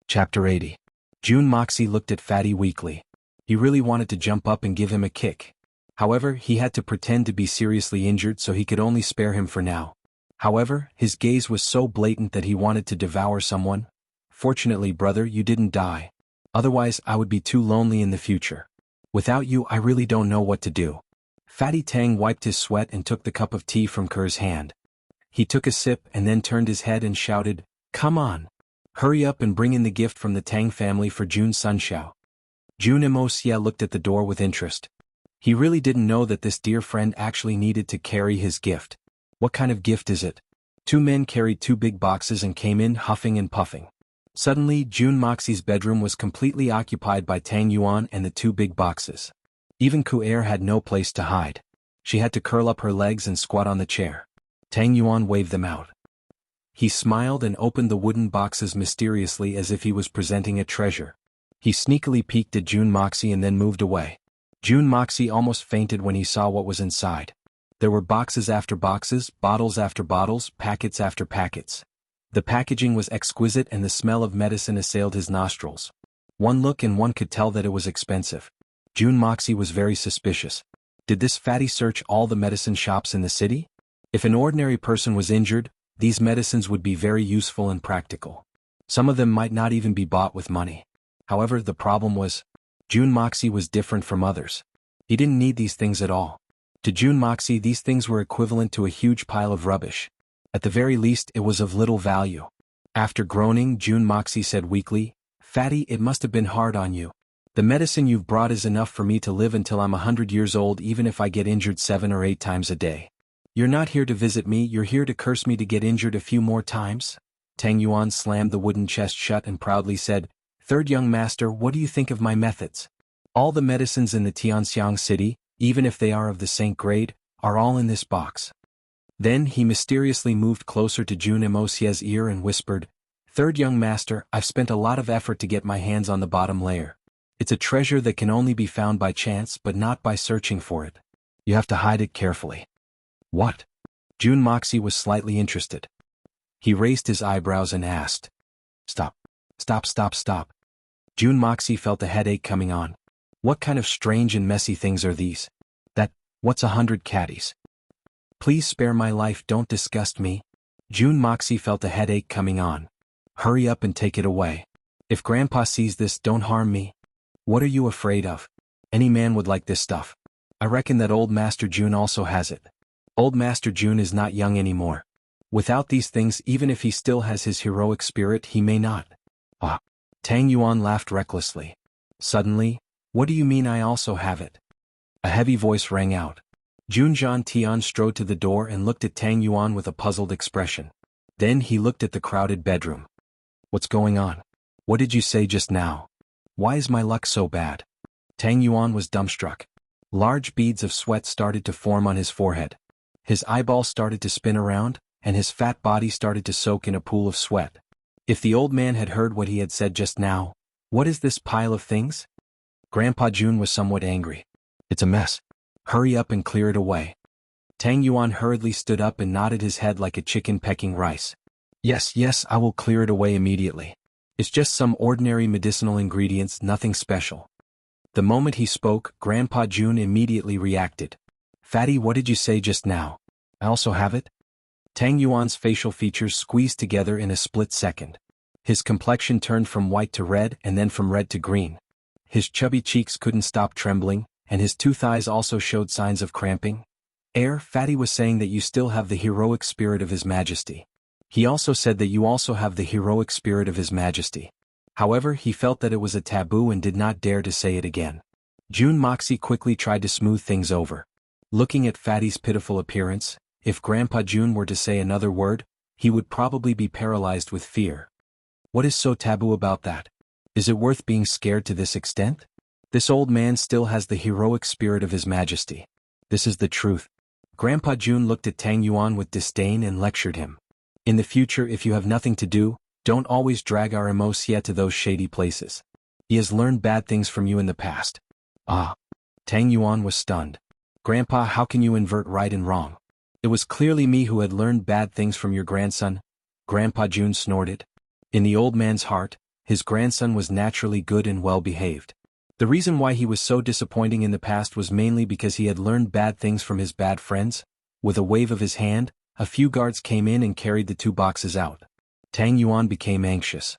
Chapter 80. June Moxie looked at Fatty weakly. He really wanted to jump up and give him a kick. However, he had to pretend to be seriously injured so he could only spare him for now. However, his gaze was so blatant that he wanted to devour someone. Fortunately, brother, you didn't die. Otherwise, I would be too lonely in the future. Without you, I really don't know what to do. Fatty Tang wiped his sweat and took the cup of tea from Kerr's hand. He took a sip and then turned his head and shouted, "Come on! Hurry up and bring in the gift from the Tang family for June Sunshao." June Wuxia looked at the door with interest. He really didn't know that this dear friend actually needed to carry his gift. What kind of gift is it? Two men carried two big boxes and came in huffing and puffing. Suddenly, June Moxie's bedroom was completely occupied by Tang Yuan and the two big boxes. Even Ku'er had no place to hide. She had to curl up her legs and squat on the chair. Tang Yuan waved them out. He smiled and opened the wooden boxes mysteriously as if he was presenting a treasure. He sneakily peeked at June Moxie and then moved away. June Moxie almost fainted when he saw what was inside. There were boxes after boxes, bottles after bottles, packets after packets. The packaging was exquisite and the smell of medicine assailed his nostrils. One look and one could tell that it was expensive. June Moxie was very suspicious. Did this fatty search all the medicine shops in the city? If an ordinary person was injured, these medicines would be very useful and practical. Some of them might not even be bought with money. However, the problem was, June Moxie was different from others. He didn't need these things at all. To June Moxie, these things were equivalent to a huge pile of rubbish. At the very least, it was of little value. After groaning, June Moxie said weakly, "Fatty, it must have been hard on you. The medicine you've brought is enough for me to live until I'm 100 years old even if I get injured 7 or 8 times a day. You're not here to visit me, you're here to curse me to get injured a few more times?" Tang Yuan slammed the wooden chest shut and proudly said, "Third young master, what do you think of my methods? All the medicines in the Tianxiang city, even if they are of the saint grade, are all in this box." Then he mysteriously moved closer to June Wuxia's ear and whispered, "Third young master, I've spent a lot of effort to get my hands on the bottom layer. It's a treasure that can only be found by chance but not by searching for it. You have to hide it carefully." "What?" June Moxie was slightly interested. He raised his eyebrows and asked, Stop. Stop. June Moxie felt a headache coming on. What kind of strange and messy things are these? What's 100 caddies? Please spare my life, don't disgust me. June Moxie felt a headache coming on. Hurry up and take it away. If Grandpa sees this, don't harm me. What are you afraid of? Any man would like this stuff. I reckon that old Master June also has it. Old Master June is not young anymore. Without these things, even if he still has his heroic spirit, he may not. Ah. Tang Yuan laughed recklessly. Suddenly, what do you mean I also have it? A heavy voice rang out. Jun Zhan Tian strode to the door and looked at Tang Yuan with a puzzled expression. Then he looked at the crowded bedroom. What's going on? What did you say just now? Why is my luck so bad? Tang Yuan was dumbstruck. Large beads of sweat started to form on his forehead. His eyeballs started to spin around, and his fat body started to soak in a pool of sweat. If the old man had heard what he had said just now, what is this pile of things? Grandpa June was somewhat angry. It's a mess. Hurry up and clear it away. Tang Yuan hurriedly stood up and nodded his head like a chicken pecking rice. Yes, I will clear it away immediately. It's just some ordinary medicinal ingredients, nothing special. The moment he spoke, Grandpa June immediately reacted. Fatty, what did you say just now? I also have it? Tang Yuan's facial features squeezed together in a split second. His complexion turned from white to red and then from red to green. His chubby cheeks couldn't stop trembling, and his two thighs also showed signs of cramping. Fatty was saying that you still have the heroic spirit of His Majesty. He also said that you also have the heroic spirit of His Majesty. However, he felt that it was a taboo and did not dare to say it again. June Moxie quickly tried to smooth things over. Looking at Fatty's pitiful appearance, if Grandpa June were to say another word, he would probably be paralyzed with fear. What is so taboo about that? Is it worth being scared to this extent? This old man still has the heroic spirit of His Majesty. This is the truth. Grandpa June looked at Tang Yuan with disdain and lectured him. In the future, if you have nothing to do, don't always drag our Wuxia to those shady places. He has learned bad things from you in the past. Ah. Tang Yuan was stunned. Grandpa, how can you invert right and wrong? It was clearly me who had learned bad things from your grandson. Grandpa June snorted. In the old man's heart, his grandson was naturally good and well-behaved. The reason why he was so disappointing in the past was mainly because he had learned bad things from his bad friends. With a wave of his hand, a few guards came in and carried the 2 boxes out. Tang Yuan became anxious.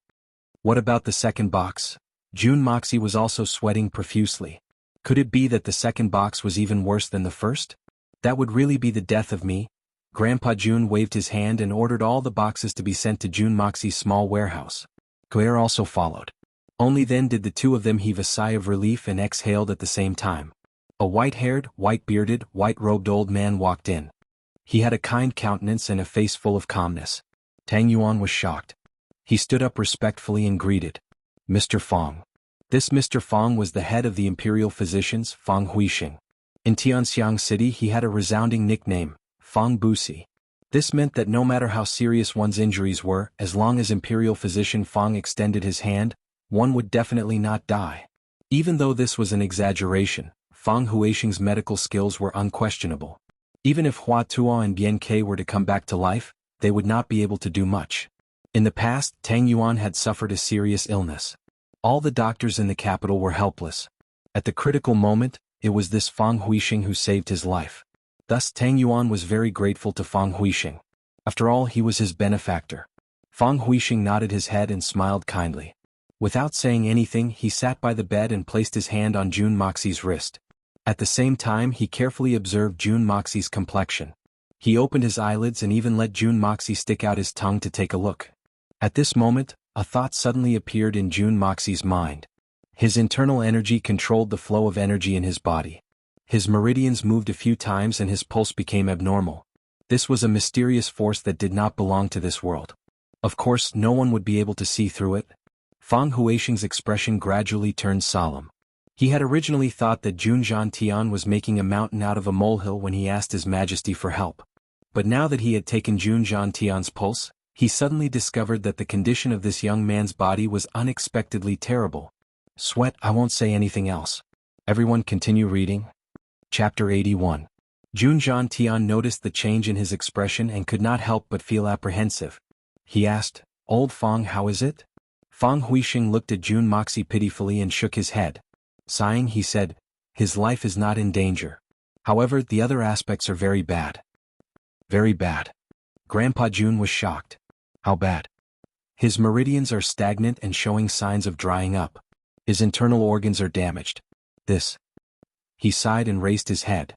What about the second box? Jun Moxie was also sweating profusely. Could it be that the second box was even worse than the first? That would really be the death of me. Grandpa Jun waved his hand and ordered all the boxes to be sent to Jun Moxie's small warehouse. Claire also followed. Only then did the 2 of them heave a sigh of relief and exhaled at the same time. A white-haired, white-bearded, white-robed old man walked in. He had a kind countenance and a face full of calmness. Tang Yuan was shocked. He stood up respectfully and greeted Mr. Fong. This Mr. Fong was the head of the imperial physicians, Fong Huixing. In Tianxiang City he had a resounding nickname, Fong Busi. This meant that no matter how serious one's injuries were, as long as imperial physician Fong extended his hand, one would definitely not die. Even though this was an exaggeration, Fong Huixing's medical skills were unquestionable. Even if Hua Tuo and Bian Ke were to come back to life, they would not be able to do much. In the past, Tang Yuan had suffered a serious illness. All the doctors in the capital were helpless. At the critical moment, it was this Fong Huixing who saved his life. Thus Tang Yuan was very grateful to Fong Huixing. After all, he was his benefactor. Fong Huixing nodded his head and smiled kindly. Without saying anything, he sat by the bed and placed his hand on Jun Moxie's wrist. At the same time, he carefully observed Jun Moxie's complexion. He opened his eyelids and even let Jun Moxie stick out his tongue to take a look. At this moment, a thought suddenly appeared in Jun Moxie's mind. His internal energy controlled the flow of energy in his body. His meridians moved a few times and his pulse became abnormal. This was a mysterious force that did not belong to this world. Of course, no one would be able to see through it. Fong Huixing's expression gradually turned solemn. He had originally thought that Jun Tian was making a mountain out of a molehill when he asked His Majesty for help. But now that he had taken Jun Tian's pulse, he suddenly discovered that the condition of this young man's body was unexpectedly terrible. Sweat, I won't say anything else. Everyone continue reading. Chapter 81. Jun Tian noticed the change in his expression and could not help but feel apprehensive. He asked, Old Fong, how is it? Fong Huixing looked at Jun Moxie pitifully and shook his head. Sighing, he said, his life is not in danger. However, the other aspects are very bad. Very bad. Grandpa Jun was shocked. How bad? His meridians are stagnant and showing signs of drying up. His internal organs are damaged. This. He sighed and raised his head.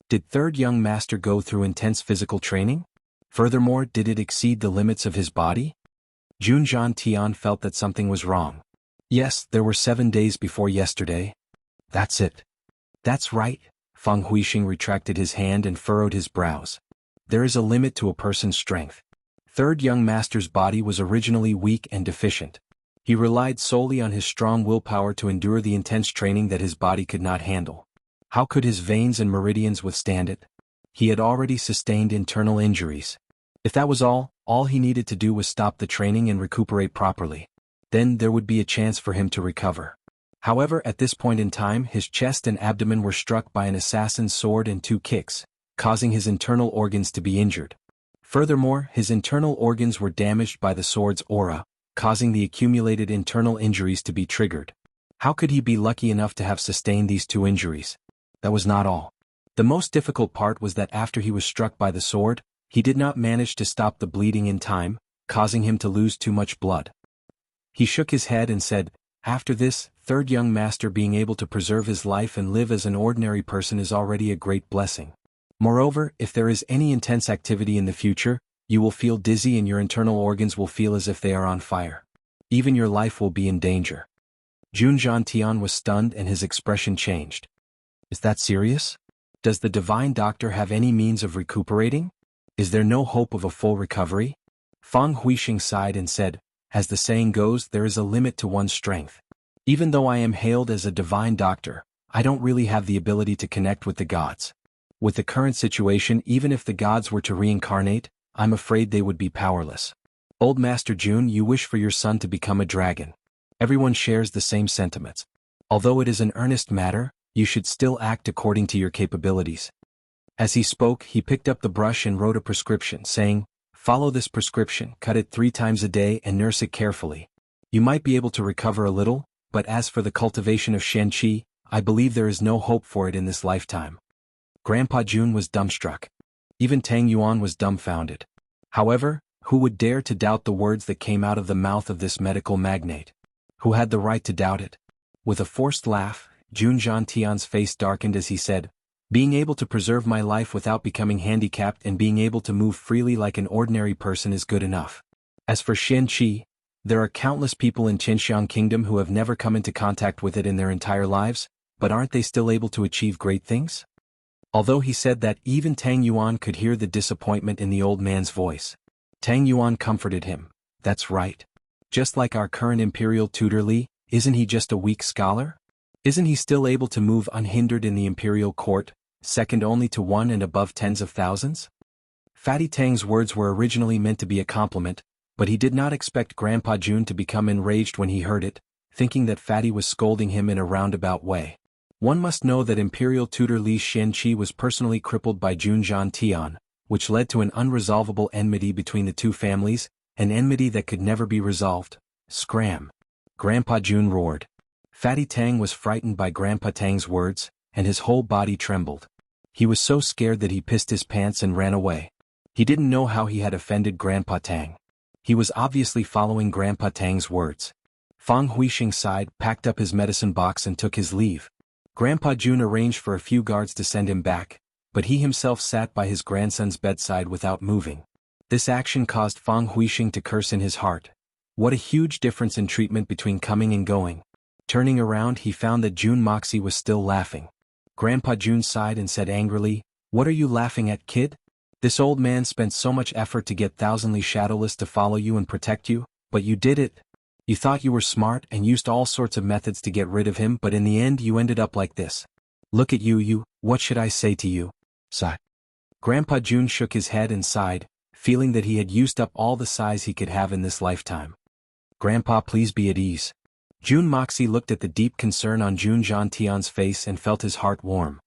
Did third young master go through intense physical training? Furthermore, did it exceed the limits of his body? Jun Tian felt that something was wrong. Yes, there were 7 days before yesterday. That's it. That's right. Fong Huixing retracted his hand and furrowed his brows. There is a limit to a person's strength. Third young master's body was originally weak and deficient. He relied solely on his strong willpower to endure the intense training that his body could not handle. How could his veins and meridians withstand it? He had already sustained internal injuries. If that was all he needed to do was stop the training and recuperate properly. Then there would be a chance for him to recover. However, at this point in time, his chest and abdomen were struck by an assassin's sword and 2 kicks, causing his internal organs to be injured. Furthermore, his internal organs were damaged by the sword's aura, causing the accumulated internal injuries to be triggered. How could he be lucky enough to have sustained these 2 injuries? That was not all. The most difficult part was that after he was struck by the sword, he did not manage to stop the bleeding in time, causing him to lose too much blood. He shook his head and said, after this, third young master being able to preserve his life and live as an ordinary person is already a great blessing. Moreover, if there is any intense activity in the future, you will feel dizzy and your internal organs will feel as if they are on fire. Even your life will be in danger. Jun Tian was stunned and his expression changed. Is that serious? Does the divine doctor have any means of recuperating? Is there no hope of a full recovery? Fong Huixing sighed and said, as the saying goes, there is a limit to one's strength. Even though I am hailed as a divine doctor, I don't really have the ability to connect with the gods. With the current situation, even if the gods were to reincarnate, I'm afraid they would be powerless. Old Master Jun, you wish for your son to become a dragon. Everyone shares the same sentiments. Although it is an earnest matter, you should still act according to your capabilities. As he spoke, he picked up the brush and wrote a prescription, saying, follow this prescription, cut it 3 times a day and nurse it carefully. You might be able to recover a little, but as for the cultivation of Shenqi, I believe there is no hope for it in this lifetime. Grandpa Jun was dumbstruck. Even Tang Yuan was dumbfounded. However, who would dare to doubt the words that came out of the mouth of this medical magnate? Who had the right to doubt it? With a forced laugh, Jun Zhantian's face darkened as he said, "Being able to preserve my life without becoming handicapped and being able to move freely like an ordinary person is good enough. As for Shenqi, there are countless people in Qinxiang Kingdom who have never come into contact with it in their entire lives, but aren't they still able to achieve great things?" Although he said that, even Tang Yuan could hear the disappointment in the old man's voice. Tang Yuan comforted him. "That's right. Just like our current imperial tutor Li, isn't he just a weak scholar? Isn't he still able to move unhindered in the imperial court, second only to one and above tens of thousands?" Fatty Tang's words were originally meant to be a compliment, but he did not expect Grandpa Jun to become enraged when he heard it, thinking that Fatty was scolding him in a roundabout way. One must know that Imperial Tutor Li Shenqi was personally crippled by Jun Zhantian, which led to an unresolvable enmity between the two families, an enmity that could never be resolved. Scram! Grandpa Jun roared. Fatty Tang was frightened by Grandpa Tang's words, and his whole body trembled. He was so scared that he pissed his pants and ran away. He didn't know how he had offended Grandpa Tang. He was obviously following Grandpa Tang's words. Fang Huixing sighed, packed up his medicine box and took his leave. Grandpa Jun arranged for a few guards to send him back, but he himself sat by his grandson's bedside without moving. This action caused Fang Huixing to curse in his heart. What a huge difference in treatment between coming and going. Turning around, he found that Jun Moxie was still laughing. Grandpa Jun sighed and said angrily, "What are you laughing at, kid? This old man spent so much effort to get Thousandly Shadowless to follow you and protect you, but you did it. You thought you were smart and used all sorts of methods to get rid of him, but in the end you ended up like this. Look at you, what should I say to you?" Sigh. Grandpa Jun shook his head and sighed, feeling that he had used up all the sighs he could have in this lifetime. "Grandpa, please be at ease." Jun Moxie looked at the deep concern on Jun Zhantian's face and felt his heart warm.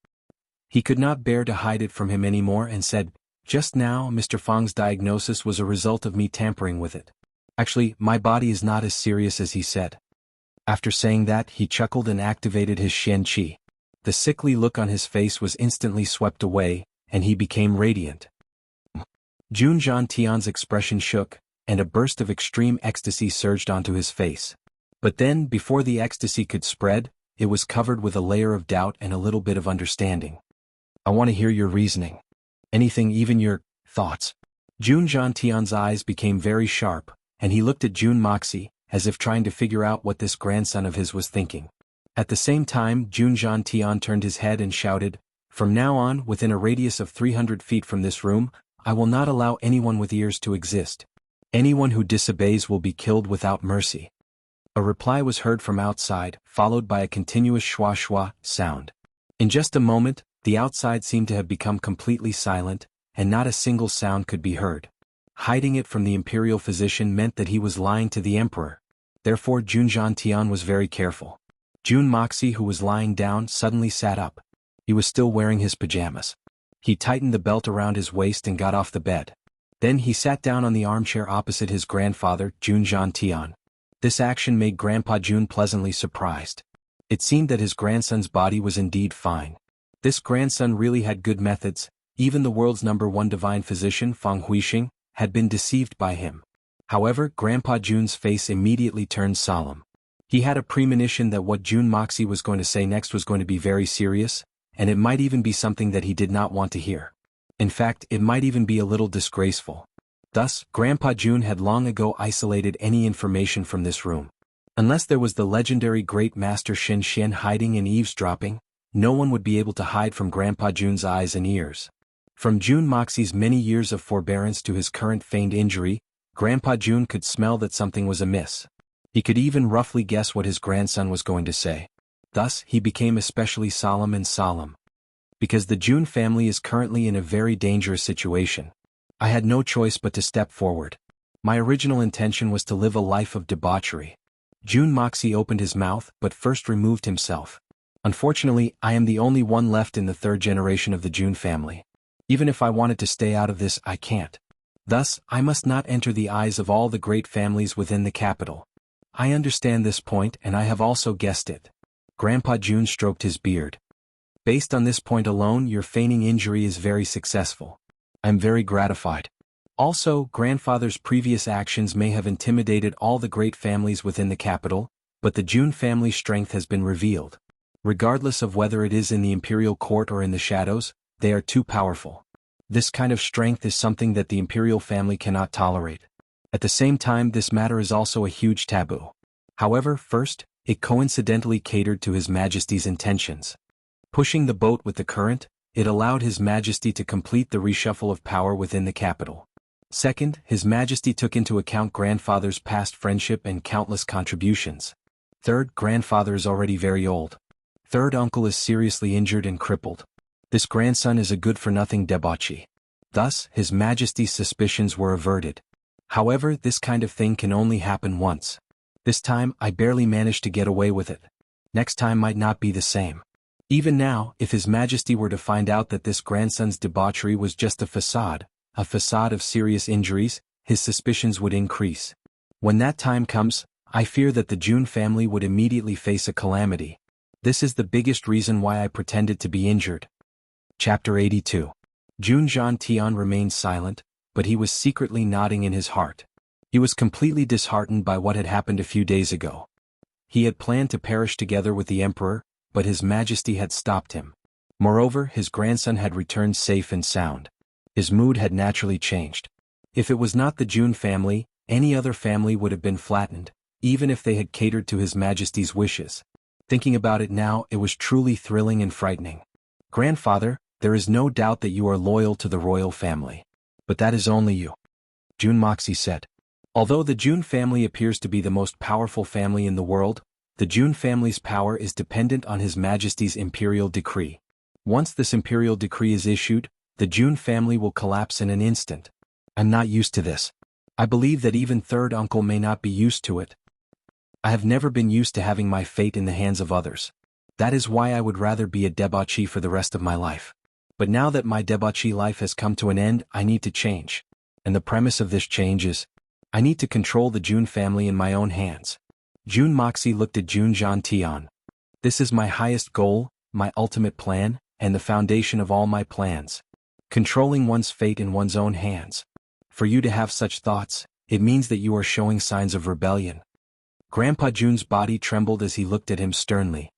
He could not bear to hide it from him anymore and said, "Just now Mr. Fang's diagnosis was a result of me tampering with it. Actually, my body is not as serious as he said." After saying that, he chuckled and activated his Shenqi. The sickly look on his face was instantly swept away, and he became radiant. Jun Zhantian's expression shook, and a burst of extreme ecstasy surged onto his face. But then, before the ecstasy could spread, it was covered with a layer of doubt and a little bit of understanding. "I want to hear your reasoning. Anything, even your thoughts." Jun Zhantian's eyes became very sharp, and he looked at Jun Moxie, as if trying to figure out what this grandson of his was thinking. At the same time, Jun Zhantian turned his head and shouted, "From now on, within a radius of 300 feet from this room, I will not allow anyone with ears to exist. Anyone who disobeys will be killed without mercy." A reply was heard from outside, followed by a continuous schwa-schwa sound. In just a moment, the outside seemed to have become completely silent, and not a single sound could be heard. Hiding it from the imperial physician meant that he was lying to the emperor. Therefore Jun Zhantian was very careful. Jun Moxie, who was lying down, suddenly sat up. He was still wearing his pajamas. He tightened the belt around his waist and got off the bed. Then he sat down on the armchair opposite his grandfather, Jun Zhantian. This action made Grandpa Jun pleasantly surprised. It seemed that his grandson's body was indeed fine. This grandson really had good methods. Even the world's #1 divine physician, Fang Huixing, had been deceived by him. However, Grandpa Jun's face immediately turned solemn. He had a premonition that what Jun Moxie was going to say next was going to be very serious, and it might even be something that he did not want to hear. In fact, it might even be a little disgraceful. Thus, Grandpa Jun had long ago isolated any information from this room. Unless there was the legendary Great Master Shen Xian hiding and eavesdropping, no one would be able to hide from Grandpa Jun's eyes and ears. From Jun Moxie's many years of forbearance to his current feigned injury, Grandpa Jun could smell that something was amiss. He could even roughly guess what his grandson was going to say. Thus, he became especially solemn. Because the Jun family is currently in a very dangerous situation, I had no choice but to step forward. My original intention was to live a life of debauchery. Jun Moxie opened his mouth, but first removed himself. Unfortunately, I am the only one left in the third generation of the Jun family. Even if I wanted to stay out of this, I can't. Thus, I must not enter the eyes of all the great families within the capital. I understand this point and I have also guessed it. Grandpa Jun stroked his beard. Based on this point alone, your feigning injury is very successful. I'm very gratified. Also, grandfather's previous actions may have intimidated all the great families within the capital, but the Jun family's strength has been revealed. Regardless of whether it is in the imperial court or in the shadows, they are too powerful. This kind of strength is something that the imperial family cannot tolerate. At the same time, this matter is also a huge taboo. However, first, it coincidentally catered to His Majesty's intentions. Pushing the boat with the current, it allowed His Majesty to complete the reshuffle of power within the capital. Second, His Majesty took into account grandfather's past friendship and countless contributions. Third, grandfather is already very old. Third, uncle is seriously injured and crippled. This grandson is a good-for-nothing debauchee. Thus, His Majesty's suspicions were averted. However, this kind of thing can only happen once. This time, I barely managed to get away with it. Next time might not be the same. Even now, if His Majesty were to find out that this grandson's debauchery was just a facade of serious injuries, his suspicions would increase. When that time comes, I fear that the Jun family would immediately face a calamity. This is the biggest reason why I pretended to be injured. Chapter 82. Jun Zhantian remained silent, but he was secretly nodding in his heart. He was completely disheartened by what had happened a few days ago. He had planned to perish together with the Emperor, but His Majesty had stopped him. Moreover, his grandson had returned safe and sound. His mood had naturally changed. If it was not the Jun family, any other family would have been flattened, even if they had catered to His Majesty's wishes. Thinking about it now, it was truly thrilling and frightening. Grandfather, there is no doubt that you are loyal to the royal family. But that is only you. Jun Moxie said. Although the Jun family appears to be the most powerful family in the world, the Jun family's power is dependent on His Majesty's imperial decree. Once this imperial decree is issued, the Jun family will collapse in an instant. I'm not used to this. I believe that even third uncle may not be used to it. I have never been used to having my fate in the hands of others. That is why I would rather be a debauchee for the rest of my life. But now that my debauchee life has come to an end, I need to change. And the premise of this change is, I need to control the Jun family in my own hands. Jun Moxie looked at Jun Zhantian. This is my highest goal, my ultimate plan, and the foundation of all my plans. Controlling one's fate in one's own hands. For you to have such thoughts, it means that you are showing signs of rebellion. Grandpa Jun's body trembled as he looked at him sternly.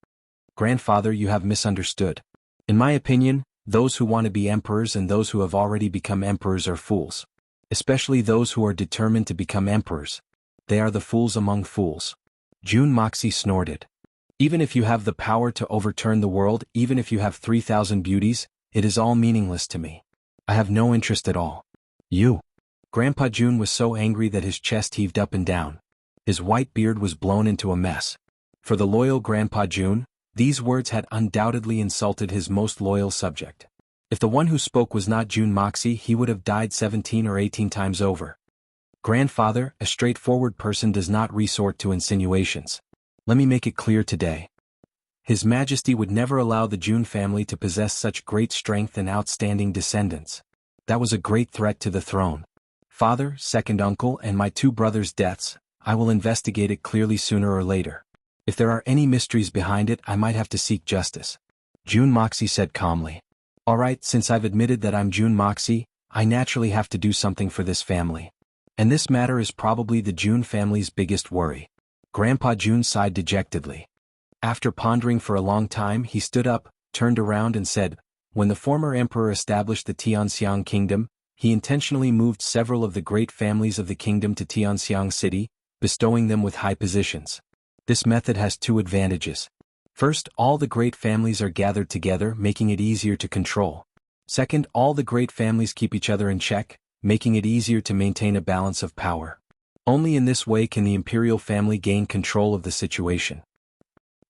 Grandfather, you have misunderstood. In my opinion, those who want to be emperors and those who have already become emperors are fools. Especially those who are determined to become emperors. They are the fools among fools. Jun Moxie snorted. Even if you have the power to overturn the world, even if you have 3,000 beauties, it is all meaningless to me. I have no interest at all. You. Grandpa Jun was so angry that his chest heaved up and down. His white beard was blown into a mess. For the loyal Grandpa Jun, these words had undoubtedly insulted his most loyal subject. If the one who spoke was not Jun Moxie, he would have died 17 or 18 times over. Grandfather, a straightforward person does not resort to insinuations. Let me make it clear today. His Majesty would never allow the Jun family to possess such great strength and outstanding descendants. That was a great threat to the throne. Father, second uncle, and my two brothers' deaths, I will investigate it clearly sooner or later. If there are any mysteries behind it, I might have to seek justice. Jun Moxie said calmly. Alright, since I've admitted that I'm Jun Moxie, I naturally have to do something for this family. And this matter is probably the Jun family's biggest worry. Grandpa Jun sighed dejectedly. After pondering for a long time, he stood up, turned around and said, when the former emperor established the Tianxiang kingdom, he intentionally moved several of the great families of the kingdom to Tianxiang city, bestowing them with high positions. This method has two advantages. First, all the great families are gathered together, making it easier to control. Second, all the great families keep each other in check, making it easier to maintain a balance of power. Only in this way can the imperial family gain control of the situation.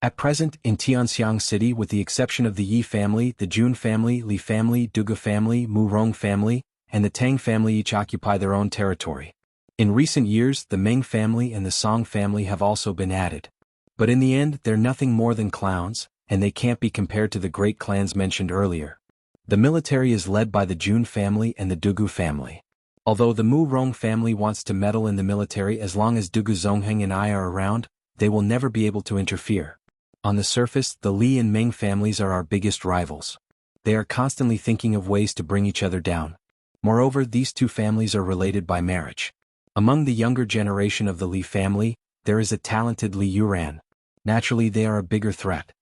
At present, in Tianxiang city, with the exception of the Yi family, the Jun family, Li family, Duga family, Murong family, and the Tang family each occupy their own territory. In recent years, the Meng family and the Song family have also been added. But in the end, they're nothing more than clowns, and they can't be compared to the great clans mentioned earlier. The military is led by the Jun family and the Dugu family. Although the Mu Rong family wants to meddle in the military, as long as Dugu Zongheng and I are around, they will never be able to interfere. On the surface, the Li and Meng families are our biggest rivals. They are constantly thinking of ways to bring each other down. Moreover, these two families are related by marriage. Among the younger generation of the Li family, there is a talented Li Yuran. Naturally, they are a bigger threat.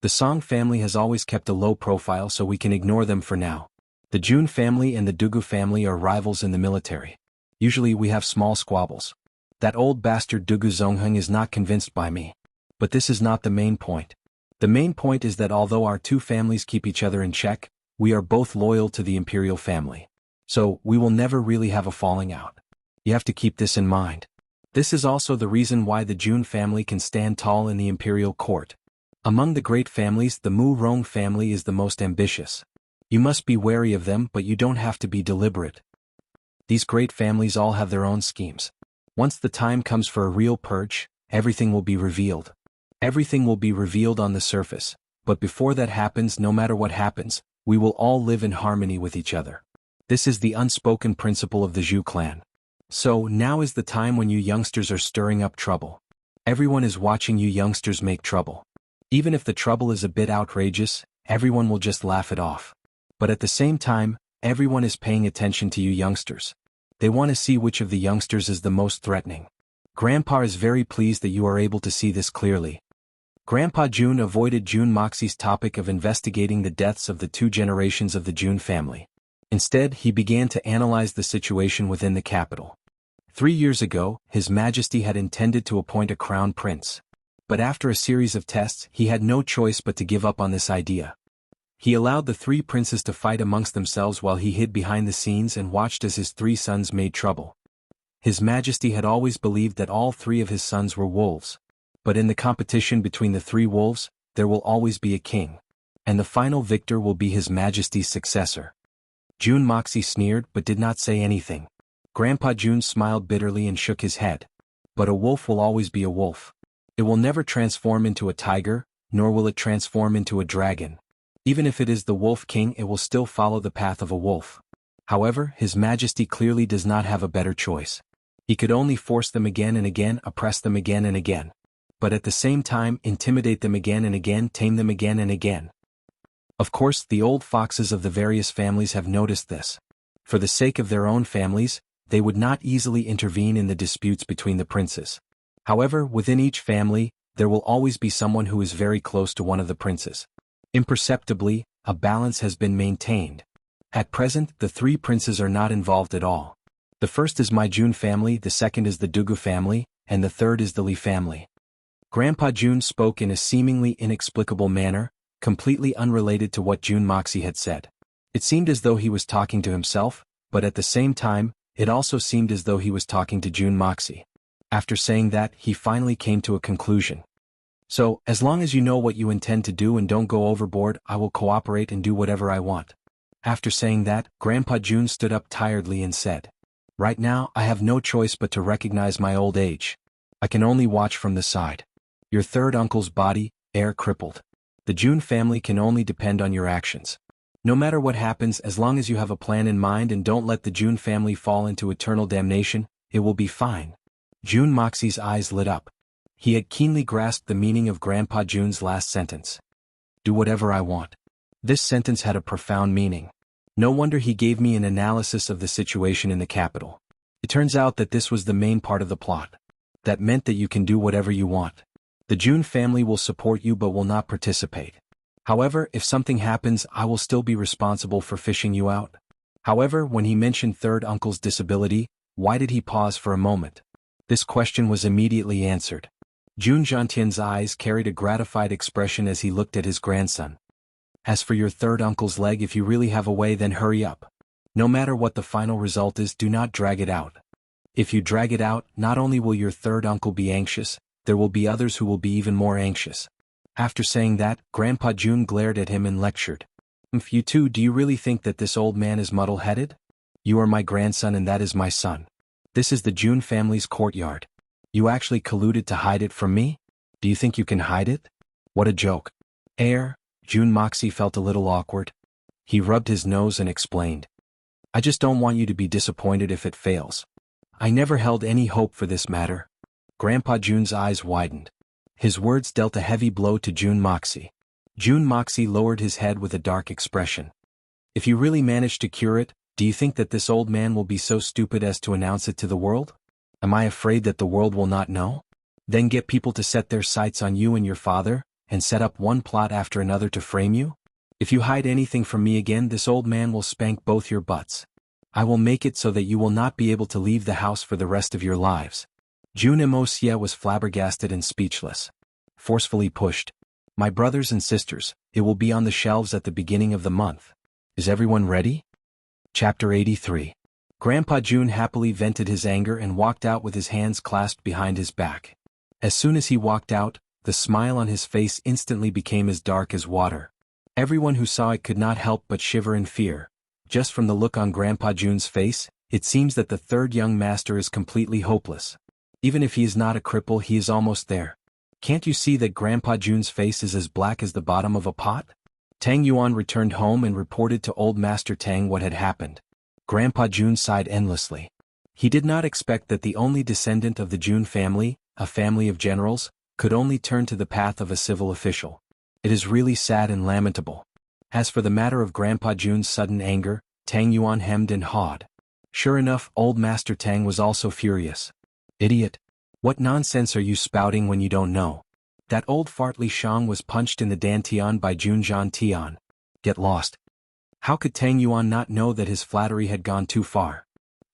The Song family has always kept a low profile, so we can ignore them for now. The Jun family and the Dugu family are rivals in the military. Usually we have small squabbles. That old bastard Dugu Zongheng is not convinced by me. But this is not the main point. The main point is that although our two families keep each other in check, we are both loyal to the imperial family. So, we will never really have a falling out. You have to keep this in mind. This is also the reason why the Jun family can stand tall in the imperial court. Among the great families, the Mu Rong family is the most ambitious. You must be wary of them, but you don't have to be deliberate. These great families all have their own schemes. Once the time comes for a real purge, everything will be revealed. Everything will be revealed on the surface, but before that happens, no matter what happens, we will all live in harmony with each other. This is the unspoken principle of the Zhu clan. So, now is the time when you youngsters are stirring up trouble. Everyone is watching you youngsters make trouble. Even if the trouble is a bit outrageous, everyone will just laugh it off. But at the same time, everyone is paying attention to you youngsters. They want to see which of the youngsters is the most threatening. Grandpa is very pleased that you are able to see this clearly. Grandpa Jun avoided Jun Moxie's topic of investigating the deaths of the two generations of the Jun family. Instead, he began to analyze the situation within the capital. 3 years ago, His Majesty had intended to appoint a crown prince. But after a series of tests, he had no choice but to give up on this idea. He allowed the 3 princes to fight amongst themselves while he hid behind the scenes and watched as his 3 sons made trouble. His Majesty had always believed that all 3 of his sons were wolves. But in the competition between the 3 wolves, there will always be a king. And the final victor will be His Majesty's successor. Jun Moxie sneered but did not say anything. Grandpa Jun smiled bitterly and shook his head. But a wolf will always be a wolf. It will never transform into a tiger, nor will it transform into a dragon. Even if it is the Wolf King, it will still follow the path of a wolf. However, His Majesty clearly does not have a better choice. He could only force them again and again, oppress them again and again. But at the same time, intimidate them again and again, tame them again and again. Of course, the old foxes of the various families have noticed this. For the sake of their own families, they would not easily intervene in the disputes between the princes. However, within each family, there will always be someone who is very close to one of the princes. Imperceptibly, a balance has been maintained. At present, the 3 princes are not involved at all. The first is my Jun family, the second is the Dugu family, and the third is the Li family. Grandpa Jun spoke in a seemingly inexplicable manner, completely unrelated to what Jun Moxie had said. It seemed as though he was talking to himself, but at the same time, it also seemed as though he was talking to Jun Moxie. After saying that, he finally came to a conclusion. So, as long as you know what you intend to do and don't go overboard, I will cooperate and do whatever I want. After saying that, Grandpa Jun stood up tiredly and said, "Right now, I have no choice but to recognize my old age. I can only watch from the side. Your third uncle's body, air crippled. The Jun family can only depend on your actions. No matter what happens, as long as you have a plan in mind and don't let the Jun family fall into eternal damnation, it will be fine." Jun Moxie's eyes lit up. He had keenly grasped the meaning of Grandpa Jun's last sentence. Do whatever I want. This sentence had a profound meaning. No wonder he gave me an analysis of the situation in the capital. It turns out that this was the main part of the plot. That meant that you can do whatever you want. The Jun family will support you but will not participate. However, if something happens, I will still be responsible for fishing you out. However, when he mentioned third uncle's disability, why did he pause for a moment? This question was immediately answered. Jun Zhantian's eyes carried a gratified expression as he looked at his grandson. As for your third uncle's leg, if you really have a way, then hurry up. No matter what the final result is, do not drag it out. If you drag it out, not only will your third uncle be anxious, there will be others who will be even more anxious. After saying that, Grandpa Jun glared at him and lectured. You two, do you really think that this old man is muddle-headed? You are my grandson and that is my son. This is the Jun family's courtyard. You actually colluded to hide it from me? Do you think you can hide it? What a joke. Jun Moxie felt a little awkward. He rubbed his nose and explained. I just don't want you to be disappointed if it fails. I never held any hope for this matter. Grandpa Jun's eyes widened. His words dealt a heavy blow to Jun Moxie. Jun Moxie lowered his head with a dark expression. If you really manage to cure it, do you think that this old man will be so stupid as to announce it to the world? Am I afraid that the world will not know? Then get people to set their sights on you and your father, and set up one plot after another to frame you? If you hide anything from me again, this old man will spank both your butts. I will make it so that you will not be able to leave the house for the rest of your lives. Jun Wuxia was flabbergasted and speechless. Forcefully pushed. My brothers and sisters, it will be on the shelves at the beginning of the month. Is everyone ready? Chapter 83. Grandpa Jun happily vented his anger and walked out with his hands clasped behind his back. As soon as he walked out, the smile on his face instantly became as dark as water. Everyone who saw it could not help but shiver in fear. Just from the look on Grandpa Jun's face, it seems that the third young master is completely hopeless. Even if he is not a cripple, he is almost there. Can't you see that Grandpa Jun's face is as black as the bottom of a pot? Tang Yuan returned home and reported to old Master Tang what had happened. Grandpa Jun sighed endlessly. He did not expect that the only descendant of the Jun family, a family of generals, could only turn to the path of a civil official. It is really sad and lamentable. As for the matter of Grandpa Jun's sudden anger, Tang Yuan hemmed and hawed. Sure enough, old Master Tang was also furious. Idiot! What nonsense are you spouting when you don't know? That old fart Li Shang was punched in the dantian by Jun Tian. Get lost. How could Tang Yuan not know that his flattery had gone too far?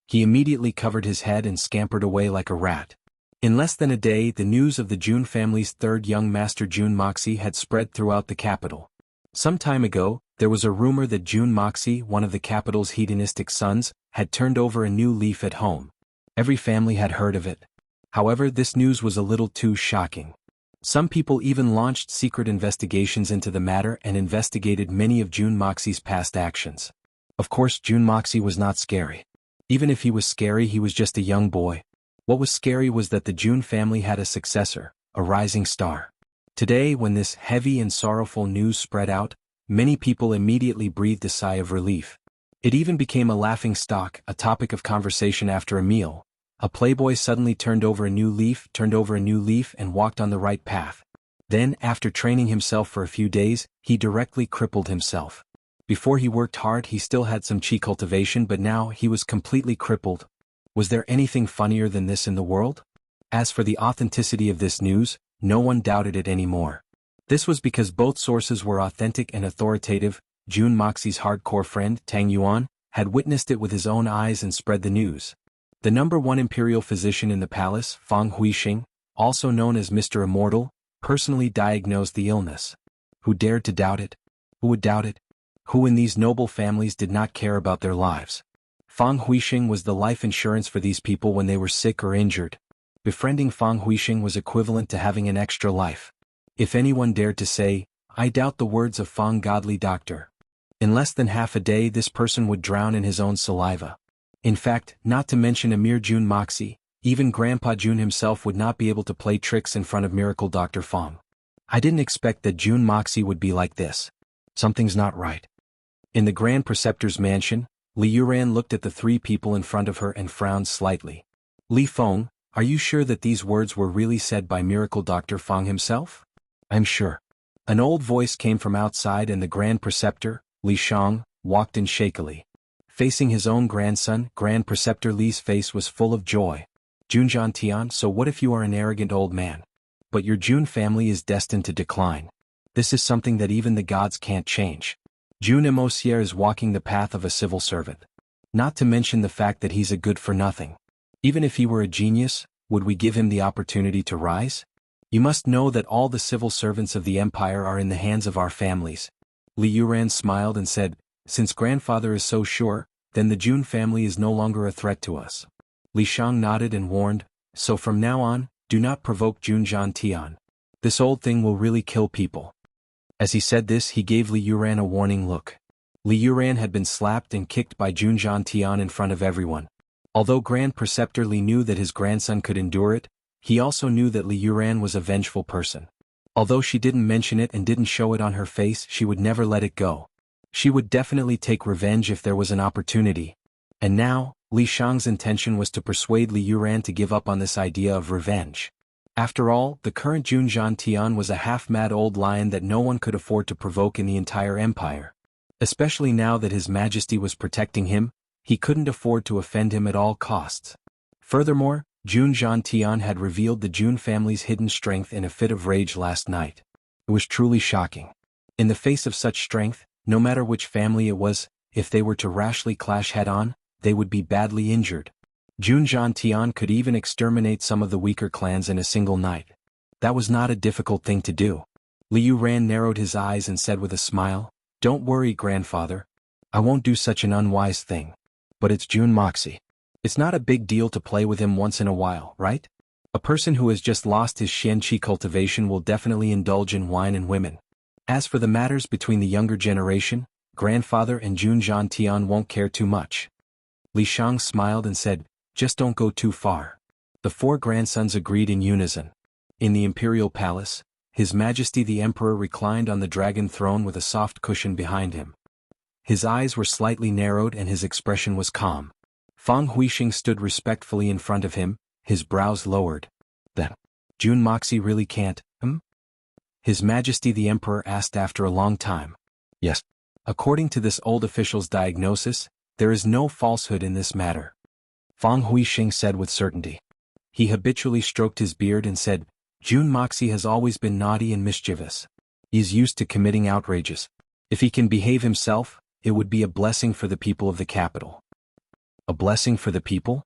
He immediately covered his head and scampered away like a rat. In less than a day, the news of the Jun family's third young master Jun Moxie had spread throughout the capital. Some time ago, there was a rumor that Jun Moxie, one of the capital's hedonistic sons, had turned over a new leaf at home. Every family had heard of it. However, this news was a little too shocking. Some people even launched secret investigations into the matter and investigated many of Jun Moxie's past actions. Of course, Jun Moxie was not scary. Even if he was scary, he was just a young boy. What was scary was that the Jun family had a successor, a rising star. Today, when this heavy and sorrowful news spread out, many people immediately breathed a sigh of relief. It even became a laughing stock, a topic of conversation after a meal. A playboy suddenly turned over a new leaf, and walked on the right path. Then, after training himself for a few days, he directly crippled himself. Before he worked hard, he still had some chi cultivation, but now he was completely crippled. Was there anything funnier than this in the world? As for the authenticity of this news, no one doubted it anymore. This was because both sources were authentic and authoritative. Jun Moxie's hardcore friend, Tang Yuan, had witnessed it with his own eyes and spread the news. The #1 imperial physician in the palace, Fang Huixing, also known as Mr. Immortal, personally diagnosed the illness. Who dared to doubt it? Who would doubt it? Who in these noble families did not care about their lives? Fang Huixing was the life insurance for these people when they were sick or injured. Befriending Fang Huixing was equivalent to having an extra life. If anyone dared to say, "I doubt the words of Fang Godly Doctor," in less than half a day this person would drown in his own saliva. In fact, not to mention a mere Jun Moxie, even Grandpa Jun himself would not be able to play tricks in front of Miracle Dr. Fang. I didn't expect that Jun Moxie would be like this. Something's not right. In the Grand Preceptor's mansion, Li Yuran looked at the three people in front of her and frowned slightly. Li Feng, are you sure that these words were really said by Miracle Dr. Fang himself? I'm sure. An old voice came from outside and the Grand Preceptor, Li Shang, walked in shakily. Facing his own grandson, Grand Preceptor Li's face was full of joy. Jun Tian, so what if you are an arrogant old man? But your Jun family is destined to decline. This is something that even the gods can't change. Jun Wuxia is walking the path of a civil servant. Not to mention the fact that he's a good-for-nothing. Even if he were a genius, would we give him the opportunity to rise? You must know that all the civil servants of the empire are in the hands of our families. Li Yuran smiled and said, since grandfather is so sure, then the Jun family is no longer a threat to us. Li Shang nodded and warned, so from now on, do not provoke Jun Tian. This old thing will really kill people. As he said this, he gave Li Yuran a warning look. Li Yuran had been slapped and kicked by Jun Tian in front of everyone. Although Grand Preceptor Li knew that his grandson could endure it, he also knew that Li Yuran was a vengeful person. Although she didn't mention it and didn't show it on her face, she would never let it go. She would definitely take revenge if there was an opportunity. And now, Li Shang's intention was to persuade Li Yuran to give up on this idea of revenge. After all, the current Jun Tian was a half-mad old lion that no one could afford to provoke in the entire empire. Especially now that His Majesty was protecting him, he couldn't afford to offend him at all costs. Furthermore, Jun Tian had revealed the Jun family's hidden strength in a fit of rage last night. It was truly shocking. In the face of such strength, no matter which family it was, if they were to rashly clash head-on, they would be badly injured. Jun Tian could even exterminate some of the weaker clans in a single night. That was not a difficult thing to do. Li Yuran narrowed his eyes and said with a smile, "Don't worry, grandfather. I won't do such an unwise thing. But it's Jun Moxie. It's not a big deal to play with him once in a while, right? A person who has just lost his Xianqi cultivation will definitely indulge in wine and women. As for the matters between the younger generation, grandfather and Jun Tian won't care too much." Li Shang smiled and said, "Just don't go too far." The four grandsons agreed in unison. In the imperial palace, His Majesty the Emperor reclined on the dragon throne with a soft cushion behind him. His eyes were slightly narrowed and his expression was calm. Fang Huixing stood respectfully in front of him, his brows lowered. "Then, Jun Moxie really can't, His Majesty the Emperor asked after a long time. "Yes. According to this old official's diagnosis, there is no falsehood in this matter," Fang Huixing said with certainty. He habitually stroked his beard and said, "Jun Moxie has always been naughty and mischievous. He is used to committing outrages. If he can behave himself, it would be a blessing for the people of the capital." "A blessing for the people?"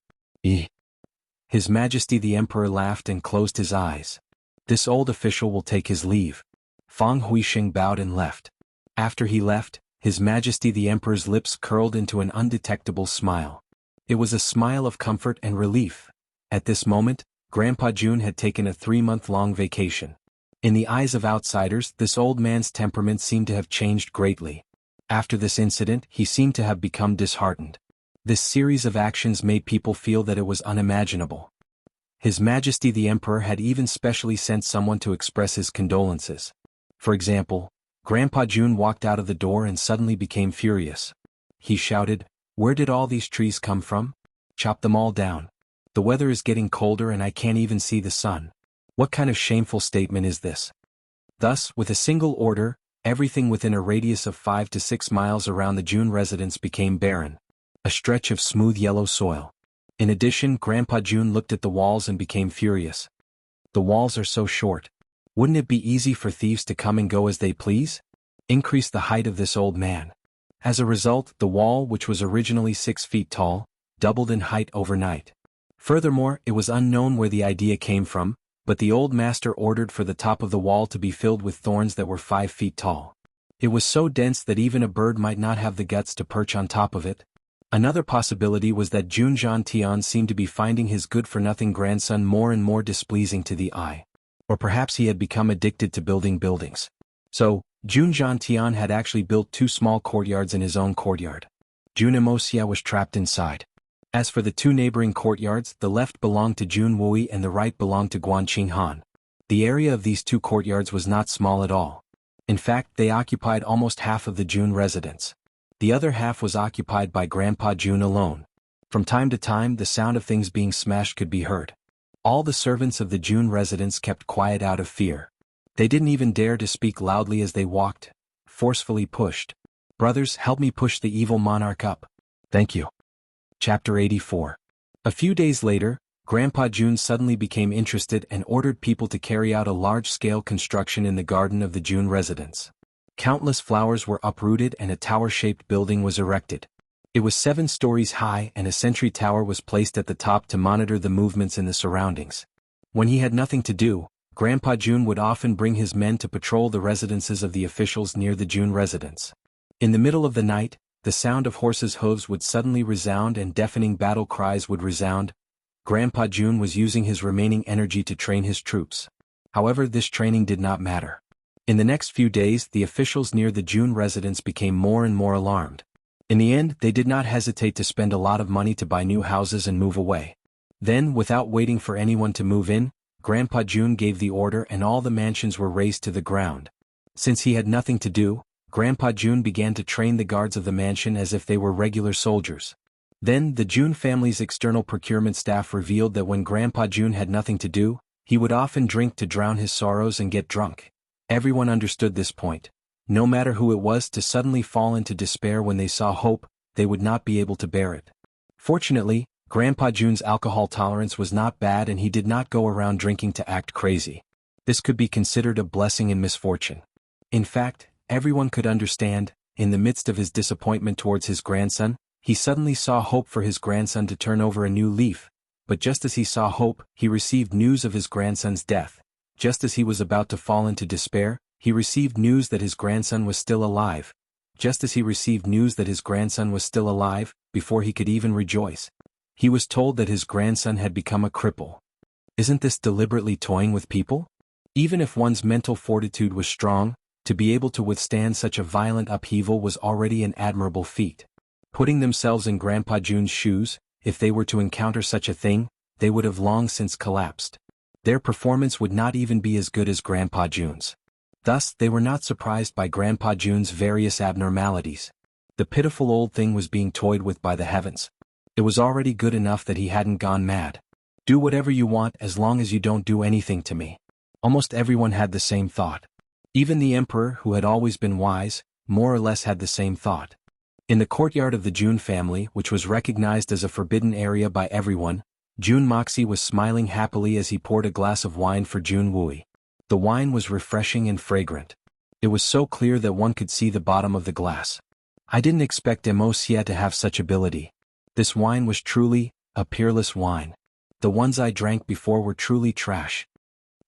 His Majesty the Emperor laughed and closed his eyes. "This old official will take his leave." Fang Huixing bowed and left. After he left, His Majesty the Emperor's lips curled into an undetectable smile. It was a smile of comfort and relief. At this moment, Grandpa Jun had taken a 3-month-long vacation. In the eyes of outsiders, this old man's temperament seemed to have changed greatly. After this incident, he seemed to have become disheartened. This series of actions made people feel that it was unimaginable. His Majesty the Emperor had even specially sent someone to express his condolences. For example, Grandpa Jun walked out of the door and suddenly became furious. He shouted, "Where did all these trees come from? Chop them all down. The weather is getting colder and I can't even see the sun. What kind of shameful statement is this?" Thus, with a single order, everything within a radius of 5 to 6 miles around the Jun residence became barren. A stretch of smooth yellow soil. In addition, Grandpa Jun looked at the walls and became furious. "The walls are so short. Wouldn't it be easy for thieves to come and go as they please? Increase the height of this old man." As a result, the wall, which was originally 6 feet tall, doubled in height overnight. Furthermore, it was unknown where the idea came from, but the old master ordered for the top of the wall to be filled with thorns that were 5 feet tall. It was so dense that even a bird might not have the guts to perch on top of it. Another possibility was that Jun Tian seemed to be finding his good-for-nothing grandson more and more displeasing to the eye. Or perhaps he had become addicted to building buildings. So, Jun Tian had actually built 2 small courtyards in his own courtyard. Jun Wuxia was trapped inside. As for the 2 neighboring courtyards, the left belonged to Jun Wui and the right belonged to Guanqing Han. The area of these 2 courtyards was not small at all. In fact, they occupied almost half of the Jun residence. The other half was occupied by Grandpa Jun alone. From time to time, the sound of things being smashed could be heard. All the servants of the Jun residence kept quiet out of fear. They didn't even dare to speak loudly as they walked, forcefully pushed. "Brothers, help me push the evil monarch up." "Thank you." Chapter 84. A few days later, Grandpa Jun suddenly became interested and ordered people to carry out a large-scale construction in the garden of the Jun residence. Countless flowers were uprooted and a tower-shaped building was erected. It was 7 stories high and a sentry tower was placed at the top to monitor the movements in the surroundings. When he had nothing to do, Grandpa Jun would often bring his men to patrol the residences of the officials near the Jun residence. In the middle of the night, the sound of horses' hooves would suddenly resound and deafening battle cries would resound. Grandpa Jun was using his remaining energy to train his troops. However, this training did not matter. In the next few days, the officials near the Jun residence became more and more alarmed. In the end, they did not hesitate to spend a lot of money to buy new houses and move away. Then, without waiting for anyone to move in, Grandpa Jun gave the order and all the mansions were razed to the ground. Since he had nothing to do, Grandpa Jun began to train the guards of the mansion as if they were regular soldiers. Then, the Jun family's external procurement staff revealed that when Grandpa Jun had nothing to do, he would often drink to drown his sorrows and get drunk. Everyone understood this point. No matter who it was to suddenly fall into despair when they saw hope, they would not be able to bear it. Fortunately, Grandpa Jun's alcohol tolerance was not bad and he did not go around drinking to act crazy. This could be considered a blessing in misfortune. In fact, everyone could understand, in the midst of his disappointment towards his grandson, he suddenly saw hope for his grandson to turn over a new leaf. But just as he saw hope, he received news of his grandson's death. Just as he was about to fall into despair, he received news that his grandson was still alive. Just as he received news that his grandson was still alive, before he could even rejoice, he was told that his grandson had become a cripple. Isn't this deliberately toying with people? Even if one's mental fortitude was strong, to be able to withstand such a violent upheaval was already an admirable feat. Putting themselves in Grandpa Jun's shoes, if they were to encounter such a thing, they would have long since collapsed. Their performance would not even be as good as Grandpa Jun's. Thus, they were not surprised by Grandpa Jun's various abnormalities. The pitiful old thing was being toyed with by the heavens. It was already good enough that he hadn't gone mad. Do whatever you want as long as you don't do anything to me. Almost everyone had the same thought. Even the emperor, who had always been wise, more or less had the same thought. In the courtyard of the Jun family, which was recognized as a forbidden area by everyone, Jun Moxie was smiling happily as he poured a glass of wine for Jun Wui. The wine was refreshing and fragrant. It was so clear that one could see the bottom of the glass. I didn't expect Wuxia to have such ability. This wine was truly a peerless wine. The ones I drank before were truly trash.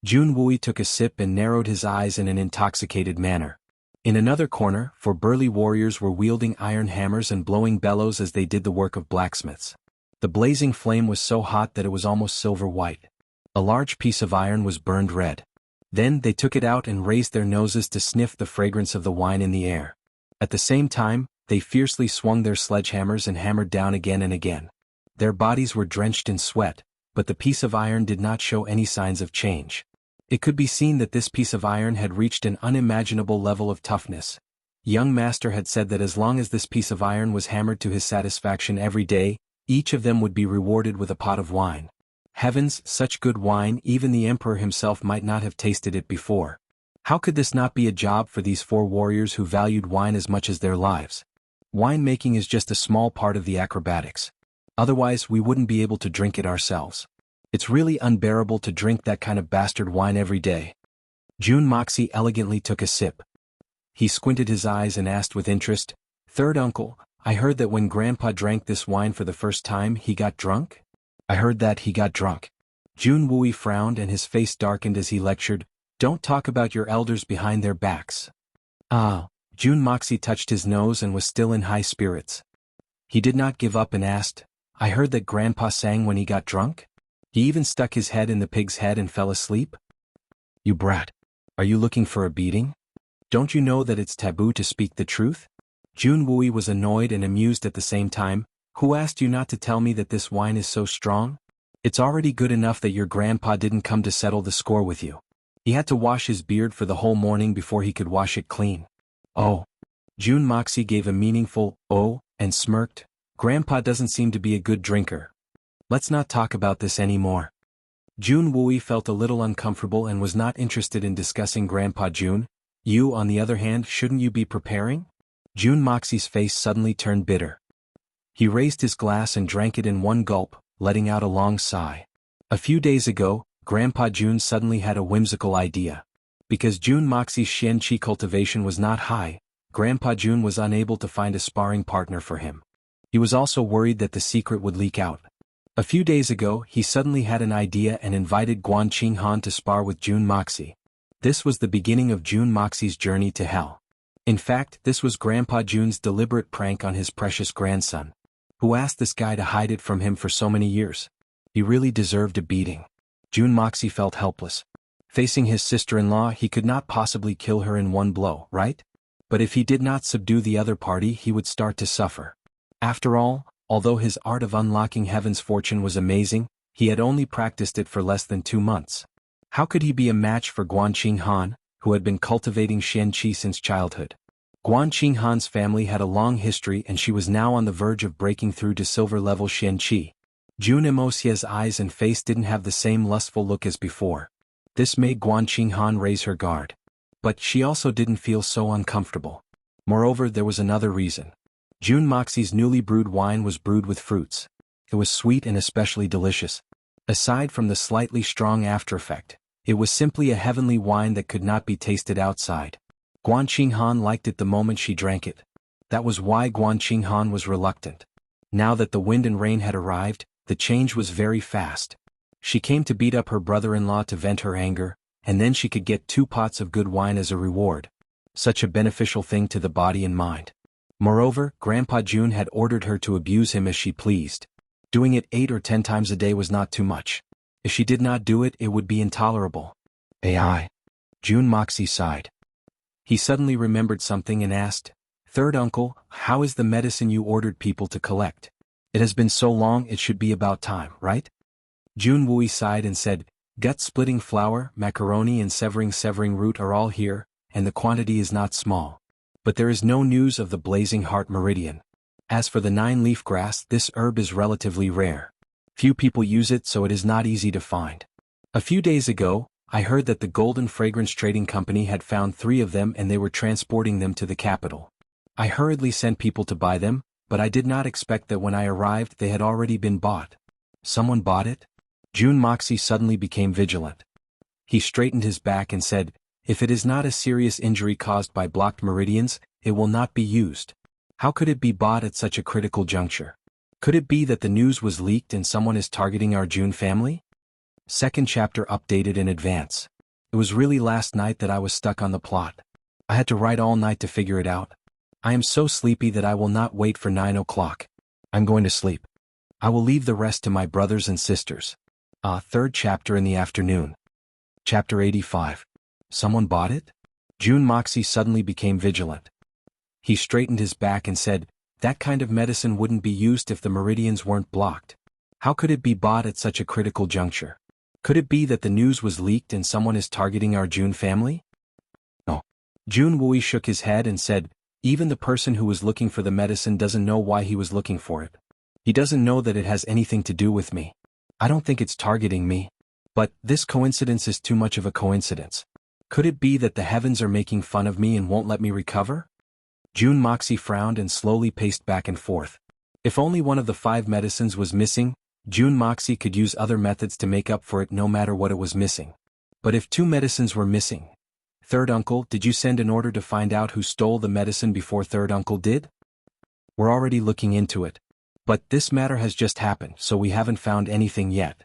Jun Wui took a sip and narrowed his eyes in an intoxicated manner. In another corner, 4 burly warriors were wielding iron hammers and blowing bellows as they did the work of blacksmiths. The blazing flame was so hot that it was almost silver white. A large piece of iron was burned red. Then they took it out and raised their noses to sniff the fragrance of the wine in the air. At the same time, they fiercely swung their sledgehammers and hammered down again and again. Their bodies were drenched in sweat, but the piece of iron did not show any signs of change. It could be seen that this piece of iron had reached an unimaginable level of toughness. Young Master had said that as long as this piece of iron was hammered to his satisfaction every day, each of them would be rewarded with a pot of wine. Heavens, such good wine, even the emperor himself might not have tasted it before. How could this not be a job for these 4 warriors who valued wine as much as their lives? Winemaking is just a small part of the acrobatics. Otherwise, we wouldn't be able to drink it ourselves. It's really unbearable to drink that kind of bastard wine every day. Jun Moxie elegantly took a sip. He squinted his eyes and asked with interest, "Third uncle, I heard that when Grandpa drank this wine for the first time he got drunk?" "I heard that he got drunk." Jun Wui frowned and his face darkened as he lectured, "Don't talk about your elders behind their backs." Ah, Jun Moxie touched his nose and was still in high spirits. He did not give up and asked, "I heard that Grandpa sang when he got drunk? He even stuck his head in the pig's head and fell asleep?" "You brat. Are you looking for a beating? Don't you know that it's taboo to speak the truth?" Jun Wui was annoyed and amused at the same time. "Who asked you not to tell me that this wine is so strong? It's already good enough that your grandpa didn't come to settle the score with you. He had to wash his beard for the whole morning before he could wash it clean." "Oh." Jun Moxie gave a meaningful "oh" and smirked. "Grandpa doesn't seem to be a good drinker. Let's not talk about this anymore." Jun Wui felt a little uncomfortable and was not interested in discussing Grandpa Jun. "You, on the other hand, shouldn't you be preparing?" Jun Moxie's face suddenly turned bitter. He raised his glass and drank it in one gulp, letting out a long sigh. A few days ago, Grandpa Jun suddenly had a whimsical idea. Because Jun Moxie's Xianqi cultivation was not high, Grandpa Jun was unable to find a sparring partner for him. He was also worried that the secret would leak out. A few days ago, he suddenly had an idea and invited Guan Qinghan to spar with Jun Moxie. This was the beginning of Jun Moxie's journey to hell. In fact, this was Grandpa Jun's deliberate prank on his precious grandson. Who asked this guy to hide it from him for so many years? He really deserved a beating. Jun Moxie felt helpless. Facing his sister-in-law, he could not possibly kill her in one blow, right? But if he did not subdue the other party, he would start to suffer. After all, although his art of unlocking heaven's fortune was amazing, he had only practiced it for less than 2 months. How could he be a match for Guan Qinghan, who had been cultivating Xianqi since childhood? Guan Qinghan's family had a long history and she was now on the verge of breaking through to silver level Xianqi. Jun Imosia's eyes and face didn't have the same lustful look as before. This made Guan Qinghan raise her guard. But she also didn't feel so uncomfortable. Moreover, there was another reason. Jun Moxie's newly brewed wine was brewed with fruits. It was sweet and especially delicious. Aside from the slightly strong aftereffect, it was simply a heavenly wine that could not be tasted outside. Guan Qinghan liked it the moment she drank it. That was why Guan Qinghan was reluctant. Now that the wind and rain had arrived, the change was very fast. She came to beat up her brother-in-law to vent her anger, and then she could get 2 pots of good wine as a reward. Such a beneficial thing to the body and mind. Moreover, Grandpa Jun had ordered her to abuse him as she pleased. Doing it 8 or 10 times a day was not too much. If she did not do it, it would be intolerable. AI. Jun Moxie sighed. He suddenly remembered something and asked, "Third uncle, how is the medicine you ordered people to collect? It has been so long, it should be about time, right?" Jun Wui sighed and said, "Gut-splitting flour, macaroni and severing root are all here, and the quantity is not small. But there is no news of the blazing heart meridian. As for the 9-leaf grass, this herb is relatively rare. Few people use it, so it is not easy to find. A few days ago, I heard that the Golden Fragrance Trading Company had found 3 of them and they were transporting them to the capital. I hurriedly sent people to buy them, but I did not expect that when I arrived they had already been bought." "Someone bought it?" Jun Moxie suddenly became vigilant. He straightened his back and said, "If it is not a serious injury caused by blocked meridians, it will not be used. How could it be bought at such a critical juncture? Could it be that the news was leaked and someone is targeting our Jun family?" Second chapter updated in advance. It was really last night that I was stuck on the plot. I had to write all night to figure it out. I am so sleepy that I will not wait for 9 o'clock. I'm going to sleep. I will leave the rest to my brothers and sisters. Third chapter in the afternoon. Chapter 85. Someone bought it? Jun Moxie suddenly became vigilant. He straightened his back and said, "That kind of medicine wouldn't be used if the meridians weren't blocked. How could it be bought at such a critical juncture? Could it be that the news was leaked and someone is targeting our Jun family?" "No." Jun Wui shook his head and said, "Even the person who was looking for the medicine doesn't know why he was looking for it. He doesn't know that it has anything to do with me. I don't think it's targeting me. But this coincidence is too much of a coincidence. Could it be that the heavens are making fun of me and won't let me recover?" Jun Moxie frowned and slowly paced back and forth. If only one of the 5 medicines was missing, Jun Moxie could use other methods to make up for it no matter what it was missing. But if 2 medicines were missing... "Third uncle, did you send an order to find out who stole the medicine before third uncle did?" "We're already looking into it. But this matter has just happened, so we haven't found anything yet."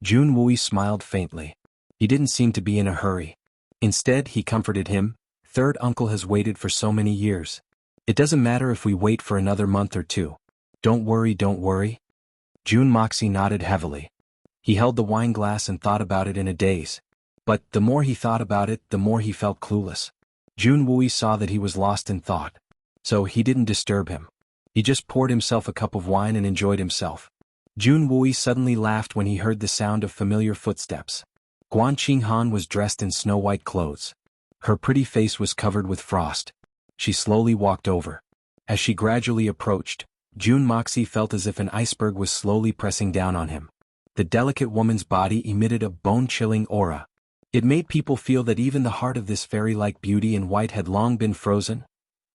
Jun Wui smiled faintly. He didn't seem to be in a hurry. Instead, he comforted him, "Third uncle has waited for so many years. It doesn't matter if we wait for another month or 2. Don't worry, don't worry." Jun Moxie nodded heavily. He held the wine glass and thought about it in a daze. But the more he thought about it, the more he felt clueless. Jun Wui saw that he was lost in thought. So he didn't disturb him. He just poured himself a cup of wine and enjoyed himself. Jun Wui suddenly laughed when he heard the sound of familiar footsteps. Guan Qinghan was dressed in snow-white clothes. Her pretty face was covered with frost. She slowly walked over. As she gradually approached, Jun Moxie felt as if an iceberg was slowly pressing down on him. The delicate woman's body emitted a bone-chilling aura. It made people feel that even the heart of this fairy-like beauty in white had long been frozen.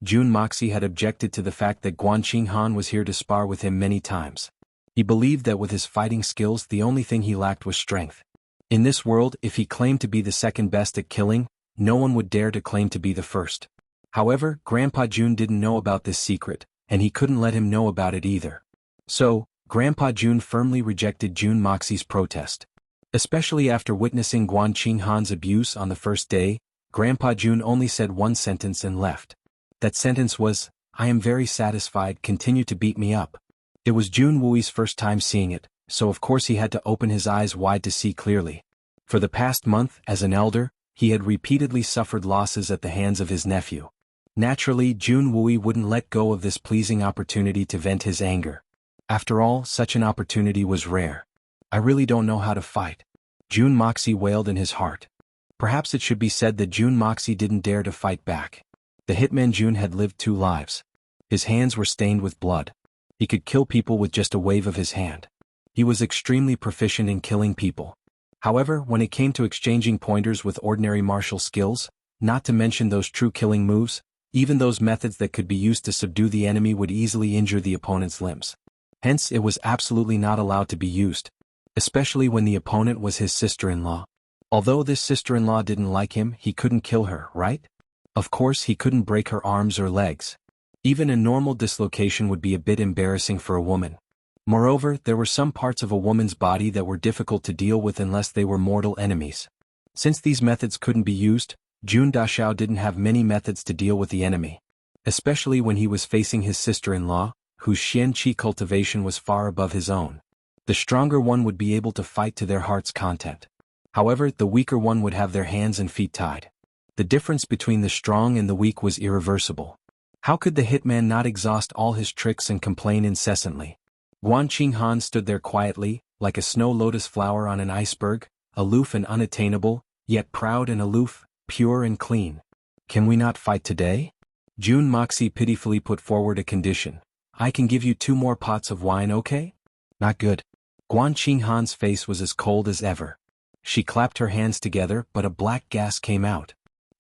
Jun Moxie had objected to the fact that Guan Qinghan was here to spar with him many times. He believed that with his fighting skills the only thing he lacked was strength. In this world, if he claimed to be the second best at killing, no one would dare to claim to be the first. However, Grandpa Jun didn't know about this secret, and he couldn't let him know about it either. So, Grandpa Jun firmly rejected Jun Moxie's protest. Especially after witnessing Guan Qinghan's abuse on the first day, Grandpa Jun only said one sentence and left. That sentence was, "I am very satisfied, continue to beat me up." It was Jun Wui's first time seeing it, so of course he had to open his eyes wide to see clearly. For the past month, as an elder, he had repeatedly suffered losses at the hands of his nephew. Naturally, Jun Wui wouldn't let go of this pleasing opportunity to vent his anger. After all, such an opportunity was rare. "I really don't know how to fight," Jun Moxie wailed in his heart. Perhaps it should be said that Jun Moxie didn't dare to fight back. The hitman Jun had lived 2 lives. His hands were stained with blood. He could kill people with just a wave of his hand. He was extremely proficient in killing people. However, when it came to exchanging pointers with ordinary martial skills, not to mention those true killing moves, even those methods that could be used to subdue the enemy would easily injure the opponent's limbs. Hence, it was absolutely not allowed to be used, especially when the opponent was his sister-in-law. Although this sister-in-law didn't like him, he couldn't kill her, right? Of course, he couldn't break her arms or legs. Even a normal dislocation would be a bit embarrassing for a woman. Moreover, there were some parts of a woman's body that were difficult to deal with unless they were mortal enemies. Since these methods couldn't be used, Jun Dashao didn't have many methods to deal with the enemy. Especially when he was facing his sister-in-law, whose Xian Qi cultivation was far above his own. The stronger one would be able to fight to their heart's content. However, the weaker one would have their hands and feet tied. The difference between the strong and the weak was irreversible. How could the hitman not exhaust all his tricks and complain incessantly? Guan Qinghan stood there quietly, like a snow lotus flower on an iceberg, aloof and unattainable, yet proud and aloof, pure and clean. Can we not fight today? Jun Moxie pitifully put forward a condition. I can give you 2 more pots of wine, okay? Not good. Guan Qinghan's face was as cold as ever. She clapped her hands together, but a black gas came out.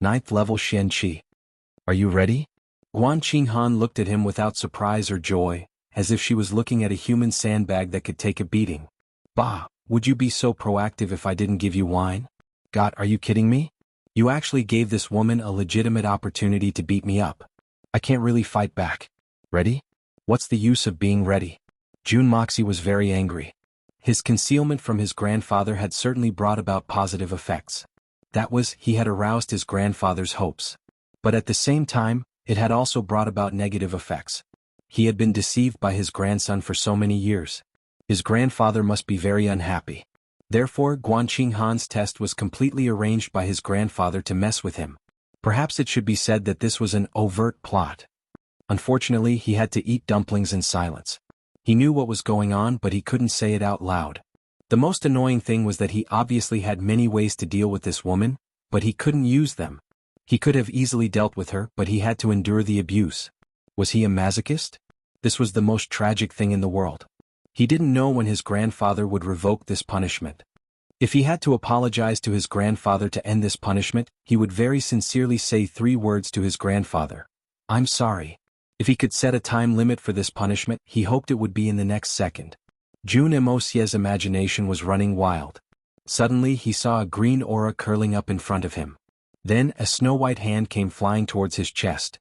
9th level Xian Qi. Are you ready? Guan Qinghan looked at him without surprise or joy, as if she was looking at a human sandbag that could take a beating. Bah, would you be so proactive if I didn't give you wine? God, are you kidding me? You actually gave this woman a legitimate opportunity to beat me up. I can't really fight back. Ready? What's the use of being ready? Jun Moxie was very angry. His concealment from his grandfather had certainly brought about positive effects. That was, he had aroused his grandfather's hopes. But at the same time, it had also brought about negative effects. He had been deceived by his grandson for so many years. His grandfather must be very unhappy. Therefore, Guan Qinghan's test was completely arranged by his grandfather to mess with him. Perhaps it should be said that this was an overt plot. Unfortunately, he had to eat dumplings in silence. He knew what was going on, but he couldn't say it out loud. The most annoying thing was that he obviously had many ways to deal with this woman, but he couldn't use them. He could have easily dealt with her, but he had to endure the abuse. Was he a masochist? This was the most tragic thing in the world. He didn't know when his grandfather would revoke this punishment. If he had to apologize to his grandfather to end this punishment, he would very sincerely say 3 words to his grandfather. I'm sorry. If he could set a time limit for this punishment, he hoped it would be in the next second. Jun Mosie's imagination was running wild. Suddenly he saw a green aura curling up in front of him. Then a snow-white hand came flying towards his chest.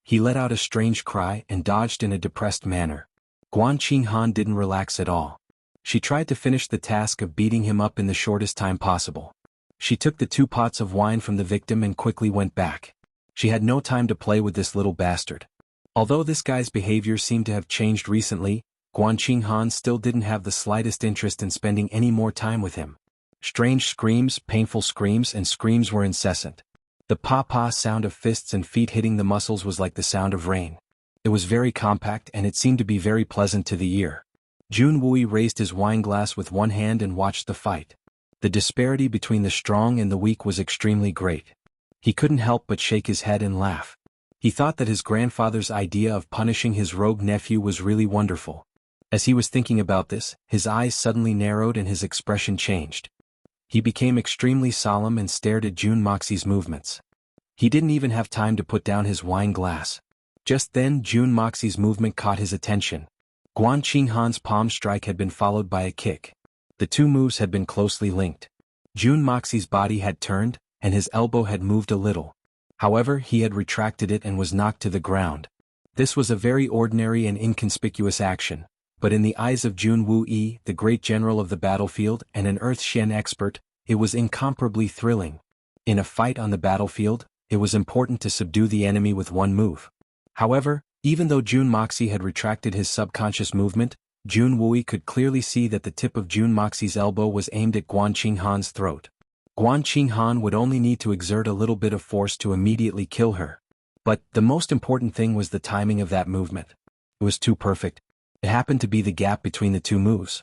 He let out a strange cry and dodged in a depressed manner. Guan Qinghan didn't relax at all. She tried to finish the task of beating him up in the shortest time possible. She took the 2 pots of wine from the victim and quickly went back. She had no time to play with this little bastard. Although this guy's behavior seemed to have changed recently, Guan Qinghan still didn't have the slightest interest in spending any more time with him. Strange screams, painful screams, and screams were incessant. The pa-pa sound of fists and feet hitting the muscles was like the sound of rain. It was very compact and it seemed to be very pleasant to the ear. Jun Wui raised his wine glass with one hand and watched the fight. The disparity between the strong and the weak was extremely great. He couldn't help but shake his head and laugh. He thought that his grandfather's idea of punishing his rogue nephew was really wonderful. As he was thinking about this, his eyes suddenly narrowed and his expression changed. He became extremely solemn and stared at Jun Moxie's movements. He didn't even have time to put down his wine glass. Just then Jun Moxie's movement caught his attention. Guan Qinghan's palm strike had been followed by a kick. The 2 moves had been closely linked. Jun Moxie's body had turned, and his elbow had moved a little. However, he had retracted it and was knocked to the ground. This was a very ordinary and inconspicuous action, but in the eyes of Jun Wui, the great general of the battlefield and an Earth Shen expert, it was incomparably thrilling. In a fight on the battlefield, it was important to subdue the enemy with 1 move. However, even though Jun Moxie had retracted his subconscious movement, Jun Wui could clearly see that the tip of Jun Moxie's elbow was aimed at Guan Qinghan's throat. Guan Qinghan would only need to exert a little bit of force to immediately kill her. But the most important thing was the timing of that movement. It was too perfect. It happened to be the gap between the 2 moves.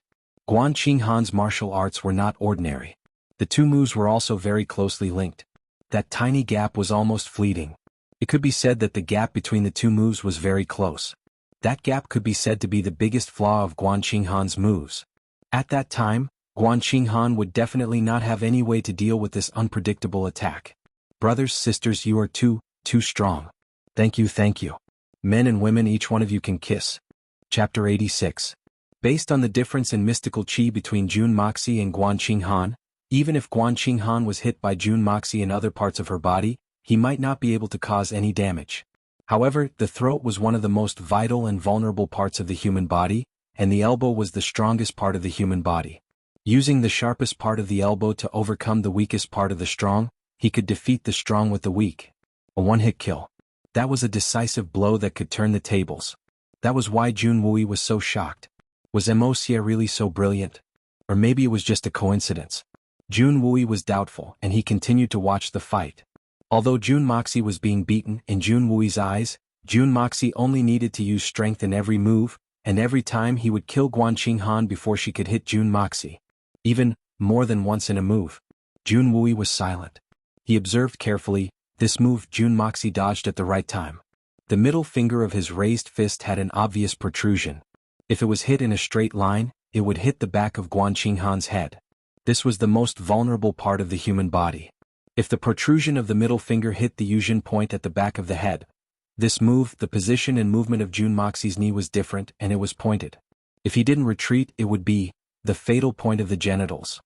Guan Qinghan's martial arts were not ordinary. The 2 moves were also very closely linked. That tiny gap was almost fleeting. It could be said that the gap between the two moves was very close. That gap could be said to be the biggest flaw of Guan Qinghan's moves. At that time, Guan Qinghan would definitely not have any way to deal with this unpredictable attack. Brothers, sisters, you are too strong. Thank you, thank you. Men and women, each one of you can kiss. Chapter 86. Based on the difference in mystical chi between Jun Moxie and Guan Qinghan, even if Guan Qinghan was hit by Jun Moxie in other parts of her body, he might not be able to cause any damage. However, the throat was one of the most vital and vulnerable parts of the human body, and the elbow was the strongest part of the human body. Using the sharpest part of the elbow to overcome the weakest part of the strong, he could defeat the strong with the weak. A one-hit kill. That was a decisive blow that could turn the tables. That was why Jun Wui was so shocked. Was Wuxia really so brilliant? Or maybe it was just a coincidence. Jun Wui was doubtful, and he continued to watch the fight. Although Jun Moxie was being beaten, in Jun Wui's eyes, Jun Moxie only needed to use strength in every move, and every time he would kill Guan Qinghan before she could hit Jun Moxie. Even more than once in a move. Jun Wui was silent. He observed carefully. This move Jun Moxie dodged at the right time. The middle finger of his raised fist had an obvious protrusion. If it was hit in a straight line, it would hit the back of Guan Qinghan's head. This was the most vulnerable part of the human body. If the protrusion of the middle finger hit the Yuzhen point at the back of the head, this move, the position and movement of Jun Moxie's knee was different and it was pointed. If he didn't retreat, it would be the fatal point of the genitals.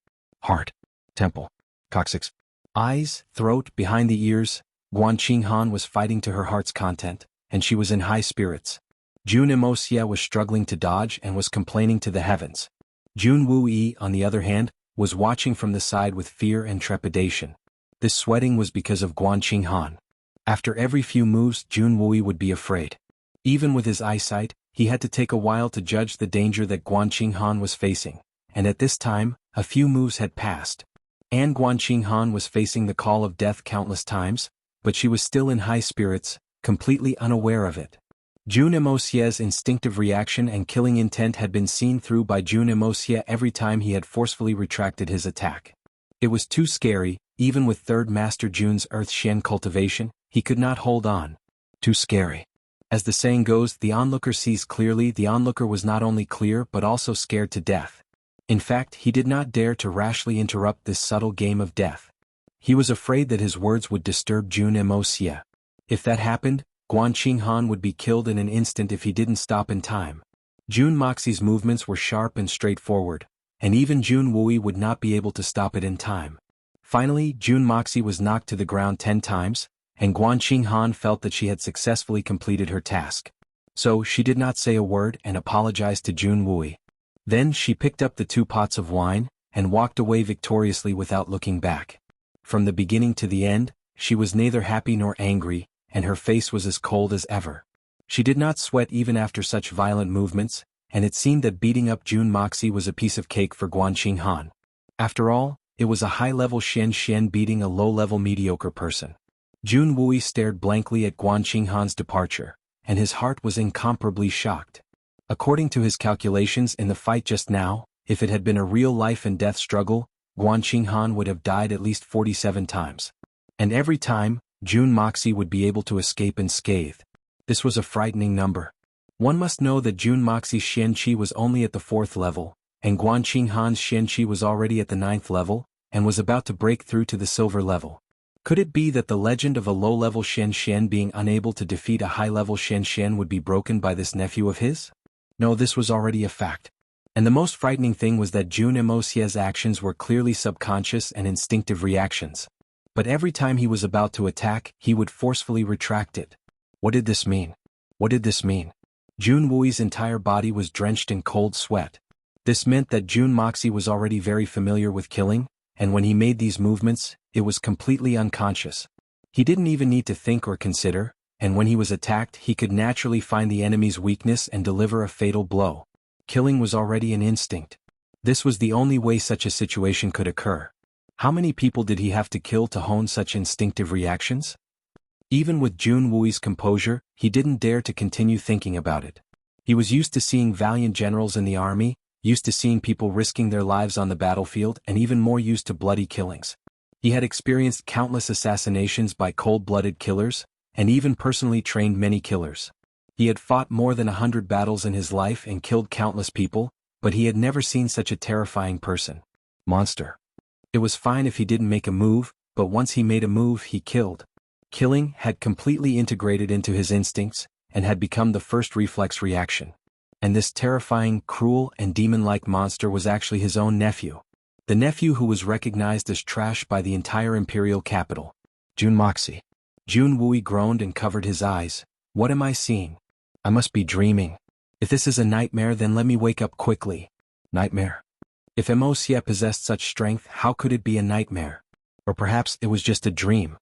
Heart, temple, coccyx, eyes, throat, behind the ears. Guan Qinghan was fighting to her heart's content, and she was in high spirits. Jun Wuxia was struggling to dodge and was complaining to the heavens. Jun Wui, on the other hand, was watching from the side with fear and trepidation. This sweating was because of Guan Qinghan. After every few moves, Jun Wui would be afraid. Even with his eyesight, he had to take a while to judge the danger that Guan Qinghan was facing, and at this time, a few moves had passed. And Guan Qinghan was facing the call of death countless times, but she was still in high spirits, completely unaware of it. Jun Wuxia's instinctive reaction and killing intent had been seen through by Jun Wuxia every time he had forcefully retracted his attack. It was too scary, even with Third Master Jun's Earth Shen cultivation, he could not hold on. Too scary. As the saying goes, the onlooker sees clearly. The onlooker was not only clear but also scared to death. In fact, he did not dare to rashly interrupt this subtle game of death. He was afraid that his words would disturb Jun Wuxia. If that happened, Guan Qinghan would be killed in an instant if he didn't stop in time. Jun Moxie's movements were sharp and straightforward, and even Jun Wui would not be able to stop it in time. Finally, Jun Moxie was knocked to the ground 10 times, and Guan Qinghan felt that she had successfully completed her task. So she did not say a word and apologized to Jun Wui. Then she picked up the 2 pots of wine, and walked away victoriously without looking back. From the beginning to the end, she was neither happy nor angry, and her face was as cold as ever. She did not sweat even after such violent movements, and it seemed that beating up Jun Moxie was a piece of cake for Guan Qinghan. After all, it was a high-level Shen beating a low-level mediocre person. Jun Wui stared blankly at Guan Qinghan's departure, and his heart was incomparably shocked. According to his calculations in the fight just now, if it had been a real life-and-death struggle, Guan Qinghan would have died at least 47 times. And every time, Jun Moxie would be able to escape unscathed. This was a frightening number. One must know that Jun Moxie's Shen Qi was only at the 4th level, and Guan Qinghan's Shen Qi was already at the 9th level, and was about to break through to the silver level. Could it be that the legend of a low-level Shen being unable to defeat a high-level Shen would be broken by this nephew of his? No, this was already a fact. And the most frightening thing was that Jun Wuxia's actions were clearly subconscious and instinctive reactions. But every time he was about to attack, he would forcefully retract it. What did this mean? What did this mean? Jun Wui's entire body was drenched in cold sweat. This meant that Jun Moxie was already very familiar with killing, and when he made these movements, it was completely unconscious. He didn't even need to think or consider, and when he was attacked he could naturally find the enemy's weakness and deliver a fatal blow. Killing was already an instinct. This was the only way such a situation could occur. How many people did he have to kill to hone such instinctive reactions? Even with Jun Wui's composure, he didn't dare to continue thinking about it. He was used to seeing valiant generals in the army, used to seeing people risking their lives on the battlefield, and even more used to bloody killings. He had experienced countless assassinations by cold-blooded killers, and even personally trained many killers. He had fought more than 100 battles in his life and killed countless people, but he had never seen such a terrifying person. Monster. It was fine if he didn't make a move, but once he made a move he killed. Killing had completely integrated into his instincts, and had become the first reflex reaction. And this terrifying, cruel, and demon-like monster was actually his own nephew. The nephew who was recognized as trash by the entire imperial capital. Jun Moxie. Jun Wui groaned and covered his eyes. What am I seeing? I must be dreaming. If this is a nightmare, then let me wake up quickly. Nightmare? If Wuxia possessed such strength, how could it be a nightmare? Or perhaps it was just a dream.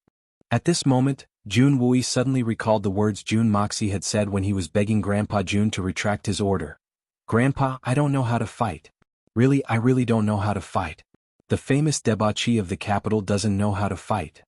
At this moment, Jun Wui suddenly recalled the words Jun Moxie had said when he was begging Grandpa Jun to retract his order. Grandpa, I don't know how to fight. Really, I really don't know how to fight. The famous debauchee of the capital doesn't know how to fight.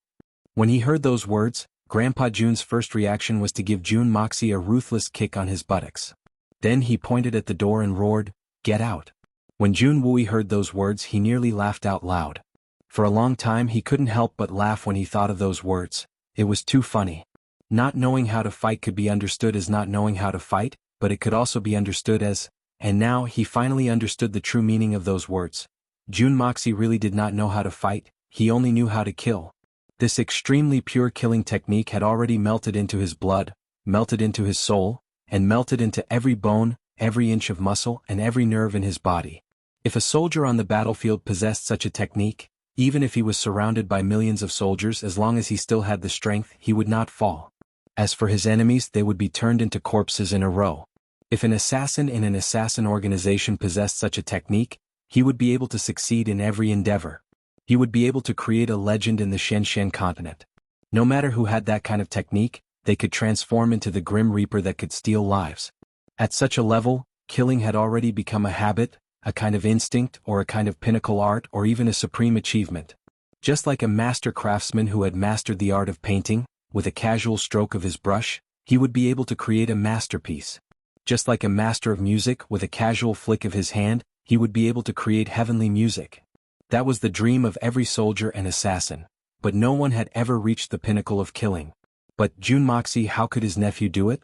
When he heard those words, Grandpa Jun's first reaction was to give Jun Moxie a ruthless kick on his buttocks. Then he pointed at the door and roared, "Get out." When Jun Wui heard those words, he nearly laughed out loud. For a long time he couldn't help but laugh when he thought of those words. It was too funny. Not knowing how to fight could be understood as not knowing how to fight, but it could also be understood as, and now he finally understood the true meaning of those words. Jun Moxie really did not know how to fight, he only knew how to kill. This extremely pure killing technique had already melted into his blood, melted into his soul, and melted into every bone, every inch of muscle, and every nerve in his body. If a soldier on the battlefield possessed such a technique, even if he was surrounded by millions of soldiers, as long as he still had the strength, he would not fall. As for his enemies, they would be turned into corpses in a row. If an assassin in an assassin organization possessed such a technique, he would be able to succeed in every endeavor. He would be able to create a legend in the Shenzhen continent. No matter who had that kind of technique, they could transform into the Grim Reaper that could steal lives. At such a level, killing had already become a habit, a kind of instinct, or a kind of pinnacle art, or even a supreme achievement. Just like a master craftsman who had mastered the art of painting, with a casual stroke of his brush, he would be able to create a masterpiece. Just like a master of music, with a casual flick of his hand, he would be able to create heavenly music. That was the dream of every soldier and assassin, but no one had ever reached the pinnacle of killing. But Jun Moxie, how could his nephew do it?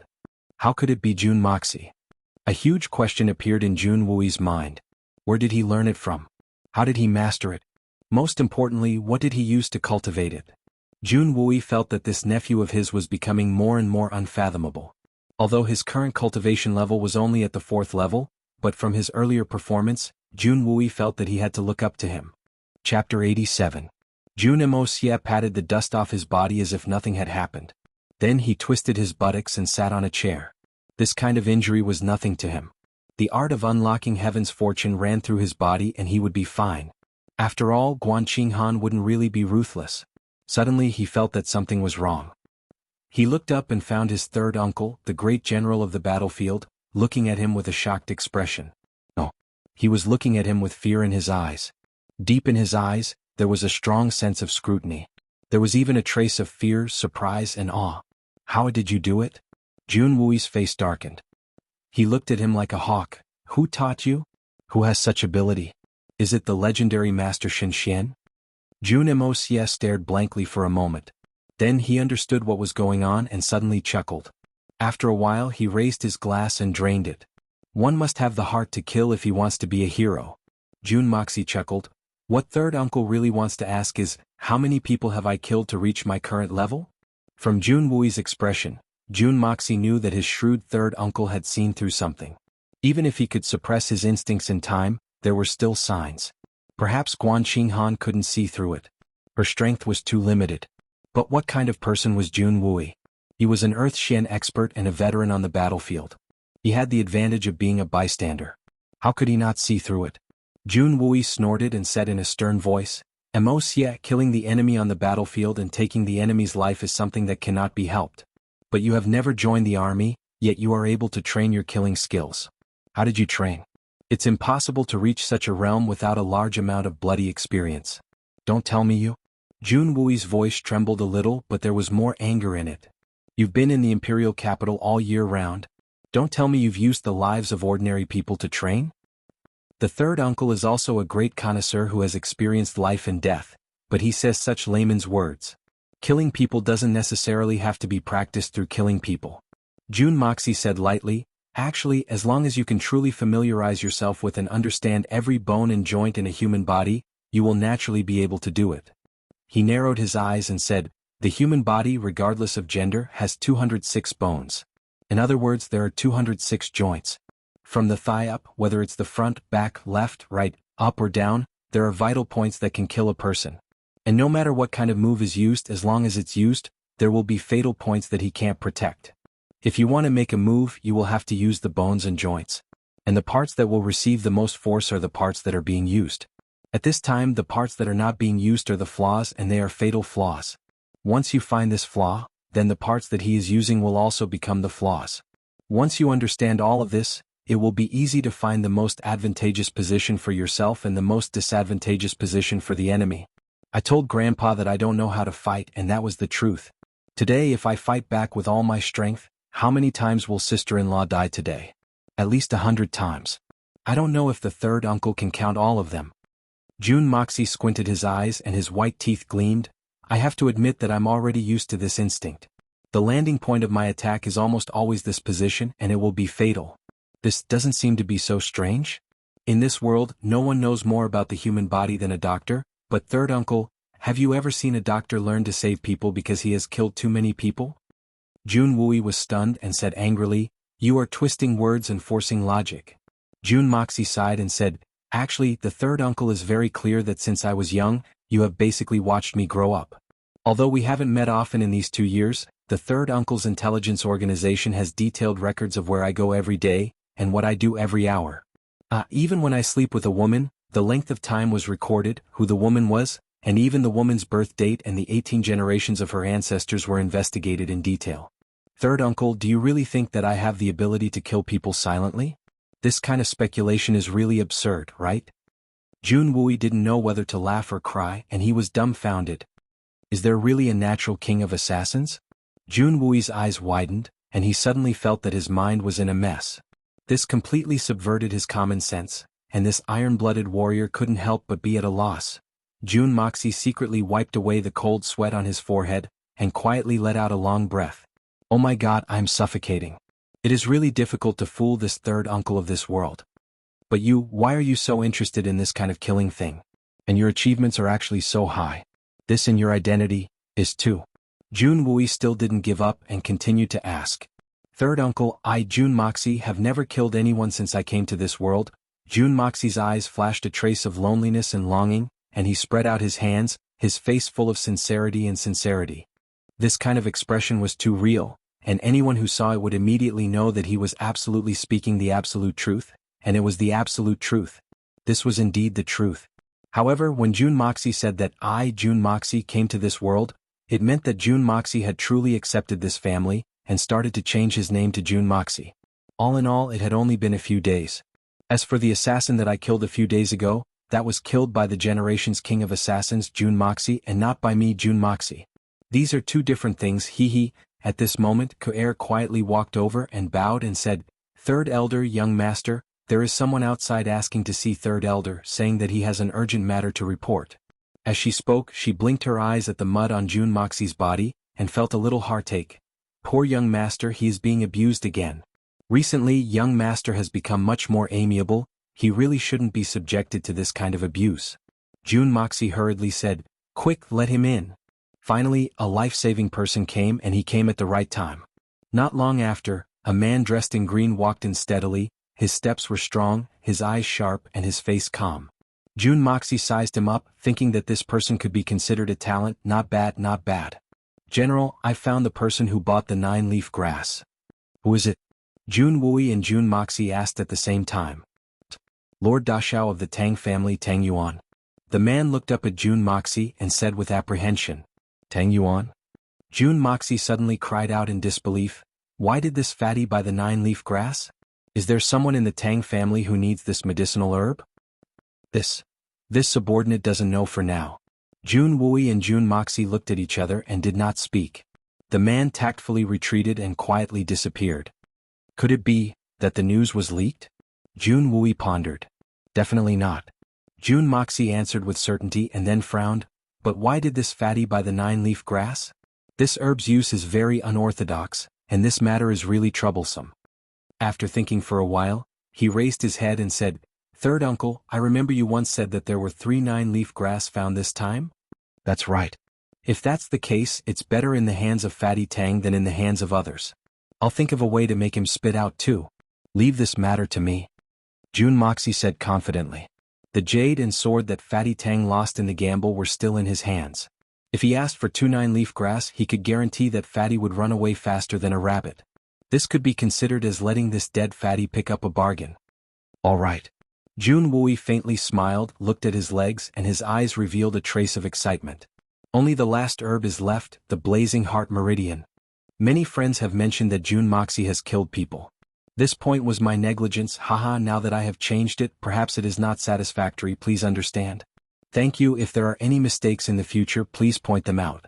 How could it be Jun Moxie? A huge question appeared in Jun Wui's mind. Where did he learn it from? How did he master it? Most importantly, what did he use to cultivate it? Jun Wui felt that this nephew of his was becoming more and more unfathomable. Although his current cultivation level was only at the 4th level, but from his earlier performance, Jun Wui felt that he had to look up to him. Chapter 87. Jun Wuxia patted the dust off his body as if nothing had happened. Then he twisted his buttocks and sat on a chair. This kind of injury was nothing to him. The art of unlocking heaven's fortune ran through his body and he would be fine. After all, Guan Qinghan wouldn't really be ruthless. Suddenly he felt that something was wrong. He looked up and found his third uncle, the great general of the battlefield, looking at him with a shocked expression. No. He was looking at him with fear in his eyes. Deep in his eyes, there was a strong sense of scrutiny. There was even a trace of fear, surprise, and awe. How did you do it? Jun Wui's face darkened. He looked at him like a hawk. Who taught you? Who has such ability? Is it the legendary Master Shen? Jun Wuxia stared blankly for a moment. Then he understood what was going on and suddenly chuckled. After a while he raised his glass and drained it. One must have the heart to kill if he wants to be a hero. Jun Moxie chuckled. What third uncle really wants to ask is, how many people have I killed to reach my current level? From Jun Wui's expression, Jun Moxie knew that his shrewd third uncle had seen through something. Even if he could suppress his instincts in time, there were still signs. Perhaps Guan Qinghan couldn't see through it. Her strength was too limited. But what kind of person was Jun Wui? He was an Earth Shen expert and a veteran on the battlefield. He had the advantage of being a bystander. How could he not see through it? Jun Wui snorted and said in a stern voice, Wuxia, killing the enemy on the battlefield and taking the enemy's life is something that cannot be helped. But you have never joined the army, yet you are able to train your killing skills. How did you train? It's impossible to reach such a realm without a large amount of bloody experience. Don't tell me you. Jun Wui's voice trembled a little, but there was more anger in it. You've been in the imperial capital all year round. Don't tell me you've used the lives of ordinary people to train? The third uncle is also a great connoisseur who has experienced life and death, but he says such layman's words. Killing people doesn't necessarily have to be practiced through killing people. Jun Moxie said lightly, actually, as long as you can truly familiarize yourself with and understand every bone and joint in a human body, you will naturally be able to do it. He narrowed his eyes and said, the human body, regardless of gender, has 206 bones. In other words, there are 206 joints. From the thigh up, whether it's the front, back, left, right, up or down, there are vital points that can kill a person. And no matter what kind of move is used, as long as it's used, there will be fatal points that he can't protect. If you want to make a move, you will have to use the bones and joints. And the parts that will receive the most force are the parts that are being used. At this time, the parts that are not being used are the flaws, and they are fatal flaws. Once you find this flaw, then the parts that he is using will also become the flaws. Once you understand all of this, it will be easy to find the most advantageous position for yourself and the most disadvantageous position for the enemy. I told Grandpa that I don't know how to fight, and that was the truth. Today, if I fight back with all my strength, how many times will sister-in-law die today? At least 100 times. I don't know if the third uncle can count all of them. Jun Moxie squinted his eyes and his white teeth gleamed. I have to admit that I'm already used to this instinct. The landing point of my attack is almost always this position, and it will be fatal. This doesn't seem to be so strange. In this world, no one knows more about the human body than a doctor, but third uncle, have you ever seen a doctor learn to save people because he has killed too many people? Jun Wui was stunned and said angrily, you are twisting words and forcing logic. Jun Moxie sighed and said, actually, the third uncle is very clear that since I was young, you have basically watched me grow up. Although we haven't met often in these 2 years, the third uncle's intelligence organization has detailed records of where I go every day, and what I do every hour. Even when I sleep with a woman, the length of time was recorded, who the woman was, and even the woman's birth date and the 18 generations of her ancestors were investigated in detail. Third uncle, do you really think that I have the ability to kill people silently? This kind of speculation is really absurd, right? Jun Wui didn't know whether to laugh or cry, and he was dumbfounded. Is there really a natural king of assassins? Jun Wui's eyes widened, and he suddenly felt that his mind was in a mess. This completely subverted his common sense, and this iron-blooded warrior couldn't help but be at a loss. Jun Moxie secretly wiped away the cold sweat on his forehead, and quietly let out a long breath. Oh my God, I'm suffocating. It is really difficult to fool this third uncle of this world. But why are you so interested in this kind of killing thing? And your achievements are actually so high. This and your identity is too. Jun Wui still didn't give up and continued to ask. Third uncle, I, Jun Moxie, have never killed anyone since I came to this world. Jun Moxie's eyes flashed a trace of loneliness and longing, and he spread out his hands, his face full of sincerity and sincerity. This kind of expression was too real, and anyone who saw it would immediately know that he was absolutely speaking the absolute truth, and it was the absolute truth. This was indeed the truth. However, when Jun Moxie said that I, Jun Moxie, came to this world, it meant that Jun Moxie had truly accepted this family, and started to change his name to Jun Moxie. All in all, it had only been a few days. As for the assassin that I killed a few days ago, that was killed by the generation's king of assassins, Jun Moxie, and not by me, Jun Moxie. These are two different things, hee. At this moment, Ko'er quietly walked over and bowed and said, Third Elder, young master, there is someone outside asking to see Third Elder, saying that he has an urgent matter to report. As she spoke, she blinked her eyes at the mud on Jun Moxie's body, and felt a little heartache. Poor young master, he is being abused again. Recently, young master has become much more amiable, he really shouldn't be subjected to this kind of abuse. Jun Moxie hurriedly said, Quick, let him in. Finally, a life-saving person came, and he came at the right time. Not long after, a man dressed in green walked in steadily, his steps were strong, his eyes sharp, and his face calm. Jun Moxie sized him up, thinking that this person could be considered a talent. Not bad, not bad. General, I found the person who bought the 9-leaf grass. Who is it? Jun Wui and Jun Moxie asked at the same time. Lord Dashao of the Tang family, Tang Yuan. The man looked up at Jun Moxie and said with apprehension, Tang Yuan? Jun Moxie suddenly cried out in disbelief. Why did this fatty buy the 9-leaf grass? Is there someone in the Tang family who needs this medicinal herb? This subordinate doesn't know for now. Jun Wui and Jun Moxie looked at each other and did not speak. The man tactfully retreated and quietly disappeared. Could it be that the news was leaked? Jun Wui pondered. Definitely not. Jun Moxie answered with certainty and then frowned. But why did this fatty buy the 9-leaf grass? This herb's use is very unorthodox, and this matter is really troublesome. After thinking for a while, he raised his head and said, "Third uncle, I remember you once said that there were 3 9-leaf grass found this time?" "That's right. If that's the case, it's better in the hands of Fatty Tang than in the hands of others. I'll think of a way to make him spit out too. Leave this matter to me," Jun Moxie said confidently. The jade and sword that Fatty Tang lost in the gamble were still in his hands. If he asked for 2 9-leaf grass, he could guarantee that Fatty would run away faster than a rabbit. This could be considered as letting this dead Fatty pick up a bargain. "All right." Jun Wui faintly smiled, looked at his legs, and his eyes revealed a trace of excitement. "Only the last herb is left, the Blazing Heart Meridian. Many friends have mentioned that Jun Moxie has killed people. This point was my negligence, haha. Now that I have changed it, perhaps it is not satisfactory, please understand. Thank you. If there are any mistakes in the future, please point them out.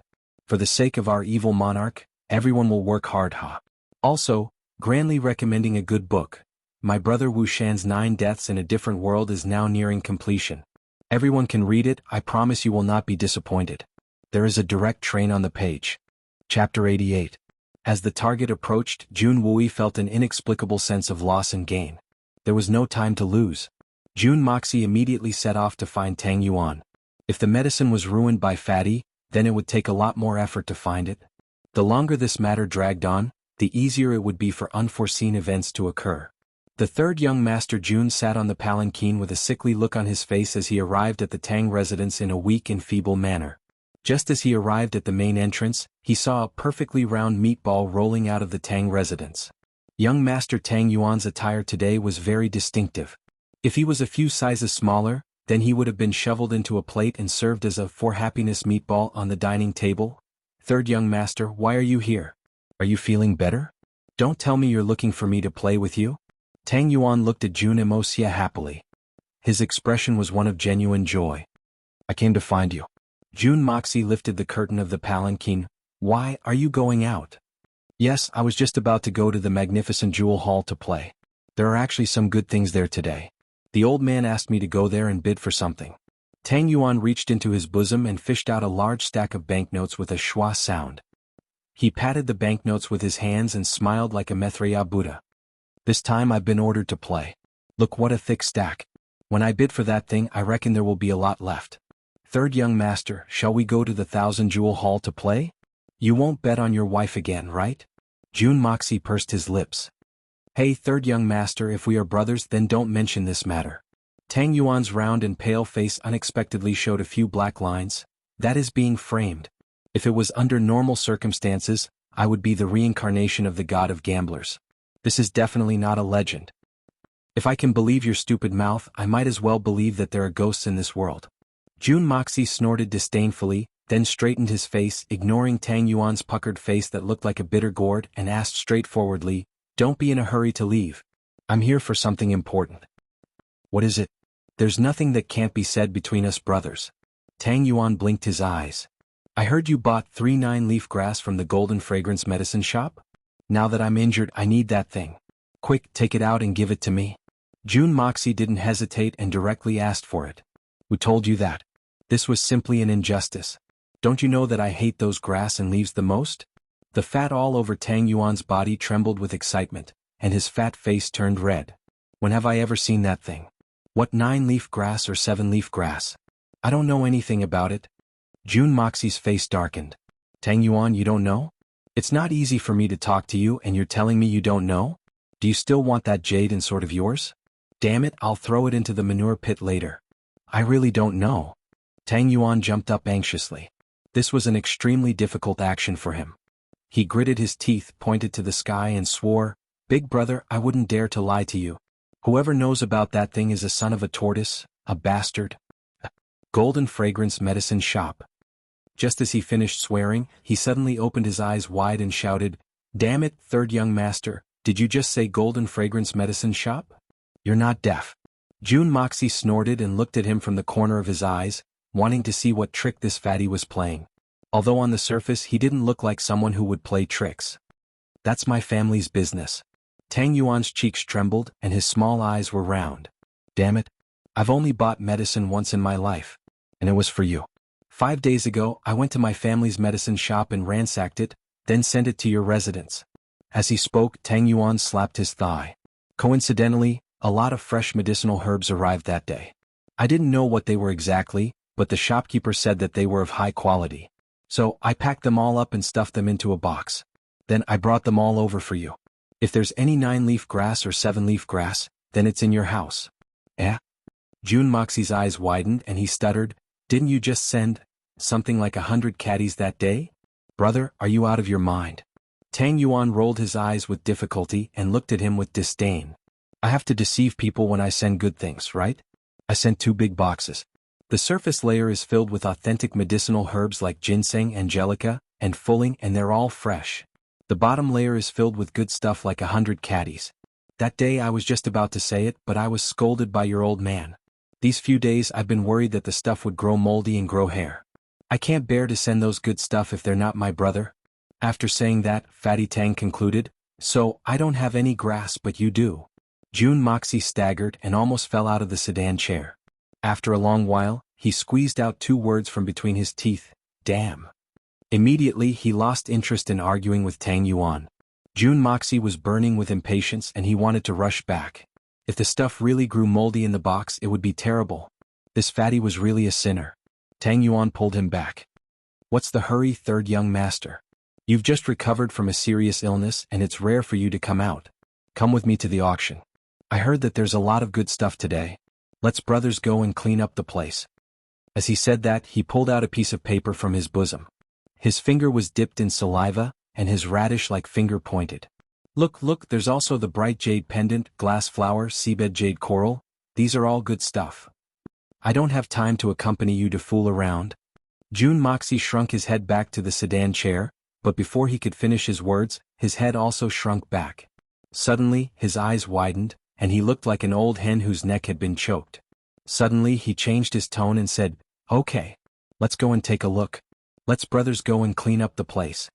For the sake of our evil monarch, everyone will work hard, ha. Also, grandly recommending a good book. My brother Wu Shan's 9 Deaths in a Different World is now nearing completion. Everyone can read it, I promise you will not be disappointed. There is a direct train on the page." Chapter 88. As the target approached, Jun Wui felt an inexplicable sense of loss and gain. There was no time to lose. Jun Moxie immediately set off to find Tang Yuan. If the medicine was ruined by Fatty, then it would take a lot more effort to find it. The longer this matter dragged on, the easier it would be for unforeseen events to occur. The third young master Jun sat on the palanquin with a sickly look on his face as he arrived at the Tang residence in a weak and feeble manner. Just as he arrived at the main entrance, he saw a perfectly round meatball rolling out of the Tang residence. Young Master Tang Yuan's attire today was very distinctive. If he was a few sizes smaller, then he would have been shoveled into a plate and served as a for happiness meatball on the dining table. "Third young master, why are you here? Are you feeling better? Don't tell me you're looking for me to play with you?" Tang Yuan looked at Jun Moxie happily. His expression was one of genuine joy. "I came to find you." Jun Moxie lifted the curtain of the palanquin. "Why, are you going out?" "Yes, I was just about to go to the magnificent jewel hall to play. There are actually some good things there today. The old man asked me to go there and bid for something." Tang Yuan reached into his bosom and fished out a large stack of banknotes with a schwa sound. He patted the banknotes with his hands and smiled like a Maitreya Buddha. "This time I've been ordered to play. Look what a thick stack. When I bid for that thing, I reckon there will be a lot left. Third young master, shall we go to the 1,000-jewel hall to play? You won't bet on your wife again, right?" Jun Moxie pursed his lips. "Hey, third young master, if we are brothers, then don't mention this matter." Tang Yuan's round and pale face unexpectedly showed a few black lines. "That is being framed. If it was under normal circumstances, I would be the reincarnation of the god of gamblers. This is definitely not a legend. If I can believe your stupid mouth, I might as well believe that there are ghosts in this world." Jun Moxie snorted disdainfully, then straightened his face, ignoring Tang Yuan's puckered face that looked like a bitter gourd, and asked straightforwardly, "Don't be in a hurry to leave. I'm here for something important." "What is it?" "There's nothing that can't be said between us brothers." Tang Yuan blinked his eyes. "I heard you bought 3 9-leaf grass from the Golden Fragrance medicine shop? Now that I'm injured, I need that thing. Quick, take it out and give it to me." Jun Moxie didn't hesitate and directly asked for it. "Who told you that? This was simply an injustice. Don't you know that I hate those grass and leaves the most?" The fat all over Tang Yuan's body trembled with excitement, and his fat face turned red. "When have I ever seen that thing? What 9-leaf grass or 7-leaf grass? I don't know anything about it." Jun Moxie's face darkened. "Tang Yuan, you don't know? It's not easy for me to talk to you and you're telling me you don't know? Do you still want that jade and sword of yours? Damn it, I'll throw it into the manure pit later. I really don't know." Tang Yuan jumped up anxiously. This was an extremely difficult action for him. He gritted his teeth, pointed to the sky and swore, "Big brother, I wouldn't dare to lie to you. Whoever knows about that thing is a son of a tortoise, a bastard." Golden Fragrance medicine shop. Just as he finished swearing, he suddenly opened his eyes wide and shouted, "Damn it, third young master, did you just say Golden Fragrance medicine shop? You're not deaf." Jun Moxie snorted and looked at him from the corner of his eyes, wanting to see what trick this fatty was playing. Although on the surface he didn't look like someone who would play tricks. "That's my family's business." Tang Yuan's cheeks trembled and his small eyes were round. "Damn it. I've only bought medicine once in my life. And it was for you." 5 days ago, I went to my family's medicine shop and ransacked it, then sent it to your residence." As he spoke, Tang Yuan slapped his thigh. Coincidentally, a lot of fresh medicinal herbs arrived that day. I didn't know what they were exactly, but the shopkeeper said that they were of high quality. So, I packed them all up and stuffed them into a box. Then I brought them all over for you. If there's any 9-leaf grass or 7-leaf grass, then it's in your house. Eh? Jun Moxie's eyes widened and he stuttered, "Didn't you just send something like 100 caddies that day? Brother, are you out of your mind?" Tang Yuan rolled his eyes with difficulty and looked at him with disdain. "I have to deceive people when I send good things, right? I sent 2 big boxes. The surface layer is filled with authentic medicinal herbs like ginseng, angelica, and fulling, and they're all fresh. The bottom layer is filled with good stuff like 100 caddies. That day I was just about to say it, but I was scolded by your old man. These few days I've been worried that the stuff would grow moldy and grow hair. I can't bear to send those good stuff if they're not my brother." After saying that, Fatty Tang concluded, "So, I don't have any grass but you do." Jun Moxie staggered and almost fell out of the sedan chair. After a long while, he squeezed out 2 words from between his teeth, "Damn." Immediately he lost interest in arguing with Tang Yuan. Jun Moxie was burning with impatience and he wanted to rush back. If the stuff really grew moldy in the box, it would be terrible. This fatty was really a sinner. Tang Yuan pulled him back. "What's the hurry, third young master? You've just recovered from a serious illness and it's rare for you to come out. Come with me to the auction. I heard that there's a lot of good stuff today. Let's brothers go and clean up the place." As he said that, he pulled out a piece of paper from his bosom. His finger was dipped in saliva, and his radish-like finger pointed. Look, there's also the bright jade pendant, glass flower, seabed jade coral. These are all good stuff. I don't have time to accompany you to fool around." Jun Moxie shrunk his head back to the sedan chair, but before he could finish his words, his head also shrunk back. Suddenly, his eyes widened, and he looked like an old hen whose neck had been choked. Suddenly he changed his tone and said, "Okay. Let's go and take a look. Let's brothers go and clean up the place."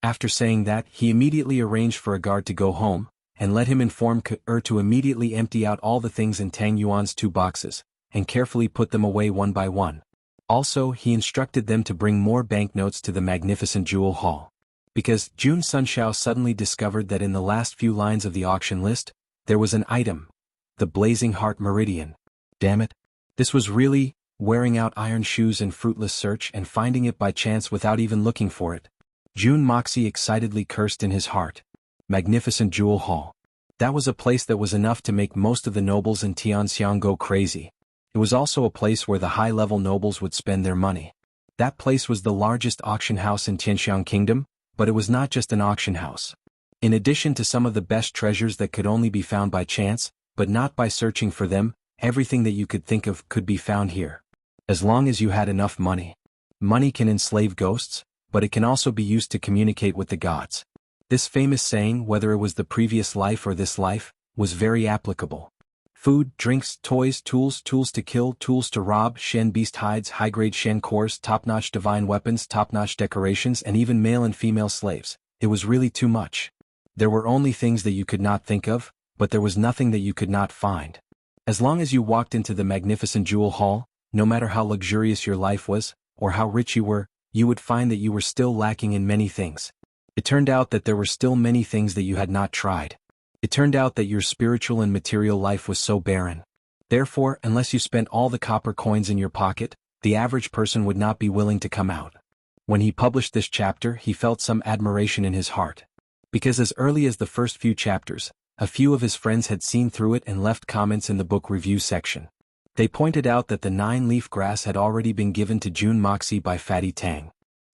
After saying that, he immediately arranged for a guard to go home, and let him inform Ke-er to immediately empty out all the things in Tang Yuan's 2 boxes, and carefully put them away one by one. Also, he instructed them to bring more banknotes to the magnificent jewel hall. Because Jun Sunshao suddenly discovered that in the last few lines of the auction list, there was an item, the Blazing Heart Meridian. Damn it. This was really wearing out iron shoes in fruitless search and finding it by chance without even looking for it. Jun Moxie excitedly cursed in his heart. Magnificent jewel hall. That was a place that was enough to make most of the nobles in Tianxiang go crazy. It was also a place where the high-level nobles would spend their money. That place was the largest auction house in Tianxiang Kingdom, but it was not just an auction house. In addition to some of the best treasures that could only be found by chance, but not by searching for them, everything that you could think of could be found here. As long as you had enough money. Money can enslave ghosts, but it can also be used to communicate with the gods. This famous saying, whether it was the previous life or this life, was very applicable. Food, drinks, toys, tools to kill, tools to rob, Shen beast hides, high-grade Shen cores, top-notch divine weapons, top-notch decorations, and even male and female slaves. It was really too much. There were only things that you could not think of, but there was nothing that you could not find. As long as you walked into the magnificent jewel hall, no matter how luxurious your life was, or how rich you were, you would find that you were still lacking in many things. It turned out that there were still many things that you had not tried. It turned out that your spiritual and material life was so barren. Therefore, unless you spent all the copper coins in your pocket, the average person would not be willing to come out. When he published this chapter, he felt some admiration in his heart. Because as early as the first few chapters, a few of his friends had seen through it and left comments in the book review section. They pointed out that the 9-leaf grass had already been given to Jun Moxie by Fatty Tang.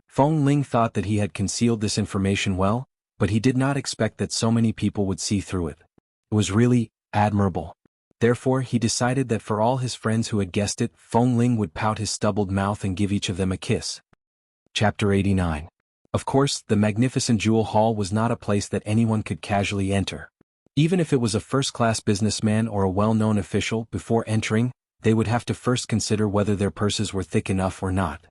Feng Ling thought that he had concealed this information well, but he did not expect that so many people would see through it. It was really admirable. Therefore, he decided that for all his friends who had guessed it, Feng Ling would pout his stubbled mouth and give each of them a kiss. Chapter 89. Of course, the magnificent jewel hall was not a place that anyone could casually enter. Even if it was a first-class businessman or a well-known official, before entering, they would have to first consider whether their purses were thick enough or not.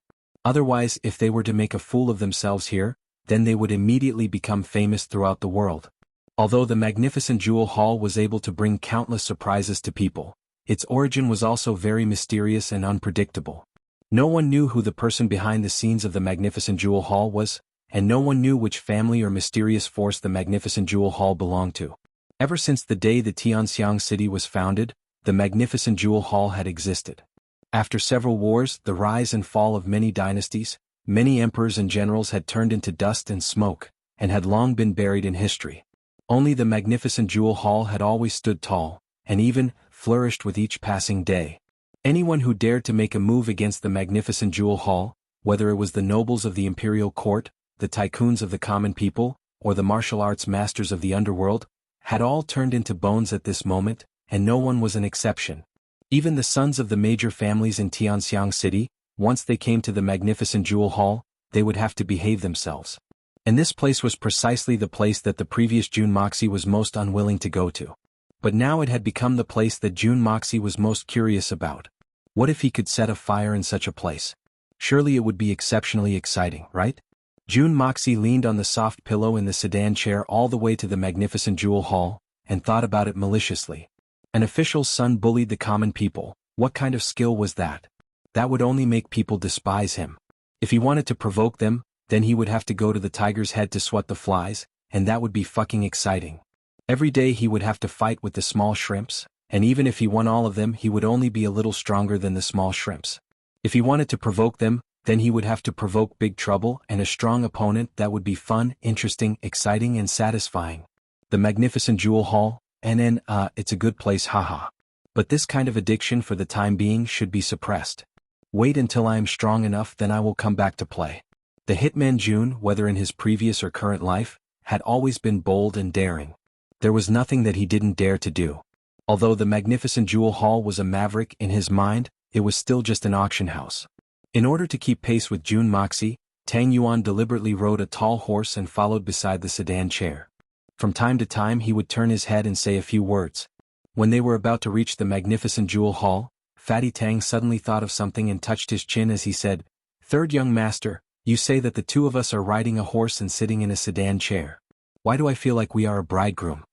Otherwise, if they were to make a fool of themselves here, then they would immediately become famous throughout the world. Although the magnificent jewel hall was able to bring countless surprises to people, its origin was also very mysterious and unpredictable. No one knew who the person behind the scenes of the Magnificent Jewel Hall was, and no one knew which family or mysterious force the Magnificent Jewel Hall belonged to. Ever since the day the Tianxiang city was founded, the Magnificent Jewel Hall had existed. After several wars, the rise and fall of many dynasties, many emperors and generals had turned into dust and smoke, and had long been buried in history. Only the Magnificent Jewel Hall had always stood tall, and even flourished with each passing day. Anyone who dared to make a move against the Magnificent Jewel Hall, whether it was the nobles of the imperial court, the tycoons of the common people, or the martial arts masters of the underworld, had all turned into bones at this moment, and no one was an exception. Even the sons of the major families in Tianxiang City, once they came to the Magnificent Jewel Hall, they would have to behave themselves. And this place was precisely the place that the previous Jun Moxie was most unwilling to go to. But now it had become the place that Jun Moxie was most curious about. What if he could set a fire in such a place? Surely it would be exceptionally exciting, right? Jun Moxie leaned on the soft pillow in the sedan chair all the way to the Magnificent Jewel Hall, and thought about it maliciously. An official's son bullied the common people. What kind of skill was that? That would only make people despise him. If he wanted to provoke them, then he would have to go to the tiger's head to swat the flies, and that would be fucking exciting. Every day he would have to fight with the small shrimps, and even if he won all of them he would only be a little stronger than the small shrimps. If he wanted to provoke them, then he would have to provoke Big Trouble and a strong opponent. That would be fun, interesting, exciting and satisfying. The Magnificent Jewel Hall, it's a good place, haha. But this kind of addiction for the time being should be suppressed. Wait until I am strong enough, then I will come back to play. The hitman Jun, whether in his previous or current life, had always been bold and daring. There was nothing that he didn't dare to do. Although the Magnificent Jewel Hall was a maverick in his mind, it was still just an auction house. In order to keep pace with Jun Moxie, Tang Yuan deliberately rode a tall horse and followed beside the sedan chair. From time to time he would turn his head and say a few words. When they were about to reach the Magnificent Jewel Hall, Fatty Tang suddenly thought of something and touched his chin as he said, "Third young master, you say that the two of us are riding a horse and sitting in a sedan chair. Why do I feel like we are a bridegroom?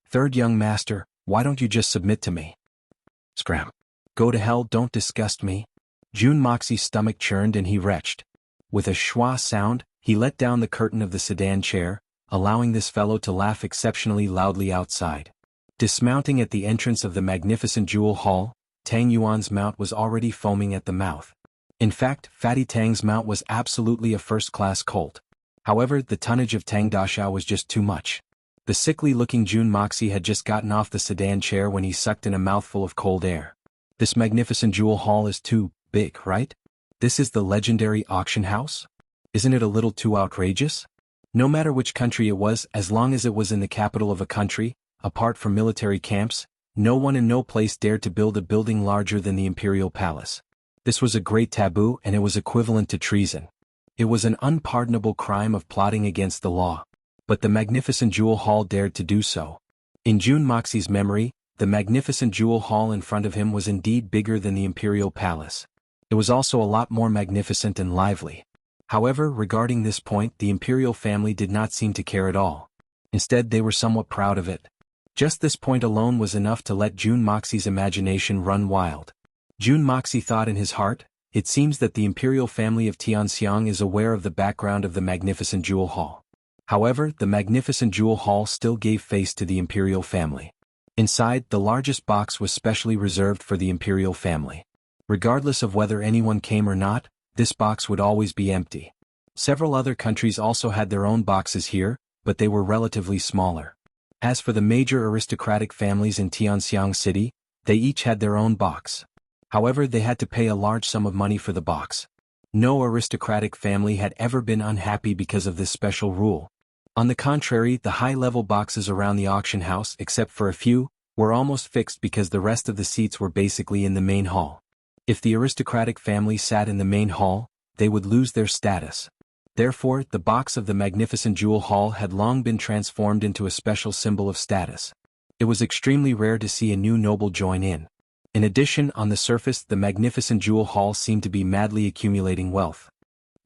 Third young master, why don't you just submit to me?" Scram. Go to hell, don't disgust me. Jun Moxie's stomach churned and he retched. With a schwa sound, he let down the curtain of the sedan chair, allowing this fellow to laugh exceptionally loudly outside. Dismounting at the entrance of the Magnificent Jewel Hall, Tang Yuan's mount was already foaming at the mouth. In fact, Fatty Tang's mount was absolutely a first-class colt. However, the tonnage of Tang Dasha was just too much. The sickly-looking Jun Moxie had just gotten off the sedan chair when he sucked in a mouthful of cold air. This Magnificent Jewel Hall is too big, right? This is the legendary auction house? Isn't it a little too outrageous? No matter which country it was, as long as it was in the capital of a country, apart from military camps, no one and no place dared to build a building larger than the imperial palace. This was a great taboo and it was equivalent to treason. It was an unpardonable crime of plotting against the law. But the Magnificent Jewel Hall dared to do so. In Jun Moxie's memory, the Magnificent Jewel Hall in front of him was indeed bigger than the imperial palace. It was also a lot more magnificent and lively. However, regarding this point, the imperial family did not seem to care at all. Instead, they were somewhat proud of it. Just this point alone was enough to let Jun Moxie's imagination run wild. Jun Moxie thought in his heart, it seems that the imperial family of Tianxiang is aware of the background of the Magnificent Jewel Hall. However, the Magnificent Jewel Hall still gave face to the imperial family. Inside, the largest box was specially reserved for the imperial family. Regardless of whether anyone came or not, this box would always be empty. Several other countries also had their own boxes here, but they were relatively smaller. As for the major aristocratic families in Tianxiang City, they each had their own box. However, they had to pay a large sum of money for the box. No aristocratic family had ever been unhappy because of this special rule. On the contrary, the high-level boxes around the auction house, except for a few, were almost fixed because the rest of the seats were basically in the main hall. If the aristocratic family sat in the main hall, they would lose their status. Therefore, the box of the Magnificent Jewel Hall had long been transformed into a special symbol of status. It was extremely rare to see a new noble join in. In addition, on the surface, the Magnificent Jewel Hall seemed to be madly accumulating wealth.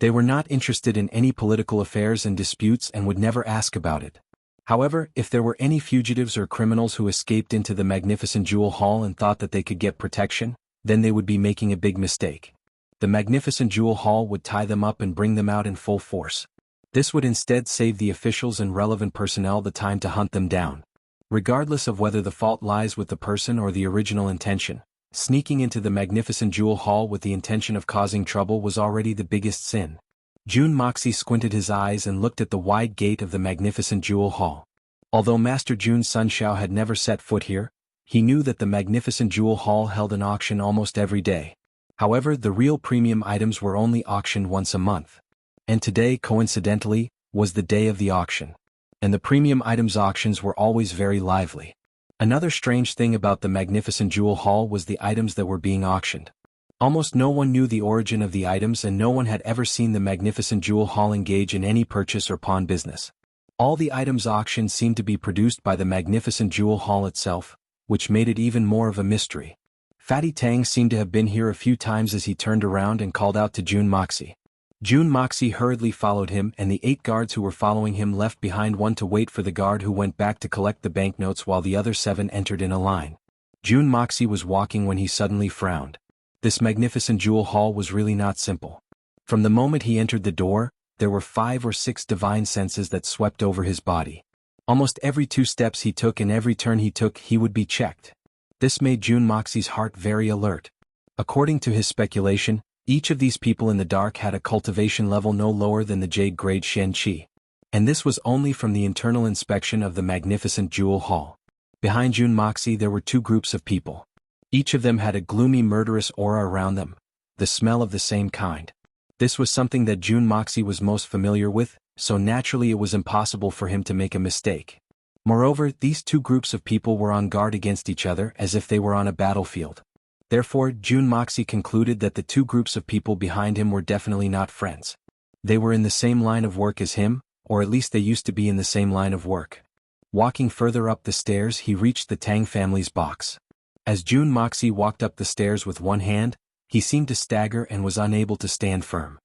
They were not interested in any political affairs and disputes and would never ask about it. However, if there were any fugitives or criminals who escaped into the Magnificent Jewel Hall and thought that they could get protection, then they would be making a big mistake. The magnificent jewel hall would tie them up and bring them out in full force. This would instead save the officials and relevant personnel the time to hunt them down. Regardless of whether the fault lies with the person or the original intention, sneaking into the magnificent jewel hall with the intention of causing trouble was already the biggest sin. Jun Moxie squinted his eyes and looked at the wide gate of the magnificent jewel hall. Although Master Jun Sunshao had never set foot here, he knew that the magnificent jewel hall held an auction almost every day. However, the real premium items were only auctioned once a month. And today, coincidentally, was the day of the auction. And the premium items auctions were always very lively. Another strange thing about the magnificent jewel hall was the items that were being auctioned. Almost no one knew the origin of the items and no one had ever seen the magnificent jewel hall engage in any purchase or pawn business. All the items auctioned seemed to be produced by the magnificent jewel hall itself, which made it even more of a mystery. Fatty Tang seemed to have been here a few times as he turned around and called out to Jun Moxie. Jun Moxie hurriedly followed him and the 8 guards who were following him left behind one to wait for the guard who went back to collect the banknotes while the other 7 entered in a line. Jun Moxie was walking when he suddenly frowned. This magnificent jewel hall was really not simple. From the moment he entered the door, there were 5 or 6 divine senses that swept over his body. Almost every 2 steps he took and every turn he took he would be checked. This made Jun Moxie's heart very alert. According to his speculation, each of these people in the dark had a cultivation level no lower than the Jade grade Shen Qi. And this was only from the internal inspection of the magnificent jewel hall. Behind Jun Moxie there were 2 groups of people. Each of them had a gloomy murderous aura around them, the smell of the same kind. This was something that Jun Moxie was most familiar with, so naturally it was impossible for him to make a mistake. Moreover, these 2 groups of people were on guard against each other as if they were on a battlefield. Therefore, Jun Moxie concluded that the 2 groups of people behind him were definitely not friends. They were in the same line of work as him, or at least they used to be in the same line of work. Walking further up the stairs he reached the Tang family's box. As Jun Moxie walked up the stairs with one hand, he seemed to stagger and was unable to stand firm.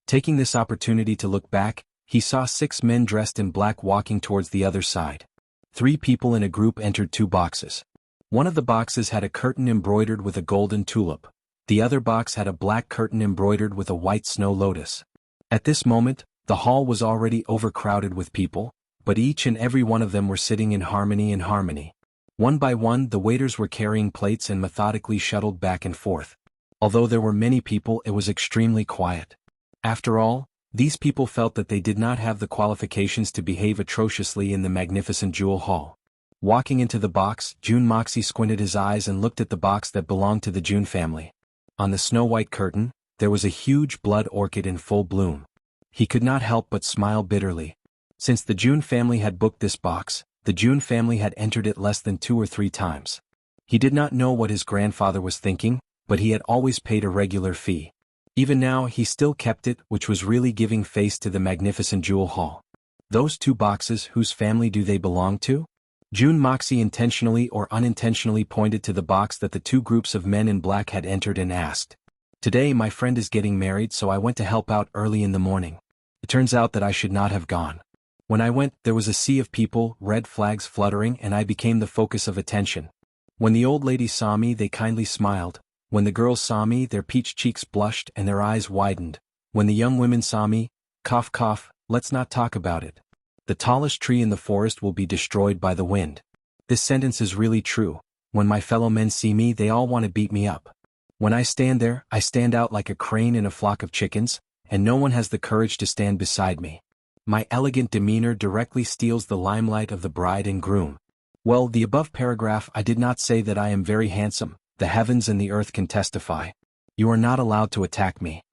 Taking this opportunity to look back, he saw 6 men dressed in black walking towards the other side. 3 people in a group entered 2 boxes. One of the boxes had a curtain embroidered with a golden tulip. The other box had a black curtain embroidered with a white snow lotus. At this moment, the hall was already overcrowded with people, but each and every one of them were sitting in harmony. One by one the waiters were carrying plates and methodically shuttled back and forth. Although there were many people, it was extremely quiet. After all, these people felt that they did not have the qualifications to behave atrociously in the magnificent jewel hall. Walking into the box, Jun Moxie squinted his eyes and looked at the box that belonged to the Jun family. On the snow-white curtain, there was a huge blood orchid in full bloom. He could not help but smile bitterly. Since the Jun family had booked this box, the Jun family had entered it less than 2 or 3 times. He did not know what his grandfather was thinking, but he had always paid a regular fee. Even now he still kept it, which was really giving face to the magnificent jewel hall. Those 2 boxes, whose family do they belong to? Jun Moxie intentionally or unintentionally pointed to the box that the 2 groups of men in black had entered and asked. Today my friend is getting married, so I went to help out early in the morning. It turns out that I should not have gone. When I went, there was a sea of people, red flags fluttering, and I became the focus of attention. When the old ladies saw me they kindly smiled. When the girls saw me their peach cheeks blushed and their eyes widened. When the young women saw me, cough cough, let's not talk about it. The tallest tree in the forest will be destroyed by the wind. This sentence is really true. When my fellow men see me they all want to beat me up. When I stand there, I stand out like a crane in a flock of chickens, and no one has the courage to stand beside me. My elegant demeanor directly steals the limelight of the bride and groom. Well, the above paragraph I did not say that I am very handsome. The heavens and the earth can testify. You are not allowed to attack me.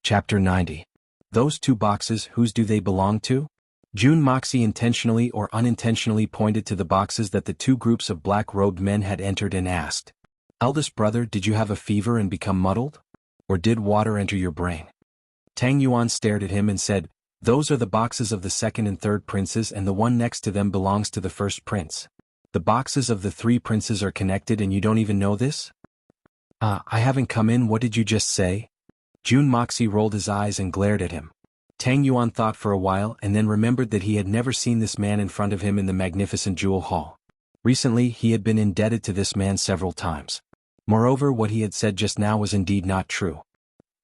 Chapter 90. Those 2 boxes, whose do they belong to? Jun Moxie intentionally or unintentionally pointed to the boxes that the 2 groups of black-robed men had entered and asked. Eldest brother, did you have a fever and become muddled? Or did water enter your brain? Tang Yuan stared at him and said, those are the boxes of the 2nd and 3rd princes and the one next to them belongs to the 1st prince. The boxes of the 3 princes are connected and you don't even know this? I haven't come in, what did you just say? Jun Moxie rolled his eyes and glared at him. Tang Yuan thought for a while and then remembered that he had never seen this man in front of him in the magnificent jewel hall. Recently he had been indebted to this man several times. Moreover, what he had said just now was indeed not true.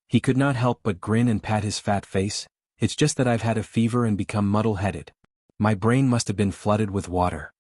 He could not help but grin and pat his fat face. It's just that I've had a fever and become muddle-headed. My brain must have been flooded with water.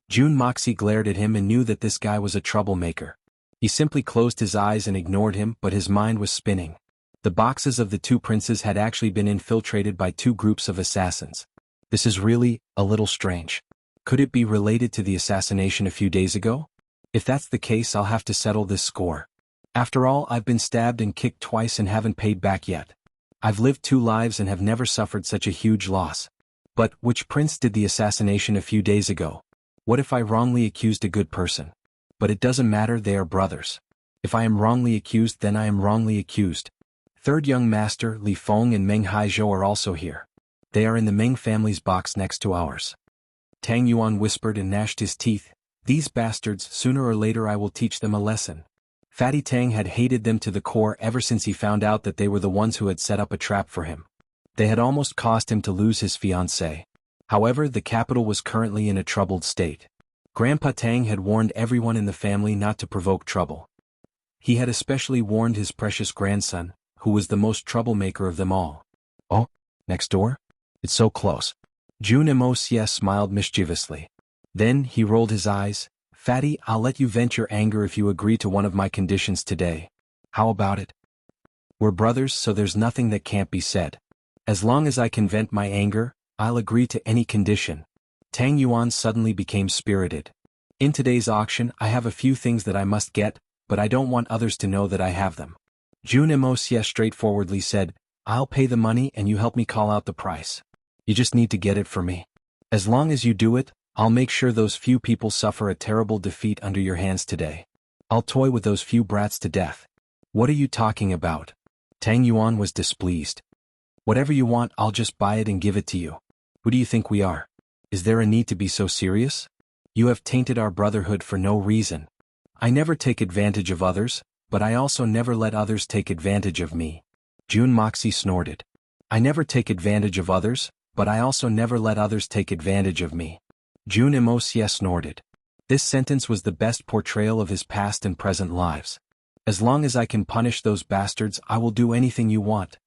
Jun Moxie glared at him and knew that this guy was a troublemaker. He simply closed his eyes and ignored him, but his mind was spinning. The boxes of the two princes had actually been infiltrated by two groups of assassins. This is really a little strange. Could it be related to the assassination a few days ago? If that's the case, I'll have to settle this score. After all, I've been stabbed and kicked twice and haven't paid back yet. I've lived 2 lives and have never suffered such a huge loss. But which prince did the assassination a few days ago? What if I wrongly accused a good person? But it doesn't matter, they are brothers. If I am wrongly accused, then I am wrongly accused. Third young master Li Feng and Meng Haizhou are also here. They are in the Meng family's box next to ours. Tang Yuan whispered and gnashed his teeth. These bastards, sooner or later I will teach them a lesson. Fatty Tang had hated them to the core ever since he found out that they were the ones who had set up a trap for him. They had almost caused him to lose his fiancée. However, the capital was currently in a troubled state. Grandpa Tang had warned everyone in the family not to provoke trouble. He had especially warned his precious grandson, who was the most troublemaker of them all. Oh, next door? It's so close. Jun Moxie smiled mischievously. Then he rolled his eyes. Fatty, I'll let you vent your anger if you agree to one of my conditions today. How about it? We're brothers, so there's nothing that can't be said. As long as I can vent my anger, I'll agree to any condition. Tang Yuan suddenly became spirited. In today's auction, I have a few things that I must get, but I don't want others to know that I have them. Jun Moxie straightforwardly said, I'll pay the money and you help me call out the price. You just need to get it for me. As long as you do it, I'll make sure those few people suffer a terrible defeat under your hands today. I'll toy with those few brats to death. What are you talking about? Tang Yuan was displeased. Whatever you want, I'll just buy it and give it to you. Who do you think we are? Is there a need to be so serious? You have tainted our brotherhood for no reason. I never take advantage of others, but I also never let others take advantage of me. Jun Moxie snorted. I never take advantage of others, but I also never let others take advantage of me. Jun Moxie snorted. This sentence was the best portrayal of his past and present lives. As long as I can punish those bastards, I will do anything you want.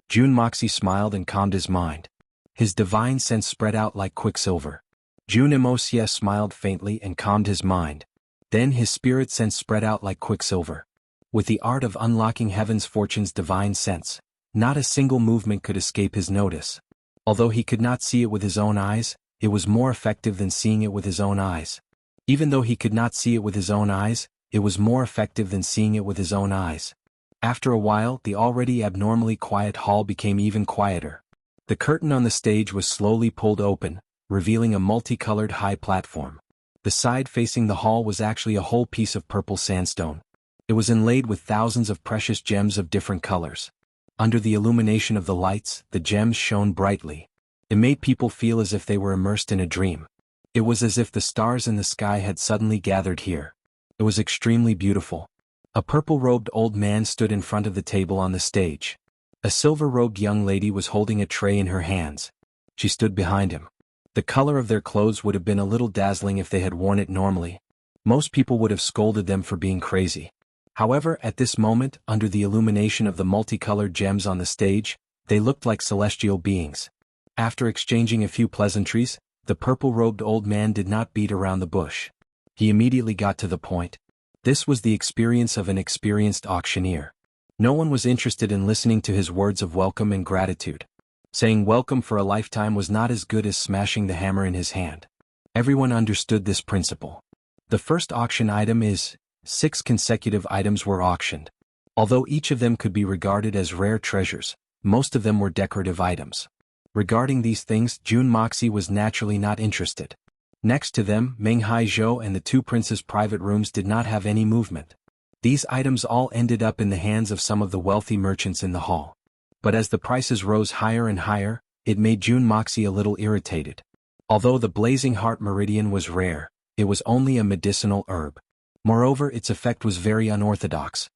Jun Moxie smiled and calmed his mind. His divine sense spread out like quicksilver. Jun Moxie smiled faintly and calmed his mind. Then his spirit sense spread out like quicksilver. With the art of unlocking heaven's fortune's divine sense, not a single movement could escape his notice. Although he could not see it with his own eyes, it was more effective than seeing it with his own eyes. Even though he could not see it with his own eyes, it was more effective than seeing it with his own eyes. After a while, the already abnormally quiet hall became even quieter. The curtain on the stage was slowly pulled open, revealing a multicolored high platform. The side facing the hall was actually a whole piece of purple sandstone. It was inlaid with thousands of precious gems of different colors. Under the illumination of the lights, the gems shone brightly. It made people feel as if they were immersed in a dream. It was as if the stars in the sky had suddenly gathered here. It was extremely beautiful. A purple-robed old man stood in front of the table on the stage. A silver-robed young lady was holding a tray in her hands. She stood behind him. The color of their clothes would have been a little dazzling if they had worn it normally. Most people would have scolded them for being crazy. However, at this moment, under the illumination of the multicolored gems on the stage, they looked like celestial beings. After exchanging a few pleasantries, the purple-robed old man did not beat around the bush. He immediately got to the point. This was the experience of an experienced auctioneer. No one was interested in listening to his words of welcome and gratitude. Saying welcome for a lifetime was not as good as smashing the hammer in his hand. Everyone understood this principle. The first auction item is 6 consecutive items were auctioned. Although each of them could be regarded as rare treasures, most of them were decorative items. Regarding these things, Jun Moxie was naturally not interested. Next to them, Meng Haizhou and the two princes' private rooms did not have any movement. These items all ended up in the hands of some of the wealthy merchants in the hall. But as the prices rose higher and higher, it made Jun Moxie a little irritated. Although the Blazing Heart Meridian was rare, it was only a medicinal herb. Moreover, its effect was very unorthodox.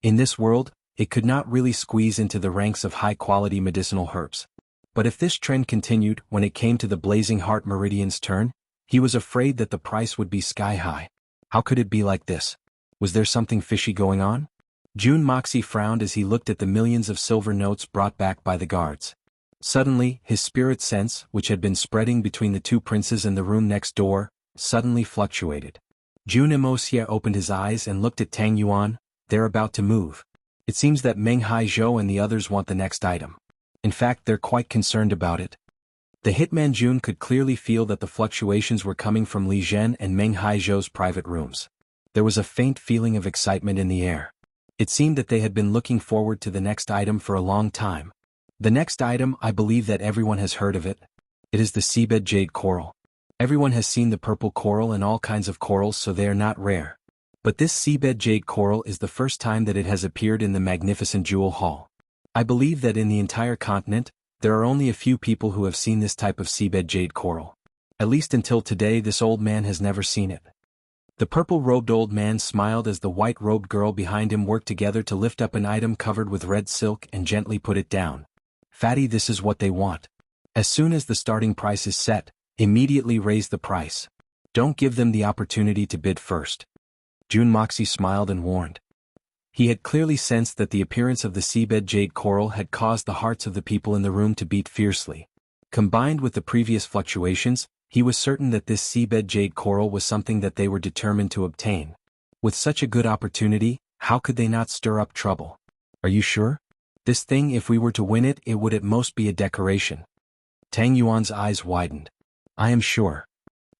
In this world, it could not really squeeze into the ranks of high-quality medicinal herbs. But if this trend continued when it came to the Blazing Heart Meridian's turn, he was afraid that the price would be sky-high. How could it be like this? Was there something fishy going on? Jun Moxie frowned as he looked at the millions of silver notes brought back by the guards. Suddenly, his spirit sense, which had been spreading between the two princes and the room next door, suddenly fluctuated. Jun Wuxia opened his eyes and looked at Tang Yuan. They're about to move. It seems that Meng Haizhou and the others want the next item. In fact, they're quite concerned about it. The hitman Jun could clearly feel that the fluctuations were coming from Li Zhen and Meng Haizhou's private rooms. There was a faint feeling of excitement in the air. It seemed that they had been looking forward to the next item for a long time. The next item, I believe that everyone has heard of it. It is the seabed jade coral. Everyone has seen the purple coral and all kinds of corals, so they are not rare. But this seabed jade coral is the first time that it has appeared in the magnificent jewel hall. I believe that in the entire continent, there are only a few people who have seen this type of seabed jade coral. At least until today, this old man has never seen it. The purple-robed old man smiled as the white-robed girl behind him worked together to lift up an item covered with red silk and gently put it down. Fatty, this is what they want. As soon as the starting price is set, immediately raise the price. Don't give them the opportunity to bid first. Jun Moxie smiled and warned. He had clearly sensed that the appearance of the seabed jade coral had caused the hearts of the people in the room to beat fiercely. Combined with the previous fluctuations, he was certain that this seabed jade coral was something that they were determined to obtain. With such a good opportunity, how could they not stir up trouble? Are you sure? This thing, if we were to win it, it would at most be a decoration. Tang Yuan's eyes widened. I am sure.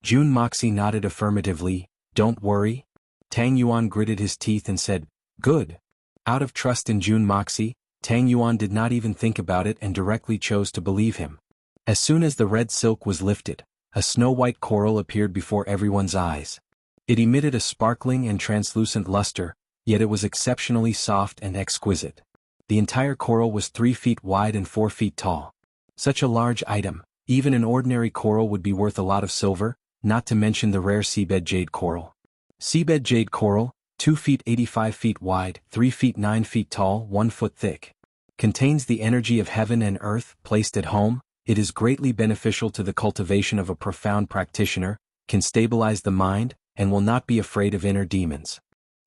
Jun Moxie nodded affirmatively. Don't worry. Tang Yuan gritted his teeth and said, Good. Out of trust in Jun Moxie, Tang Yuan did not even think about it and directly chose to believe him. As soon as the red silk was lifted, a snow-white coral appeared before everyone's eyes. It emitted a sparkling and translucent luster, yet it was exceptionally soft and exquisite. The entire coral was 3 feet wide and 4 feet tall. Such a large item, even an ordinary coral would be worth a lot of silver, not to mention the rare seabed jade coral. Seabed jade coral, 2 feet 85 feet wide, 3 feet 9 feet tall, 1 foot thick. Contains the energy of heaven and earth. Placed at home, it is greatly beneficial to the cultivation of a profound practitioner, can stabilize the mind, and will not be afraid of inner demons.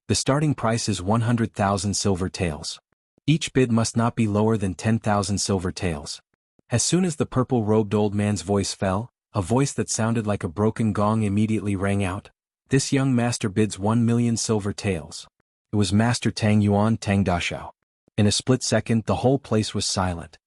The starting price is 100,000 silver taels. Each bid must not be lower than 10,000 silver taels. As soon as the purple-robed old man's voice fell, a voice that sounded like a broken gong immediately rang out. This young master bids 1,000,000 silver taels. It was Master Tang Yuan Tang Dashao. In a split second, the whole place was silent.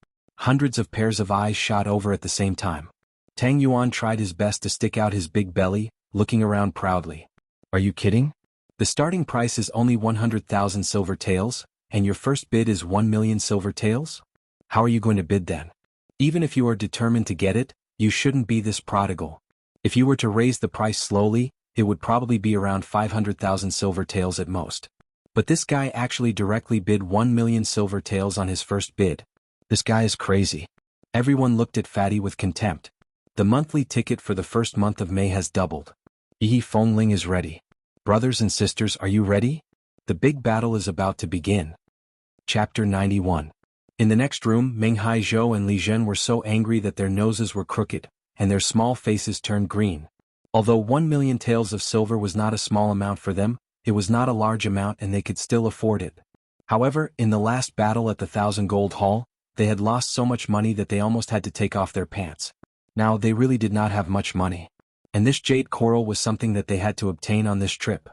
Hundreds of pairs of eyes shot over at the same time. Tang Yuan tried his best to stick out his big belly, looking around proudly. Are you kidding? The starting price is only 100,000 silver taels, and your first bid is 1,000,000 silver taels? How are you going to bid then? Even if you are determined to get it, you shouldn't be this prodigal. If you were to raise the price slowly, it would probably be around 500,000 silver taels at most. But this guy actually directly bid 1,000,000 silver taels on his first bid. This guy is crazy. Everyone looked at Fatty with contempt. The monthly ticket for the first month of May has doubled. Yi Fengling is ready. Brothers and sisters, are you ready? The big battle is about to begin. Chapter 91. In the next room, Meng Haizhou and Li Zhen were so angry that their noses were crooked, and their small faces turned green. Although 1,000,000 taels of silver was not a small amount for them, it was not a large amount and they could still afford it. However, in the last battle at the 1,000 Gold Hall, they had lost so much money that they almost had to take off their pants. Now they really did not have much money. And this jade coral was something that they had to obtain on this trip.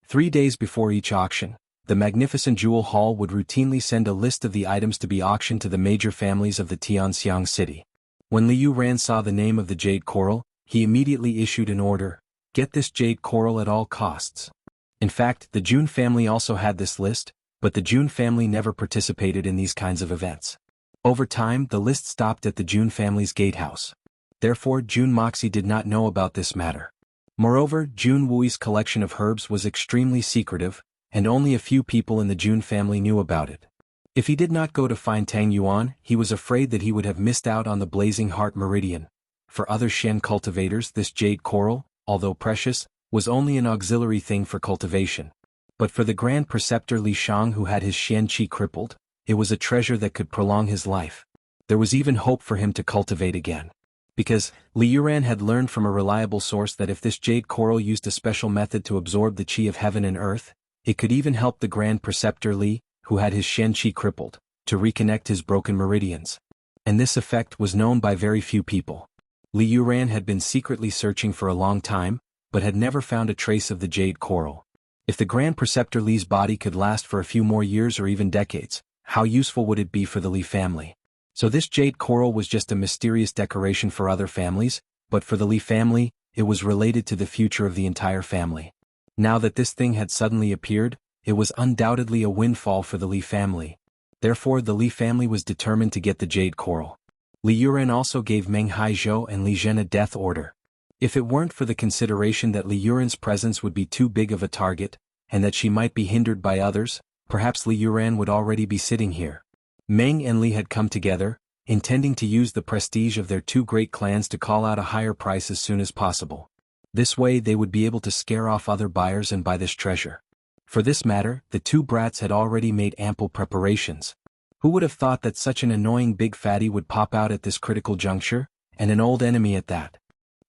3 days before each auction, the magnificent jewel hall would routinely send a list of the items to be auctioned to the major families of the Tianxiang city. When Liu Ran saw the name of the jade coral, he immediately issued an order, get this jade coral at all costs. In fact, the Jun family also had this list, but the Jun family never participated in these kinds of events. Over time, the list stopped at the Jun family's gatehouse. Therefore, Jun Moxie did not know about this matter. Moreover, Jun Wui's collection of herbs was extremely secretive, and only a few people in the Jun family knew about it. If he did not go to find Tang Yuan, he was afraid that he would have missed out on the Blazing Heart Meridian. For other Shen cultivators, this jade coral, although precious, was only an auxiliary thing for cultivation. But for the Grand Preceptor Li Shang, who had his Shen Qi crippled, it was a treasure that could prolong his life. There was even hope for him to cultivate again. Because Li Yuran had learned from a reliable source that if this jade coral used a special method to absorb the qi of heaven and earth, it could even help the Grand Preceptor Li, who had his Shen Qi crippled, to reconnect his broken meridians. And this effect was known by very few people. Li Yuran had been secretly searching for a long time, but had never found a trace of the jade coral. If the Grand Preceptor Li's body could last for a few more years or even decades, how useful would it be for the Li family? So this jade coral was just a mysterious decoration for other families, but for the Li family, it was related to the future of the entire family. Now that this thing had suddenly appeared, it was undoubtedly a windfall for the Li family. Therefore the Li family was determined to get the jade coral. Li Yuran also gave Meng Haizhou and Li Zhen a death order. If it weren't for the consideration that Li Yuran's presence would be too big of a target, and that she might be hindered by others, perhaps Li Yuran would already be sitting here. Meng and Li had come together, intending to use the prestige of their two great clans to call out a higher price as soon as possible. This way they would be able to scare off other buyers and buy this treasure. For this matter, the two brats had already made ample preparations. Who would have thought that such an annoying big fatty would pop out at this critical juncture, and an old enemy at that?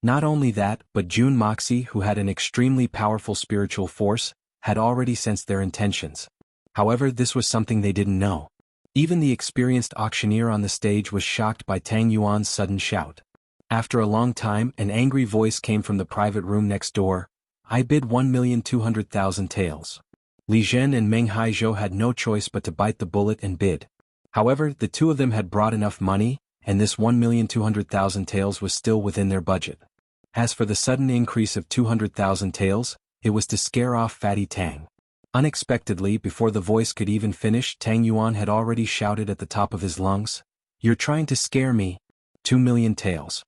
Not only that, but Jun Moxie, who had an extremely powerful spiritual force, had already sensed their intentions. However, this was something they didn't know. Even the experienced auctioneer on the stage was shocked by Tang Yuan's sudden shout. After a long time, an angry voice came from the private room next door. "I bid 1,200,000 taels." Li Zhen and Meng Haizhou had no choice but to bite the bullet and bid. However, the two of them had brought enough money, and this 1,200,000 taels was still within their budget. As for the sudden increase of 200,000 taels, it was to scare off Fatty Tang. Unexpectedly, before the voice could even finish, Tang Yuan had already shouted at the top of his lungs, "You're trying to scare me. 2 million taels."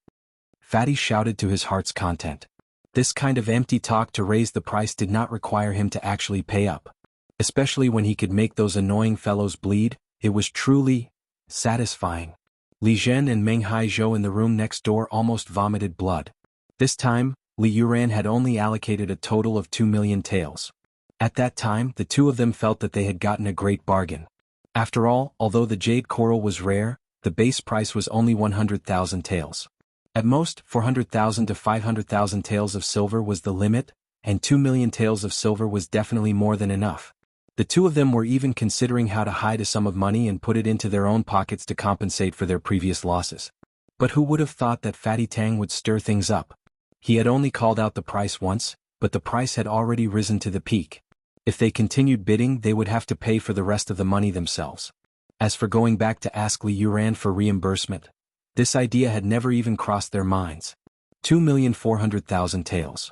Fatty shouted to his heart's content. This kind of empty talk to raise the price did not require him to actually pay up. Especially when he could make those annoying fellows bleed, it was truly satisfying. Li Zhen and Meng Haizhou in the room next door almost vomited blood. This time, Li Yuran had only allocated a total of 2 million taels. At that time, the two of them felt that they had gotten a great bargain. After all, although the jade coral was rare, the base price was only 100,000 taels. At most, 400,000 to 500,000 taels of silver was the limit, and 2 million taels of silver was definitely more than enough. The two of them were even considering how to hide a sum of money and put it into their own pockets to compensate for their previous losses. But who would have thought that Fatty Tang would stir things up? He had only called out the price once, but the price had already risen to the peak. If they continued bidding, they would have to pay for the rest of the money themselves. As for going back to ask Li Yuran for reimbursement, this idea had never even crossed their minds. 2,400,000 taels.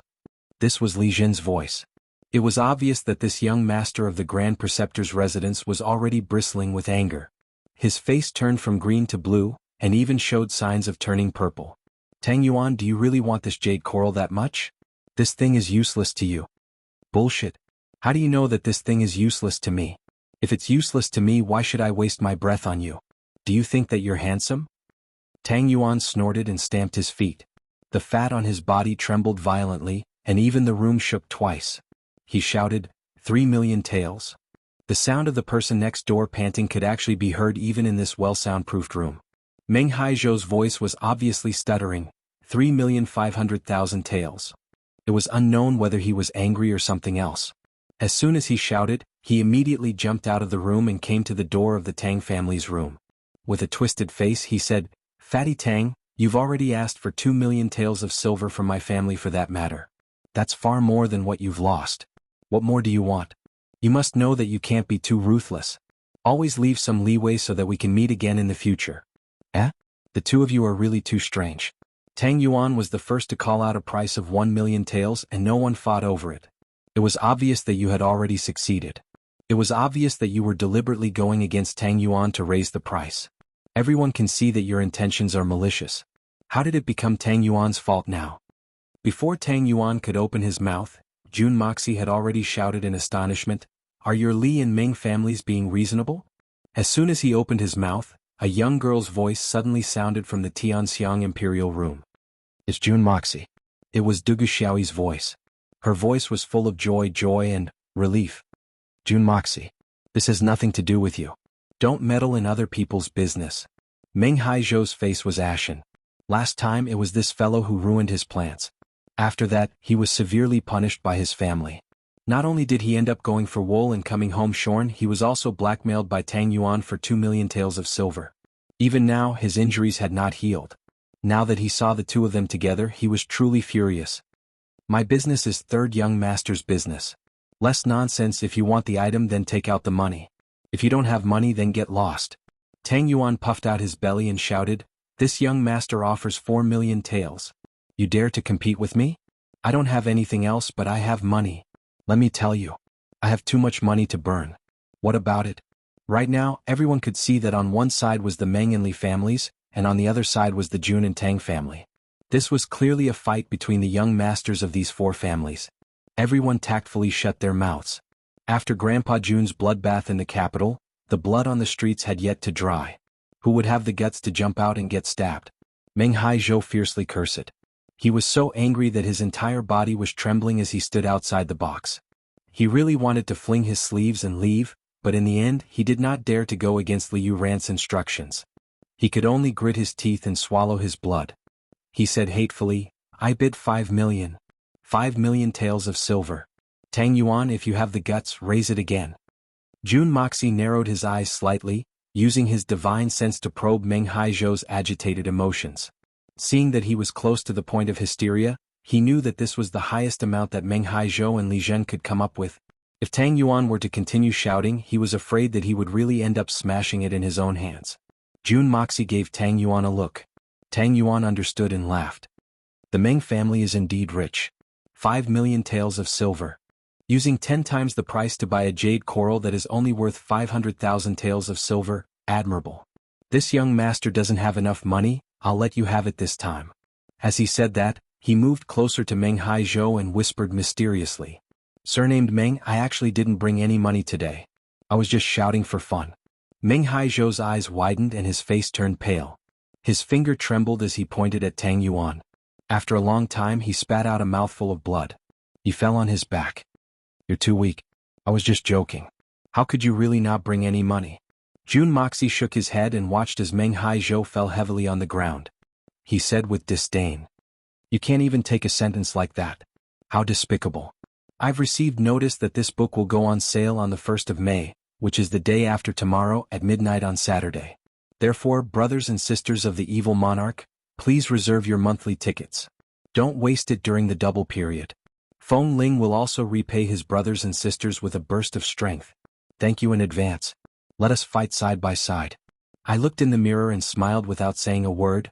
This was Li Zhen's voice. It was obvious that this young master of the Grand Preceptor's residence was already bristling with anger. His face turned from green to blue, and even showed signs of turning purple. "Tang Yuan, do you really want this jade coral that much? This thing is useless to you." "Bullshit. How do you know that this thing is useless to me? If it's useless to me, why should I waste my breath on you? Do you think that you're handsome?" Tang Yuan snorted and stamped his feet. The fat on his body trembled violently, and even the room shook twice. He shouted, 3 million taels. The sound of the person next door panting could actually be heard even in this well-soundproofed room. Meng Haizhou's voice was obviously stuttering, 3,500,000 taels. It was unknown whether he was angry or something else. As soon as he shouted, he immediately jumped out of the room and came to the door of the Tang family's room. With a twisted face, he said, "Fatty Tang, you've already asked for 2 million taels of silver from my family for that matter. That's far more than what you've lost. What more do you want? You must know that you can't be too ruthless. Always leave some leeway so that we can meet again in the future." "Eh? The two of you are really too strange." Tang Yuan was the first to call out a price of 1 million taels, and no one fought over it. It was obvious that you had already succeeded. It was obvious that you were deliberately going against Tang Yuan to raise the price. Everyone can see that your intentions are malicious. How did it become Tang Yuan's fault now? Before Tang Yuan could open his mouth, Jun Moxie had already shouted in astonishment, "Are your Li and Ming families being reasonable?" As soon as he opened his mouth, a young girl's voice suddenly sounded from the Tianxiang Imperial Room. "It's Jun Moxie." It was Dugu Xiaoyi's voice. Her voice was full of joy and relief. "Jun Moxie, this has nothing to do with you. Don't meddle in other people's business." Meng Haizhou's face was ashen. Last time it was this fellow who ruined his plans. After that, he was severely punished by his family. Not only did he end up going for wool and coming home shorn, he was also blackmailed by Tang Yuan for 2 million taels of silver. Even now, his injuries had not healed. Now that he saw the two of them together, he was truly furious. My business is third young master's business. Less nonsense. If you want the item, then take out the money. If you don't have money, then get lost. Tang Yuan puffed out his belly and shouted, "This young master offers 4 million taels. You dare to compete with me? I don't have anything else, but I have money. Let me tell you. I have too much money to burn. What about it?" Right now, everyone could see that on one side was the Meng and Li families, and on the other side was the Jun and Tang family. This was clearly a fight between the young masters of these four families. Everyone tactfully shut their mouths. After Grandpa Jun's bloodbath in the capital, the blood on the streets had yet to dry. Who would have the guts to jump out and get stabbed? Meng Haizhou fiercely cursed. He was so angry that his entire body was trembling as he stood outside the box. He really wanted to fling his sleeves and leave, but in the end he did not dare to go against Liu Ran's instructions. He could only grit his teeth and swallow his blood. He said hatefully, "I bid 5 million. 5 million taels of silver. Tang Yuan, if you have the guts, raise it again." Jun Moxie narrowed his eyes slightly, using his divine sense to probe Meng Haizhou's agitated emotions. Seeing that he was close to the point of hysteria, he knew that this was the highest amount that Meng Haizhou and Li Zhen could come up with. If Tang Yuan were to continue shouting, he was afraid that he would really end up smashing it in his own hands. Jun Moxie gave Tang Yuan a look. Tang Yuan understood and laughed. The Meng family is indeed rich. 5 million taels of silver. Using 10 times the price to buy a jade coral that is only worth 500,000 taels of silver, admirable. This young master doesn't have enough money, I'll let you have it this time. As he said that, he moved closer to Meng Haizhou and whispered mysteriously. "Surnamed Meng, I actually didn't bring any money today. I was just shouting for fun." Meng Haizhou's eyes widened and his face turned pale. His finger trembled as he pointed at Tang Yuan. After a long time he spat out a mouthful of blood. He fell on his back. "You're too weak. I was just joking. How could you really not bring any money?" Jun Moxie shook his head and watched as Meng Haizhou fell heavily on the ground. He said with disdain, "You can't even take a sentence like that. How despicable. I've received notice that this book will go on sale on the 1st of May, which is the day after tomorrow at midnight on Saturday. Therefore, brothers and sisters of the evil monarch, please reserve your monthly tickets. Don't waste it during the double period. Feng Ling will also repay his brothers and sisters with a burst of strength. Thank you in advance. Let us fight side by side." I looked in the mirror and smiled without saying a word.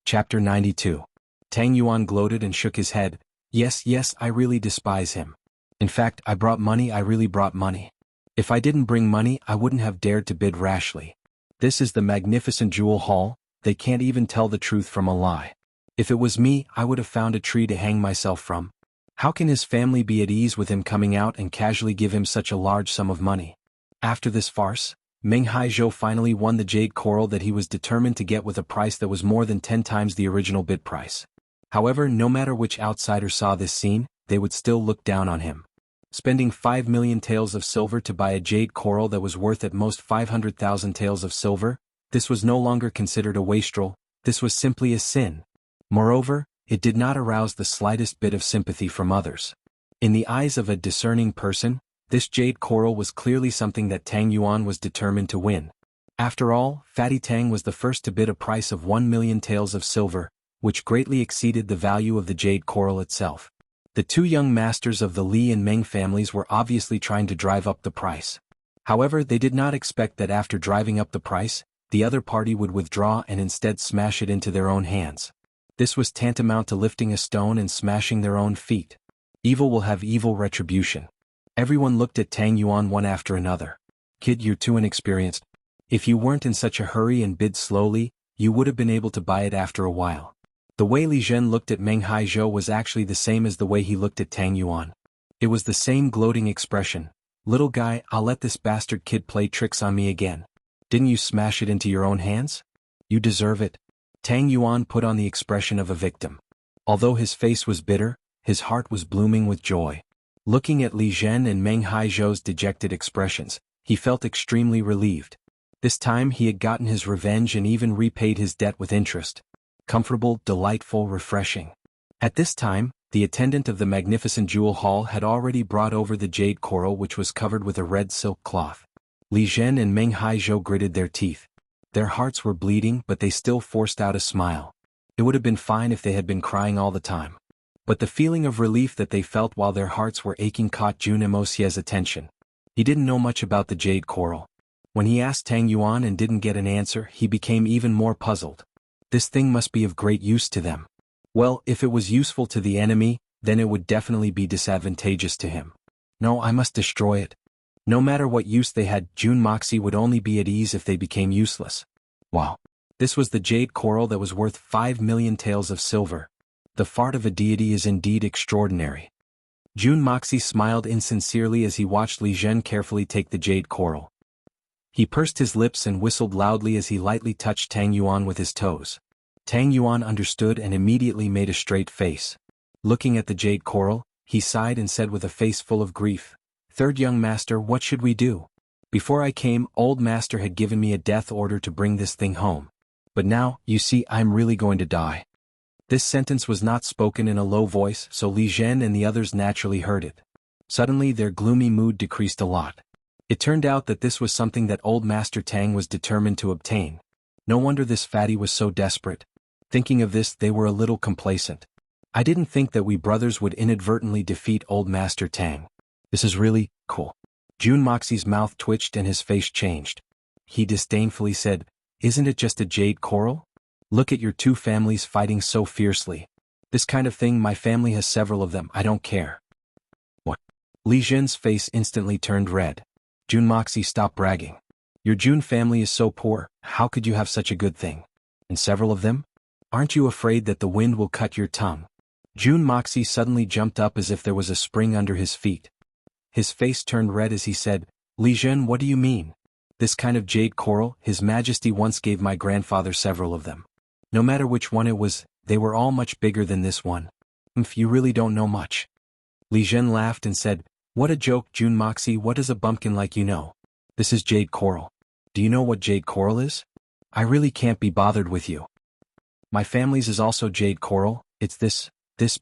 Chapter 92. Tang Yuan gloated and shook his head. Yes, I really despise him. In fact, I brought money, I really brought money. If I didn't bring money, I wouldn't have dared to bid rashly. This is the magnificent jewel hall, they can't even tell the truth from a lie. If it was me, I would have found a tree to hang myself from. How can his family be at ease with him coming out and casually give him such a large sum of money? After this farce, Meng Haizhou finally won the jade coral that he was determined to get with a price that was more than 10 times the original bid price. However, no matter which outsider saw this scene, they would still look down on him. Spending 5 million taels of silver to buy a jade coral that was worth at most 500,000 taels of silver, this was no longer considered a wastrel, this was simply a sin. Moreover, it did not arouse the slightest bit of sympathy from others. In the eyes of a discerning person, this jade coral was clearly something that Tang Yuan was determined to win. After all, Fatty Tang was the first to bid a price of 1 million taels of silver, which greatly exceeded the value of the jade coral itself. The two young masters of the Li and Meng families were obviously trying to drive up the price. However, they did not expect that after driving up the price, the other party would withdraw and instead smash it into their own hands. This was tantamount to lifting a stone and smashing their own feet. Evil will have evil retribution. Everyone looked at Tang Yuan one after another. "Kid, you're too inexperienced. If you weren't in such a hurry and bid slowly, you would have been able to buy it after a while." The way Li Zhen looked at Meng Haizhou was actually the same as the way he looked at Tang Yuan. It was the same gloating expression. "Little guy, I'll let this bastard kid play tricks on me again. Didn't you smash it into your own hands? You deserve it." Tang Yuan put on the expression of a victim. Although his face was bitter, his heart was blooming with joy. Looking at Li Zhen and Meng Haizhou's dejected expressions, he felt extremely relieved. This time he had gotten his revenge and even repaid his debt with interest. Comfortable, delightful, refreshing. At this time, The attendant of the magnificent jewel hall had already brought over the jade coral which was covered with a red silk cloth. Li Zhen and Meng Haizhou gritted their teeth. Their hearts were bleeding but they still forced out a smile. It would have been fine if they had been crying all the time. But the feeling of relief that they felt while their hearts were aching caught Jun Emosie's attention. He didn't know much about the jade coral. When he asked Tang Yuan and didn't get an answer, he became even more puzzled. This thing must be of great use to them. Well, if it was useful to the enemy, then it would definitely be disadvantageous to him. No, I must destroy it. No matter what use they had, Jun Moxie would only be at ease if they became useless. Wow. This was the jade coral that was worth 5 million taels of silver. The fart of a deity is indeed extraordinary. Jun Moxie smiled insincerely as he watched Li Zhen carefully take the jade coral. He pursed his lips and whistled loudly as he lightly touched Tang Yuan with his toes. Tang Yuan understood and immediately made a straight face. Looking at the jade coral, he sighed and said with a face full of grief, "Third young master, what should we do? Before I came, old master had given me a death order to bring this thing home. But now, you see, I'm really going to die." This sentence was not spoken in a low voice, so Li Zhen and the others naturally heard it. Suddenly their gloomy mood decreased a lot. It turned out that this was something that old Master Tang was determined to obtain. No wonder this fatty was so desperate. Thinking of this, they were a little complacent. I didn't think that we brothers would inadvertently defeat old Master Tang. This is really cool. Jun Moxie's mouth twitched and his face changed. He disdainfully said, "Isn't it just a jade coral? Look at your two families fighting so fiercely. This kind of thing, my family has several of them, I don't care." What? Li Zhen's face instantly turned red. Jun Moxie, stop bragging. Your Jun family is so poor, how could you have such a good thing? And several of them? Aren't you afraid that the wind will cut your tongue? Jun Moxie suddenly jumped up as if there was a spring under his feet. His face turned red as he said, "Li Zhen, what do you mean? This kind of jade coral, His Majesty once gave my grandfather several of them. No matter which one it was, they were all much bigger than this one. You really don't know much." Li Zhen laughed and said, "What a joke, Jun Moxie, what does a bumpkin like you know? This is jade coral. Do you know what jade coral is? I really can't be bothered with you. My family's is also jade coral, it's this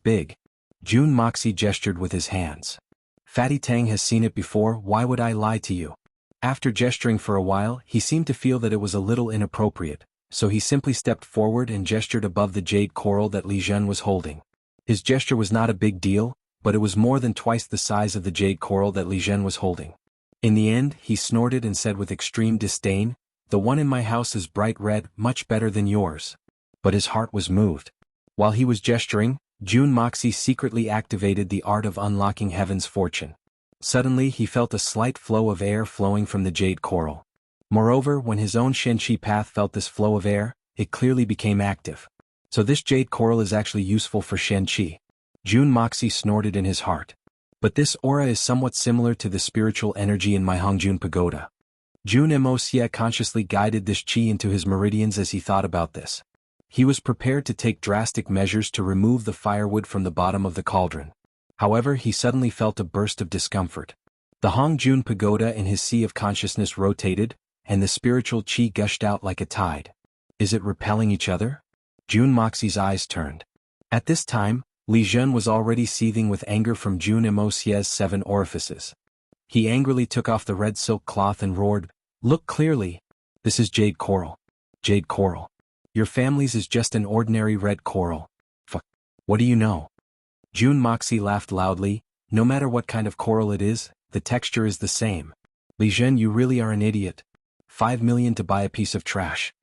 big." Jun Moxie gestured with his hands. "Fatty Tang has seen it before, why would I lie to you?" After gesturing for a while, he seemed to feel that it was a little inappropriate, so he simply stepped forward and gestured above the jade coral that Li Zhen was holding. His gesture was not a big deal, but it was more than twice the size of the jade coral that Li Zhen was holding. In the end, he snorted and said with extreme disdain, "The one in my house is bright red, much better than yours." But his heart was moved. While he was gesturing, Jun Moxie secretly activated the art of unlocking heaven's fortune. Suddenly he felt a slight flow of air flowing from the jade coral. Moreover, when his own Shenqi path felt this flow of air, it clearly became active. So this jade coral is actually useful for Shenqi. Jun Moxie snorted in his heart. But this aura is somewhat similar to the spiritual energy in my Hongjun pagoda. Jun Emosia consciously guided this qi into his meridians as he thought about this. He was prepared to take drastic measures to remove the firewood from the bottom of the cauldron. However, he suddenly felt a burst of discomfort. The Hongjun pagoda in his sea of consciousness rotated, and the spiritual qi gushed out like a tide. Is it repelling each other? Jun Moxie's eyes turned. At this time, Li Zhen was already seething with anger from Jun Emosie's 7 orifices. He angrily took off the red silk cloth and roared, "Look clearly! This is jade coral. Jade coral. Your family's is just an ordinary red coral. What do you know?" Jun Moxie laughed loudly. "No matter what kind of coral it is, the texture is the same. Li Zhen, you really are an idiot. 5 million to buy a piece of trash."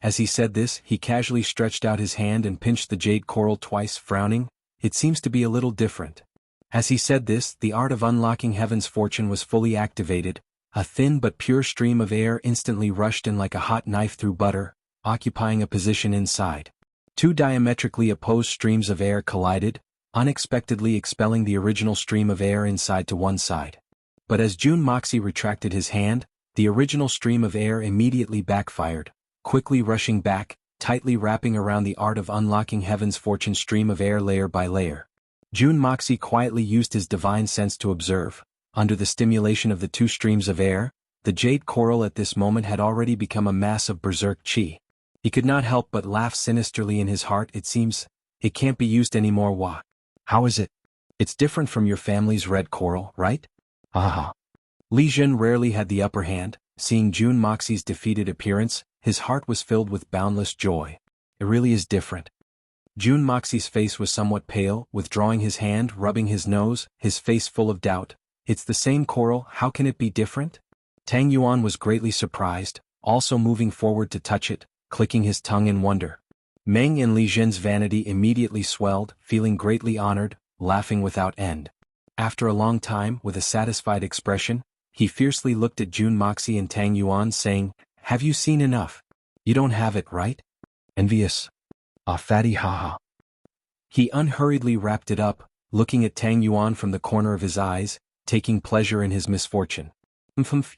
As he said this, he casually stretched out his hand and pinched the jade coral twice, frowning. "It seems to be a little different." As he said this, the art of unlocking heaven's fortune was fully activated. A thin but pure stream of air instantly rushed in like a hot knife through butter, occupying a position inside. 2 diametrically opposed streams of air collided, unexpectedly expelling the original stream of air inside to one side. But as Jun Moxie retracted his hand, the original stream of air immediately backfired, quickly rushing back, tightly wrapping around the art of unlocking heaven's fortune stream of air layer by layer. Jun Moxie quietly used his divine sense to observe. Under the stimulation of the 2 streams of air, the jade coral at this moment had already become a mass of berserk qi. He could not help but laugh sinisterly in his heart. It seems, it can't be used anymore. Wah. How is it? It's different from your family's red coral, right? Haha. Li Jun rarely had the upper hand. Seeing Jun Moxie's defeated appearance, his heart was filled with boundless joy. It really is different. Jun Moxie's face was somewhat pale, withdrawing his hand, rubbing his nose, his face full of doubt. It's the same coral, how can it be different? Tang Yuan was greatly surprised, also moving forward to touch it, clicking his tongue in wonder. Meng and Li Zhen's vanity immediately swelled, feeling greatly honored, laughing without end. After a long time, with a satisfied expression, he fiercely looked at Jun Moxie and Tang Yuan, saying, "Have you seen enough? You don't have it, right? Envious. Ah, fatty haha." He unhurriedly wrapped it up, looking at Tang Yuan from the corner of his eyes, taking pleasure in his misfortune.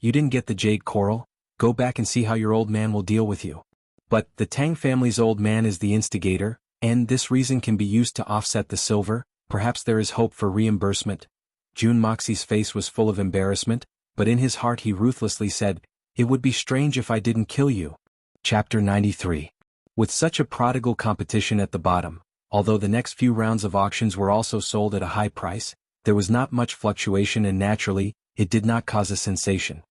You didn't get the jade coral? Go back and see how your old man will deal with you. But the Tang family's old man is the instigator, and this reason can be used to offset the silver. Perhaps there is hope for reimbursement. Jun Moxie's face was full of embarrassment, but in his heart he ruthlessly said, "It would be strange if I didn't kill you." Chapter 93. With such a prodigal competition at the bottom, although the next few rounds of auctions were also sold at a high price, there was not much fluctuation and naturally, it did not cause a sensation.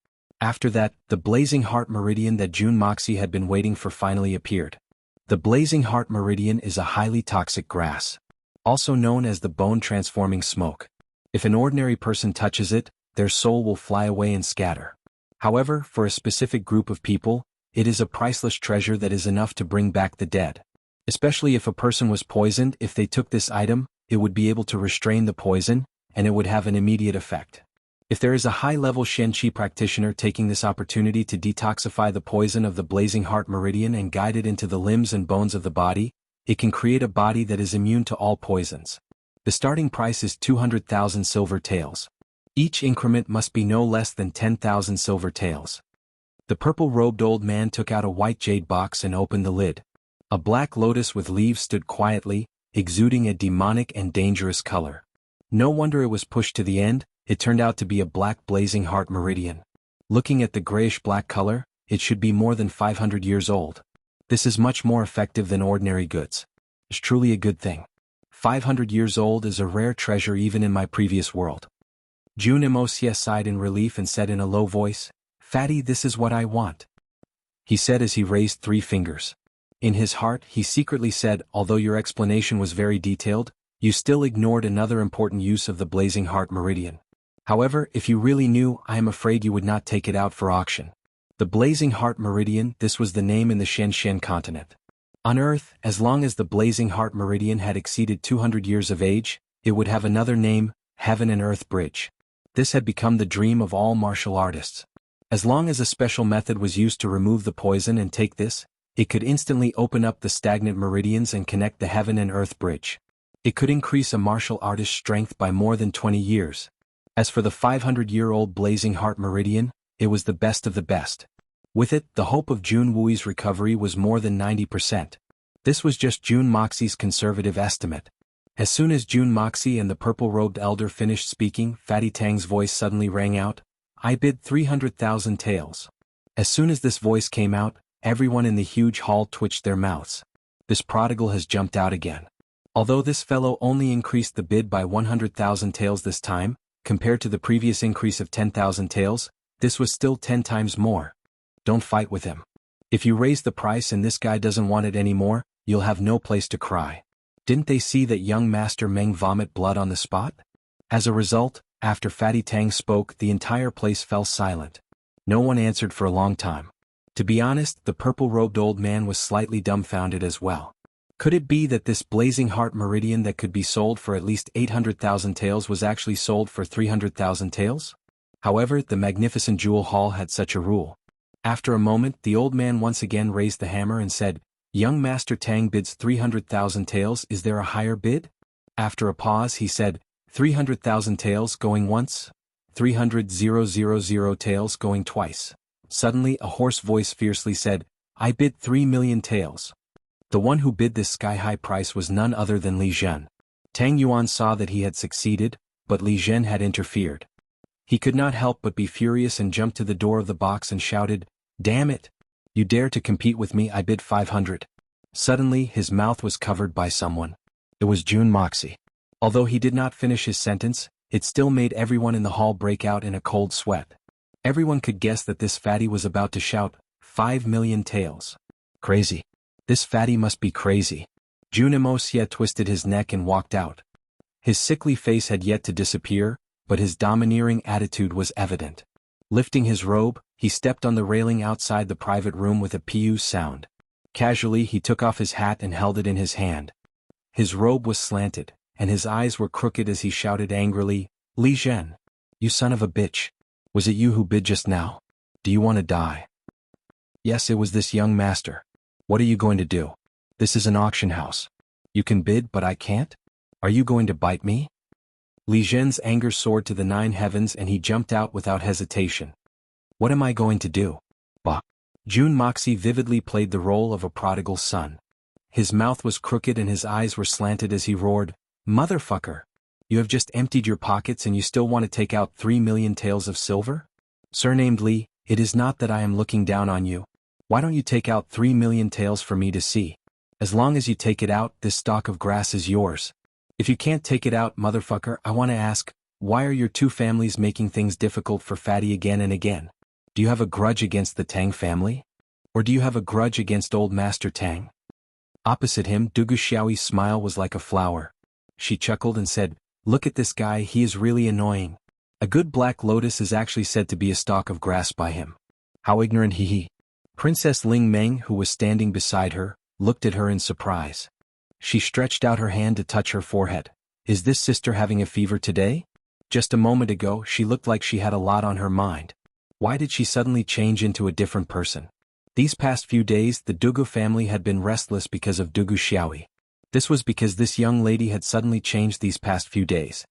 After that, the Blazing Heart Meridian that Jun Moxie had been waiting for finally appeared. The Blazing Heart Meridian is a highly toxic grass, also known as the bone-transforming smoke. If an ordinary person touches it, their soul will fly away and scatter. However, for a specific group of people, it is a priceless treasure that is enough to bring back the dead. Especially if a person was poisoned, if they took this item, it would be able to restrain the poison, and it would have an immediate effect. If there is a high-level Shenqi practitioner taking this opportunity to detoxify the poison of the Blazing Heart Meridian and guide it into the limbs and bones of the body, it can create a body that is immune to all poisons. The starting price is 200,000 silver taels. Each increment must be no less than 10,000 silver taels. The purple-robed old man took out a white jade box and opened the lid. A black lotus with leaves stood quietly, exuding a demonic and dangerous color. No wonder it was pushed to the end. It turned out to be a black Blazing Heart Meridian. Looking at the grayish-black color, it should be more than 500 years old. This is much more effective than ordinary goods. It's truly a good thing. 500 years old is a rare treasure even in my previous world. Jun Moxie sighed in relief and said in a low voice, "Fatty, this is what I want," he said as he raised 3 fingers. In his heart, he secretly said, "Although your explanation was very detailed, you still ignored another important use of the Blazing Heart Meridian. However, if you really knew, I am afraid you would not take it out for auction." The Blazing Heart Meridian, this was the name in the Shenzhen continent. On Earth, as long as the Blazing Heart Meridian had exceeded 200 years of age, it would have another name, Heaven and Earth Bridge. This had become the dream of all martial artists. As long as a special method was used to remove the poison and take this, it could instantly open up the stagnant meridians and connect the Heaven and Earth Bridge. It could increase a martial artist's strength by more than 20 years. As for the 500-year-old Blazing Heart Meridian, it was the best of the best. With it, the hope of Jun Wui's recovery was more than 90%. This was just Jun Moxie's conservative estimate. As soon as Jun Moxie and the purple-robed elder finished speaking, Fatty Tang's voice suddenly rang out, "I bid 300,000 taels." As soon as this voice came out, everyone in the huge hall twitched their mouths. This prodigal has jumped out again. Although this fellow only increased the bid by 100,000 taels this time, compared to the previous increase of 10,000 taels, this was still 10 times more. Don't fight with him. If you raise the price and this guy doesn't want it anymore, you'll have no place to cry. Didn't they see that young Master Meng vomit blood on the spot? As a result, after Fatty Tang spoke, the entire place fell silent. No one answered for a long time. To be honest, the purple-robed old man was slightly dumbfounded as well. Could it be that this Blazing Heart Meridian that could be sold for at least 800,000 taels was actually sold for 300,000 taels? However, the magnificent jewel hall had such a rule. After a moment, the old man once again raised the hammer and said, "Young Master Tang bids 300,000 taels, is there a higher bid?" After a pause he said, 300,000 taels going once, 300,000 taels going twice. Suddenly a hoarse voice fiercely said, "I bid 3,000,000 taels." The one who bid this sky-high price was none other than Li Zhen. Tang Yuan saw that he had succeeded, but Li Zhen had interfered. He could not help but be furious and jumped to the door of the box and shouted, "Damn it! You dare to compete with me, I bid 500. Suddenly his mouth was covered by someone. It was Jun Moxie. Although he did not finish his sentence, it still made everyone in the hall break out in a cold sweat. Everyone could guess that this fatty was about to shout, 5,000,000 taels. Crazy. This fatty must be crazy. Wuxia twisted his neck and walked out. His sickly face had yet to disappear, but his domineering attitude was evident. Lifting his robe, he stepped on the railing outside the private room with a pew sound. Casually he took off his hat and held it in his hand. His robe was slanted, and his eyes were crooked as he shouted angrily, Li Zhen! You son of a bitch! Was it you who bid just now? Do you want to die? Yes, it was this young master. What are you going to do? This is an auction house. You can bid but I can't? Are you going to bite me? Li Zhen's anger soared to the 9 heavens and he jumped out without hesitation. What am I going to do? Bah! Moxie vividly played the role of a prodigal son. His mouth was crooked and his eyes were slanted as he roared, Motherfucker! You have just emptied your pockets and you still want to take out 3,000,000 taels of silver? Surnamed Li, it is not that I am looking down on you. Why don't you take out 3,000,000 taels for me to see? As long as you take it out, this stalk of grass is yours. If you can't take it out, motherfucker, I want to ask, why are your 2 families making things difficult for Fatty again and again? Do you have a grudge against the Tang family? Or do you have a grudge against old Master Tang? Opposite him, Dugu Xiaoyi's smile was like a flower. She chuckled and said, Look at this guy, he is really annoying. A good black lotus is actually said to be a stalk of grass by him. How ignorant he. Princess Ling Meng, who was standing beside her, looked at her in surprise. She stretched out her hand to touch her forehead. Is this sister having a fever today? Just a moment ago she looked like she had a lot on her mind. Why did she suddenly change into a different person? These past few days the Dugu family had been restless because of Dugu Xiaoyi. This was because this young lady had suddenly changed these past few days.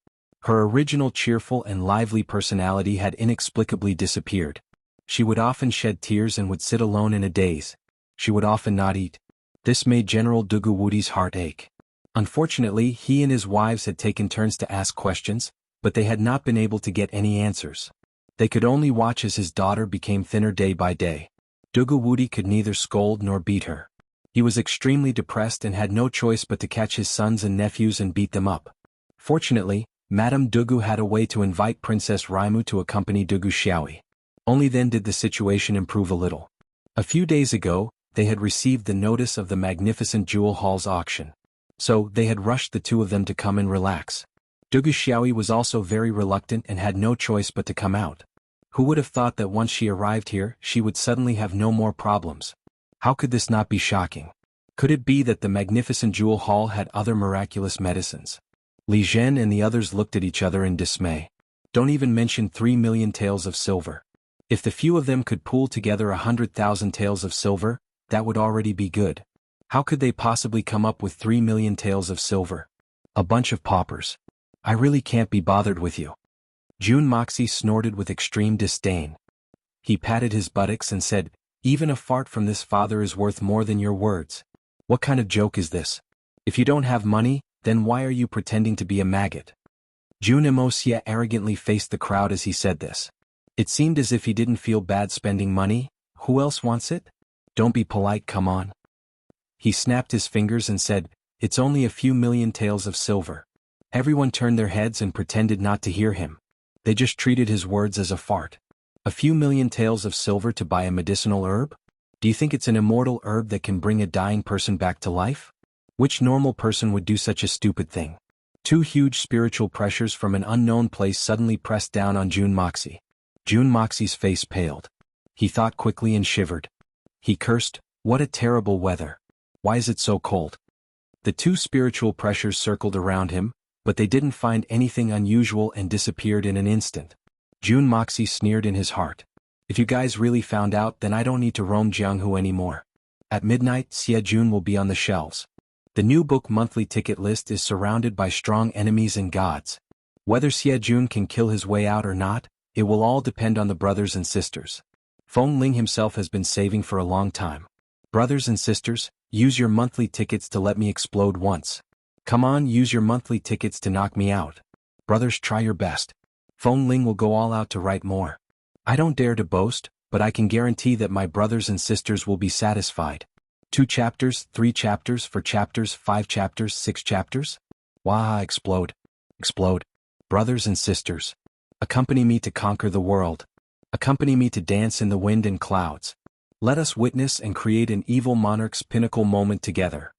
Her original cheerful and lively personality had inexplicably disappeared. She would often shed tears and would sit alone in a daze. She would often not eat. This made General Dugu Wudi's heart ache. Unfortunately, he and his wives had taken turns to ask questions, but they had not been able to get any answers. They could only watch as his daughter became thinner day by day. Dugu Wudi could neither scold nor beat her. He was extremely depressed and had no choice but to catch his sons and nephews and beat them up. Fortunately, Madame Dugu had a way to invite Princess Raimu to accompany Dugu Xiaoyi. Only then did the situation improve a little. A few days ago, they had received the notice of the magnificent jewel hall's auction. So, they had rushed the 2 of them to come and relax. Dugu Xiaoyi was also very reluctant and had no choice but to come out. Who would have thought that once she arrived here, she would suddenly have no more problems? How could this not be shocking? Could it be that the magnificent jewel hall had other miraculous medicines? Li Zhen and the others looked at each other in dismay. Don't even mention 3,000,000 taels of silver. If the few of them could pool together 100,000 taels of silver, that would already be good. How could they possibly come up with 3,000,000 taels of silver? A bunch of paupers. I really can't be bothered with you. Moxie snorted with extreme disdain. He patted his buttocks and said, Even a fart from this father is worth more than your words. What kind of joke is this? If you don't have money, then why are you pretending to be a maggot? Moxie arrogantly faced the crowd as he said this. It seemed as if he didn't feel bad spending money. Who else wants it? Don't be polite, come on. He snapped his fingers and said, It's only a few million taels of silver. Everyone turned their heads and pretended not to hear him. They just treated his words as a fart. A few million taels of silver to buy a medicinal herb? Do you think it's an immortal herb that can bring a dying person back to life? Which normal person would do such a stupid thing? 2 huge spiritual pressures from an unknown place suddenly pressed down on Moxie. Moxie's face paled. He thought quickly and shivered. He cursed, What a terrible weather. Why is it so cold? The 2 spiritual pressures circled around him, but they didn't find anything unusual and disappeared in an instant. Moxie sneered in his heart. If you guys really found out, then I don't need to roam Jianghu anymore. At midnight, Xie Jun will be on the shelves. The new book monthly ticket list is surrounded by strong enemies and gods. Whether Xie Jun can kill his way out or not, it will all depend on the brothers and sisters. Feng Ling himself has been saving for a long time. Brothers and sisters, use your monthly tickets to let me explode once. Come on, use your monthly tickets to knock me out. Brothers, try your best. Feng Ling will go all out to write more. I don't dare to boast, but I can guarantee that my brothers and sisters will be satisfied. 2 chapters, 3 chapters, 4 chapters, 5 chapters, 6 chapters? Wah, explode. Explode. Brothers and sisters. Accompany me to conquer the world. Accompany me to dance in the wind and clouds. Let us witness and create an evil monarch's pinnacle moment together.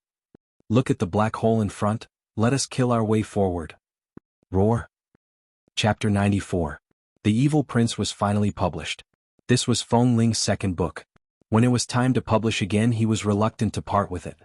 Look at the black hole in front, let us kill our way forward. Roar. Chapter 94. The Evil Prince was finally published. This was Feng Ling's second book. When it was time to publish again, he was reluctant to part with it.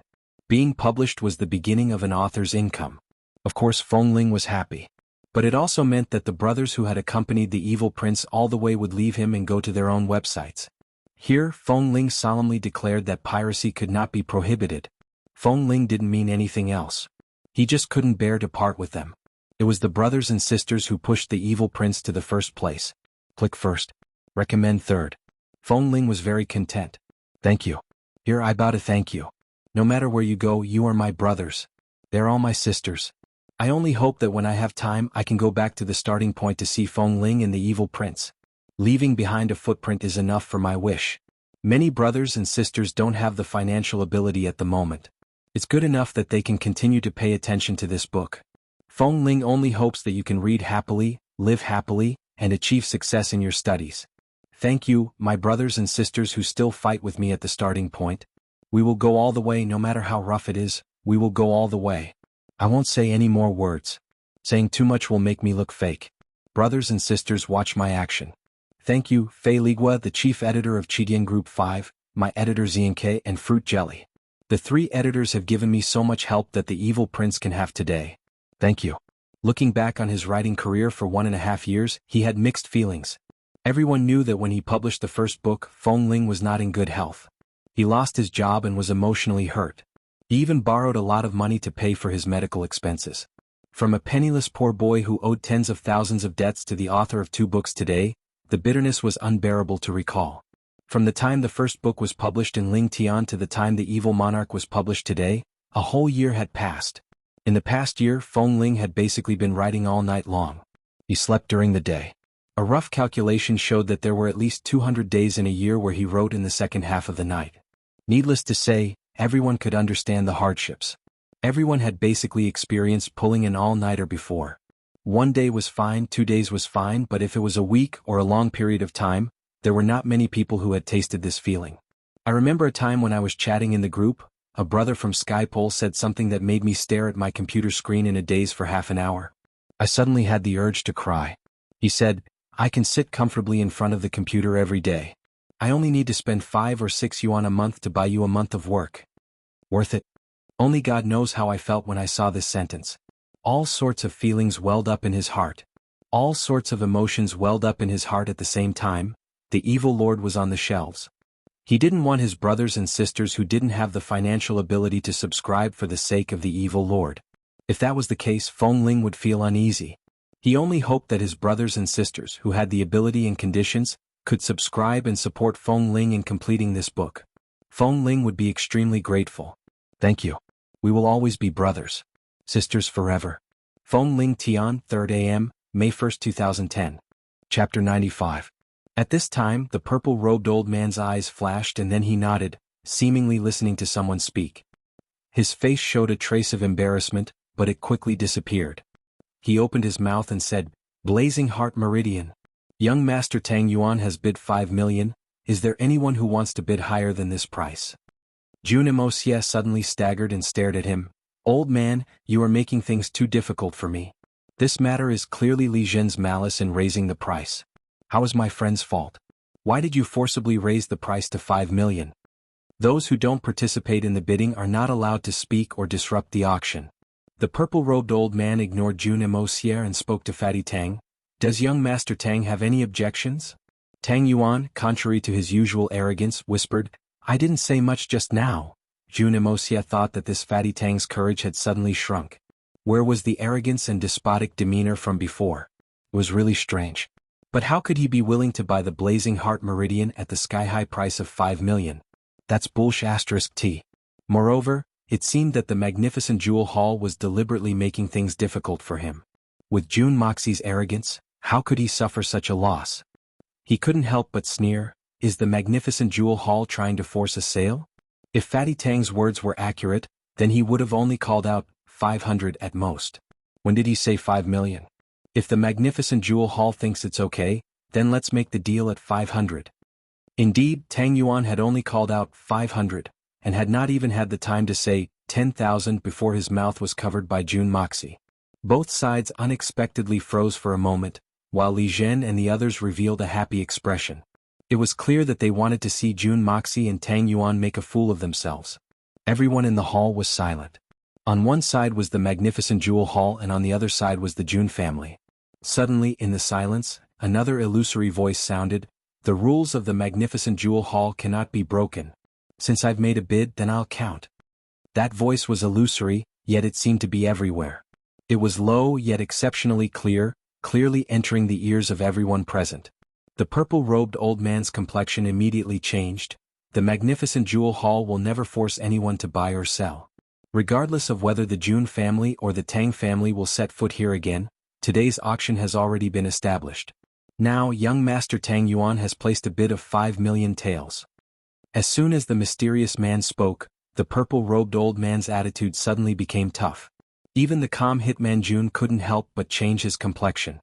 Being published was the beginning of an author's income. Of course, Feng Ling was happy. But it also meant that the brothers who had accompanied the Evil Prince all the way would leave him and go to their own websites. Here, Feng Ling solemnly declared that piracy could not be prohibited. Feng Ling didn't mean anything else. He just couldn't bear to part with them. It was the brothers and sisters who pushed the Evil Prince to the first place. Click first. Recommend third. Feng Ling was very content. Thank you. Here I bow to thank you. No matter where you go, you are my brothers. They're all my sisters. I only hope that when I have time I can go back to the starting point to see Feng Ling and the Evil Prince. Leaving behind a footprint is enough for my wish. Many brothers and sisters don't have the financial ability at the moment. It's good enough that they can continue to pay attention to this book. Feng Ling only hopes that you can read happily, live happily, and achieve success in your studies. Thank you, my brothers and sisters who still fight with me at the starting point. We will go all the way no matter how rough it is, we will go all the way. I won't say any more words. Saying too much will make me look fake. Brothers and sisters, watch my action. Thank you, Fei Ligua, the chief editor of Jianghu Group 5, my editor Xianke and Fruit Jelly. The three editors have given me so much help that the Evil Prince can have today. Thank you. Looking back on his writing career for 1.5 years, he had mixed feelings. Everyone knew that when he published the first book, Feng Ling was not in good health. He lost his job and was emotionally hurt. He even borrowed a lot of money to pay for his medical expenses. From a penniless poor boy who owed tens of thousands of debts to the author of 2 books today, the bitterness was unbearable to recall. From the time the first book was published in Ling Tian to the time the Evil Monarch was published today, a whole year had passed. In the past year, Feng Ling had basically been writing all night long. He slept during the day. A rough calculation showed that there were at least 200 days in a year where he wrote in the second half of the night. Needless to say, everyone could understand the hardships. Everyone had basically experienced pulling an all-nighter before. 1 day was fine, 2 days was fine, but if it was a week or a long period of time, there were not many people who had tasted this feeling. I remember a time when I was chatting in the group, a brother from Skypole said something that made me stare at my computer screen in a daze for half an hour. I suddenly had the urge to cry. He said, I can sit comfortably in front of the computer every day. I only need to spend 5 or 6 yuan a month to buy you a month of work. Worth it? Only God knows how I felt when I saw this sentence. All sorts of feelings welled up in his heart. All sorts of emotions welled up in his heart at the same time. The evil lord was on the shelves. He didn't want his brothers and sisters who didn't have the financial ability to subscribe for the sake of the evil lord. If that was the case, Feng Ling would feel uneasy. He only hoped that his brothers and sisters who had the ability and conditions could subscribe and support Feng Ling in completing this book. Feng Ling would be extremely grateful. Thank you. We will always be brothers. Sisters forever. Feng Ling Tian, 3rd a.m., May 1, 2010. Chapter 95. At this time, the purple-robed old man's eyes flashed and then he nodded, seemingly listening to someone speak. His face showed a trace of embarrassment, but it quickly disappeared. He opened his mouth and said, Blazing Heart Meridian. Young Master Tang Yuan has bid 5 million. Is there anyone who wants to bid higher than this price? Wuxia suddenly staggered and stared at him. Old man, you are making things too difficult for me. This matter is clearly Li Zhen's malice in raising the price. How is my friend's fault? Why did you forcibly raise the price to 5 million? Those who don't participate in the bidding are not allowed to speak or disrupt the auction. The purple-robed old man ignored Wuxia and spoke to Fatty Tang. Does young Master Tang have any objections? Tang Yuan, contrary to his usual arrogance, whispered, I didn't say much just now. Wuxia thought that this Fatty Tang's courage had suddenly shrunk. Where was the arrogance and despotic demeanor from before? It was really strange. But how could he be willing to buy the Blazing Heart Meridian at the sky-high price of 5 million? That's bullsh*t. Moreover, it seemed that the magnificent Jewel Hall was deliberately making things difficult for him. With Jun Moxie's arrogance, how could he suffer such a loss? He couldn't help but sneer. Is the magnificent Jewel Hall trying to force a sale? If Fatty Tang's words were accurate, then he would have only called out 500 at most. When did he say 5 million? If the magnificent jewel hall thinks it's okay, then let's make the deal at 500. Indeed, Tang Yuan had only called out 500, and had not even had the time to say 10,000 before his mouth was covered by Jun Moxie. Both sides unexpectedly froze for a moment, while Li Zhen and the others revealed a happy expression. It was clear that they wanted to see Jun Moxie and Tang Yuan make a fool of themselves. Everyone in the hall was silent. On one side was the magnificent jewel hall and on the other side was the Jun family. Suddenly, in the silence, another illusory voice sounded, "The rules of the magnificent jewel hall cannot be broken. Since I've made a bid, then I'll count." That voice was illusory, yet it seemed to be everywhere. It was low yet exceptionally clear, clearly entering the ears of everyone present. The purple-robed old man's complexion immediately changed. The magnificent jewel hall will never force anyone to buy or sell. Regardless of whether the Jun family or the Tang family will set foot here again, today's auction has already been established. Now young Master Tang Yuan has placed a bid of 5 million taels. As soon as the mysterious man spoke, the purple-robed old man's attitude suddenly became tough. Even the calm hitman Jun couldn't help but change his complexion.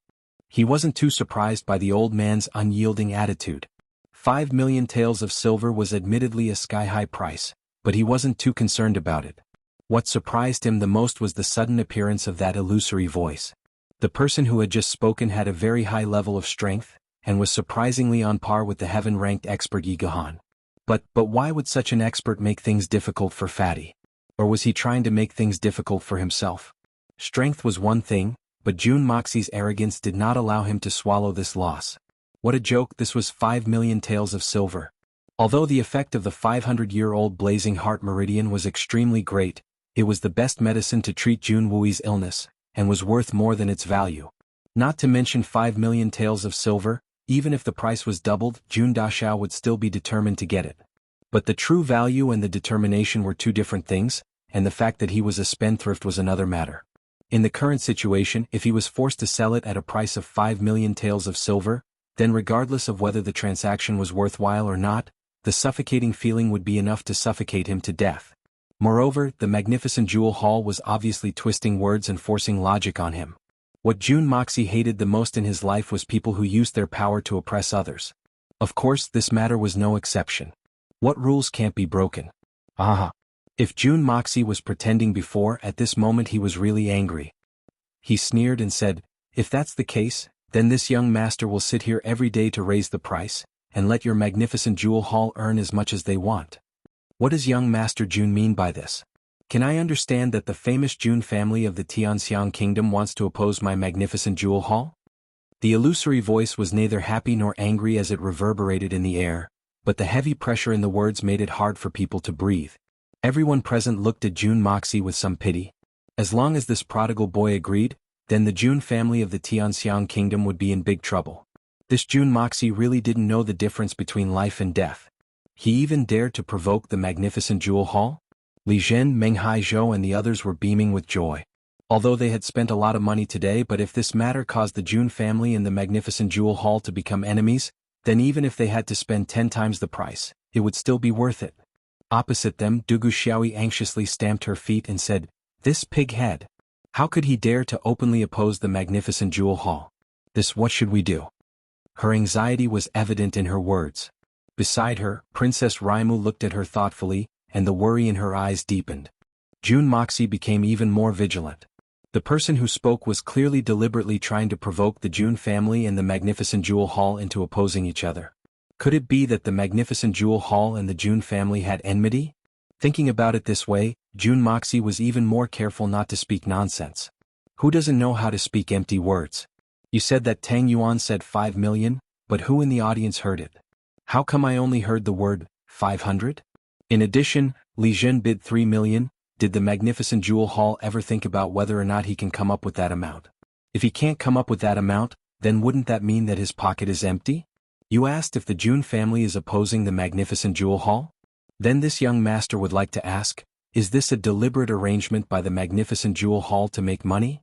He wasn't too surprised by the old man's unyielding attitude. 5 million taels of silver was admittedly a sky-high price, but he wasn't too concerned about it. What surprised him the most was the sudden appearance of that illusory voice. The person who had just spoken had a very high level of strength, and was surprisingly on par with the heaven-ranked expert Yi Gahan. But why would such an expert make things difficult for Fatty? Or was he trying to make things difficult for himself? Strength was one thing, but Jun Moxie's arrogance did not allow him to swallow this loss. What a joke, this was 5 million taels of silver. Although the effect of the 500-year-old blazing heart meridian was extremely great, it was the best medicine to treat Jun Wui's illness, and was worth more than its value. Not to mention 5 million taels of silver, even if the price was doubled, Jun Dashao would still be determined to get it. But the true value and the determination were two different things, and the fact that he was a spendthrift was another matter. In the current situation, if he was forced to sell it at a price of 5 million taels of silver, then regardless of whether the transaction was worthwhile or not, the suffocating feeling would be enough to suffocate him to death. Moreover, the magnificent jewel hall was obviously twisting words and forcing logic on him. What Jun Moxie hated the most in his life was people who used their power to oppress others. Of course, this matter was no exception. What rules can't be broken? Aha! If Jun Moxie was pretending before, at this moment he was really angry. He sneered and said, "If that's the case, then this young master will sit here every day to raise the price, and let your magnificent jewel hall earn as much as they want." What does young Master Jun mean by this? Can I understand that the famous Jun family of the Tianxiang kingdom wants to oppose my magnificent jewel hall? The illusory voice was neither happy nor angry as it reverberated in the air, but the heavy pressure in the words made it hard for people to breathe. Everyone present looked at Jun Moxie with some pity. As long as this prodigal boy agreed, then the Jun family of the Tianxiang kingdom would be in big trouble. This Jun Moxie really didn't know the difference between life and death. He even dared to provoke the magnificent jewel hall? Li Zhen, Meng Haizhou and the others were beaming with joy. Although they had spent a lot of money today, but if this matter caused the Jun family and the magnificent jewel hall to become enemies, then even if they had to spend 10 times the price, it would still be worth it. Opposite them, Dugu Xiaoyi anxiously stamped her feet and said, "This pig-head! How could he dare to openly oppose the magnificent jewel hall? What should we do?" Her anxiety was evident in her words. Beside her, Princess Raimu looked at her thoughtfully, and the worry in her eyes deepened. Jun Moxie became even more vigilant. The person who spoke was clearly deliberately trying to provoke the Jun family and the magnificent jewel hall into opposing each other. Could it be that the magnificent jewel hall and the Jun family had enmity? Thinking about it this way, Jun Moxie was even more careful not to speak nonsense. Who doesn't know how to speak empty words? You said that Tang Yuan said 5 million, but who in the audience heard it? How come I only heard the word 500? In addition, Li Zhen bid 3 million. Did the magnificent jewel hall ever think about whether or not he can come up with that amount? If he can't come up with that amount, then wouldn't that mean that his pocket is empty? You asked if the Jun family is opposing the magnificent jewel hall? Then this young master would like to ask, is this a deliberate arrangement by the magnificent jewel hall to make money?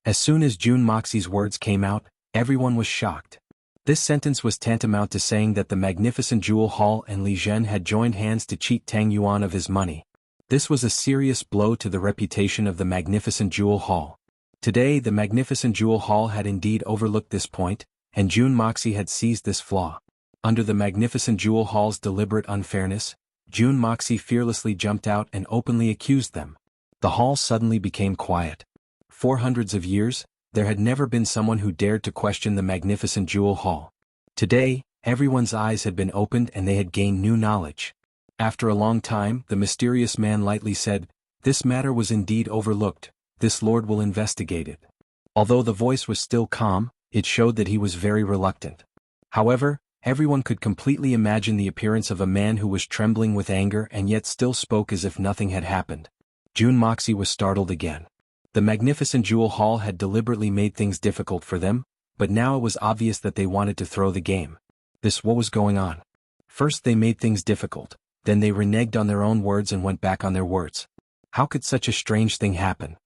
As soon as Jun Moxie's words came out, everyone was shocked. This sentence was tantamount to saying that the magnificent jewel hall and Li Zhen had joined hands to cheat Tang Yuan of his money. This was a serious blow to the reputation of the magnificent jewel hall. Today the magnificent jewel hall had indeed overlooked this point, and June Moxie had seized this flaw. Under the magnificent jewel hall's deliberate unfairness, June Moxie fearlessly jumped out and openly accused them. The hall suddenly became quiet. For hundreds of years, there had never been someone who dared to question the magnificent jewel hall. Today, everyone's eyes had been opened and they had gained new knowledge. After a long time, the mysterious man lightly said, "This matter was indeed overlooked. This lord will investigate it." Although the voice was still calm, it showed that he was very reluctant. However, everyone could completely imagine the appearance of a man who was trembling with anger and yet still spoke as if nothing had happened. June Moxie was startled again. The magnificent jewel hall had deliberately made things difficult for them, but now it was obvious that they wanted to throw the game. What was going on? First they made things difficult, then they reneged on their own words and went back on their words. How could such a strange thing happen?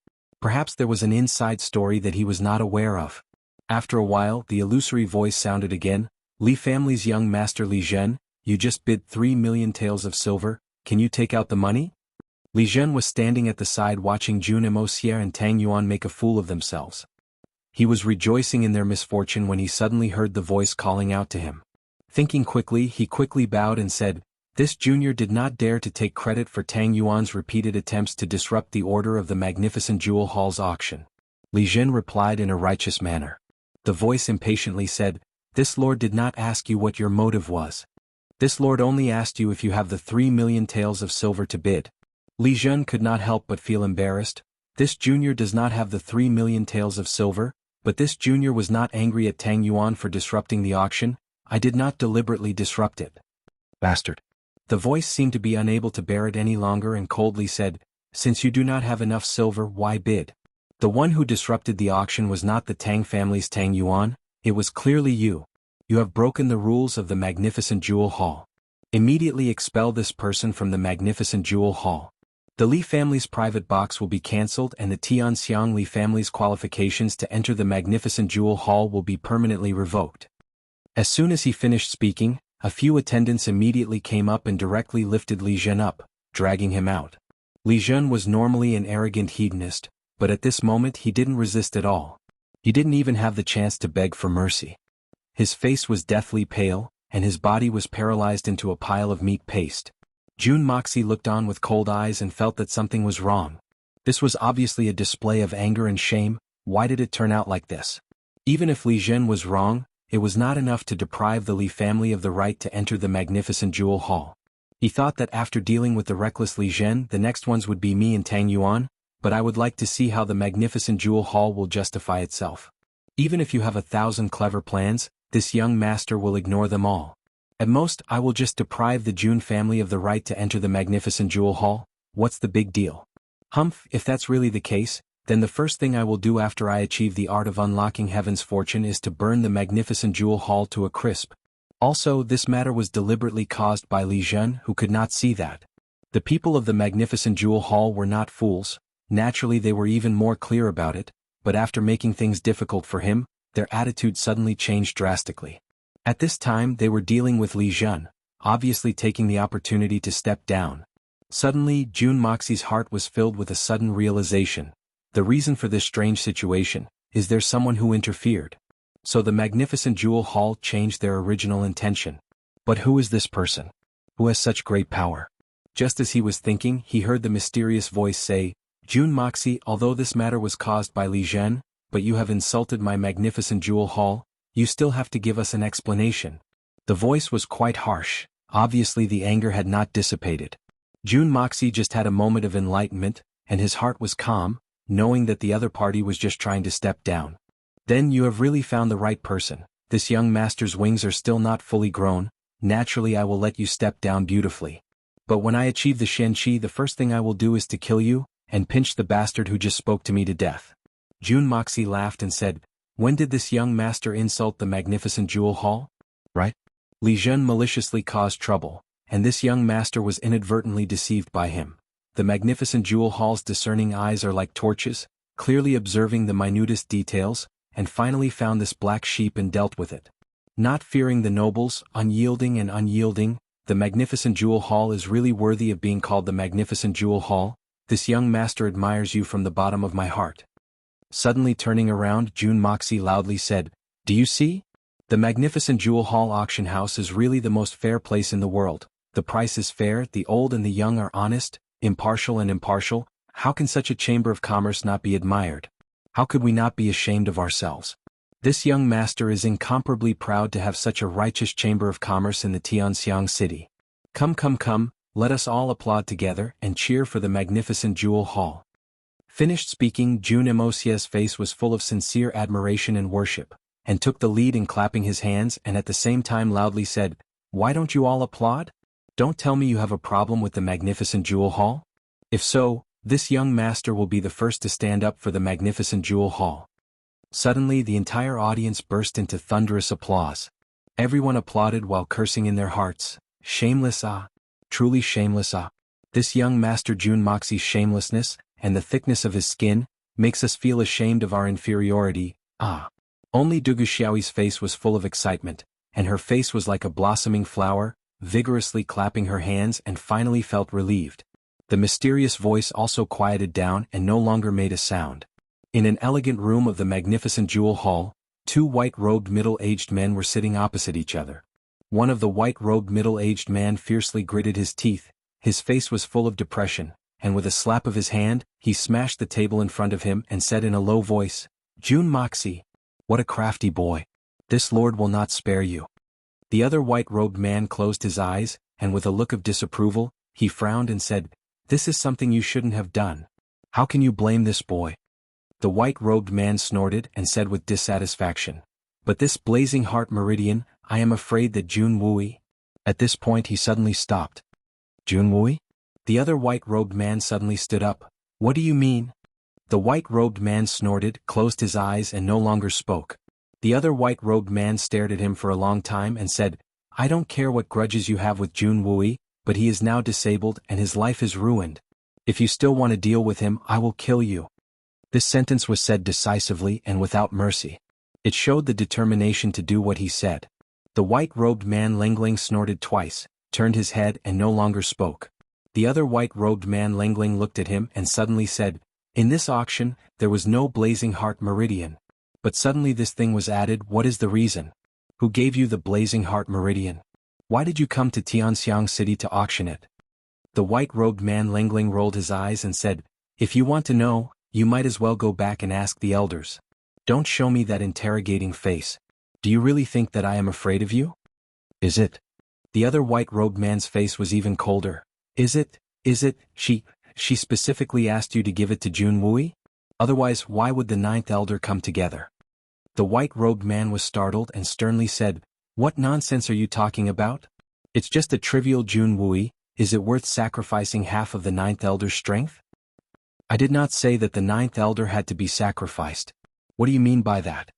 Perhaps there was an inside story that he was not aware of. After a while, the illusory voice sounded again. "Li family's young master Li Zhen, you just bid 3 million taels of silver, can you take out the money?" Li Zhen was standing at the side watching Jun Wuxia and Tang Yuan make a fool of themselves. He was rejoicing in their misfortune when he suddenly heard the voice calling out to him. Thinking quickly, he quickly bowed and said, "This junior did not dare to take credit for Tang Yuan's repeated attempts to disrupt the order of the magnificent jewel hall's auction." Li Zhen replied in a righteous manner. The voice impatiently said, "This lord did not ask you what your motive was. This lord only asked you if you have the 3 million taels of silver to bid." Li Zhen could not help but feel embarrassed. This junior does not have the 3 million taels of silver, but this junior was not angry at Tang Yuan for disrupting the auction. "I did not deliberately disrupt it. Bastard." The voice seemed to be unable to bear it any longer and coldly said, "Since you do not have enough silver, why bid? The one who disrupted the auction was not the Tang family's Tang Yuan, it was clearly you. You have broken the rules of the magnificent jewel hall. Immediately expel this person from the magnificent jewel hall. The Li family's private box will be cancelled and the Tianxiang Li family's qualifications to enter the magnificent jewel hall will be permanently revoked." As soon as he finished speaking, a few attendants immediately came up and directly lifted Li Zhen up, dragging him out. Li Zhen was normally an arrogant hedonist, but at this moment he didn't resist at all. He didn't even have the chance to beg for mercy. His face was deathly pale, and his body was paralyzed into a pile of meat paste. June Moxie looked on with cold eyes and felt that something was wrong. This was obviously a display of anger and shame. Why did it turn out like this? Even if Li Zhen was wrong, it was not enough to deprive the Li family of the right to enter the magnificent jewel hall. He thought that after dealing with the reckless Li Zhen, the next ones would be me and Tang Yuan, but I would like to see how the magnificent jewel hall will justify itself. Even if you have 1,000 clever plans, this young master will ignore them all. At most, I will just deprive the Jun family of the right to enter the magnificent jewel hall. What's the big deal? Humph, if that's really the case, then the first thing I will do after I achieve the art of unlocking heaven's fortune is to burn the magnificent jewel hall to a crisp. Also, this matter was deliberately caused by Li Zhen, who could not see that. The people of the magnificent jewel hall were not fools. Naturally they were even more clear about it, but after making things difficult for him, their attitude suddenly changed drastically. At this time they were dealing with Li Zhen, obviously taking the opportunity to step down. Suddenly, June Moxie's heart was filled with a sudden realization. The reason for this strange situation is there someone who interfered. So the magnificent jewel hall changed their original intention. But who is this person? Who has such great power? Just as he was thinking, he heard the mysterious voice say, "June Moxie, although this matter was caused by Li Zhen, but you have insulted my magnificent jewel hall, you still have to give us an explanation." The voice was quite harsh. Obviously the anger had not dissipated. June Moxie just had a moment of enlightenment, and his heart was calm, knowing that the other party was just trying to step down. "Then you have really found the right person. This young master's wings are still not fully grown. Naturally I will let you step down beautifully. But when I achieve the Shenqi, the first thing I will do is to kill you, and pinch the bastard who just spoke to me to death." June Moxie laughed and said, "When did this young master insult the magnificent jewel hall? Right? Li Zhen maliciously caused trouble, and this young master was inadvertently deceived by him. The magnificent jewel hall's discerning eyes are like torches, clearly observing the minutest details, and finally found this black sheep and dealt with it. Not fearing the nobles, unyielding and unyielding, the magnificent jewel hall is really worthy of being called the magnificent jewel hall. This young master admires you from the bottom of my heart." Suddenly turning around, June Moxie loudly said, "Do you see? The magnificent Jewel Hall auction house is really the most fair place in the world. The price is fair, the old and the young are honest, impartial and impartial. How can such a chamber of commerce not be admired? How could we not be ashamed of ourselves? This young master is incomparably proud to have such a righteous chamber of commerce in the Tianxiang city. Come, come, come, let us all applaud together and cheer for the magnificent Jewel Hall." Finished speaking, June Mocie's face was full of sincere admiration and worship, and took the lead in clapping his hands and at the same time loudly said, "Why don't you all applaud? Don't tell me you have a problem with the magnificent Jewel Hall? If so, this young master will be the first to stand up for the magnificent Jewel Hall." Suddenly the entire audience burst into thunderous applause. Everyone applauded while cursing in their hearts, "Shameless ah! Truly shameless ah! This young master June Moxie's shamelessness, and the thickness of his skin, makes us feel ashamed of our inferiority, ah!" Only Du Guxiao's face was full of excitement, and her face was like a blossoming flower, vigorously clapping her hands and finally felt relieved. The mysterious voice also quieted down and no longer made a sound. In an elegant room of the magnificent Jewel Hall, two white-robed middle-aged men were sitting opposite each other. One of the white-robed middle-aged man fiercely gritted his teeth, his face was full of depression, and with a slap of his hand, he smashed the table in front of him and said in a low voice, "June Moxie, what a crafty boy. This lord will not spare you." The other white-robed man closed his eyes, and with a look of disapproval, he frowned and said, "This is something you shouldn't have done. How can you blame this boy?" The white-robed man snorted and said with dissatisfaction, "But this blazing heart meridian, I am afraid that June Wui—" At this point he suddenly stopped. "June Wui?" The other white-robed man suddenly stood up. "What do you mean?" The white-robed man snorted, closed his eyes and no longer spoke. The other white-robed man stared at him for a long time and said, "I don't care what grudges you have with June Wui, but he is now disabled and his life is ruined. If you still want to deal with him, I will kill you." This sentence was said decisively and without mercy. It showed the determination to do what he said. The white-robed man Lengling snorted twice, turned his head and no longer spoke. The other white-robed man Lengling looked at him and suddenly said, "In this auction, there was no blazing heart meridian. But suddenly this thing was added. What is the reason? Who gave you the blazing heart meridian? Why did you come to Tianxiang City to auction it?" The white-robed man Lengling rolled his eyes and said, "If you want to know, you might as well go back and ask the elders. Don't show me that interrogating face. Do you really think that I am afraid of you? Is it?" The other white-robed man's face was even colder. Is it, she specifically asked you to give it to June Wui? Otherwise, why would the ninth elder come together?" The white-robed man was startled and sternly said, "What nonsense are you talking about? It's just a trivial June Wui. Is it worth sacrificing half of the ninth elder's strength?" "I did not say that the ninth elder had to be sacrificed. What do you mean by that?"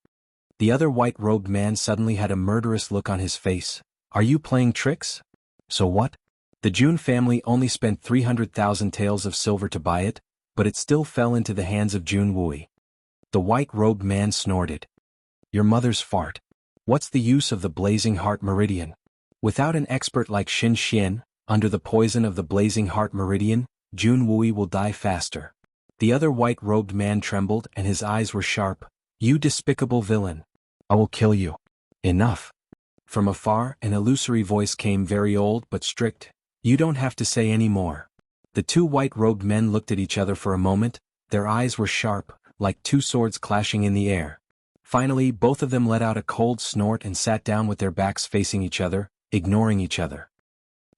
The other white-robed man suddenly had a murderous look on his face. "Are you playing tricks? So what? The June family only spent 300,000 taels of silver to buy it, but it still fell into the hands of June Wui." The white-robed man snorted. "Your mother's fart. What's the use of the blazing heart meridian? Without an expert like Xin Xian, under the poison of the blazing heart meridian, June Wui will die faster." The other white-robed man trembled and his eyes were sharp. "You despicable villain. I will kill you." "Enough." From afar, an illusory voice came, very old but strict. "You don't have to say any more." The two white-robed men looked at each other for a moment, their eyes were sharp, like two swords clashing in the air. Finally, both of them let out a cold snort and sat down with their backs facing each other, ignoring each other.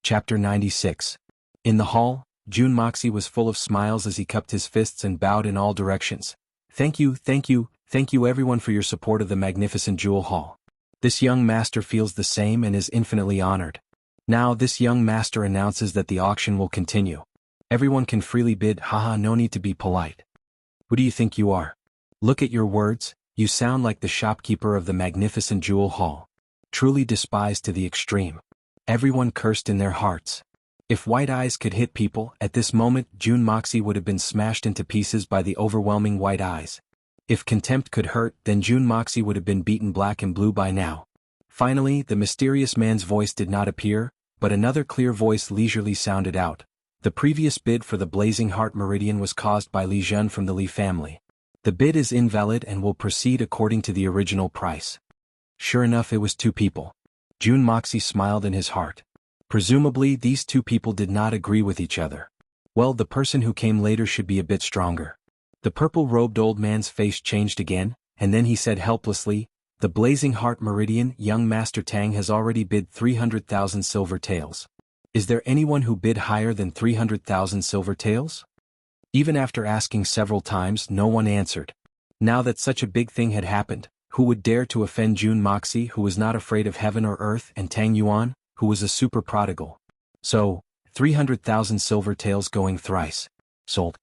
Chapter 96. In the hall, June Moxie was full of smiles as he cupped his fists and bowed in all directions. Thank you everyone for your support of the magnificent Jewel Hall. This young master feels the same and is infinitely honored. Now this young master announces that the auction will continue. Everyone can freely bid, haha, no need to be polite. Who do you think you are? Look at your words, you sound like the shopkeeper of the magnificent Jewel Hall. Truly despised to the extreme. Everyone cursed in their hearts. If white eyes could hit people, at this moment June Moxie would have been smashed into pieces by the overwhelming white eyes. If contempt could hurt, then June Moxie would have been beaten black and blue by now. Finally, the mysterious man's voice did not appear, but another clear voice leisurely sounded out. The previous bid for the blazing heart meridian was caused by Li Zhen from the Li family. The bid is invalid and will proceed according to the original price. Sure enough, it was two people. Jun Moxie smiled in his heart. Presumably, these two people did not agree with each other. Well, the person who came later should be a bit stronger. The purple-robed old man's face changed again, and then he said helplessly, "The Blazing Heart Meridian, young Master Tang has already bid 300,000 silver taels. Is there anyone who bid higher than 300,000 silver taels?" Even after asking several times, no one answered. Now that such a big thing had happened, who would dare to offend Jun Moxie, who was not afraid of heaven or earth, and Tang Yuan, who was a super prodigal? So, 300,000 silver taels going thrice. Sold.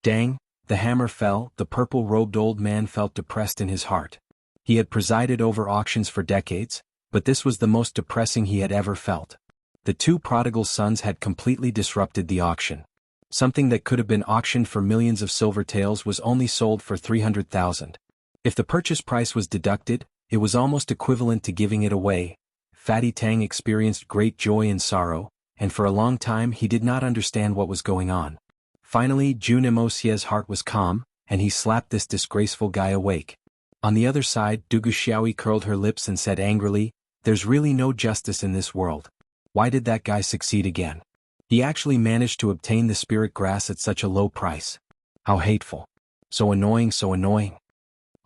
Dang, the hammer fell. The purple-robed old man felt depressed in his heart. He had presided over auctions for decades, but this was the most depressing he had ever felt. The two prodigal sons had completely disrupted the auction. Something that could have been auctioned for millions of silver taels was only sold for 300,000. If the purchase price was deducted, it was almost equivalent to giving it away. Fatty Tang experienced great joy and sorrow, and for a long time he did not understand what was going on. Finally, Jun Mocie's heart was calm, and he slapped this disgraceful guy awake. On the other side, Dugu Xiaoyi curled her lips and said angrily, "There's really no justice in this world. Why did that guy succeed again? He actually managed to obtain the spirit grass at such a low price. How hateful. So annoying, so annoying."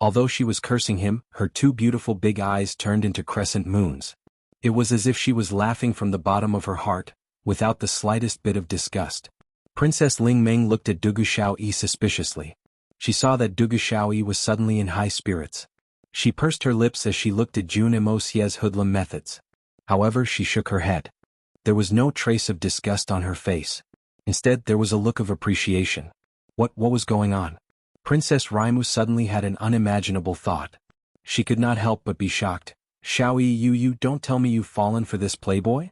Although she was cursing him, her two beautiful big eyes turned into crescent moons. It was as if she was laughing from the bottom of her heart, without the slightest bit of disgust. Princess Ling Meng looked at Dugu Xiaoyi suspiciously. She saw that Dugu Xiaoyi was suddenly in high spirits. She pursed her lips as she looked at Jun Mocie's hoodlum methods. However, she shook her head. There was no trace of disgust on her face. Instead, there was a look of appreciation. What was going on? Princess Raimu suddenly had an unimaginable thought. She could not help but be shocked. "Xiaoyi, you don't tell me you've fallen for this playboy?"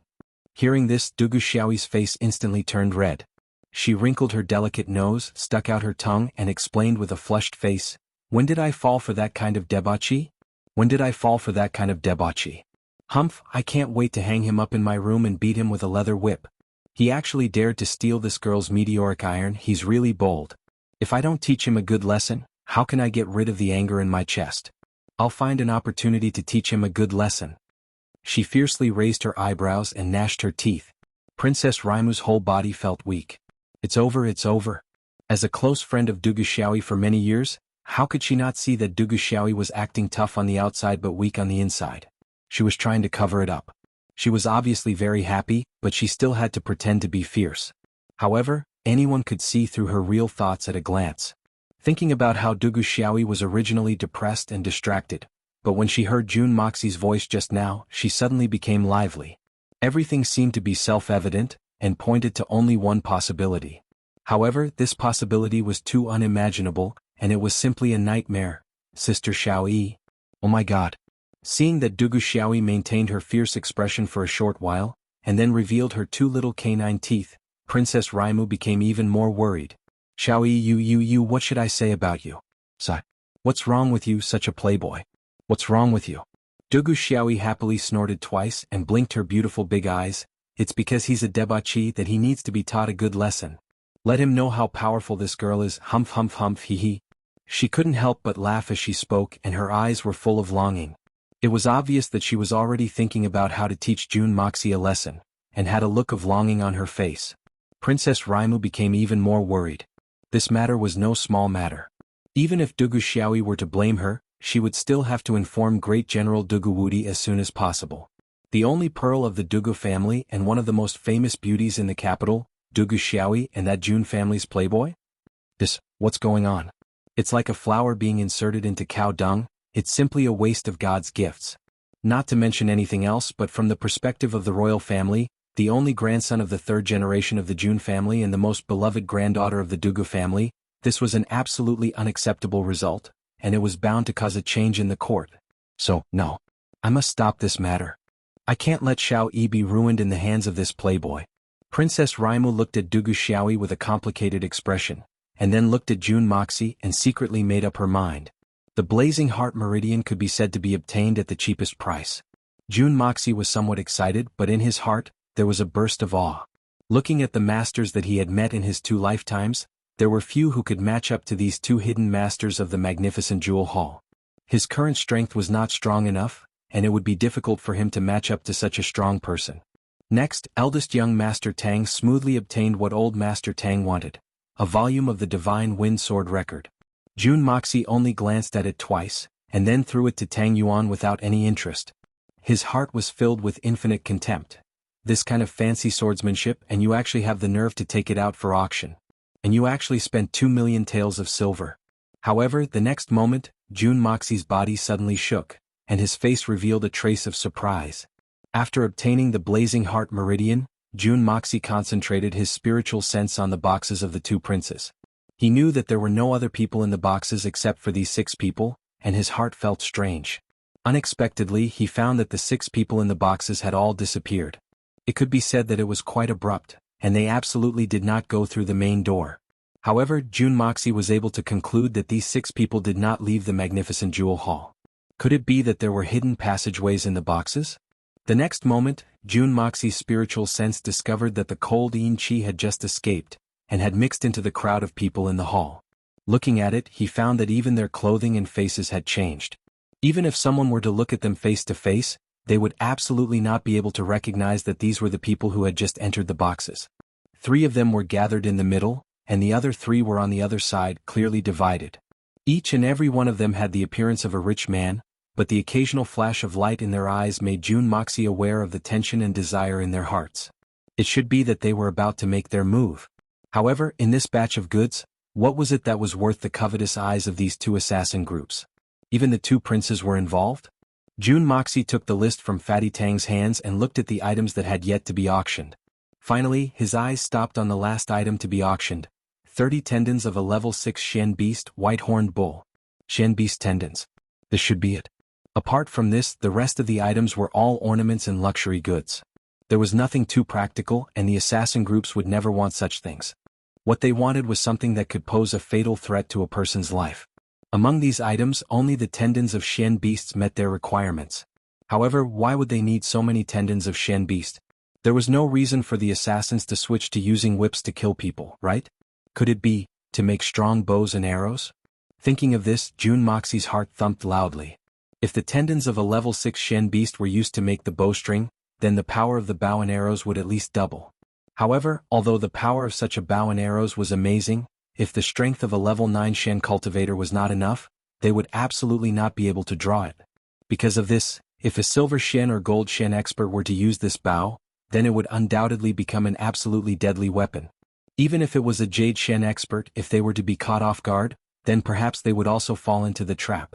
Hearing this, Dugu Xiaoyi's face instantly turned red. She wrinkled her delicate nose, stuck out her tongue, and explained with a flushed face, "When did I fall for that kind of debauchery? When did I fall for that kind of debauchery? Humph, I can't wait to hang him up in my room and beat him with a leather whip. He actually dared to steal this girl's meteoric iron. He's really bold. If I don't teach him a good lesson, how can I get rid of the anger in my chest? I'll find an opportunity to teach him a good lesson." She fiercely raised her eyebrows and gnashed her teeth. Princess Raimu's whole body felt weak. It's over, it's over. As a close friend of Dugu Xiaoyi for many years, how could she not see that Dugu Xiaoyi was acting tough on the outside but weak on the inside? She was trying to cover it up. She was obviously very happy, but she still had to pretend to be fierce. However, anyone could see through her real thoughts at a glance. Thinking about how Dugu Xiaoyi was originally depressed and distracted, but when she heard Jun Moxie's voice just now, she suddenly became lively. Everything seemed to be self-evident, and pointed to only one possibility. However, this possibility was too unimaginable, and it was simply a nightmare. "Sister Xiaoyi. Oh my God." Seeing that Dugu Xiaoyi maintained her fierce expression for a short while, and then revealed her two little canine teeth, Princess Raimu became even more worried. "Xiaoyi, you, what should I say about you? Sigh. What's wrong with you, such a playboy? What's wrong with you?" Dugu Xiaoyi happily snorted twice and blinked her beautiful big eyes. "It's because he's a debauchee that he needs to be taught a good lesson. Let him know how powerful this girl is. Humph, humph, humph, hee hee." She couldn't help but laugh as she spoke, and her eyes were full of longing. It was obvious that she was already thinking about how to teach Jun Moxie a lesson, and had a look of longing on her face. Princess Raimu became even more worried. This matter was no small matter. Even if Dugu Xiaoyi were to blame her, she would still have to inform Great General Dugu Wudi as soon as possible. The only pearl of the Dugu family and one of the most famous beauties in the capital, Dugu Xiaoyi, and that Jun family's playboy? What's going on? It's like a flower being inserted into cow dung. It's simply a waste of God's gifts. Not to mention anything else, but from the perspective of the royal family, the only grandson of the third generation of the Jun family and the most beloved granddaughter of the Dugu family, this was an absolutely unacceptable result, and it was bound to cause a change in the court. So, no. I must stop this matter. I can't let Xiao Yi be ruined in the hands of this playboy. Princess Raimu looked at Dugu Xiaoyi with a complicated expression, and then looked at Jun Moxie and secretly made up her mind. The Blazing Heart Meridian could be said to be obtained at the cheapest price. Jun Moxie was somewhat excited, but in his heart, there was a burst of awe. Looking at the masters that he had met in his 2 lifetimes, There were few who could match up to these two hidden masters of the magnificent jewel hall. His current strength was not strong enough, and it would be difficult for him to match up to such a strong person. Next, eldest young Master Tang smoothly obtained what old Master Tang wanted, a volume of the Divine Wind Sword record. Jun Moxie only glanced at it twice, and then threw it to Tang Yuan without any interest. His heart was filled with infinite contempt. This kind of fancy swordsmanship, and you actually have the nerve to take it out for auction. And you actually spent 2 million taels of silver. However, the next moment, Jun Moxie's body suddenly shook, and his face revealed a trace of surprise. After obtaining the Blazing Heart Meridian, Jun Moxie concentrated his spiritual sense on the boxes of the two princes. He knew that there were no other people in the boxes except for these 6 people, and his heart felt strange. Unexpectedly, he found that the 6 people in the boxes had all disappeared. It could be said that it was quite abrupt, and they absolutely did not go through the main door. However, Jun Moxie was able to conclude that these 6 people did not leave the magnificent jewel hall. Could it be that there were hidden passageways in the boxes? The next moment, Jun Moxie's spiritual sense discovered that the cold Yin Qi had just escaped, and had mixed into the crowd of people in the hall. Looking at it, he found that even their clothing and faces had changed. Even if someone were to look at them face to face, they would absolutely not be able to recognize that these were the people who had just entered the boxes. 3 of them were gathered in the middle, and the other 3 were on the other side, clearly divided. Each and every one of them had the appearance of a rich man, but the occasional flash of light in their eyes made Jun Moxie aware of the tension and desire in their hearts. It should be that they were about to make their move. However, in this batch of goods, what was it that was worth the covetous eyes of these 2 assassin groups? Even the 2 princes were involved? Jun Moxie took the list from Fatty Tang's hands and looked at the items that had yet to be auctioned. Finally, his eyes stopped on the last item to be auctioned. 30 tendons of a level 6 Shen Beast White-Horned Bull. Shen Beast tendons. This should be it. Apart from this, the rest of the items were all ornaments and luxury goods. There was nothing too practical, and the assassin groups would never want such things. What they wanted was something that could pose a fatal threat to a person's life. Among these items, only the tendons of Shen Beasts met their requirements. However, why would they need so many tendons of Shen Beast? There was no reason for the assassins to switch to using whips to kill people, right? Could it be, to make strong bows and arrows? Thinking of this, Jun Moxie's heart thumped loudly. If the tendons of a level 6 Shen Beast were used to make the bowstring, then the power of the bow and arrows would at least double. However, although the power of such a bow and arrows was amazing, if the strength of a level 9 Shen cultivator was not enough, they would absolutely not be able to draw it. Because of this, if a silver Shen or gold Shen expert were to use this bow, then it would undoubtedly become an absolutely deadly weapon. Even if it was a Jade Shen expert, if they were to be caught off guard, then perhaps they would also fall into the trap.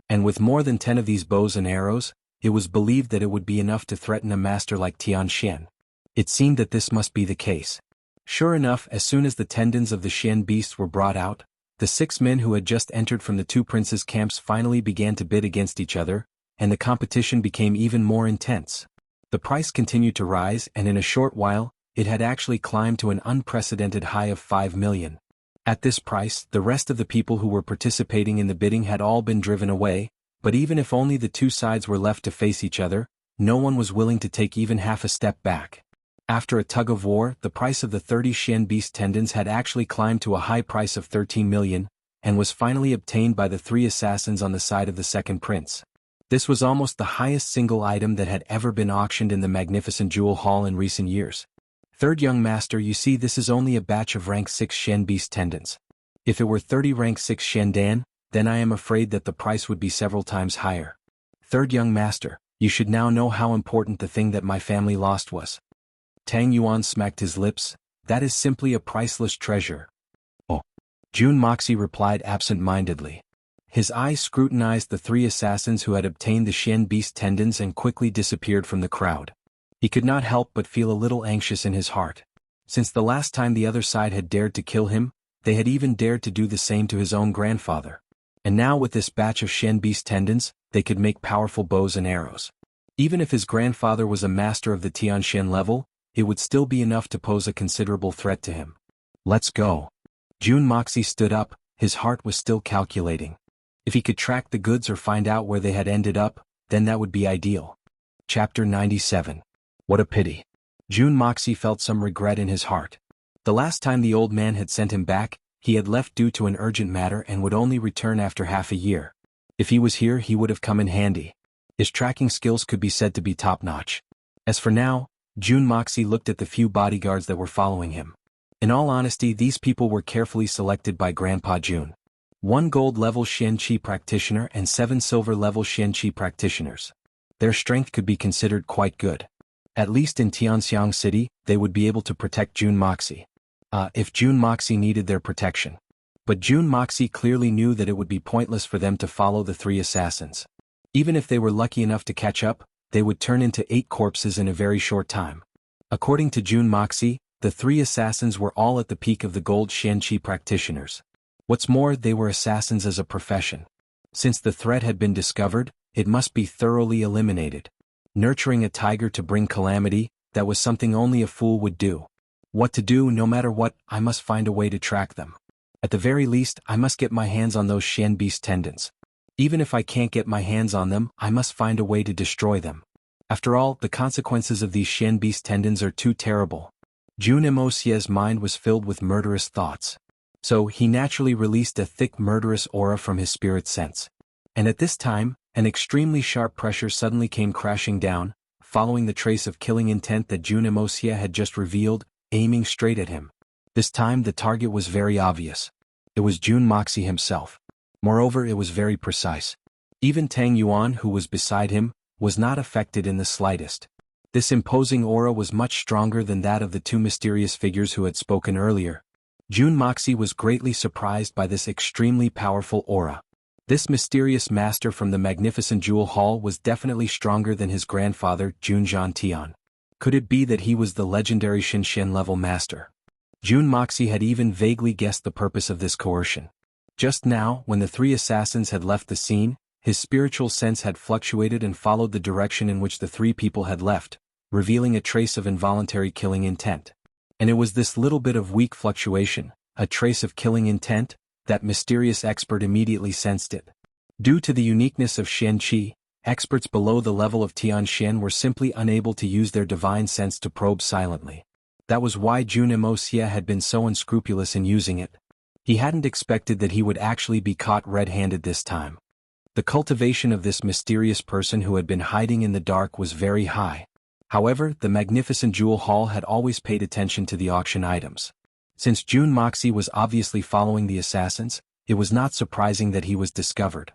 And with more than 10 of these bows and arrows, it was believed that it would be enough to threaten a master like Tian Shen. It seemed that this must be the case. Sure enough, as soon as the tendons of the Shen beasts were brought out, the 6 men who had just entered from the 2 princes' camps finally began to bid against each other, and the competition became even more intense. The price continued to rise, and in a short while, it had actually climbed to an unprecedented high of 5 million. At this price, the rest of the people who were participating in the bidding had all been driven away, but even if only the 2 sides were left to face each other, no one was willing to take even half a step back. After a tug of war, the price of the 30 Shen Beast tendons had actually climbed to a high price of 13 million, and was finally obtained by the 3 assassins on the side of the second prince. This was almost the highest single item that had ever been auctioned in the magnificent jewel hall in recent years. Third young master, you see, this is only a batch of rank 6 Shen Beast tendons. If it were 30 rank 6 Shen Dan, then I am afraid that the price would be several times higher. Third young master, you should now know how important the thing that my family lost was. Tang Yuan smacked his lips. That is simply a priceless treasure. Oh. Jun Moxie replied absent-mindedly. His eyes scrutinized the 3 assassins who had obtained the Shen Beast tendons and quickly disappeared from the crowd. He could not help but feel a little anxious in his heart. Since the last time the other side had dared to kill him, they had even dared to do the same to his own grandfather. And now with this batch of Shen Beast tendons, they could make powerful bows and arrows. Even if his grandfather was a master of the Tian Shen level, it would still be enough to pose a considerable threat to him. Let's go. Jun Moxie stood up, his heart was still calculating. If he could track the goods or find out where they had ended up, then that would be ideal. Chapter 97. What a pity. Jun Moxie felt some regret in his heart. The last time the old man had sent him back, He had left due to an urgent matter and would only return after half a year. If he was here, he would have come in handy. His tracking skills could be said to be top-notch. As for now, Jun Moxie looked at the few bodyguards that were following him. In all honesty, these people were carefully selected by Grandpa Jun. 1 gold-level Xian Qi practitioner and 7 silver-level Xian Qi practitioners. Their strength could be considered quite good. At least in Tianxiang City, they would be able to protect Jun Moxie. If Jun Moxie needed their protection. But Jun Moxie clearly knew that it would be pointless for them to follow the 3 assassins. Even if they were lucky enough to catch up, they would turn into 8 corpses in a very short time. According to Jun Moxie, the 3 assassins were all at the peak of the gold Xian Qi practitioners. What's more, they were assassins as a profession. Since the threat had been discovered, it must be thoroughly eliminated. Nurturing a tiger to bring calamity, that was something only a fool would do. What to do? No matter what, I must find a way to track them. At the very least, I must get my hands on those Xian beast tendons. Even if I can't get my hands on them, I must find a way to destroy them. After all, the consequences of these Xian beast tendons are too terrible. Jun Mocie's mind was filled with murderous thoughts. So, he naturally released a thick murderous aura from his spirit sense. And at this time, an extremely sharp pressure suddenly came crashing down, following the trace of killing intent that Jun Mocie had just revealed, aiming straight at him. This time the target was very obvious. It was Jun Moxie himself. Moreover, it was very precise. Even Tang Yuan, who was beside him, was not affected in the slightest. This imposing aura was much stronger than that of the 2 mysterious figures who had spoken earlier. Jun Moxie was greatly surprised by this extremely powerful aura. This mysterious master from the magnificent Jewel Hall was definitely stronger than his grandfather, Jun Zhantian. Could it be that he was the legendary Shinshin level master? Jun Moxie had even vaguely guessed the purpose of this coercion. Just now, when the 3 assassins had left the scene, his spiritual sense had fluctuated and followed the direction in which the 3 people had left, revealing a trace of involuntary killing intent. And it was this little bit of weak fluctuation, a trace of killing intent, that mysterious expert immediately sensed it. Due to the uniqueness of Xian Qi, experts below the level of Tianxian were simply unable to use their divine sense to probe silently. That was why Jun Mocie had been so unscrupulous in using it. He hadn't expected that he would actually be caught red-handed this time. The cultivation of this mysterious person who had been hiding in the dark was very high. However, the magnificent Jewel Hall had always paid attention to the auction items. Since Jun Moxie was obviously following the assassins, it was not surprising that he was discovered.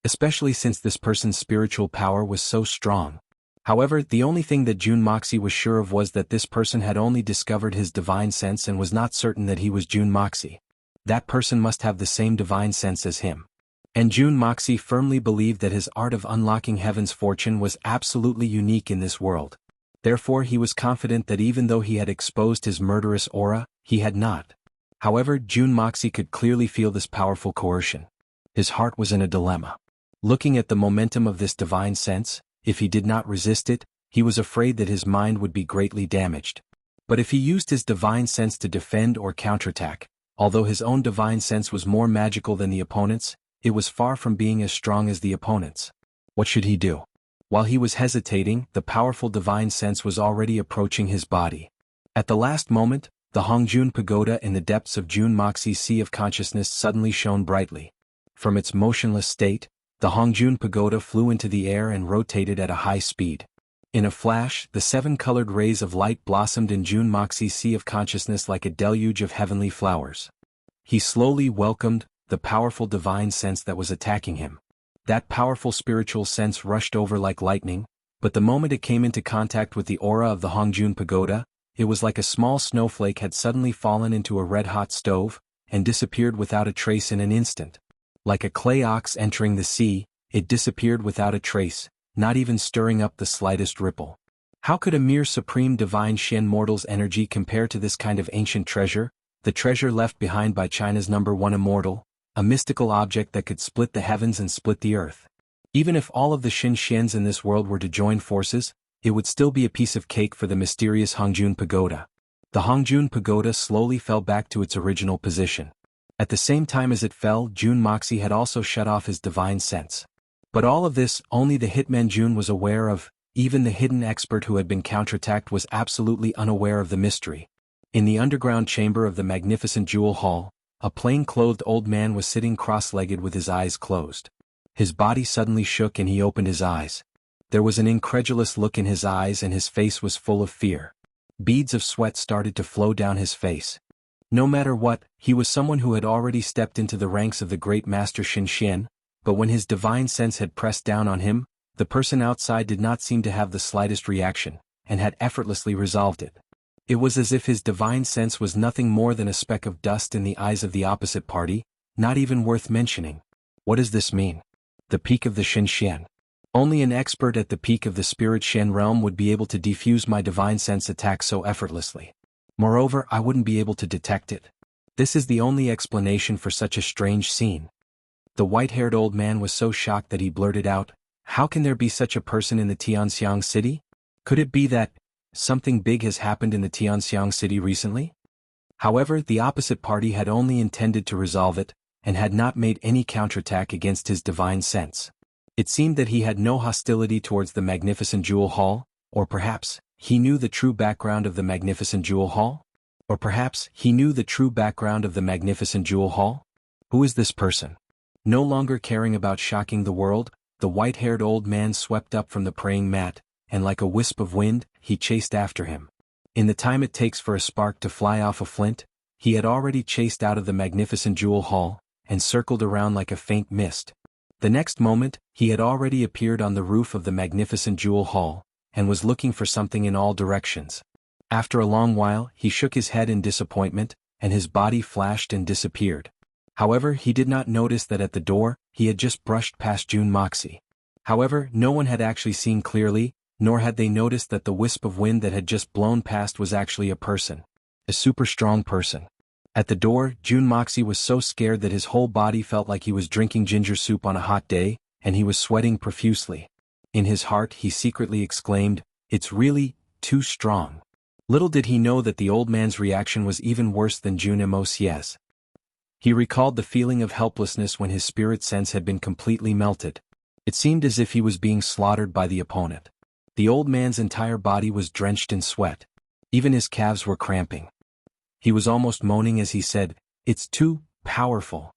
Especially since this person's spiritual power was so strong. However, the only thing that Jun Moxie was sure of was that this person had only discovered his divine sense and was not certain that he was Jun Moxie. That person must have the same divine sense as him. And Jun Moxie firmly believed that his art of unlocking heaven's fortune was absolutely unique in this world. Therefore he was confident that even though he had exposed his murderous aura, he had not. However, Jun Moxie could clearly feel this powerful coercion. His heart was in a dilemma. Looking at the momentum of this divine sense, if he did not resist it, he was afraid that his mind would be greatly damaged. But if he used his divine sense to defend or counterattack, although his own divine sense was more magical than the opponent's, it was far from being as strong as the opponent's. What should he do? While he was hesitating, the powerful divine sense was already approaching his body. At the last moment, the Hongjun Pagoda in the depths of Jun Moxie's sea of consciousness suddenly shone brightly. From its motionless state, the Hongjun Pagoda flew into the air and rotated at a high speed. In a flash, the 7 colored rays of light blossomed in Jun Moxie's sea of consciousness like a deluge of heavenly flowers. He slowly welcomed the powerful divine sense that was attacking him. That powerful spiritual sense rushed over like lightning, but the moment it came into contact with the aura of the Hongjun Pagoda, it was like a small snowflake had suddenly fallen into a red-hot stove, and disappeared without a trace in an instant. Like a clay ox entering the sea, it disappeared without a trace, not even stirring up the slightest ripple. How could a mere supreme divine Xian mortal's energy compare to this kind of ancient treasure, the treasure left behind by China's #1 immortal, a mystical object that could split the heavens and split the earth? Even if all of the Xians in this world were to join forces, it would still be a piece of cake for the mysterious Hongjun Pagoda. The Hongjun Pagoda slowly fell back to its original position. At the same time as it fell, Jun Moxie had also shut off his divine sense. But all of this, only the hitman Jun was aware of. Even the hidden expert who had been counterattacked was absolutely unaware of the mystery. In the underground chamber of the magnificent Jewel Hall, A plain-clothed old man was sitting cross-legged with his eyes closed. His body suddenly shook and he opened his eyes. There was an incredulous look in his eyes and his face was full of fear. Beads of sweat started to flow down his face. No matter what, he was someone who had already stepped into the ranks of the great master Xinxian, but when his divine sense had pressed down on him, the person outside did not seem to have the slightest reaction, and had effortlessly resolved it. It was as if his divine sense was nothing more than a speck of dust in the eyes of the opposite party, not even worth mentioning. What does this mean? The peak of the Xinxian. Only an expert at the peak of the spirit Shen realm would be able to defuse my divine sense attack so effortlessly. Moreover, I wouldn't be able to detect it. This is the only explanation for such a strange scene. The white-haired old man was so shocked that he blurted out, "How can there be such a person in the Tianxiang city? Could it be that something big has happened in the Tianxiang city recently?" However, the opposite party had only intended to resolve it, and had not made any counterattack against his divine sense. It seemed that he had no hostility towards the magnificent jewel hall, or perhaps, he knew the true background of the magnificent jewel hall? Or perhaps, he knew the true background of the magnificent jewel hall? Who is this person? No longer caring about shocking the world, the white-haired old man swept up from the praying mat, and like a wisp of wind, he chased after him. In the time it takes for a spark to fly off a flint, he had already chased out of the magnificent jewel hall, and circled around like a faint mist. The next moment, he had already appeared on the roof of the magnificent jewel hall, and was looking for something in all directions. After a long while, he shook his head in disappointment, and his body flashed and disappeared. However, he did not notice that at the door, he had just brushed past Jun Moxie. However, no one had actually seen clearly, nor had they noticed that the wisp of wind that had just blown past was actually a person. A super strong person. At the door, Jun Moxie was so scared that his whole body felt like he was drinking ginger soup on a hot day, and he was sweating profusely. In his heart he secretly exclaimed, "It's really too strong." Little did he know that the old man's reaction was even worse than Jun Moxie's. He recalled the feeling of helplessness when his spirit sense had been completely melted. It seemed as if he was being slaughtered by the opponent. The old man's entire body was drenched in sweat. Even his calves were cramping. He was almost moaning as he said, "It's too powerful."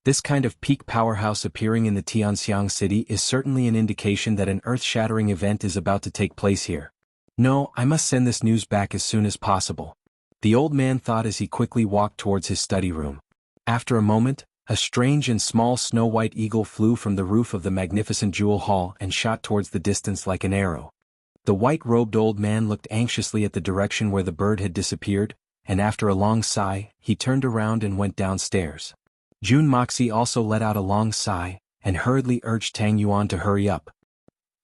This kind of peak powerhouse appearing in the Tianxiang city is certainly an indication that an earth-shattering event is about to take place here. No, I must send this news back as soon as possible. The old man thought as he quickly walked towards his study room. After a moment, a strange and small snow-white eagle flew from the roof of the magnificent jewel hall and shot towards the distance like an arrow. The white-robed old man looked anxiously at the direction where the bird had disappeared, and after a long sigh, he turned around and went downstairs. Jun Moxie also let out a long sigh, and hurriedly urged Tang Yuan to hurry up.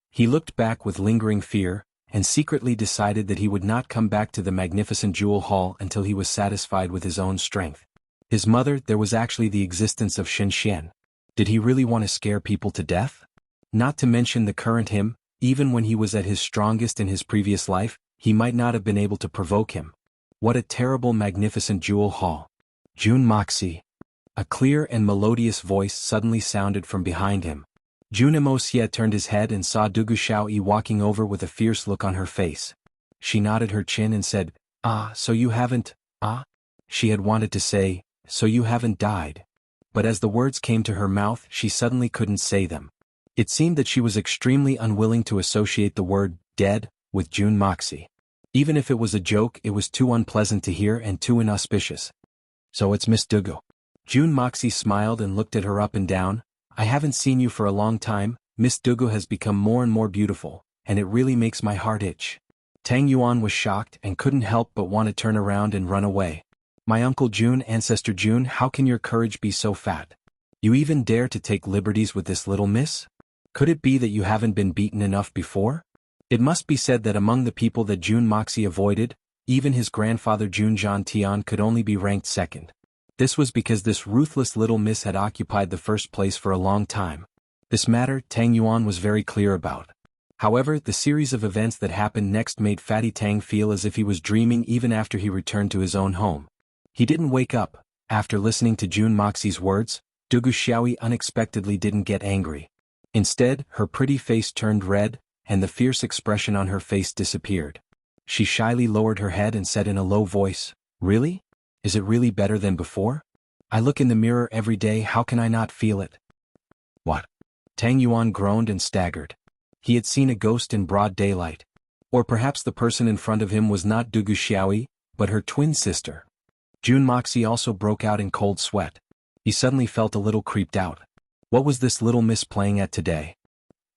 He looked back with lingering fear, and secretly decided that he would not come back to the magnificent jewel hall until he was satisfied with his own strength. His mother, there was actually the existence of Xinxian. Did he really want to scare people to death? Not to mention the current him, even when he was at his strongest in his previous life, he might not have been able to provoke him. What a terrible magnificent jewel hall. Jun Moxie. A clear and melodious voice suddenly sounded from behind him. Jun Moxie turned his head and saw Dugu Xiaoyi walking over with a fierce look on her face. She nodded her chin and said, "Ah, so you haven't, ah?" She had wanted to say, "So you haven't died." But as the words came to her mouth, she suddenly couldn't say them. It seemed that she was extremely unwilling to associate the word dead with Jun Moxie. Even if it was a joke, it was too unpleasant to hear and too inauspicious. "So it's Miss Dugu." Jun Moxie smiled and looked at her up and down. "I haven't seen you for a long time. Miss Dugu has become more and more beautiful, and it really makes my heart itch." Tang Yuan was shocked and couldn't help but want to turn around and run away. "My Uncle Jun, Ancestor Jun, how can your courage be so fat? You even dare to take liberties with this little miss? Could it be that you haven't been beaten enough before?" It must be said that among the people that Jun Moxie avoided, even his grandfather Jun Zhantian could only be ranked second. This was because this ruthless little miss had occupied the first place for a long time. This matter Tang Yuan was very clear about. However, the series of events that happened next made Fatty Tang feel as if he was dreaming even after he returned to his own home. He didn't wake up. After listening to Jun Moxie's words, Dugu Xiaoyi unexpectedly didn't get angry. Instead, her pretty face turned red, and the fierce expression on her face disappeared. She shyly lowered her head and said in a low voice, "Really? Is it really better than before?" I look in the mirror every day, how can I not feel it? What? Tang Yuan groaned and staggered. He had seen a ghost in broad daylight. Or perhaps the person in front of him was not Dugu Xiaoyi, but her twin sister. Jun Moxie also broke out in cold sweat. He suddenly felt a little creeped out. What was this little miss playing at today?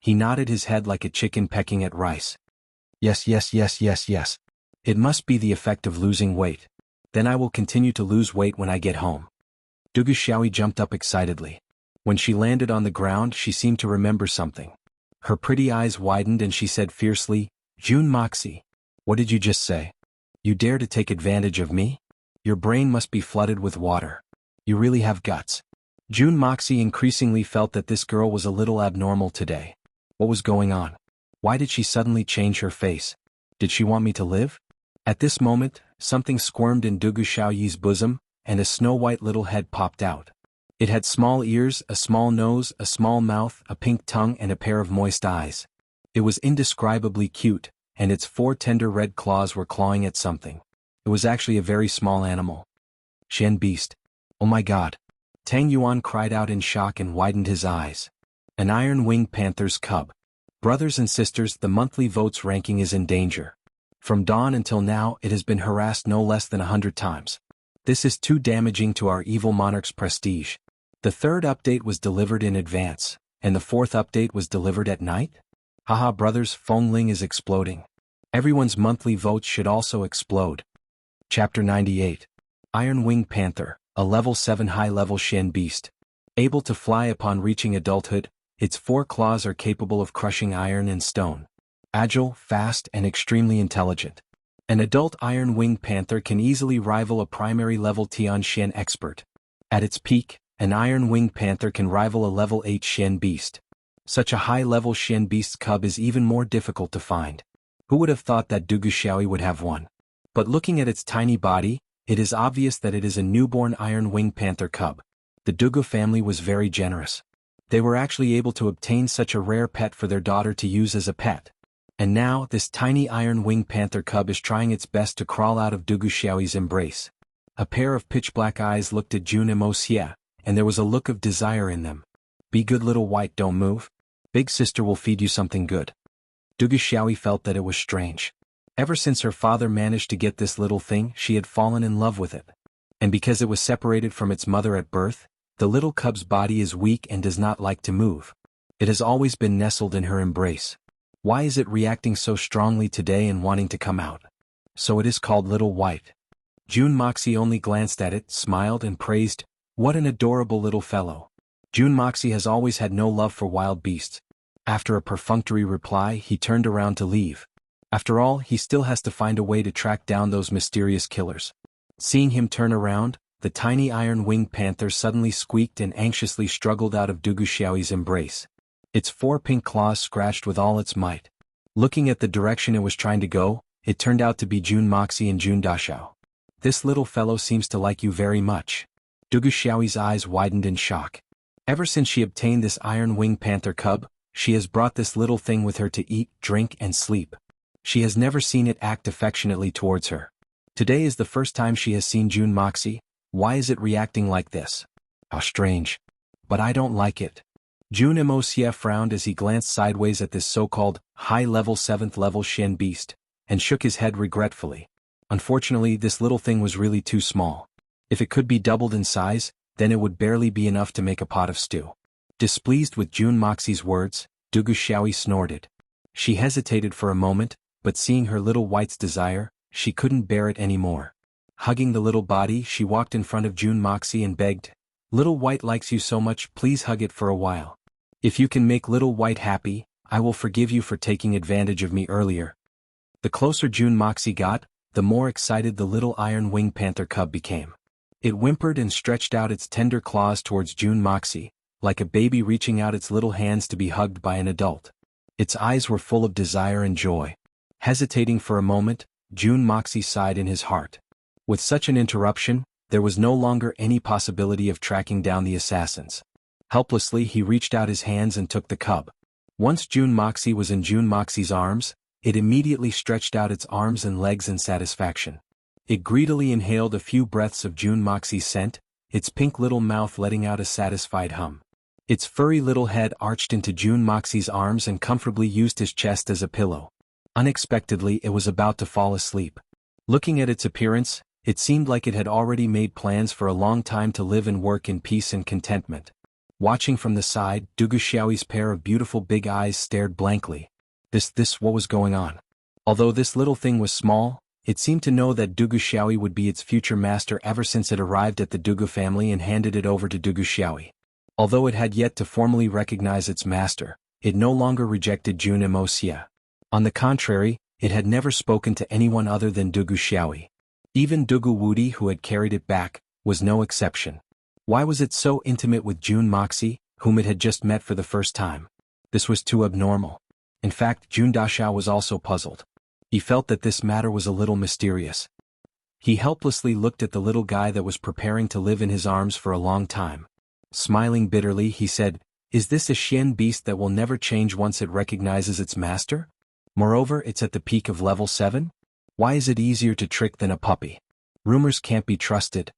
He nodded his head like a chicken pecking at rice. Yes. It must be the effect of losing weight. Then I will continue to lose weight when I get home. Dugu Xiaoyi jumped up excitedly. When she landed on the ground, she seemed to remember something. Her pretty eyes widened and she said fiercely, Jun Moxie, what did you just say? You dare to take advantage of me? Your brain must be flooded with water. You really have guts. Jun Moxie increasingly felt that this girl was a little abnormal today. What was going on? Why did she suddenly change her face? Did she want me to live? At this moment, something squirmed in Dugu Xiaoyi's bosom, and a snow-white little head popped out. It had small ears, a small nose, a small mouth, a pink tongue and a pair of moist eyes. It was indescribably cute, and its 4 tender red claws were clawing at something. It was actually a very small animal. Shen beast. Oh my god. Tang Yuan cried out in shock and widened his eyes. An iron-winged panther's cub. Brothers and sisters, the monthly votes ranking is in danger. From dawn until now, it has been harassed no less than 100 times. This is too damaging to our evil monarch's prestige. The 3rd update was delivered in advance, and the 4th update was delivered at night? Haha brothers, Fengling is exploding. Everyone's monthly votes should also explode. Chapter 98. Iron-Winged Panther, a level 7 high-level Shen beast. Able to fly upon reaching adulthood, its 4 claws are capable of crushing iron and stone. Agile, fast, and extremely intelligent. An adult iron-winged panther can easily rival a primary-level Tian Shen expert. At its peak, an iron-winged panther can rival a level 8 Shen beast. Such a high-level Shen beast's cub is even more difficult to find. Who would have thought that Dugu Xiaoyi would have one? But looking at its tiny body, it is obvious that it is a newborn iron-winged panther cub. The Dugu family was very generous. They were actually able to obtain such a rare pet for their daughter to use as a pet. And now, this tiny iron-winged panther cub is trying its best to crawl out of Dugu Xiaoyi's embrace. A pair of pitch-black eyes looked at Jun and Wuxia, and there was a look of desire in them. Be good little white, don't move. Big sister will feed you something good. Dugu Xiaoyi felt that it was strange. Ever since her father managed to get this little thing, she had fallen in love with it. And because it was separated from its mother at birth, the little cub's body is weak and does not like to move. It has always been nestled in her embrace. Why is it reacting so strongly today and wanting to come out? So it is called Little White. Jun Moxie only glanced at it, smiled and praised, what an adorable little fellow. Jun Moxie has always had no love for wild beasts. After a perfunctory reply, he turned around to leave. After all, he still has to find a way to track down those mysterious killers. Seeing him turn around, the tiny iron-winged panther suddenly squeaked and anxiously struggled out of Dugu Xiaoyi's embrace. Its 4 pink claws scratched with all its might. Looking at the direction it was trying to go, it turned out to be Jun Moxie and Jun Dashao. This little fellow seems to like you very much. Dugu Xiaoyi's eyes widened in shock. Ever since she obtained this iron-winged panther cub, she has brought this little thing with her to eat, drink, and sleep. She has never seen it act affectionately towards her. Today is the first time she has seen Jun Moxie. Why is it reacting like this? How strange. But I don't like it. Jun Wuxia frowned as he glanced sideways at this so-called high-level 7th-level Shen beast, and shook his head regretfully. Unfortunately, this little thing was really too small. If it could be doubled in size, then it would barely be enough to make a pot of stew. Displeased with Jun Moxie's words, Dugu Xiaoyi snorted. She hesitated for a moment, but seeing her little white's desire, she couldn't bear it anymore. Hugging the little body, she walked in front of Jun Moxie and begged, Little White likes you so much, please hug it for a while. If you can make Little White happy, I will forgive you for taking advantage of me earlier. The closer Jun Moxie got, the more excited the little iron-winged panther cub became. It whimpered and stretched out its tender claws towards Jun Moxie, like a baby reaching out its little hands to be hugged by an adult. Its eyes were full of desire and joy. Hesitating for a moment, Jun Moxie sighed in his heart. With such an interruption, there was no longer any possibility of tracking down the assassins. Helplessly, he reached out his hands and took the cub. Once Jun Moxie was in Jun Moxie's arms, it immediately stretched out its arms and legs in satisfaction. It greedily inhaled a few breaths of Jun Moxie's scent, its pink little mouth letting out a satisfied hum. Its furry little head arched into June Moxie's arms and comfortably used his chest as a pillow. Unexpectedly, it was about to fall asleep. Looking at its appearance, it seemed like it had already made plans for a long time to live and work in peace and contentment. Watching from the side, Dugu Xiaoyi's pair of beautiful big eyes stared blankly. What was going on? Although this little thing was small, it seemed to know that Dugu Xiaoyi would be its future master ever since it arrived at the Dugu family and handed it over to Dugu Xiaoyi. Although it had yet to formally recognize its master, it no longer rejected Jun Wuxia. On the contrary, it had never spoken to anyone other than Dugu Xiaoyi. Even Dugu Wudi, who had carried it back, was no exception. Why was it so intimate with Jun Moxie, whom it had just met for the first time? This was too abnormal. In fact, Jun Dashao was also puzzled. He felt that this matter was a little mysterious. He helplessly looked at the little guy that was preparing to live in his arms for a long time. Smiling bitterly, he said, "Is this a Xian beast that will never change once it recognizes its master? Moreover, it's at the peak of level 7? Why is it easier to trick than a puppy? Rumors can't be trusted."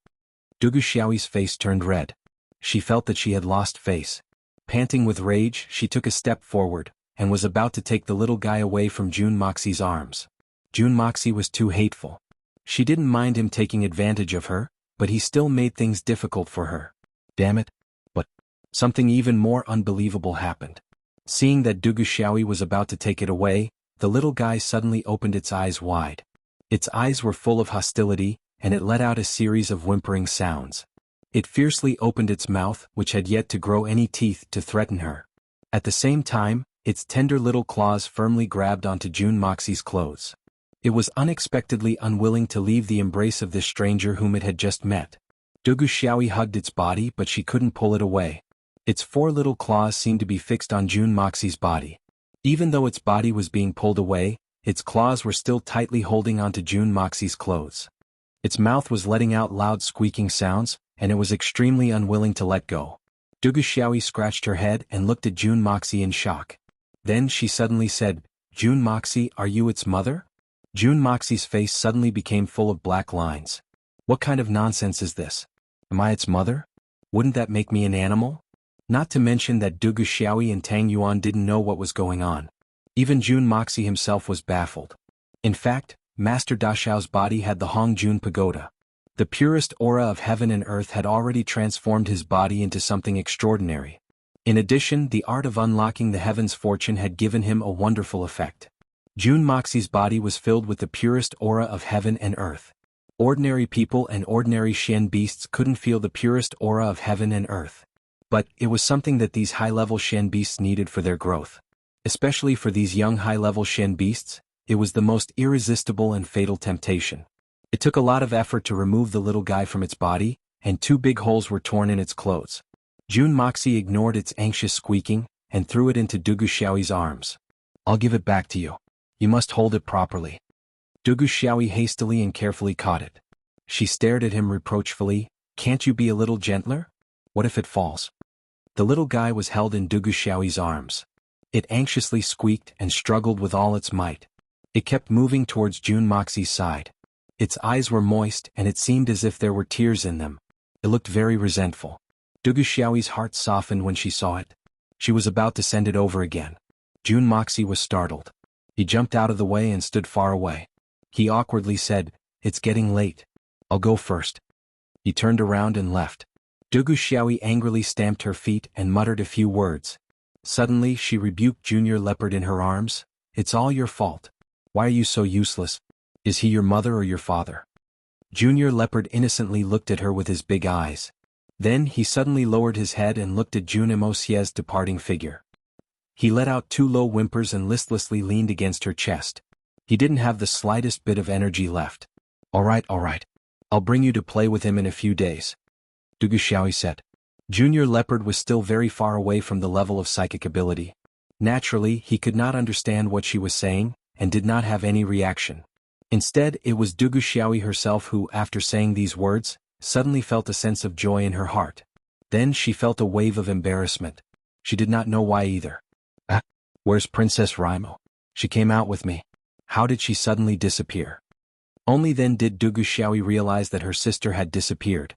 Dugu Xiaoyi's face turned red. She felt that she had lost face. Panting with rage, she took a step forward, and was about to take the little guy away from Jun Moxie's arms. Jun Moxie was too hateful. She didn't mind him taking advantage of her, but he still made things difficult for her. Damn it. But something even more unbelievable happened. Seeing that Dugu Xiaoyi was about to take it away, the little guy suddenly opened its eyes wide. Its eyes were full of hostility, and it let out a series of whimpering sounds. It fiercely opened its mouth, which had yet to grow any teeth, to threaten her. At the same time, its tender little claws firmly grabbed onto Jun Moxie's clothes. It was unexpectedly unwilling to leave the embrace of this stranger whom it had just met. Dugu Xiaoyi hugged its body, but she couldn't pull it away. Its 4 little claws seemed to be fixed on Jun Moxie's body. Even though its body was being pulled away, its claws were still tightly holding onto Jun Moxie's clothes. Its mouth was letting out loud squeaking sounds, and it was extremely unwilling to let go. Dugu Xiaoyi scratched her head and looked at Jun Moxie in shock. Then she suddenly said, "Jun Moxie, are you its mother?" Jun Moxie's face suddenly became full of black lines. What kind of nonsense is this? Am I its mother? Wouldn't that make me an animal? Not to mention that Dugu Xiaoyi and Tang Yuan didn't know what was going on. Even Jun Moxie himself was baffled. In fact, Master Dashao's body had the Hong Jun Pagoda. The purest aura of heaven and earth had already transformed his body into something extraordinary. In addition, the art of unlocking the heaven's fortune had given him a wonderful effect. Jun Moxie's body was filled with the purest aura of heaven and earth. Ordinary people and ordinary Xian beasts couldn't feel the purest aura of heaven and earth. But it was something that these high-level Xian beasts needed for their growth. Especially for these young high-level Xian beasts, it was the most irresistible and fatal temptation. It took a lot of effort to remove the little guy from its body, and 2 big holes were torn in its clothes. Jun Moxie ignored its anxious squeaking, and threw it into Dugu Xiaoyi's arms. "I'll give it back to you. You must hold it properly." Dugu Xiaoyi hastily and carefully caught it. She stared at him reproachfully. "Can't you be a little gentler? What if it falls?" The little guy was held in Dugu Xiaoyi's arms. It anxiously squeaked and struggled with all its might. It kept moving towards Jun Moxie's side. Its eyes were moist, and it seemed as if there were tears in them. It looked very resentful. Dugu Xiaoyi's heart softened when she saw it. She was about to send it over again. Jun Moxie was startled. He jumped out of the way and stood far away. He awkwardly said, "It's getting late. I'll go first." He turned around and left. Dugu Xiaoyi angrily stamped her feet and muttered a few words. Suddenly she rebuked Junior Leopard in her arms. "It's all your fault. Why are you so useless? Is he your mother or your father?" Junior Leopard innocently looked at her with his big eyes. Then he suddenly lowered his head and looked at Jun Wuxia's departing figure. He let out 2 low whimpers and listlessly leaned against her chest. He didn't have the slightest bit of energy left. All right. I'll bring you to play with him in a few days," Dugu Xiaoyi said. Junior Leopard was still very far away from the level of psychic ability. Naturally, he could not understand what she was saying, and did not have any reaction. Instead, it was Dugu Xiaoyi herself who, after saying these words, suddenly felt a sense of joy in her heart. Then she felt a wave of embarrassment. She did not know why either. Where's Princess Raimo? She came out with me. How did she suddenly disappear? Only then did Dugu Xiaoyi realize that her sister had disappeared.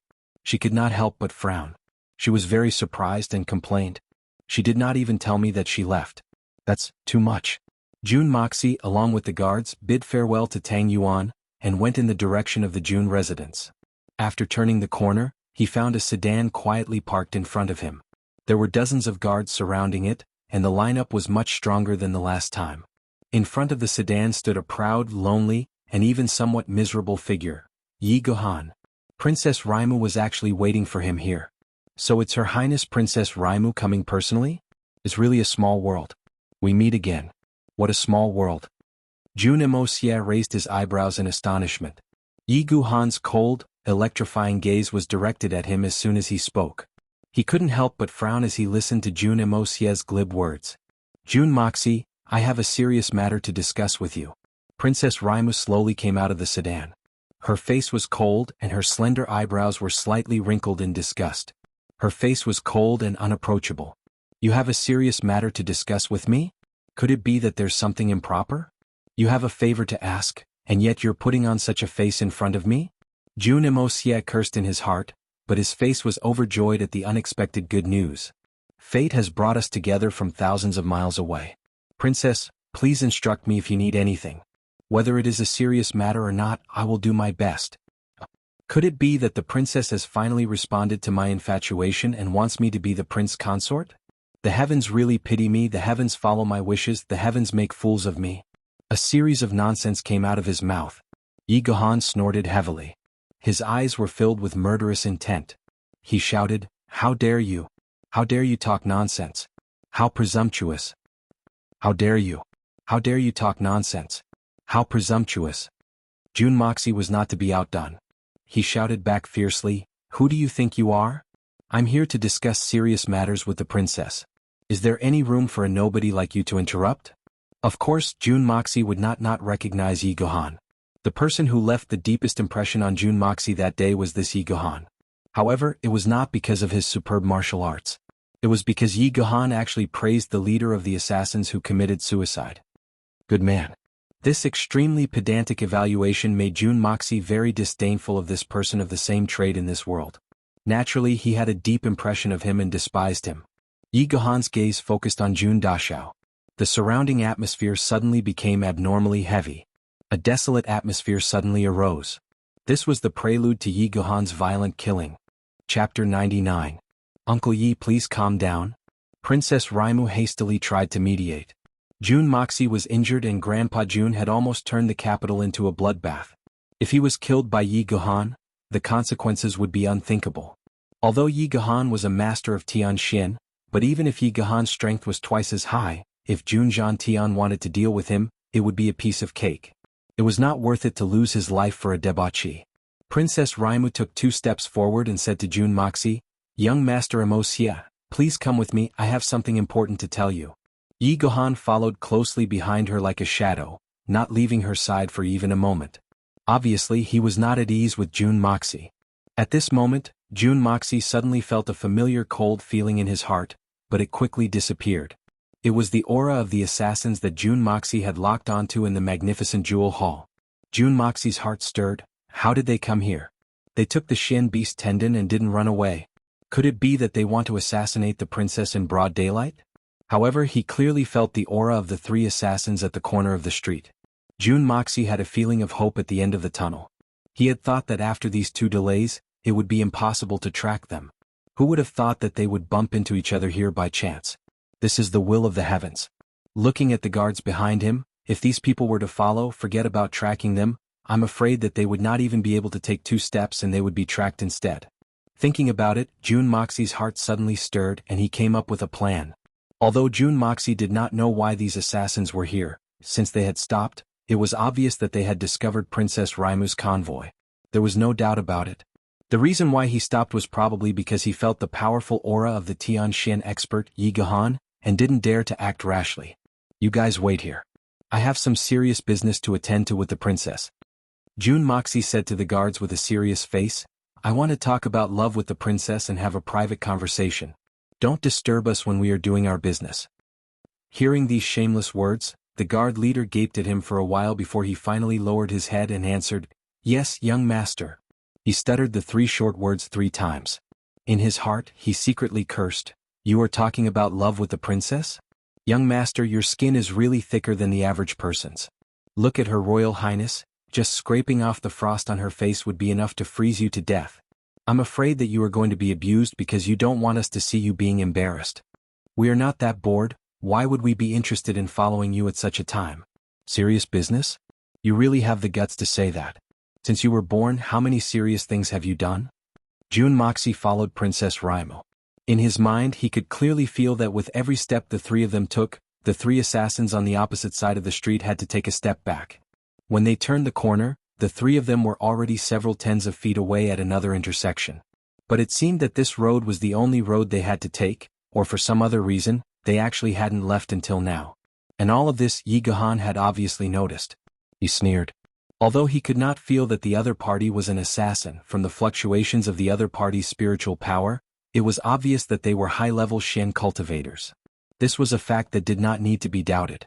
She could not help but frown. She was very surprised and complained. She did not even tell me that she left. That's too much. Jun Moxie, along with the guards, bid farewell to Tang Yuan, and went in the direction of the Jun residence. After turning the corner, he found a sedan quietly parked in front of him. There were dozens of guards surrounding it, and the lineup was much stronger than the last time. In front of the sedan stood a proud, lonely, and even somewhat miserable figure, Yi Gohan. Princess Raimu was actually waiting for him here. So it's Her Highness Princess Raimu coming personally? It's really a small world. We meet again. What a small world. Jun Wuxia raised his eyebrows in astonishment. Yi Gohan's cold, electrifying gaze was directed at him as soon as he spoke. He couldn't help but frown as he listened to Jun Wuxia's glib words. Jun Moxie, I have a serious matter to discuss with you. Princess Raimu slowly came out of the sedan. Her face was cold and her slender eyebrows were slightly wrinkled in disgust. Her face was cold and unapproachable. You have a serious matter to discuss with me? Could it be that there's something improper? You have a favor to ask, and yet you're putting on such a face in front of me? Jun Wuxia cursed in his heart, but his face was overjoyed at the unexpected good news. Fate has brought us together from thousands of miles away. Princess, please instruct me if you need anything. Whether it is a serious matter or not, I will do my best. Could it be that the princess has finally responded to my infatuation and wants me to be the prince consort? The heavens really pity me, the heavens follow my wishes, the heavens make fools of me. A series of nonsense came out of his mouth. Yi Gohan snorted heavily. His eyes were filled with murderous intent. He shouted, How dare you? How dare you talk nonsense? How presumptuous! How dare you? How dare you talk nonsense? How presumptuous! Jun Moxie was not to be outdone. He shouted back fiercely, Who do you think you are? I'm here to discuss serious matters with the princess. Is there any room for a nobody like you to interrupt? Of course, Jun Moxie would not recognize Yi Gohan. The person who left the deepest impression on Jun Moxie that day was this Yi Gohan. However, it was not because of his superb martial arts. It was because Yi Gohan actually praised the leader of the assassins who committed suicide. Good man. This extremely pedantic evaluation made Jun Moxie very disdainful of this person of the same trade in this world. Naturally, he had a deep impression of him and despised him. Yi Gohan's gaze focused on Jun Dashao. The surrounding atmosphere suddenly became abnormally heavy. A desolate atmosphere suddenly arose. This was the prelude to Yi Gohan's violent killing. Chapter 99. Uncle Yi, please calm down. Princess Raimu hastily tried to mediate. Jun Moxie was injured and Grandpa Jun had almost turned the capital into a bloodbath. If he was killed by Yi Gohan, the consequences would be unthinkable. Although Yi Gohan was a master of Tianxin, but even if Yi Gohan's strength was twice as high, if Jun Tian wanted to deal with him, it would be a piece of cake. It was not worth it to lose his life for a debauchee. Princess Raimu took 2 steps forward and said to Jun Moxie, Young Master Wuxia, please come with me, I have something important to tell you. Yi Gohan followed closely behind her like a shadow, not leaving her side for even a moment. Obviously, he was not at ease with Jun Moxie. At this moment, Jun Moxie suddenly felt a familiar cold feeling in his heart, but it quickly disappeared. It was the aura of the assassins that Jun Moxie had locked onto in the magnificent jewel hall. Jun Moxie's heart stirred. How did they come here? They took the Shin Beast tendon and didn't run away. Could it be that they want to assassinate the princess in broad daylight? However, he clearly felt the aura of the 3 assassins at the corner of the street. Jun Moxie had a feeling of hope at the end of the tunnel. He had thought that after these 2 delays, it would be impossible to track them. Who would have thought that they would bump into each other here by chance? This is the will of the heavens. Looking at the guards behind him, if these people were to follow, forget about tracking them, I'm afraid that they would not even be able to take 2 steps and they would be tracked instead. Thinking about it, Jun Moxie's heart suddenly stirred and he came up with a plan. Although Jun Moxie did not know why these assassins were here, since they had stopped, it was obvious that they had discovered Princess Raimu's convoy. There was no doubt about it. The reason why he stopped was probably because he felt the powerful aura of the Tianxin expert, Yi Gohan, and didn't dare to act rashly. You guys wait here. I have some serious business to attend to with the princess. Jun Moxie said to the guards with a serious face, I want to talk about love with the princess and have a private conversation. Don't disturb us when we are doing our business. Hearing these shameless words, the guard leader gaped at him for a while before he finally lowered his head and answered, Yes, young master. He stuttered the 3 short words 3 times. In his heart, he secretly cursed. You are talking about love with the princess? Young master, your skin is really thicker than the average person's. Look at her royal highness, just scraping off the frost on her face would be enough to freeze you to death. I'm afraid that you are going to be abused because you don't want us to see you being embarrassed. We are not that bored, why would we be interested in following you at such a time? Serious business? You really have the guts to say that. Since you were born, how many serious things have you done? Jun Moxie followed Princess Raimo. In his mind he could clearly feel that with every step the 3 of them took, the 3 assassins on the opposite side of the street had to take a step back. When they turned the corner, the 3 of them were already several tens of feet away at another intersection. But it seemed that this road was the only road they had to take, or for some other reason, they actually hadn't left until now. And all of this Yi Gahan had obviously noticed. He sneered. Although he could not feel that the other party was an assassin from the fluctuations of the other party's spiritual power, it was obvious that they were high-level Shen cultivators. This was a fact that did not need to be doubted.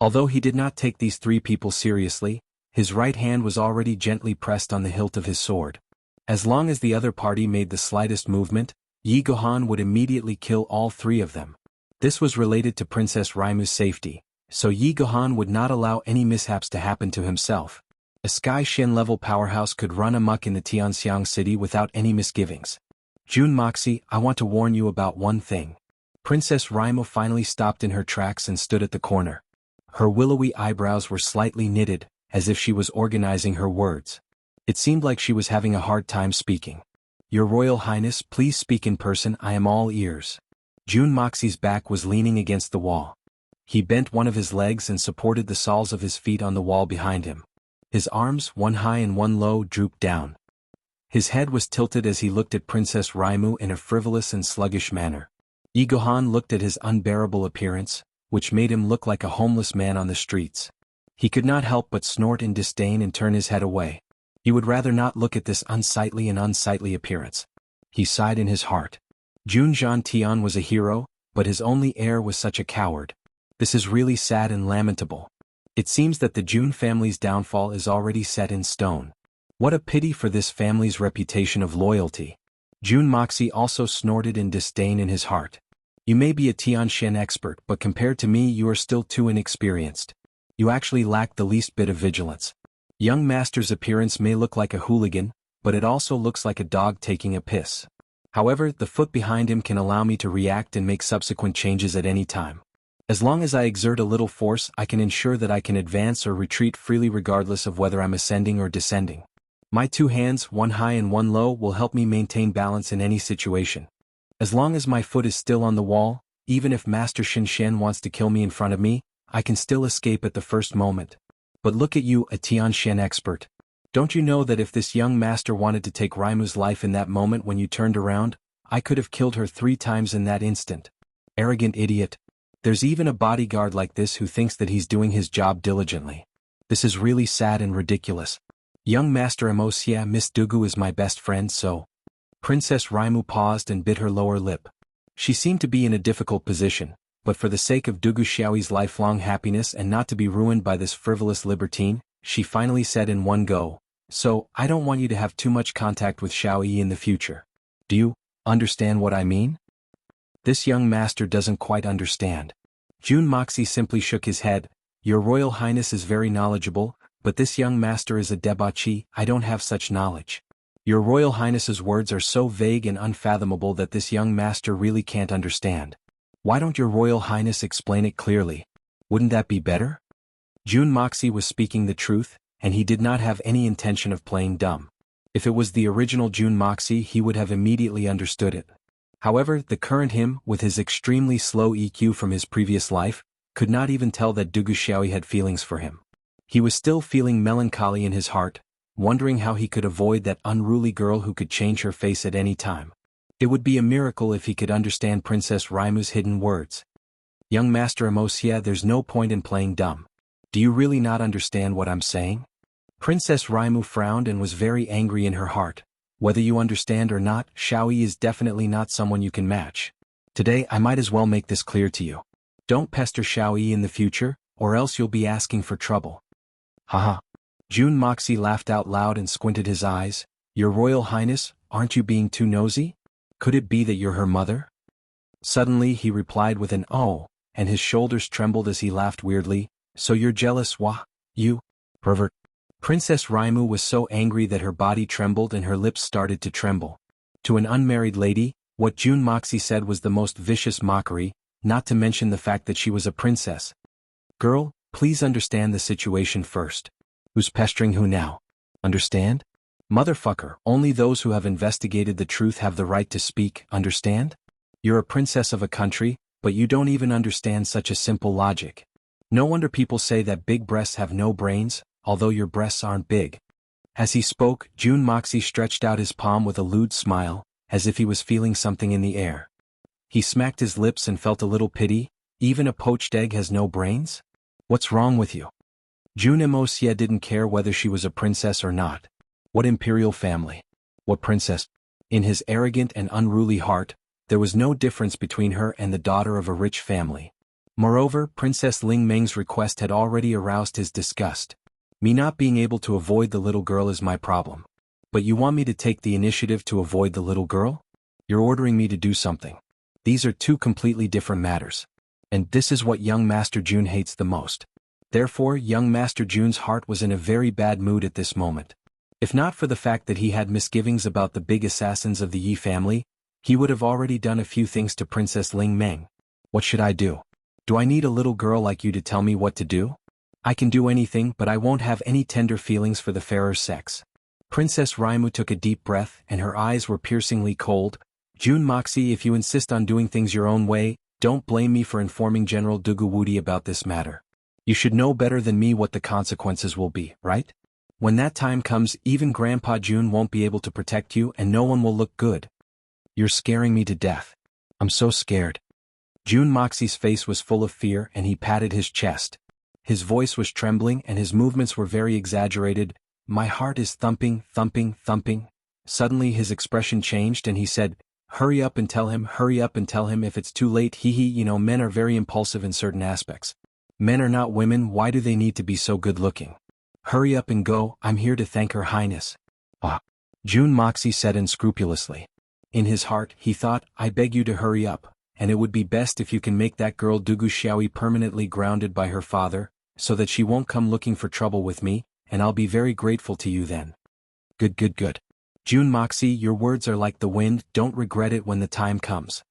Although he did not take these 3 people seriously, his right hand was already gently pressed on the hilt of his sword. As long as the other party made the slightest movement, Yi Gahan would immediately kill all 3 of them. This was related to Princess Raimu's safety, so Yi Gahan would not allow any mishaps to happen to himself. A Sky Shen-level powerhouse could run amok in the Tianxiang city without any misgivings. Jun Moxie, I want to warn you about one thing. Princess Raimo finally stopped in her tracks and stood at the corner. Her willowy eyebrows were slightly knitted, as if she was organizing her words. It seemed like she was having a hard time speaking. Your Royal Highness, please speak in person, I am all ears. Jun Moxie's back was leaning against the wall. He bent one of his legs and supported the soles of his feet on the wall behind him. His arms, one high and one low, drooped down. His head was tilted as he looked at Princess Raimu in a frivolous and sluggish manner. Yi Gahan looked at his unbearable appearance, which made him look like a homeless man on the streets. He could not help but snort in disdain and turn his head away. He would rather not look at this unsightly appearance. He sighed in his heart. Jun Tian was a hero, but his only heir was such a coward. This is really sad and lamentable. It seems that the Jun family's downfall is already set in stone. What a pity for this family's reputation of loyalty. Jun Moxie also snorted in disdain in his heart. You may be a Tianshan expert, but compared to me you are still too inexperienced. You actually lack the least bit of vigilance. Young master's appearance may look like a hooligan, but it also looks like a dog taking a piss. However, the foot behind him can allow me to react and make subsequent changes at any time. As long as I exert a little force, I can ensure that I can advance or retreat freely regardless of whether I'm ascending or descending. My 2 hands, one high and one low, will help me maintain balance in any situation. As long as my foot is still on the wall, even if Master Shen Shen wants to kill me in front of me, I can still escape at the first moment. But look at you, a Tianshan expert. Don't you know that if this young master wanted to take Raimu's life in that moment when you turned around, I could have killed her 3 times in that instant? Arrogant idiot. There's even a bodyguard like this who thinks that he's doing his job diligently. This is really sad and ridiculous. Young Master Amosia, Miss Dugu is my best friend, so... Princess Raimu paused and bit her lower lip. She seemed to be in a difficult position, but for the sake of Dugu Xiaoyi's lifelong happiness and not to be ruined by this frivolous libertine, she finally said in one go, so, I don't want you to have too much contact with Xiaoyi in the future. Do you understand what I mean? This young master doesn't quite understand. Jun Moxie simply shook his head. Your Royal Highness is very knowledgeable, but this young master is a debauchee, I don't have such knowledge. Your Royal Highness's words are so vague and unfathomable that this young master really can't understand. Why don't your Royal Highness explain it clearly? Wouldn't that be better? Jun Moxie was speaking the truth, and he did not have any intention of playing dumb. If it was the original Jun Moxie, he would have immediately understood it. However, the current him, with his extremely slow EQ from his previous life, could not even tell that Dugu Xiaoyi had feelings for him. He was still feeling melancholy in his heart, wondering how he could avoid that unruly girl who could change her face at any time. It would be a miracle if he could understand Princess Raimu's hidden words. Young Master Amosia, there's no point in playing dumb. Do you really not understand what I'm saying? Princess Raimu frowned and was very angry in her heart. Whether you understand or not, Xiaoyi is definitely not someone you can match. Today I might as well make this clear to you. Don't pester Xiaoyi in the future, or else you'll be asking for trouble. Haha. Jun Moxie laughed out loud and squinted his eyes. Your Royal Highness, aren't you being too nosy? Could it be that you're her mother? Suddenly he replied with an "oh," and his shoulders trembled as he laughed weirdly. So you're jealous, wah? You pervert. Princess Raimu was so angry that her body trembled and her lips started to tremble. To an unmarried lady, what June Moxie said was the most vicious mockery, not to mention the fact that she was a princess. Girl, please understand the situation first. Who's pestering who now? Understand? Motherfucker, only those who have investigated the truth have the right to speak, understand? You're a princess of a country, but you don't even understand such a simple logic. No wonder people say that big breasts have no brains, although your breasts aren't big. As he spoke, June Moxie stretched out his palm with a lewd smile, as if he was feeling something in the air. He smacked his lips and felt a little pity. Even a poached egg has no brains? What's wrong with you? June Moxie didn't care whether she was a princess or not. What imperial family? What princess? In his arrogant and unruly heart, there was no difference between her and the daughter of a rich family. Moreover, Princess Ling Meng's request had already aroused his disgust. Me not being able to avoid the little girl is my problem. But you want me to take the initiative to avoid the little girl? You're ordering me to do something. These are two completely different matters. And this is what young Master June hates the most. Therefore, young Master June's heart was in a very bad mood at this moment. If not for the fact that he had misgivings about the big assassins of the Yi family, he would have already done a few things to Princess Ling Meng. What should I do? Do I need a little girl like you to tell me what to do? I can do anything, but I won't have any tender feelings for the fairer sex. Princess Raimu took a deep breath and her eyes were piercingly cold. June Moxie, if you insist on doing things your own way, don't blame me for informing General Duguwudi about this matter. You should know better than me what the consequences will be, right? When that time comes, even Grandpa June won't be able to protect you and no one will look good. You're scaring me to death. I'm so scared. June Moxie's face was full of fear and he patted his chest. His voice was trembling and his movements were very exaggerated. My heart is thumping, thumping, thumping. Suddenly his expression changed and he said, hurry up and tell him if it's too late. You know men are very impulsive in certain aspects. Men are not women, why do they need to be so good looking? Hurry up and go, I'm here to thank Her Highness. Ah. June Moxie said unscrupulously. In his heart, he thought, I beg you to hurry up, and it would be best if you can make that girl Dugu Xiaoyi permanently grounded by her father, so that she won't come looking for trouble with me, and I'll be very grateful to you then. Good. June Moxie, your words are like the wind, don't regret it when the time comes.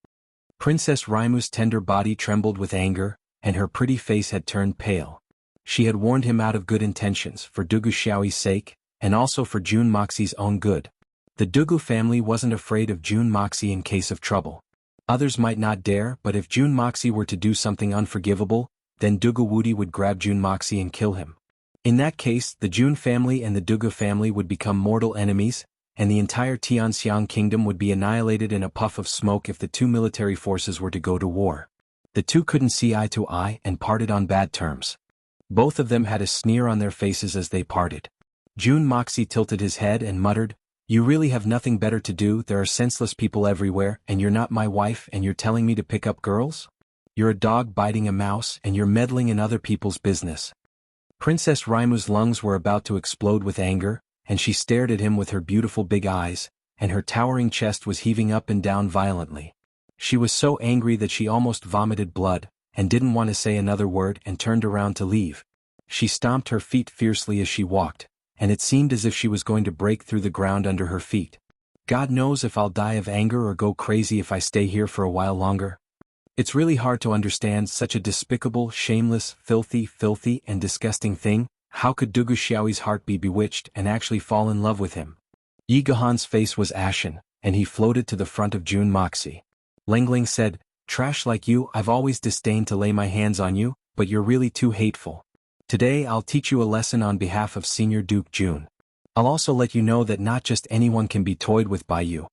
Princess Raimu's tender body trembled with anger, and her pretty face had turned pale. She had warned him out of good intentions, for Dugu Xiaoyi's sake, and also for June Moxie's own good. The Dugu family wasn't afraid of June Moxie in case of trouble. Others might not dare, but if June Moxie were to do something unforgivable, then Duguwudi would grab June Moxie and kill him. In that case, the June family and the Dugu family would become mortal enemies, and the entire Tianxiang kingdom would be annihilated in a puff of smoke if the two military forces were to go to war. The two couldn't see eye to eye and parted on bad terms. Both of them had a sneer on their faces as they parted. June Moxie tilted his head and muttered, you really have nothing better to do, there are senseless people everywhere, and you're not my wife and you're telling me to pick up girls? You're a dog biting a mouse and you're meddling in other people's business. Princess Raimu's lungs were about to explode with anger, and she stared at him with her beautiful big eyes, and her towering chest was heaving up and down violently. She was so angry that she almost vomited blood, and didn't want to say another word and turned around to leave. She stomped her feet fiercely as she walked, and it seemed as if she was going to break through the ground under her feet. God knows if I'll die of anger or go crazy if I stay here for a while longer. It's really hard to understand such a despicable, shameless, filthy, and disgusting thing. How could Dugu Xiaoyi's heart be bewitched and actually fall in love with him? Yi Gahan's face was ashen, and he floated to the front of June Moxie. Lengling said, trash like you, I've always disdained to lay my hands on you, but you're really too hateful. Today I'll teach you a lesson on behalf of Senior Duke June. I'll also let you know that not just anyone can be toyed with by you.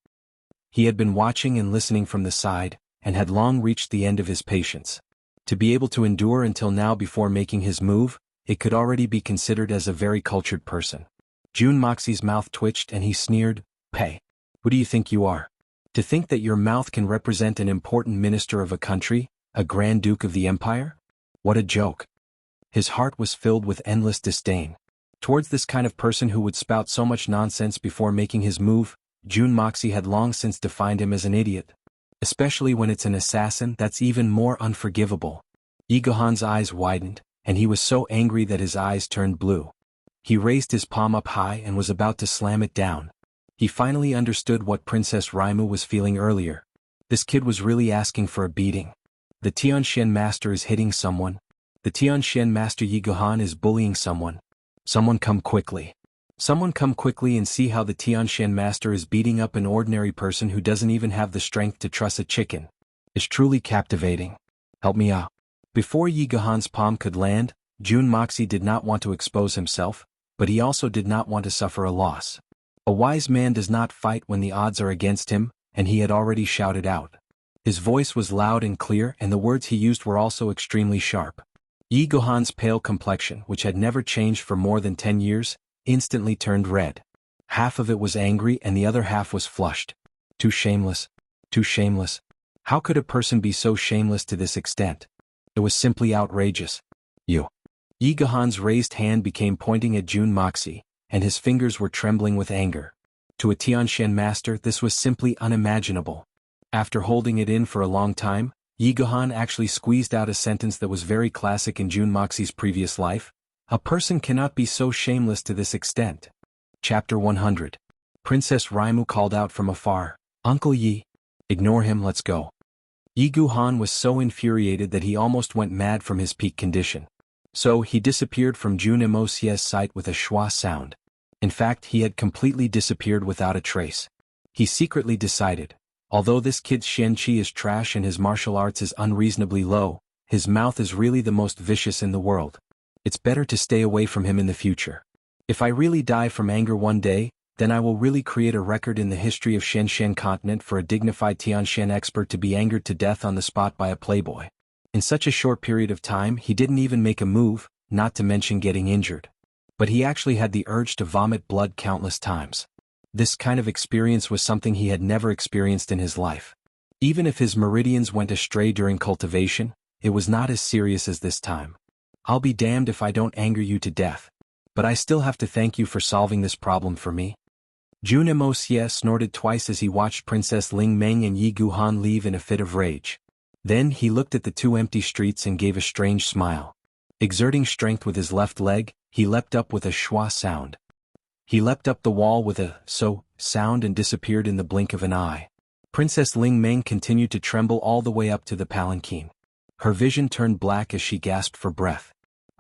He had been watching and listening from the side, and had long reached the end of his patience. To be able to endure until now before making his move, it could already be considered as a very cultured person. June Moxie's mouth twitched and he sneered, Pay. Who do you think you are? To think that your mouth can represent an important minister of a country, a Grand Duke of the Empire? What a joke. His heart was filled with endless disdain. Towards this kind of person who would spout so much nonsense before making his move, Jun Moxie had long since defined him as an idiot. Especially when it's an assassin, that's even more unforgivable. Yi Guhan's eyes widened, and he was so angry that his eyes turned blue. He raised his palm up high and was about to slam it down. He finally understood what Princess Raimu was feeling earlier. This kid was really asking for a beating. The Tianxian master is hitting someone. The Tianxian master Yi Guhan is bullying someone. Someone come quickly. Someone come quickly and see how the Tianxian master is beating up an ordinary person who doesn't even have the strength to truss a chicken. It's truly captivating. Help me out. Before Yi Guhan's palm could land, Jun Moxie did not want to expose himself, but he also did not want to suffer a loss. A wise man does not fight when the odds are against him, and he had already shouted out. His voice was loud and clear, and the words he used were also extremely sharp. Yi Guhan's pale complexion, which had never changed for more than 10 years, instantly turned red. Half of it was angry and the other half was flushed. Too shameless. Too shameless. How could a person be so shameless to this extent? It was simply outrageous. You. Yi Guhan's raised hand became pointing at Jun Moxie, and his fingers were trembling with anger. To a Tianxian master, this was simply unimaginable. After holding it in for a long time, Yi Guhan actually squeezed out a sentence that was very classic in Jun Moxie's previous life. A person cannot be so shameless to this extent. Chapter 100. Princess Raimu called out from afar, "Uncle Yi! Ignore him, let's go." Yi Guhan was so infuriated that he almost went mad from his peak condition. So he disappeared from Jun Moxie's sight with a schwa sound. In fact, he had completely disappeared without a trace. He secretly decided, although this kid's Xianqi is trash and his martial arts is unreasonably low, his mouth is really the most vicious in the world. It's better to stay away from him in the future. If I really die from anger one day, then I will really create a record in the history of Shenzhen continent for a dignified Tianxian expert to be angered to death on the spot by a playboy. In such a short period of time, he didn't even make a move, not to mention getting injured. But he actually had the urge to vomit blood countless times. This kind of experience was something he had never experienced in his life. Even if his meridians went astray during cultivation, it was not as serious as this time. I'll be damned if I don't anger you to death. But I still have to thank you for solving this problem for me. Jun Moxie snorted twice as he watched Princess Ling Meng and Yi Guhan leave in a fit of rage. Then he looked at the two empty streets and gave a strange smile. Exerting strength with his left leg, he leapt up with a schwa sound. He leapt up the wall with a so sound and disappeared in the blink of an eye. Princess Ling Meng continued to tremble all the way up to the palanquin. Her vision turned black as she gasped for breath.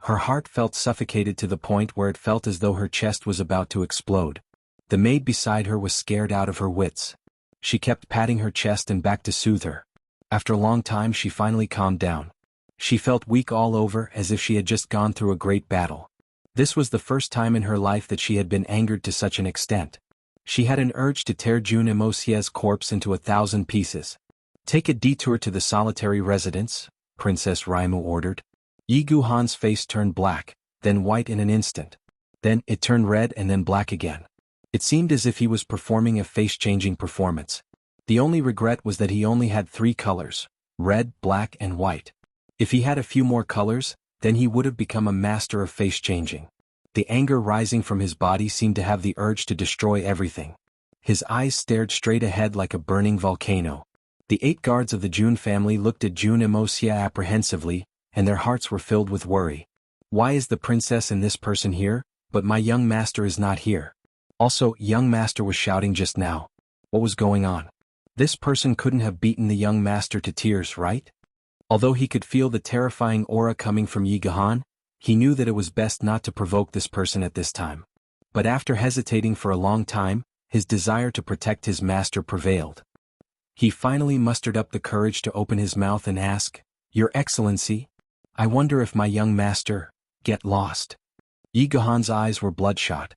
Her heart felt suffocated to the point where it felt as though her chest was about to explode. The maid beside her was scared out of her wits. She kept patting her chest and back to soothe her. After a long time she finally calmed down. She felt weak all over as if she had just gone through a great battle. This was the first time in her life that she had been angered to such an extent. She had an urge to tear Jun Moxie's corpse into 1,000 pieces. "Take a detour to the solitary residence," Princess Raimu ordered. Yi Guhan's face turned black, then white in an instant. Then it turned red and then black again. It seemed as if he was performing a face-changing performance. The only regret was that he only had 3 colors, red, black, and white. If he had a few more colors, then he would have become a master of face-changing. The anger rising from his body seemed to have the urge to destroy everything. His eyes stared straight ahead like a burning volcano. The 8 guards of the Jun family looked at Jun Moxie apprehensively, and their hearts were filled with worry. Why is the princess and this person here, but my young master is not here? Also, young master was shouting just now. What was going on? This person couldn't have beaten the young master to tears, right? Although he could feel the terrifying aura coming from Yi Guhan, he knew that it was best not to provoke this person at this time. But after hesitating for a long time, his desire to protect his master prevailed. He finally mustered up the courage to open his mouth and ask, "Your Excellency, I wonder if my young master, get lost." Yi Guhan's eyes were bloodshot.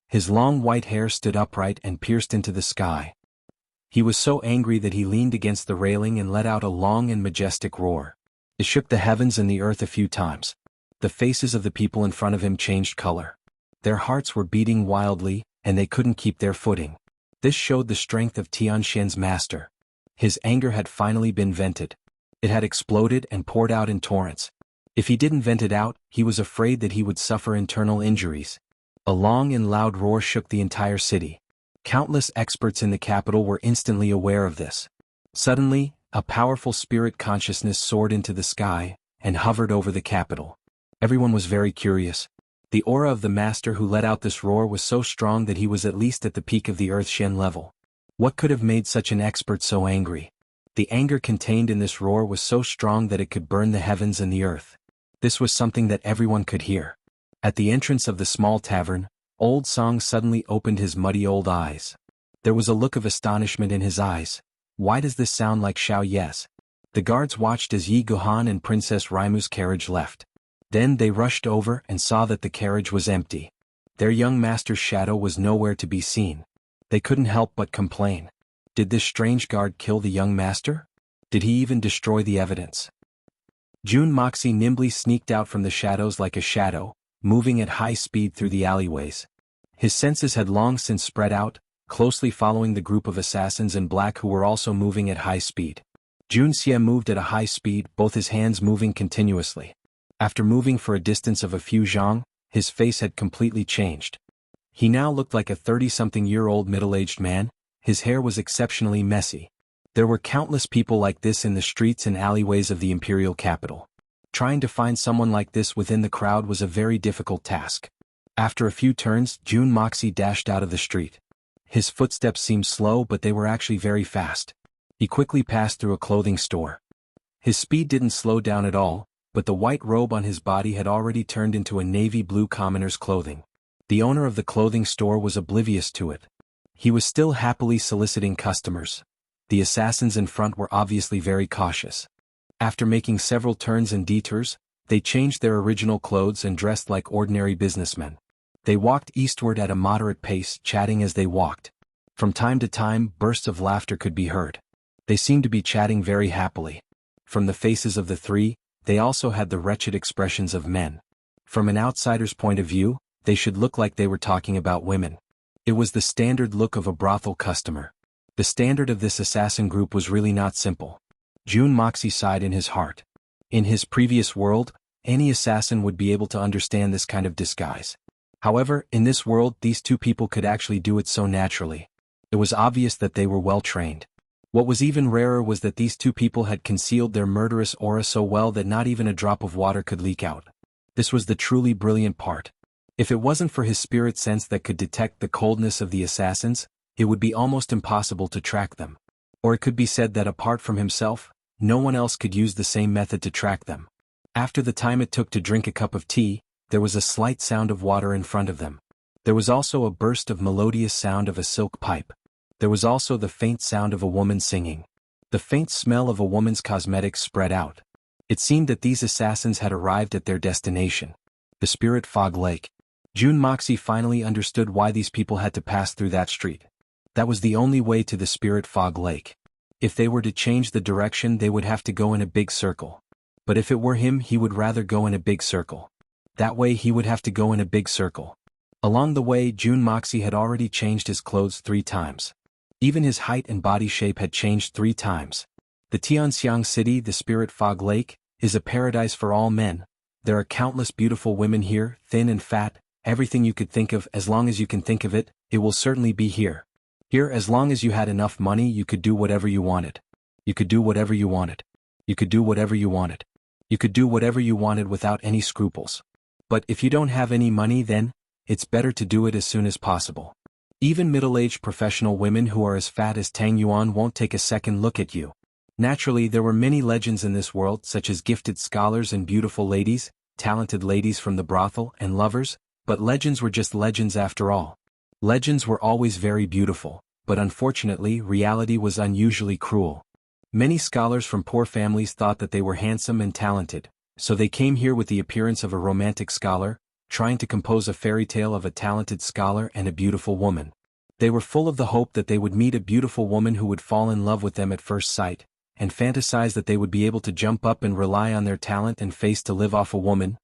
His long white hair stood upright and pierced into the sky. He was so angry that he leaned against the railing and let out a long and majestic roar. It shook the heavens and the earth a few times. The faces of the people in front of him changed color. Their hearts were beating wildly, and they couldn't keep their footing. This showed the strength of Tianxian's master. His anger had finally been vented. It had exploded and poured out in torrents. If he didn't vent it out, he was afraid that he would suffer internal injuries. A long and loud roar shook the entire city. Countless experts in the capital were instantly aware of this. Suddenly, a powerful spirit consciousness soared into the sky and hovered over the capital. Everyone was very curious. The aura of the master who let out this roar was so strong that he was at least at the peak of the Earth-Shen level. What could have made such an expert so angry? The anger contained in this roar was so strong that it could burn the heavens and the earth. This was something that everyone could hear. At the entrance of the small tavern, Old Song suddenly opened his muddy old eyes. There was a look of astonishment in his eyes. Why does this sound like Xiao Yes? The guards watched as Yi Guhan and Princess Raimu's carriage left. Then they rushed over and saw that the carriage was empty. Their young master's shadow was nowhere to be seen. They couldn't help but complain. Did this strange guard kill the young master? Did he even destroy the evidence? Jun Moxie nimbly sneaked out from the shadows like a shadow, moving at high speed through the alleyways. His senses had long since spread out, closely following the group of assassins in black who were also moving at high speed. Jun Xie moved at a high speed, both his hands moving continuously. After moving for a distance of a few zhang, his face had completely changed. He now looked like a 30-something-year-old middle-aged man. His hair was exceptionally messy. There were countless people like this in the streets and alleyways of the imperial capital. Trying to find someone like this within the crowd was a very difficult task. After a few turns, Jun Moxie dashed out of the street. His footsteps seemed slow, but they were actually very fast. He quickly passed through a clothing store. His speed didn't slow down at all, but the white robe on his body had already turned into a navy blue commoner's clothing. The owner of the clothing store was oblivious to it. He was still happily soliciting customers. The assassins in front were obviously very cautious. After making several turns and detours, they changed their original clothes and dressed like ordinary businessmen. They walked eastward at a moderate pace, chatting as they walked. From time to time, bursts of laughter could be heard. They seemed to be chatting very happily. From the faces of the three, they also had the wretched expressions of men. From an outsider's point of view, they should look like they were talking about women. It was the standard look of a brothel customer. The standard of this assassin group was really not simple. Jun Moxie sighed in his heart. In his previous world, any assassin would be able to understand this kind of disguise. However, in this world, these two people could actually do it so naturally. It was obvious that they were well trained. What was even rarer was that these two people had concealed their murderous aura so well that not even a drop of water could leak out. This was the truly brilliant part. If it wasn't for his spirit sense that could detect the coldness of the assassins, it would be almost impossible to track them. Or it could be said that apart from himself, no one else could use the same method to track them. After the time it took to drink a cup of tea, there was a slight sound of water in front of them. There was also a burst of melodious sound of a silk pipe. There was also the faint sound of a woman singing. The faint smell of a woman's cosmetics spread out. It seemed that these assassins had arrived at their destination. The Spirit Fog Lake. Jun Moxie finally understood why these people had to pass through that street. That was the only way to the Spirit Fog Lake. If they were to change the direction, they would have to go in a big circle. But if it were him, he would rather go in a big circle. That way he would have to go in a big circle. Along the way, Jun Moxie had already changed his clothes 3 times. Even his height and body shape had changed 3 times. The Tianxiang City, the Spirit Fog Lake, is a paradise for all men. There are countless beautiful women here, thin and fat, everything you could think of. As long as you can think of it, it will certainly be here. Here, as long as you had enough money, you could do whatever you wanted. You could do whatever you wanted. You could do whatever you wanted. You could do whatever you wanted without any scruples. But if you don't have any money, then it's better to do it as soon as possible. Even middle-aged professional women who are as fat as Tang Yuan won't take a second look at you. Naturally, there were many legends in this world, such as gifted scholars and beautiful ladies, talented ladies from the brothel, and lovers, but legends were just legends after all. Legends were always very beautiful, but unfortunately, reality was unusually cruel. Many scholars from poor families thought that they were handsome and talented, so they came here with the appearance of a romantic scholar, trying to compose a fairy tale of a talented scholar and a beautiful woman. They were full of the hope that they would meet a beautiful woman who would fall in love with them at first sight, and fantasize that they would be able to jump up and rely on their talent and face to live off a woman.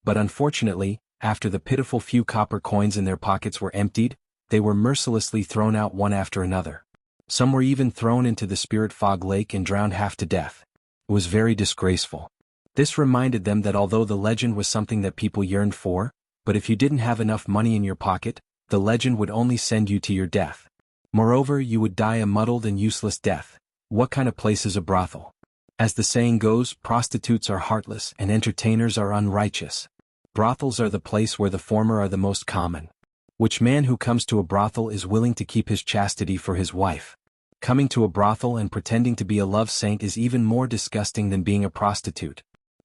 But unfortunately, after the pitiful few copper coins in their pockets were emptied, they were mercilessly thrown out one after another. Some were even thrown into the Spirit Fog Lake and drowned half to death. It was very disgraceful. This reminded them that although the legend was something that people yearned for, but if you didn't have enough money in your pocket, the legend would only send you to your death. Moreover, you would die a muddled and useless death. What kind of place is a brothel? As the saying goes, prostitutes are heartless and entertainers are unrighteous. Brothels are the place where the former are the most common. Which man who comes to a brothel is willing to keep his chastity for his wife? Coming to a brothel and pretending to be a love saint is even more disgusting than being a prostitute.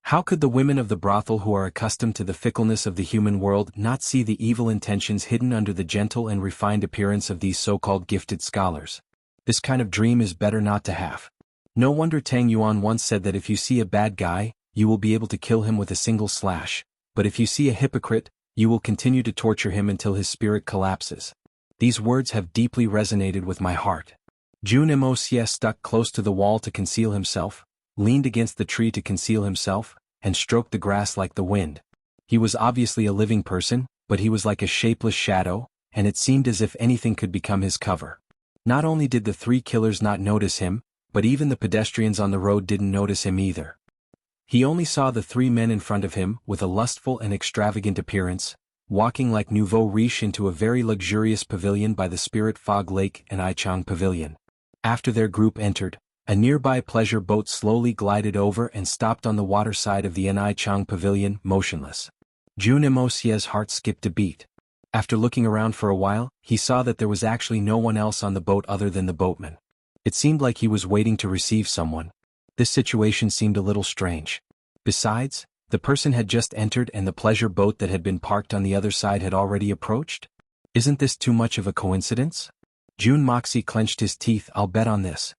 How could the women of the brothel who are accustomed to the fickleness of the human world not see the evil intentions hidden under the gentle and refined appearance of these so-called gifted scholars? This kind of dream is better not to have. No wonder Tang Yuan once said that if you see a bad guy, you will be able to kill him with a single slash, but if you see a hypocrite, you will continue to torture him until his spirit collapses. These words have deeply resonated with my heart. Jun Wuxia stuck close to the wall to conceal himself, leaned against the tree to conceal himself, and stroked the grass like the wind. He was obviously a living person, but he was like a shapeless shadow, and it seemed as if anything could become his cover. Not only did the three killers not notice him, but even the pedestrians on the road didn't notice him either. He only saw the three men in front of him with a lustful and extravagant appearance, walking like nouveau riche into a very luxurious pavilion by the Spirit Fog Lake and Ichang Pavilion. After their group entered, a nearby pleasure boat slowly glided over and stopped on the water side of the Ichang Pavilion, motionless. Jun Wuxia's heart skipped a beat. After looking around for a while, he saw that there was actually no one else on the boat other than the boatman. It seemed like he was waiting to receive someone. This situation seemed a little strange. Besides, the person had just entered and the pleasure boat that had been parked on the other side had already approached? Isn't this too much of a coincidence? Jun Moxie clenched his teeth. I'll bet on this.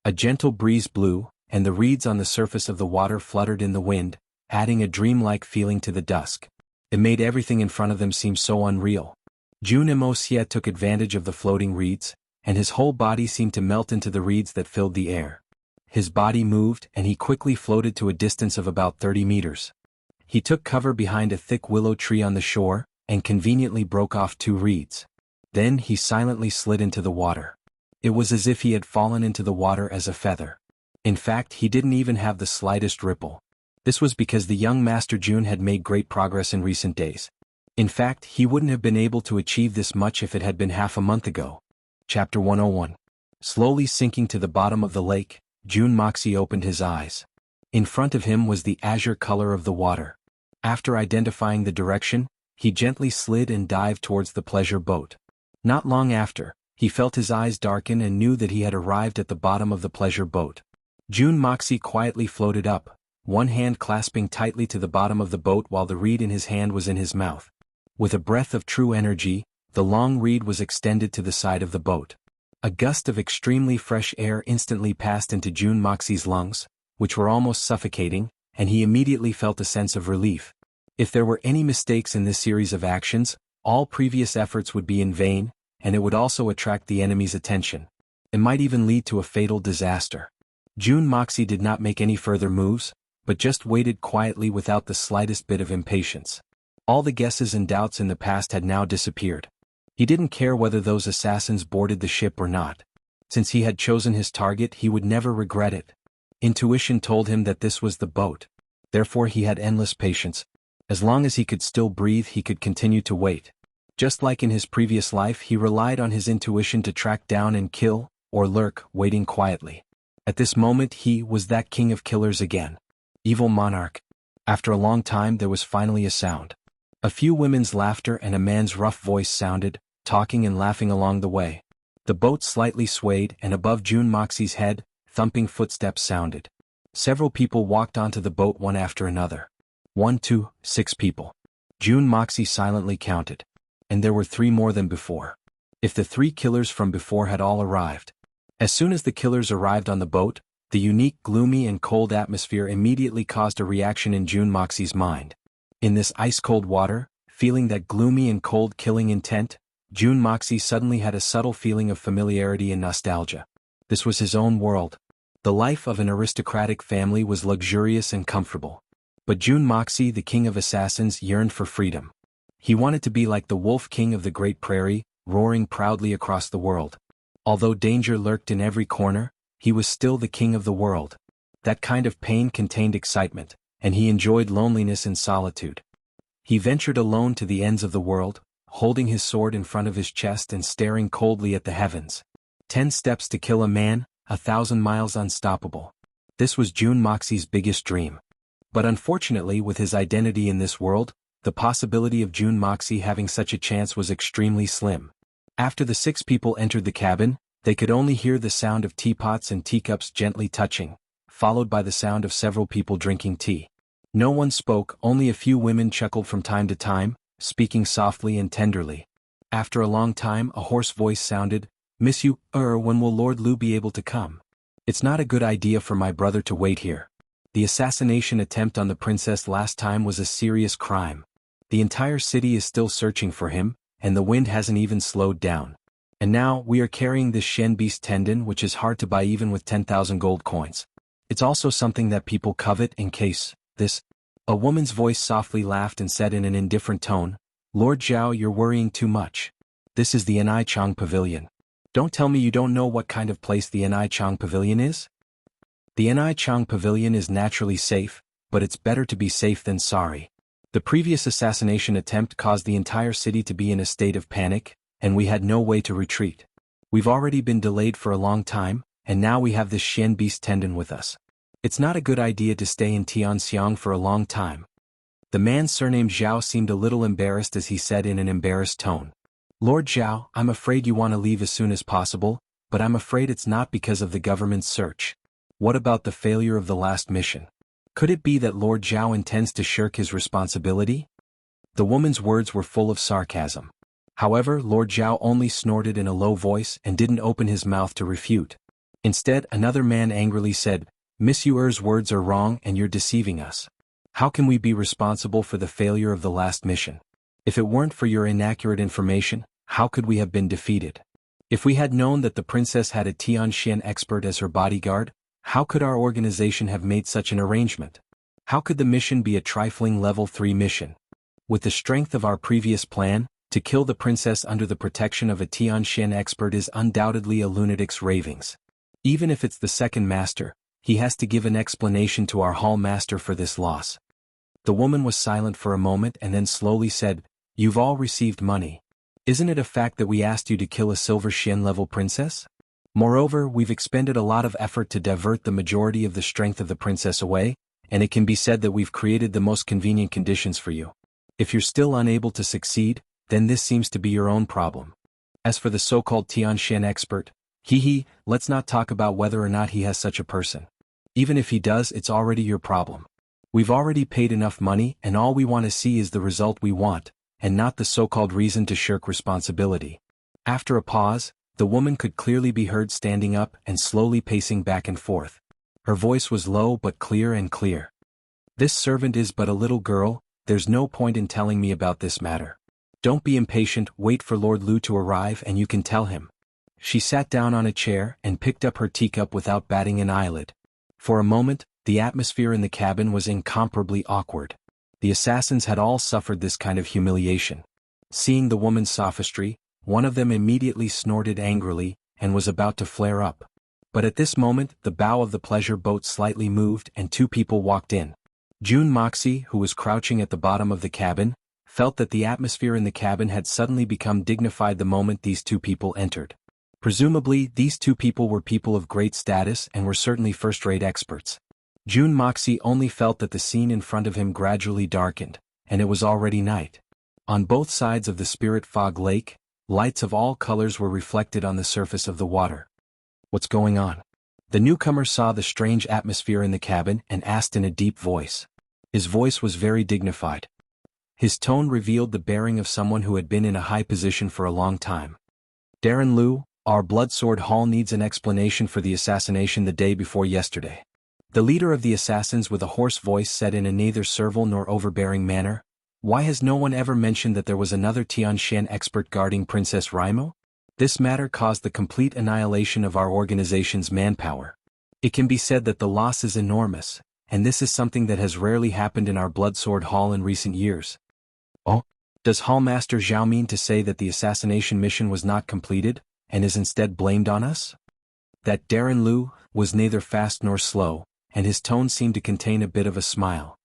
A gentle breeze blew, and the reeds on the surface of the water fluttered in the wind, adding a dreamlike feeling to the dusk. It made everything in front of them seem so unreal. Jun Wuxia took advantage of the floating reeds, and his whole body seemed to melt into the reeds that filled the air. His body moved and he quickly floated to a distance of about 30 meters. He took cover behind a thick willow tree on the shore, and conveniently broke off 2 reeds. Then he silently slid into the water. It was as if he had fallen into the water as a feather. In fact, he didn't even have the slightest ripple. This was because the young Master Jun had made great progress in recent days. In fact, he wouldn't have been able to achieve this much if it had been half a month ago. Chapter 101. Slowly sinking to the bottom of the lake, Jun Moxie opened his eyes. In front of him was the azure color of the water. After identifying the direction, he gently slid and dived towards the pleasure boat. Not long after, he felt his eyes darken and knew that he had arrived at the bottom of the pleasure boat. Jun Moxie quietly floated up, one hand clasping tightly to the bottom of the boat while the reed in his hand was in his mouth. With a breath of true energy, the long reed was extended to the side of the boat. A gust of extremely fresh air instantly passed into Jun Moxie's lungs, which were almost suffocating, and he immediately felt a sense of relief. If there were any mistakes in this series of actions, all previous efforts would be in vain, and it would also attract the enemy's attention. It might even lead to a fatal disaster. Jun Moxie did not make any further moves, but just waited quietly without the slightest bit of impatience. All the guesses and doubts in the past had now disappeared. He didn't care whether those assassins boarded the ship or not. Since he had chosen his target, he would never regret it. Intuition told him that this was the boat. Therefore he had endless patience. As long as he could still breathe, he could continue to wait. Just like in his previous life, he relied on his intuition to track down and kill, or lurk, waiting quietly. At this moment he was that king of killers again. Evil monarch. After a long time there was finally a sound. A few women's laughter and a man's rough voice sounded, talking and laughing along the way. The boat slightly swayed, and above Jun Moxie's head, thumping footsteps sounded. Several people walked onto the boat one after another. 1, 2, 6 people. Jun Moxie silently counted. And there were 3 more than before. If the 3 killers from before had all arrived. As soon as the killers arrived on the boat, the unique gloomy and cold atmosphere immediately caused a reaction in Jun Moxie's mind. In this ice-cold water, feeling that gloomy and cold killing intent, Jun Moxie suddenly had a subtle feeling of familiarity and nostalgia. This was his own world. The life of an aristocratic family was luxurious and comfortable. But Jun Moxie, the king of assassins, yearned for freedom. He wanted to be like the wolf king of the great prairie, roaring proudly across the world. Although danger lurked in every corner, he was still the king of the world. That kind of pain contained excitement, and he enjoyed loneliness and solitude. He ventured alone to the ends of the world, holding his sword in front of his chest and staring coldly at the heavens. 10 steps to kill a man, 1,000 miles unstoppable. This was Jun Moxi's biggest dream. But unfortunately, with his identity in this world, the possibility of Jun Moxi having such a chance was extremely slim. After the 6 people entered the cabin, they could only hear the sound of teapots and teacups gently touching, followed by the sound of several people drinking tea. No one spoke, only a few women chuckled from time to time, speaking softly and tenderly. After a long time, a hoarse voice sounded, "Miss you, when will Lord Lu be able to come? It's not a good idea for my brother to wait here. The assassination attempt on the princess last time was a serious crime. The entire city is still searching for him, and the wind hasn't even slowed down. And now, we are carrying this Shen beast tendon which is hard to buy even with 10,000 gold coins. It's also something that people covet in case, this." A woman's voice softly laughed and said in an indifferent tone, "Lord Zhao, you're worrying too much. This is the Enai Chang Pavilion. Don't tell me you don't know what kind of place the Enai Chang Pavilion is? The Enai Chang Pavilion is naturally safe, but it's better to be safe than sorry. The previous assassination attempt caused the entire city to be in a state of panic, and we had no way to retreat. We've already been delayed for a long time, and now we have this Shen beast tendon with us. It's not a good idea to stay in Tianxiang for a long time." The man surnamed Zhao seemed a little embarrassed as he said in an embarrassed tone, "Lord Zhao, I'm afraid you want to leave as soon as possible, but I'm afraid it's not because of the government's search. What about the failure of the last mission? Could it be that Lord Zhao intends to shirk his responsibility?" The woman's words were full of sarcasm. However, Lord Zhao only snorted in a low voice and didn't open his mouth to refute. Instead, another man angrily said, "Miss Yuer's words are wrong and you're deceiving us. How can we be responsible for the failure of the last mission? If it weren't for your inaccurate information, how could we have been defeated? If we had known that the princess had a Tianxian expert as her bodyguard, how could our organization have made such an arrangement? How could the mission be a trifling level 3 mission? With the strength of our previous plan, to kill the princess under the protection of a Tianxian expert is undoubtedly a lunatic's ravings. Even if it's the second master, he has to give an explanation to our hall master for this loss." The woman was silent for a moment and then slowly said, "You've all received money. Isn't it a fact that we asked you to kill a silver Shen level princess? Moreover, we've expended a lot of effort to divert the majority of the strength of the princess away, and it can be said that we've created the most convenient conditions for you. If you're still unable to succeed, then this seems to be your own problem. As for the so-called Tianxian expert, let's not talk about whether or not he has such a person. Even if he does, it's already your problem. We've already paid enough money and all we want to see is the result we want, and not the so-called reason to shirk responsibility." After a pause, the woman could clearly be heard standing up and slowly pacing back and forth. Her voice was low but clear. "This servant is but a little girl, there's no point in telling me about this matter. Don't be impatient, wait for Lord Lu to arrive and you can tell him." She sat down on a chair and picked up her teacup without batting an eyelid. For a moment, the atmosphere in the cabin was incomparably awkward. The assassins had all suffered this kind of humiliation. Seeing the woman's sophistry, one of them immediately snorted angrily and was about to flare up. But at this moment, the bow of the pleasure boat slightly moved and 2 people walked in. Jun Moxi, who was crouching at the bottom of the cabin, felt that the atmosphere in the cabin had suddenly become dignified the moment these 2 people entered. Presumably, these 2 people were people of great status and were certainly first-rate experts. Jun Moxi only felt that the scene in front of him gradually darkened, and it was already night. On both sides of the Spirit Fog Lake, lights of all colors were reflected on the surface of the water. "What's going on?" The newcomer saw the strange atmosphere in the cabin and asked in a deep voice. His voice was very dignified. His tone revealed the bearing of someone who had been in a high position for a long time. "Darren Lu, our Bloodsword Hall needs an explanation for the assassination the day before yesterday." The leader of the assassins with a hoarse voice said in a neither servile nor overbearing manner, "Why has no one ever mentioned that there was another Tianxian expert guarding Princess Raimo? This matter caused the complete annihilation of our organization's manpower. It can be said that the loss is enormous, and this is something that has rarely happened in our Bloodsword Hall in recent years." "Oh? Does Hallmaster Zhao mean to say that the assassination mission was not completed, and is instead blamed on us?" That Darren Lu was neither fast nor slow, and his tone seemed to contain a bit of a smile.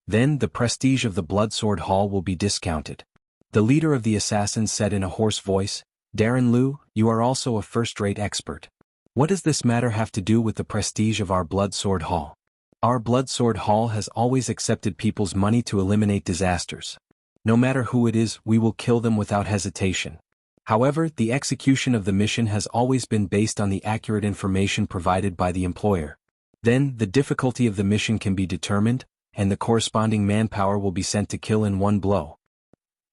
Then the prestige of the Bloodsword Hall will be discounted. The leader of the assassins said in a hoarse voice, Darren Liu, you are also a first-rate expert. What does this matter have to do with the prestige of our Bloodsword Hall? Our Bloodsword Hall has always accepted people's money to eliminate disasters. No matter who it is, we will kill them without hesitation. However, the execution of the mission has always been based on the accurate information provided by the employer. Then, the difficulty of the mission can be determined, and the corresponding manpower will be sent to kill in one blow.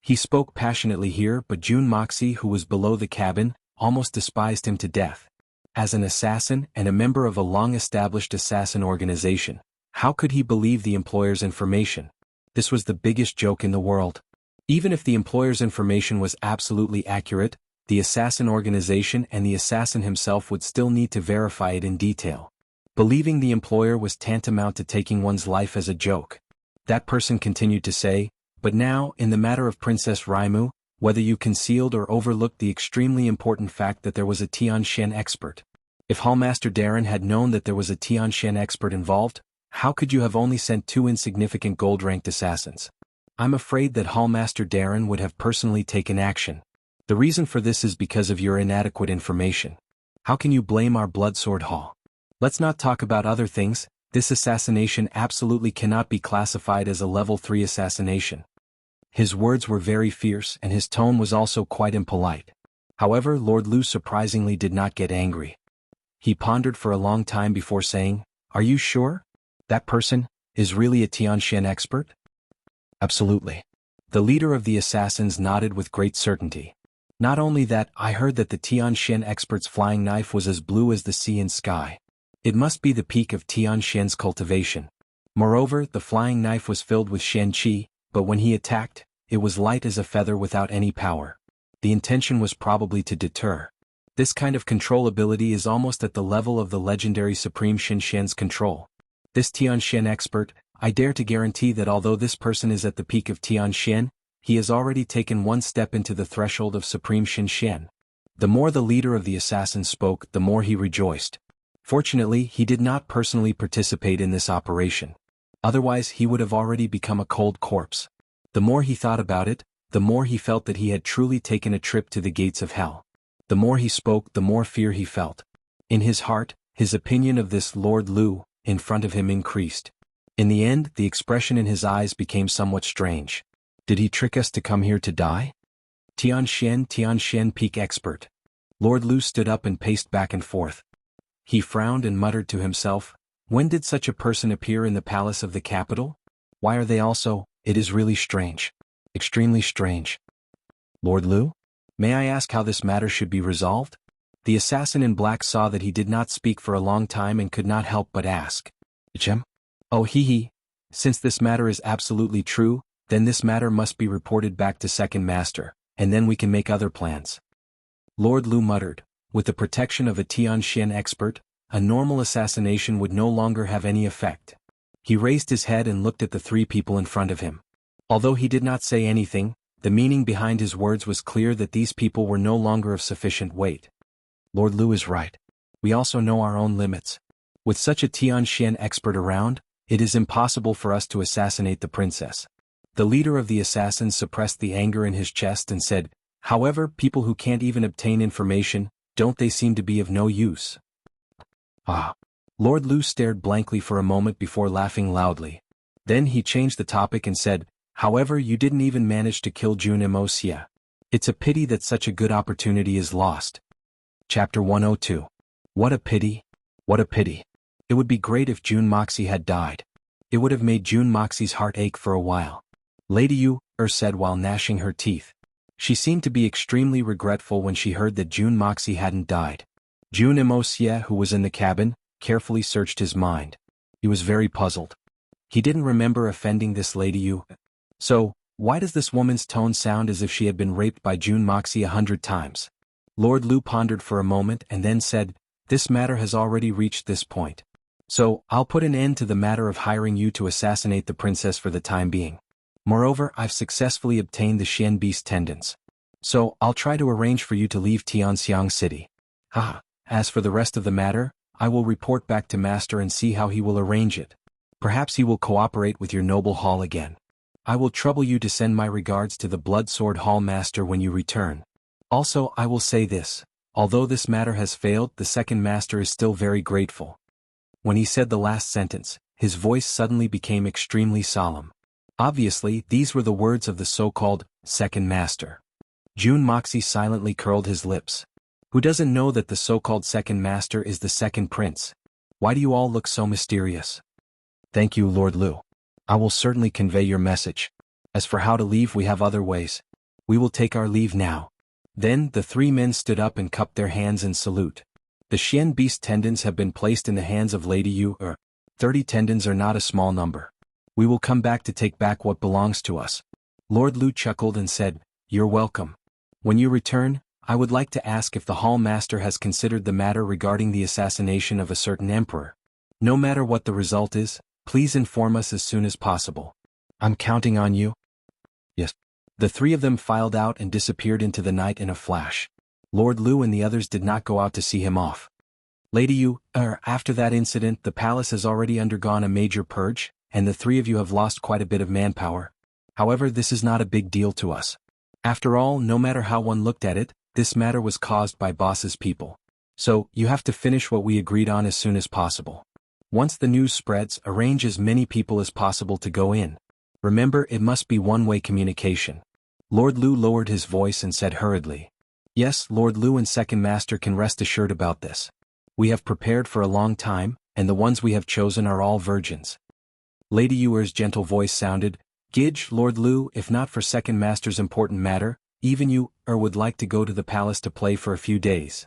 He spoke passionately here, but Jun Moxie, who was below the cabin, almost despised him to death. As an assassin and a member of a long-established assassin organization, how could he believe the employer's information? This was the biggest joke in the world. Even if the employer's information was absolutely accurate, the assassin organization and the assassin himself would still need to verify it in detail. Believing the employer was tantamount to taking one's life as a joke. That person continued to say, but now, in the matter of Princess Raimu, whether you concealed or overlooked the extremely important fact that there was a Tianxian expert. If Hallmaster Darren had known that there was a Tianxian expert involved, how could you have only sent 2 insignificant gold-ranked assassins? I'm afraid that Hallmaster Darren would have personally taken action. The reason for this is because of your inadequate information. How can you blame our Bloodsword Hall? Let's not talk about other things. This assassination absolutely cannot be classified as a level 3 assassination. His words were very fierce and his tone was also quite impolite. However, Lord Liu surprisingly did not get angry. He pondered for a long time before saying, Are you sure? That person is really a Tianxian expert? Absolutely. The leader of the assassins nodded with great certainty. Not only that, I heard that the Tianxian expert's flying knife was as blue as the sea and sky. It must be the peak of Tianxian's cultivation. Moreover, the flying knife was filled with Shen Qi, but when he attacked, it was light as a feather without any power. The intention was probably to deter. This kind of control ability is almost at the level of the legendary Supreme Xianxian's control. This Tianxian expert, I dare to guarantee that although this person is at the peak of Tianxian, he has already taken one step into the threshold of Supreme Xianxian. The more the leader of the assassins spoke, the more he rejoiced. Fortunately, he did not personally participate in this operation. Otherwise, he would have already become a cold corpse. The more he thought about it, the more he felt that he had truly taken a trip to the gates of hell. The more he spoke, the more fear he felt. In his heart, his opinion of this Lord Liu, in front of him increased. In the end, the expression in his eyes became somewhat strange. Did he trick us to come here to die? Tianxian peak expert. Lord Liu stood up and paced back and forth. He frowned and muttered to himself, when did such a person appear in the palace of the capital? Why are they also? It is really strange. Extremely strange. Lord Liu? May I ask how this matter should be resolved? The assassin in black saw that he did not speak for a long time and could not help but ask. Chem? Oh he. Since this matter is absolutely true, then this matter must be reported back to Second Master, and then we can make other plans. Lord Liu muttered, with the protection of a Tianxian expert, a normal assassination would no longer have any effect. He raised his head and looked at the 3 people in front of him. Although he did not say anything, the meaning behind his words was clear that these people were no longer of sufficient weight. Lord Liu is right. We also know our own limits. With such a Tianxian expert around, it is impossible for us to assassinate the princess. The leader of the assassins suppressed the anger in his chest and said, however, people who can't even obtain information, don't they seem to be of no use? Ah. Lord Liu stared blankly for a moment before laughing loudly. Then he changed the topic and said, however, you didn't even manage to kill Jun Wuxia. It's a pity that such a good opportunity is lost. Chapter 102. What a pity. What a pity. It would be great if Jun Moxie had died. It would have made Jun Moxie's heart ache for a while. Lady Yu, said while gnashing her teeth. She seemed to be extremely regretful when she heard that Jun Moxie hadn't died. Jun Wuxia, who was in the cabin, carefully searched his mind. He was very puzzled. He didn't remember offending this Lady Yu. So, why does this woman's tone sound as if she had been raped by Jun Moxie 100 times? Lord Liu pondered for a moment and then said, this matter has already reached this point. So, I'll put an end to the matter of hiring you to assassinate the princess for the time being. Moreover, I've successfully obtained the Xian Beast tendons. So, I'll try to arrange for you to leave Tianxiang City. As for the rest of the matter, I will report back to Master and see how he will arrange it. Perhaps he will cooperate with your noble hall again. I will trouble you to send my regards to the Blood Sword Hall Master when you return. Also, I will say this. Although this matter has failed, the second master is still very grateful. When he said the last sentence, his voice suddenly became extremely solemn. Obviously, these were the words of the so-called second master. Jun Moxie silently curled his lips. Who doesn't know that the so-called second master is the second prince? Why do you all look so mysterious? Thank you, Lord Lu. I will certainly convey your message. As for how to leave, we have other ways. We will take our leave now. Then the three men stood up and cupped their hands in salute. The Xian beast tendons have been placed in the hands of Lady Yu. 30 tendons are not a small number. We will come back to take back what belongs to us. Lord Lu chuckled and said, You're welcome. When you return, I would like to ask if the Hall Master has considered the matter regarding the assassination of a certain emperor. No matter what the result is, please inform us as soon as possible. I'm counting on you. Yes. The three of them filed out and disappeared into the night in a flash. Lord Lu and the others did not go out to see him off. Lady Yu, after that incident, the palace has already undergone a major purge, and the three of you have lost quite a bit of manpower. However, this is not a big deal to us. After all, no matter how one looked at it, this matter was caused by boss's people. So, you have to finish what we agreed on as soon as possible. Once the news spreads, arrange as many people as possible to go in. Remember, it must be one-way communication. Lord Lu lowered his voice and said hurriedly. Yes, Lord Lu and Second Master can rest assured about this. We have prepared for a long time, and the ones we have chosen are all virgins. Lady Yuer's gentle voice sounded, Gidge, Lord Lu, if not for Second Master's important matter, even you, would like to go to the palace to play for a few days.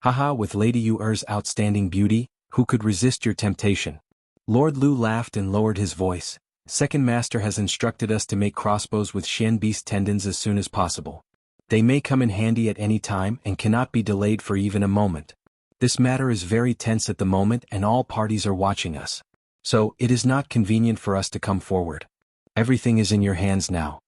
Haha, with Lady Yuer's outstanding beauty, who could resist your temptation? Lord Lu laughed and lowered his voice. Second Master has instructed us to make crossbows with Xian beast tendons as soon as possible. They may come in handy at any time and cannot be delayed for even a moment. This matter is very tense at the moment and all parties are watching us. So, it is not convenient for us to come forward. Everything is in your hands now.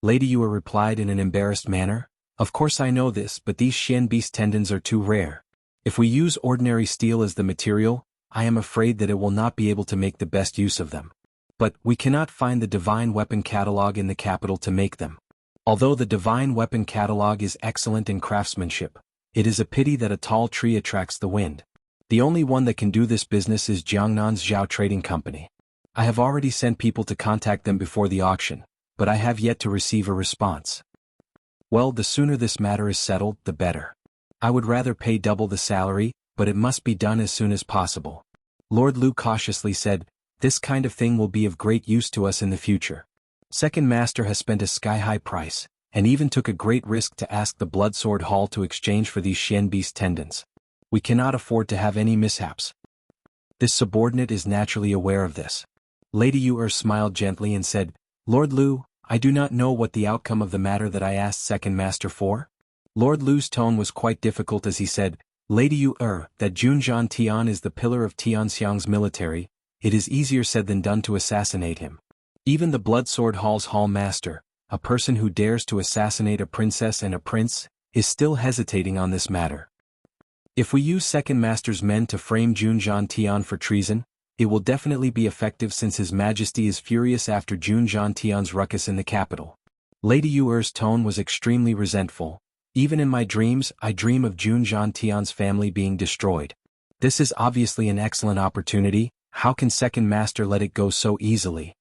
Lady Yuer replied in an embarrassed manner. Of course I know this, but these Xian beast tendons are too rare. If we use ordinary steel as the material, I am afraid that it will not be able to make the best use of them. But we cannot find the divine weapon catalog in the capital to make them. Although the divine weapon catalog is excellent in craftsmanship, it is a pity that a tall tree attracts the wind. The only one that can do this business is Jiangnan's Zhao Trading Company. I have already sent people to contact them before the auction, but I have yet to receive a response. Well, the sooner this matter is settled, the better. I would rather pay double the salary, but it must be done as soon as possible. Lord Lu cautiously said, This kind of thing will be of great use to us in the future. Second Master has spent a sky-high price, and even took a great risk to ask the Blood Sword Hall to exchange for these Xian beast tendons. We cannot afford to have any mishaps. This subordinate is naturally aware of this. Lady Yuer smiled gently and said, Lord Lu, I do not know what the outcome of the matter that I asked Second Master for. Lord Lu's tone was quite difficult as he said, Lady Yuer, that Junjian Tian is the pillar of Tianxiang's military, it is easier said than done to assassinate him. Even the Blood Sword Hall's Hall Master, a person who dares to assassinate a princess and a prince, is still hesitating on this matter. If we use Second Master's men to frame Junjian Tian for treason, it will definitely be effective since His Majesty is furious after Junjian Tian's ruckus in the capital. Lady Yuer's tone was extremely resentful. Even in my dreams, I dream of Junjian Tian's family being destroyed. This is obviously an excellent opportunity. How can Second Master let it go so easily?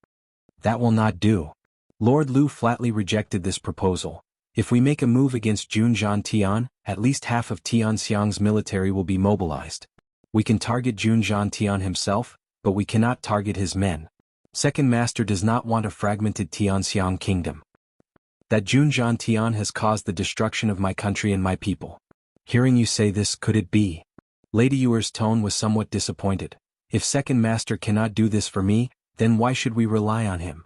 That will not do. Lord Lu flatly rejected this proposal. If we make a move against Junjian Tian, at least half of Tianxiang's military will be mobilized. We can target Junjian Tian himself, but we cannot target his men. Second Master does not want a fragmented Tianxiang kingdom. That Junjian Tian has caused the destruction of my country and my people. Hearing you say this, could it be? Lady Yuer's tone was somewhat disappointed. If Second Master cannot do this for me, then why should we rely on him?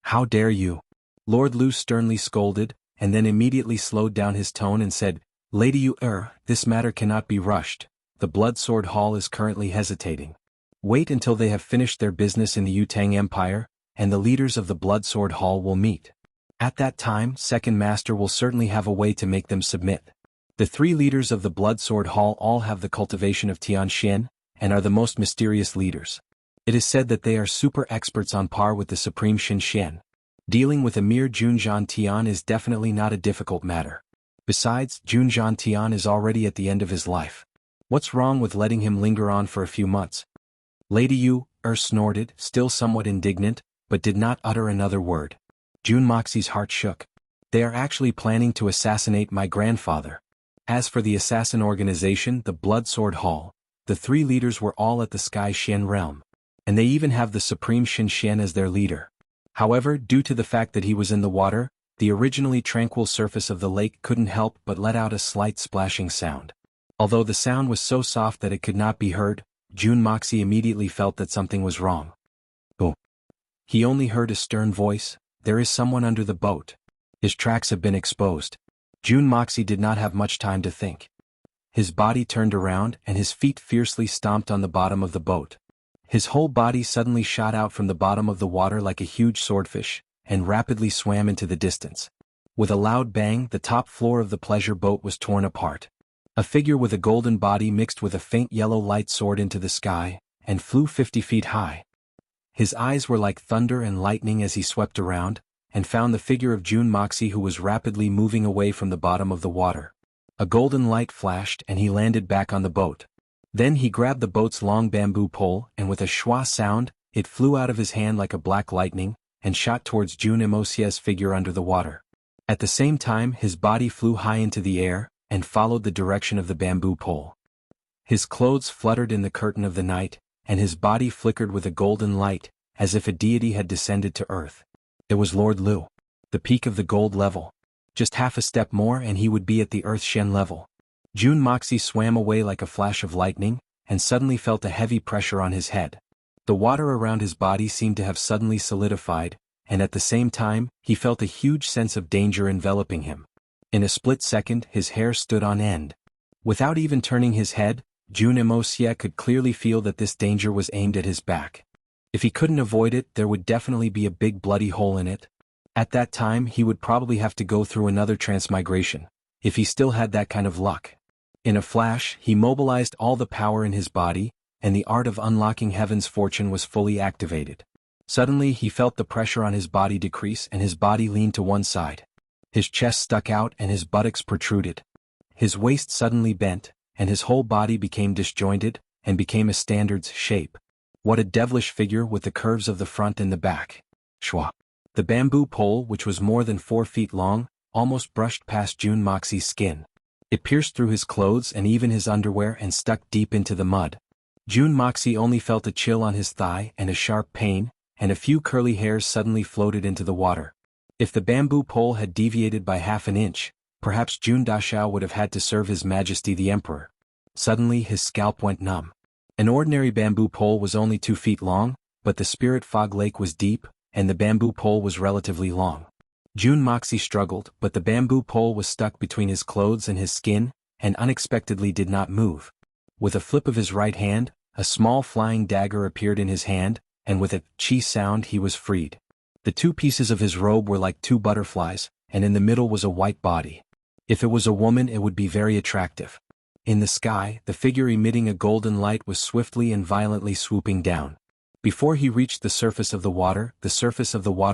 How dare you? Lord Lu sternly scolded, and then immediately slowed down his tone and said, Lady Yuer, this matter cannot be rushed. The Blood Sword Hall is currently hesitating. Wait until they have finished their business in the Yutang Empire, and the leaders of the Blood Sword Hall will meet. At that time, Second Master will certainly have a way to make them submit. The three leaders of the Blood Sword Hall all have the cultivation of Tianxian, and are the most mysterious leaders. It is said that they are super experts on par with the Supreme Xian. Dealing with a mere Jun Tian is definitely not a difficult matter. Besides, Jun Tian is already at the end of his life. What's wrong with letting him linger on for a few months? Lady Yu, snorted, still somewhat indignant, but did not utter another word. Jun Moxie's heart shook. They are actually planning to assassinate my grandfather. As for the assassin organization, the Blood Sword Hall, the three leaders were all at the Sky Xian realm. And they even have the Supreme Xian as their leader. However, due to the fact that he was in the water, the originally tranquil surface of the lake couldn't help but let out a slight splashing sound. Although the sound was so soft that it could not be heard, Jun Moxie immediately felt that something was wrong. Oh. He only heard a stern voice, "There is someone under the boat. His tracks have been exposed." Jun Moxie did not have much time to think. His body turned around and his feet fiercely stomped on the bottom of the boat. His whole body suddenly shot out from the bottom of the water like a huge swordfish, and rapidly swam into the distance. With a loud bang, the top floor of the pleasure boat was torn apart. A figure with a golden body mixed with a faint yellow light soared into the sky, and flew 50 feet high. His eyes were like thunder and lightning as he swept around, and found the figure of Jun Moxie, who was rapidly moving away from the bottom of the water. A golden light flashed and he landed back on the boat. Then he grabbed the boat's long bamboo pole and with a schwa sound, it flew out of his hand like a black lightning, and shot towards Jun Mosie's figure under the water. At the same time his body flew high into the air, and followed the direction of the bamboo pole. His clothes fluttered in the curtain of the night, and his body flickered with a golden light, as if a deity had descended to earth. It was Lord Liu. The peak of the gold level. Just half a step more and he would be at the Earth Shen level. Jun Moxie swam away like a flash of lightning, and suddenly felt a heavy pressure on his head. The water around his body seemed to have suddenly solidified, and at the same time, he felt a huge sense of danger enveloping him. In a split second, his hair stood on end. Without even turning his head, Jun Mosie could clearly feel that this danger was aimed at his back. If he couldn't avoid it, there would definitely be a big bloody hole in it. At that time he would probably have to go through another transmigration, if he still had that kind of luck. In a flash, he mobilized all the power in his body, and the art of unlocking heaven's fortune was fully activated. Suddenly he felt the pressure on his body decrease and his body leaned to one side. His chest stuck out and his buttocks protruded. His waist suddenly bent, and his whole body became disjointed, and became a standard's shape. What a devilish figure with the curves of the front and the back. Schwa. The bamboo pole, which was more than 4 feet long, almost brushed past Jun Moxie's skin. It pierced through his clothes and even his underwear and stuck deep into the mud. Jun Moxie only felt a chill on his thigh and a sharp pain, and a few curly hairs suddenly floated into the water. If the bamboo pole had deviated by half an inch, perhaps Jun Dashao would have had to serve His Majesty the Emperor. Suddenly his scalp went numb. An ordinary bamboo pole was only 2 feet long, but the Spirit Fog Lake was deep, and the bamboo pole was relatively long. Jun Moxie struggled, but the bamboo pole was stuck between his clothes and his skin, and unexpectedly did not move. With a flip of his right hand, a small flying dagger appeared in his hand, and with a chi sound he was freed. The 2 pieces of his robe were like 2 butterflies, and in the middle was a white body. If it was a woman it would be very attractive. In the sky, the figure emitting a golden light was swiftly and violently swooping down. Before he reached the surface of the water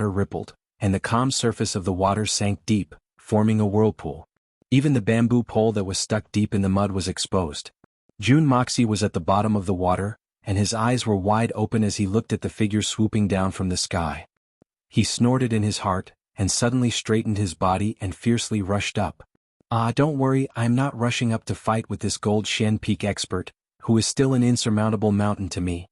rippled, and the calm surface of the water sank deep, forming a whirlpool. Even the bamboo pole that was stuck deep in the mud was exposed. Jun Moxie was at the bottom of the water, and his eyes were wide open as he looked at the figure swooping down from the sky. He snorted in his heart, and suddenly straightened his body and fiercely rushed up. Don't worry, I'm not rushing up to fight with this Gold Shen Peak expert, who is still an insurmountable mountain to me.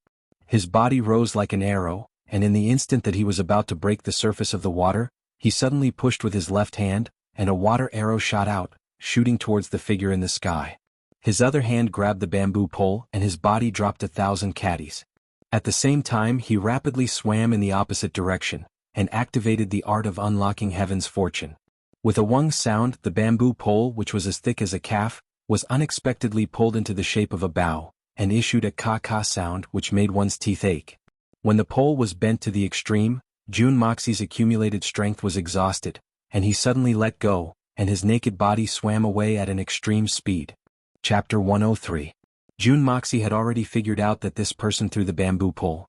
His body rose like an arrow, and in the instant that he was about to break the surface of the water, he suddenly pushed with his left hand, and a water arrow shot out, shooting towards the figure in the sky. His other hand grabbed the bamboo pole and his body dropped 1,000 caddies. At the same time he rapidly swam in the opposite direction, and activated the art of unlocking heaven's fortune. With a wung sound, the bamboo pole, which was as thick as a calf, was unexpectedly pulled into the shape of a bow, and issued a ka-ka sound which made one's teeth ache. When the pole was bent to the extreme, Jun Moxie's accumulated strength was exhausted, and he suddenly let go, and his naked body swam away at an extreme speed. Chapter 103. Jun Moxie had already figured out that this person threw the bamboo pole.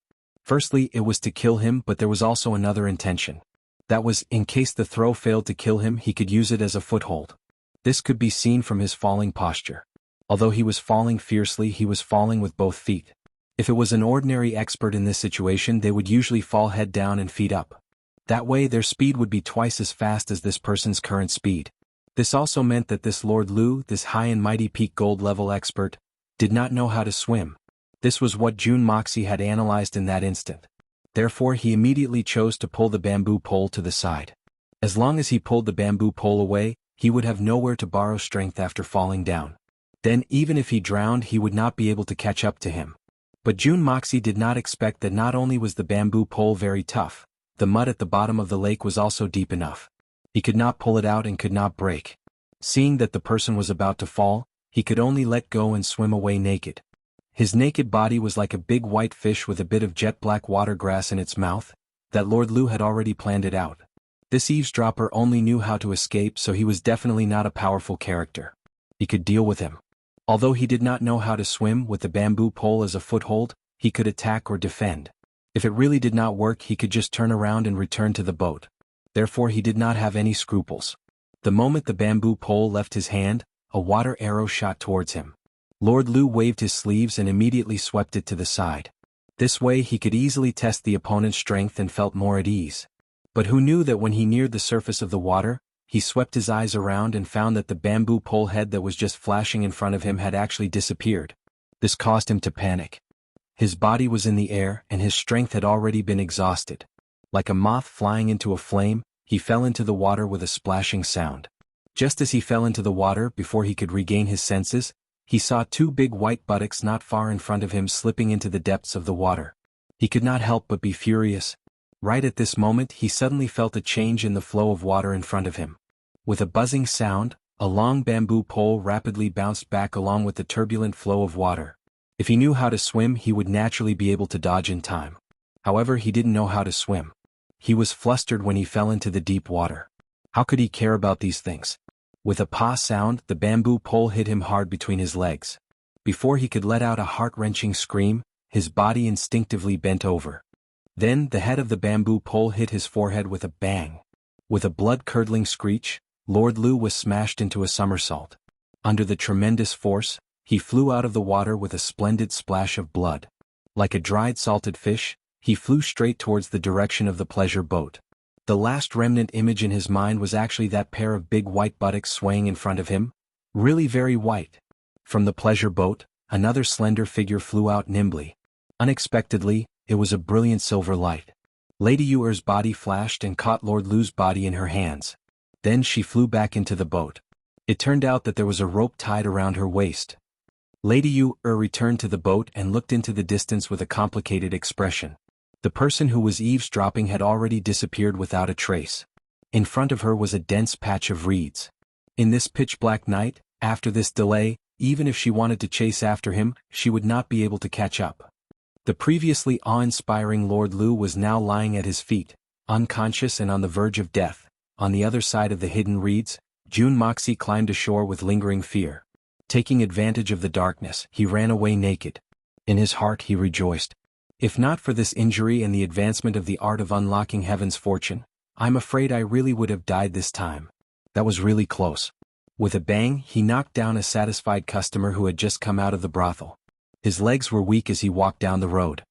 Firstly, it was to kill him, but there was also another intention. That was, in case the throw failed to kill him, he could use it as a foothold. This could be seen from his falling posture. Although he was falling fiercely, he was falling with both feet. If it was an ordinary expert in this situation, they would usually fall head down and feet up. That way their speed would be twice as fast as this person's current speed. This also meant that this Lord Lu, this high and mighty peak gold level expert, did not know how to swim. This was what Jun Moxie had analyzed in that instant. Therefore he immediately chose to pull the bamboo pole to the side. As long as he pulled the bamboo pole away, he would have nowhere to borrow strength after falling down. Then even if he drowned, he would not be able to catch up to him. But Jun Moxie did not expect that not only was the bamboo pole very tough, the mud at the bottom of the lake was also deep enough. He could not pull it out and could not break. Seeing that the person was about to fall, he could only let go and swim away naked. His naked body was like a big white fish with a bit of jet black water grass in its mouth, that Lord Lu had already planned it out. This eavesdropper only knew how to escape, so he was definitely not a powerful character. He could deal with him. Although he did not know how to swim with the bamboo pole as a foothold, he could attack or defend. If it really did not work, he could just turn around and return to the boat. Therefore he did not have any scruples. The moment the bamboo pole left his hand, a water arrow shot towards him. Lord Lu waved his sleeves and immediately swept it to the side. This way he could easily test the opponent's strength and felt more at ease. But who knew that when he neared the surface of the water, he swept his eyes around and found that the bamboo pole head that was just flashing in front of him had actually disappeared. This caused him to panic. His body was in the air and his strength had already been exhausted. Like a moth flying into a flame, he fell into the water with a splashing sound. Just as he fell into the water, before he could regain his senses, he saw two big white buttocks not far in front of him slipping into the depths of the water. He could not help but be furious. Right at this moment he suddenly felt a change in the flow of water in front of him. With a buzzing sound, a long bamboo pole rapidly bounced back along with the turbulent flow of water. If he knew how to swim, he would naturally be able to dodge in time. However, he didn't know how to swim. He was flustered when he fell into the deep water. How could he care about these things? With a "pa" sound, the bamboo pole hit him hard between his legs. Before he could let out a heart-wrenching scream, his body instinctively bent over. Then the head of the bamboo pole hit his forehead with a bang. With a blood-curdling screech, Lord Lu was smashed into a somersault. Under the tremendous force, he flew out of the water with a splendid splash of blood. Like a dried salted fish, he flew straight towards the direction of the pleasure boat. The last remnant image in his mind was actually that pair of big white buttocks swaying in front of him, really very white. From the pleasure boat, another slender figure flew out nimbly. Unexpectedly, it was a brilliant silver light. Lady Yuer's body flashed and caught Lord Lu's body in her hands. Then she flew back into the boat. It turned out that there was a rope tied around her waist. Lady Yuer returned to the boat and looked into the distance with a complicated expression. The person who was eavesdropping had already disappeared without a trace. In front of her was a dense patch of reeds. In this pitch-black night, after this delay, even if she wanted to chase after him, she would not be able to catch up. The previously awe-inspiring Lord Lu was now lying at his feet, unconscious and on the verge of death. On the other side of the hidden reeds, Jun Moxie climbed ashore with lingering fear. Taking advantage of the darkness, he ran away naked. In his heart he rejoiced. If not for this injury and the advancement of the art of unlocking heaven's fortune, I'm afraid I really would have died this time. That was really close. With a bang, he knocked down a satisfied customer who had just come out of the brothel. His legs were weak as he walked down the road.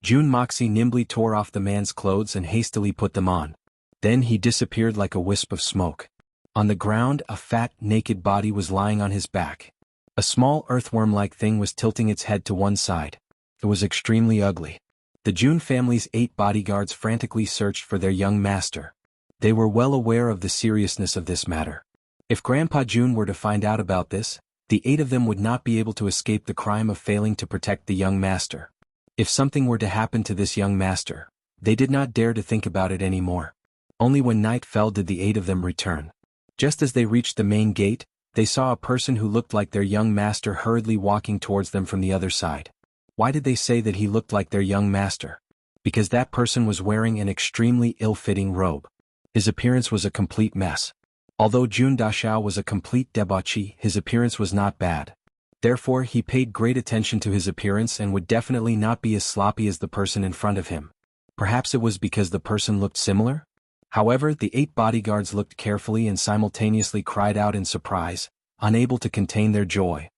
Jun Moxie nimbly tore off the man's clothes and hastily put them on. Then he disappeared like a wisp of smoke. On the ground, a fat, naked body was lying on his back. A small earthworm-like thing was tilting its head to one side. It was extremely ugly. The Jun family's 8 bodyguards frantically searched for their young master. They were well aware of the seriousness of this matter. If Grandpa Jun were to find out about this, the 8 of them would not be able to escape the crime of failing to protect the young master. If something were to happen to this young master, they did not dare to think about it anymore. Only when night fell did the 8 of them return. Just as they reached the main gate, they saw a person who looked like their young master hurriedly walking towards them from the other side. Why did they say that he looked like their young master? Because that person was wearing an extremely ill-fitting robe. His appearance was a complete mess. Although Jun Dashao was a complete debauchee, his appearance was not bad. Therefore he paid great attention to his appearance and would definitely not be as sloppy as the person in front of him. Perhaps it was because the person looked similar? However, the 8 bodyguards looked carefully and simultaneously cried out in surprise, unable to contain their joy.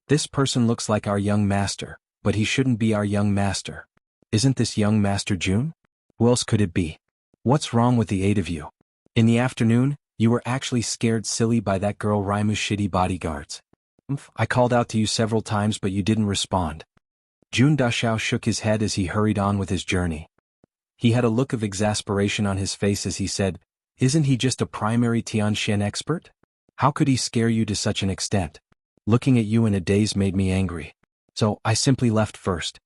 This person looks like our young master, but he shouldn't be our young master. Isn't this young Master Jun? Who else could it be? What's wrong with the 8 of you? In the afternoon, you were actually scared silly by that girl Raimu's shitty bodyguards. I called out to you several times but you didn't respond. Jun Dashao shook his head as he hurried on with his journey. He had a look of exasperation on his face as he said, "Isn't he just a primary Tianxian expert? How could he scare you to such an extent? Looking at you in a daze made me angry. So, I simply left first."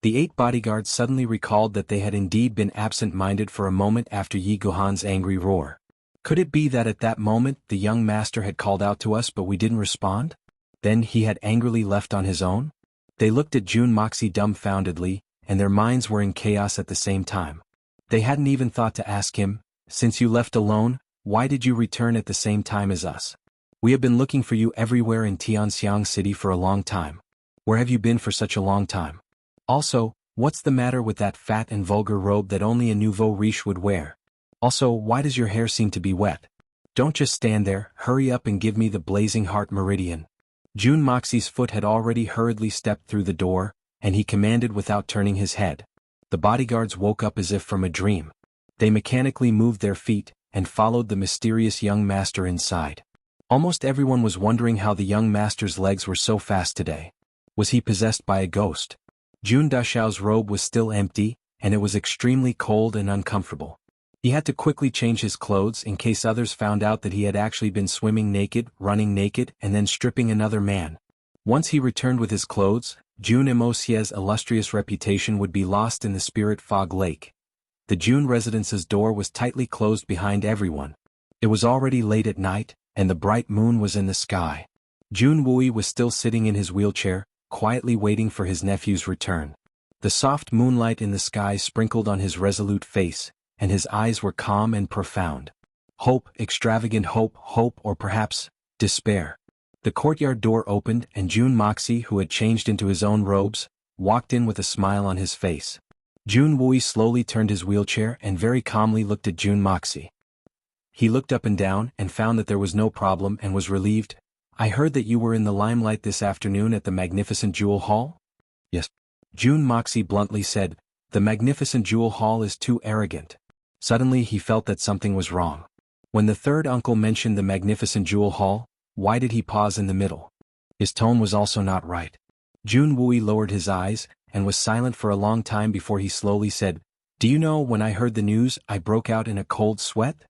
The 8 bodyguards suddenly recalled that they had indeed been absent-minded for a moment after Yi Guhan's angry roar. Could it be that at that moment the young master had called out to us but we didn't respond? Then he had angrily left on his own? They looked at Jun Moxie dumbfoundedly, and their minds were in chaos at the same time. They hadn't even thought to ask him, "Since you left alone, why did you return at the same time as us? We have been looking for you everywhere in Tianxiang City for a long time. Where have you been for such a long time? Also, what's the matter with that fat and vulgar robe that only a nouveau riche would wear? Also, why does your hair seem to be wet? Don't just stand there, hurry up and give me the blazing heart meridian." Jun Moxie's foot had already hurriedly stepped through the door, and he commanded without turning his head. The bodyguards woke up as if from a dream. They mechanically moved their feet, and followed the mysterious young master inside. Almost everyone was wondering how the young master's legs were so fast today. Was he possessed by a ghost? Jun Dashao's robe was still empty, and it was extremely cold and uncomfortable. He had to quickly change his clothes in case others found out that he had actually been swimming naked, running naked, and then stripping another man. Once he returned with his clothes, Jun Imosia's illustrious reputation would be lost in the spirit fog lake. The Jun residence's door was tightly closed behind everyone. It was already late at night, and the bright moon was in the sky. Jun Wui was still sitting in his wheelchair, quietly waiting for his nephew's return. The soft moonlight in the sky sprinkled on his resolute face, and his eyes were calm and profound. Hope, extravagant hope, or perhaps, despair. The courtyard door opened and Jun Moxie, who had changed into his own robes, walked in with a smile on his face. Jun Wui slowly turned his wheelchair and very calmly looked at Jun Moxie. He looked up and down and found that there was no problem and was relieved. "I heard that you were in the limelight this afternoon at the Magnificent Jewel Hall?" "Yes." Jun Moxie bluntly said, "The Magnificent Jewel Hall is too arrogant." Suddenly he felt that something was wrong. When the 3rd uncle mentioned the Magnificent Jewel Hall, why did he pause in the middle? His tone was also not right. Jun Wui lowered his eyes, and was silent for a long time before he slowly said, "Do you know, when I heard the news, I broke out in a cold sweat?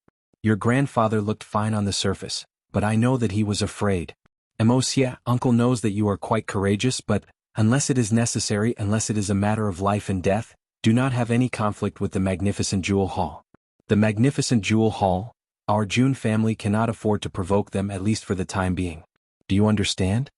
Your grandfather looked fine on the surface, but I know that he was afraid. Emosia, uncle knows that you are quite courageous, but, unless it is necessary, unless it is a matter of life and death, do not have any conflict with the Magnificent Jewel Hall. The Magnificent Jewel Hall, our Jun family cannot afford to provoke them, at least for the time being. Do you understand?"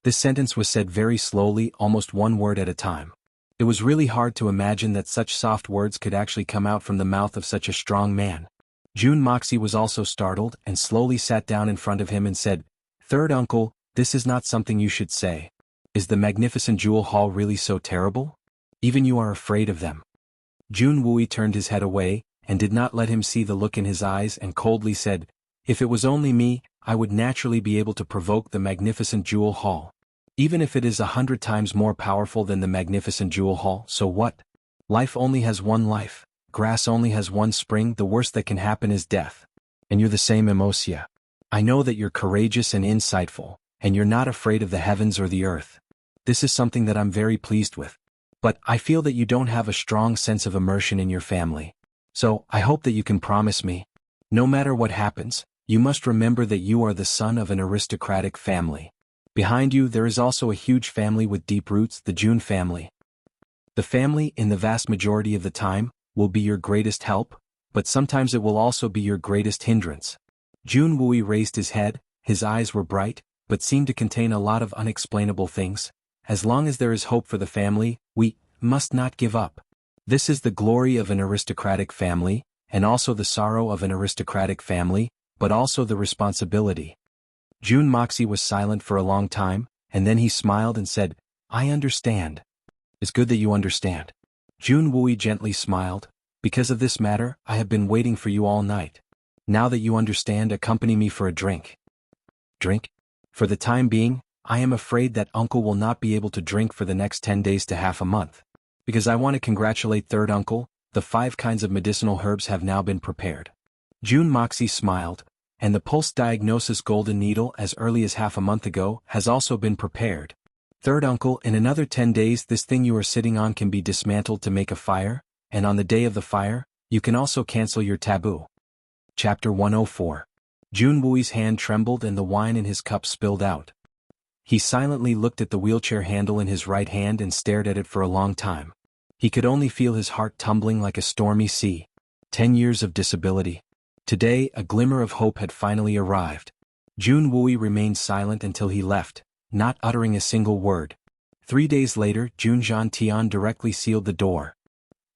This sentence was said very slowly, almost one word at a time. It was really hard to imagine that such soft words could actually come out from the mouth of such a strong man. Jun Moxie was also startled and slowly sat down in front of him and said, "Third uncle, this is not something you should say. Is the Magnificent Jewel Hall really so terrible? Even you are afraid of them." Jun Wui turned his head away, and did not let him see the look in his eyes, and coldly said, "If it was only me, I would naturally be able to provoke the Magnificent Jewel Hall. Even if it is 100 times more powerful than the Magnificent Jewel Hall, so what? Life only has one life, grass only has one spring, the worst that can happen is death. And you're the same, Emosia. I know that you're courageous and insightful, and you're not afraid of the heavens or the earth. This is something that I'm very pleased with. But I feel that you don't have a strong sense of immersion in your family. So, I hope that you can promise me, no matter what happens, you must remember that you are the son of an aristocratic family. Behind you there is also a huge family with deep roots, the Jun family. The family, in the vast majority of the time, will be your greatest help, but sometimes it will also be your greatest hindrance." Jun Wui raised his head, his eyes were bright, but seemed to contain a lot of unexplainable things. "As long as there is hope for the family, we must not give up. This is the glory of an aristocratic family, and also the sorrow of an aristocratic family, but also the responsibility." Jun Moxie was silent for a long time, and then he smiled and said, "I understand." "It's good that you understand." Jun Wui gently smiled. "Because of this matter, I have been waiting for you all night. Now that you understand, accompany me for a drink." "Drink?" "For the time being, I am afraid that Uncle will not be able to drink for the next 10 days to half a month. Because I want to congratulate Third Uncle, the 5 kinds of medicinal herbs have now been prepared." Jun Moxie smiled, "And the pulse diagnosis golden needle as early as half a month ago has also been prepared. Third Uncle, in another 10 days this thing you are sitting on can be dismantled to make a fire, and on the day of the fire, you can also cancel your taboo." Chapter 104. Jun Wui's hand trembled and the wine in his cup spilled out. He silently looked at the wheelchair handle in his right hand and stared at it for a long time. He could only feel his heart tumbling like a stormy sea. 10 years of disability. Today, a glimmer of hope had finally arrived. Jun Wui remained silent until he left, not uttering a single word. 3 days later, Jun Tian directly sealed the door.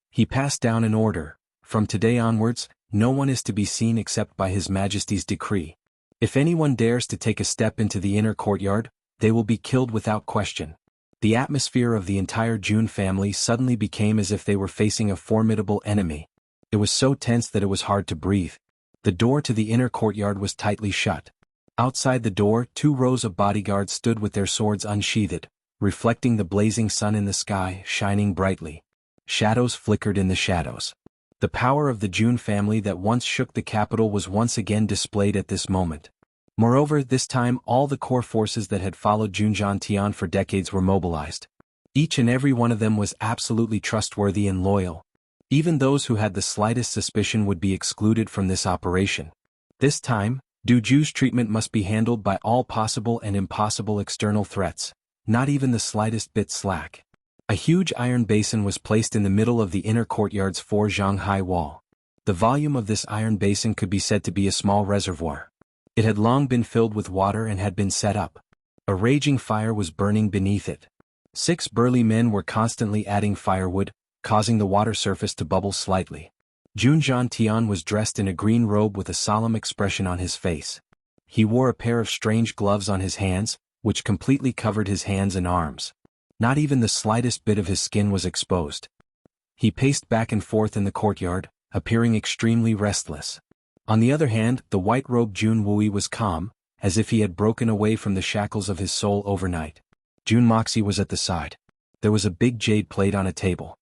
He passed down an order: "From today onwards, no one is to be seen except by His Majesty's decree. If anyone dares to take a step into the inner courtyard, they will be killed without question." The atmosphere of the entire Jun family suddenly became as if they were facing a formidable enemy. It was so tense that it was hard to breathe. The door to the inner courtyard was tightly shut. Outside the door, 2 rows of bodyguards stood with their swords unsheathed, reflecting the blazing sun in the sky, shining brightly. Shadows flickered in the shadows. The power of the Jun family that once shook the capital was once again displayed at this moment. Moreover, this time all the core forces that had followed Jun Tian for decades were mobilized. Each and every one of them was absolutely trustworthy and loyal. Even those who had the slightest suspicion would be excluded from this operation. This time, Du Ju's treatment must be handled by all possible and impossible external threats, not even the slightest bit slack. A huge iron basin was placed in the middle of the inner courtyard's 4-zhang high wall. The volume of this iron basin could be said to be a small reservoir. It had long been filled with water and had been set up. A raging fire was burning beneath it. 6 burly men were constantly adding firewood, causing the water surface to bubble slightly. Jun Tian was dressed in a green robe with a solemn expression on his face. He wore a pair of strange gloves on his hands, which completely covered his hands and arms. Not even the slightest bit of his skin was exposed. He paced back and forth in the courtyard, appearing extremely restless. On the other hand, the white-robed Jun Wui was calm, as if he had broken away from the shackles of his soul overnight. Jun Moxie was at the side. There was a big jade plate on a table.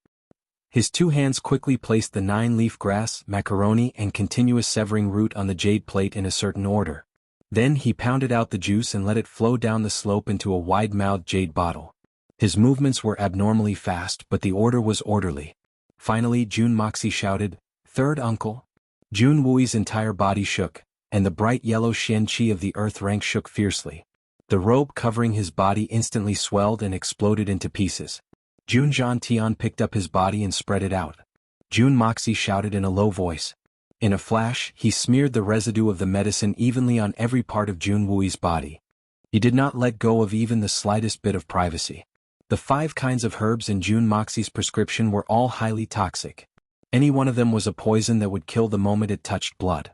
His 2 hands quickly placed the 9-leaf grass, macaroni and continuous severing root on the jade plate in a certain order. Then he pounded out the juice and let it flow down the slope into a wide-mouthed jade bottle. His movements were abnormally fast, but the order was orderly. Finally, Jun Moxie shouted, "Third Uncle." Jun Wui's entire body shook, and the bright yellow Xian Qi of the earth rank shook fiercely. The robe covering his body instantly swelled and exploded into pieces. Jun Tian picked up his body and spread it out. Jun Moxie shouted in a low voice. In a flash, he smeared the residue of the medicine evenly on every part of Jun Wui's body. He did not let go of even the slightest bit of privacy. The 5 kinds of herbs in Jun Moxie's prescription were all highly toxic. Any one of them was a poison that would kill the moment it touched blood.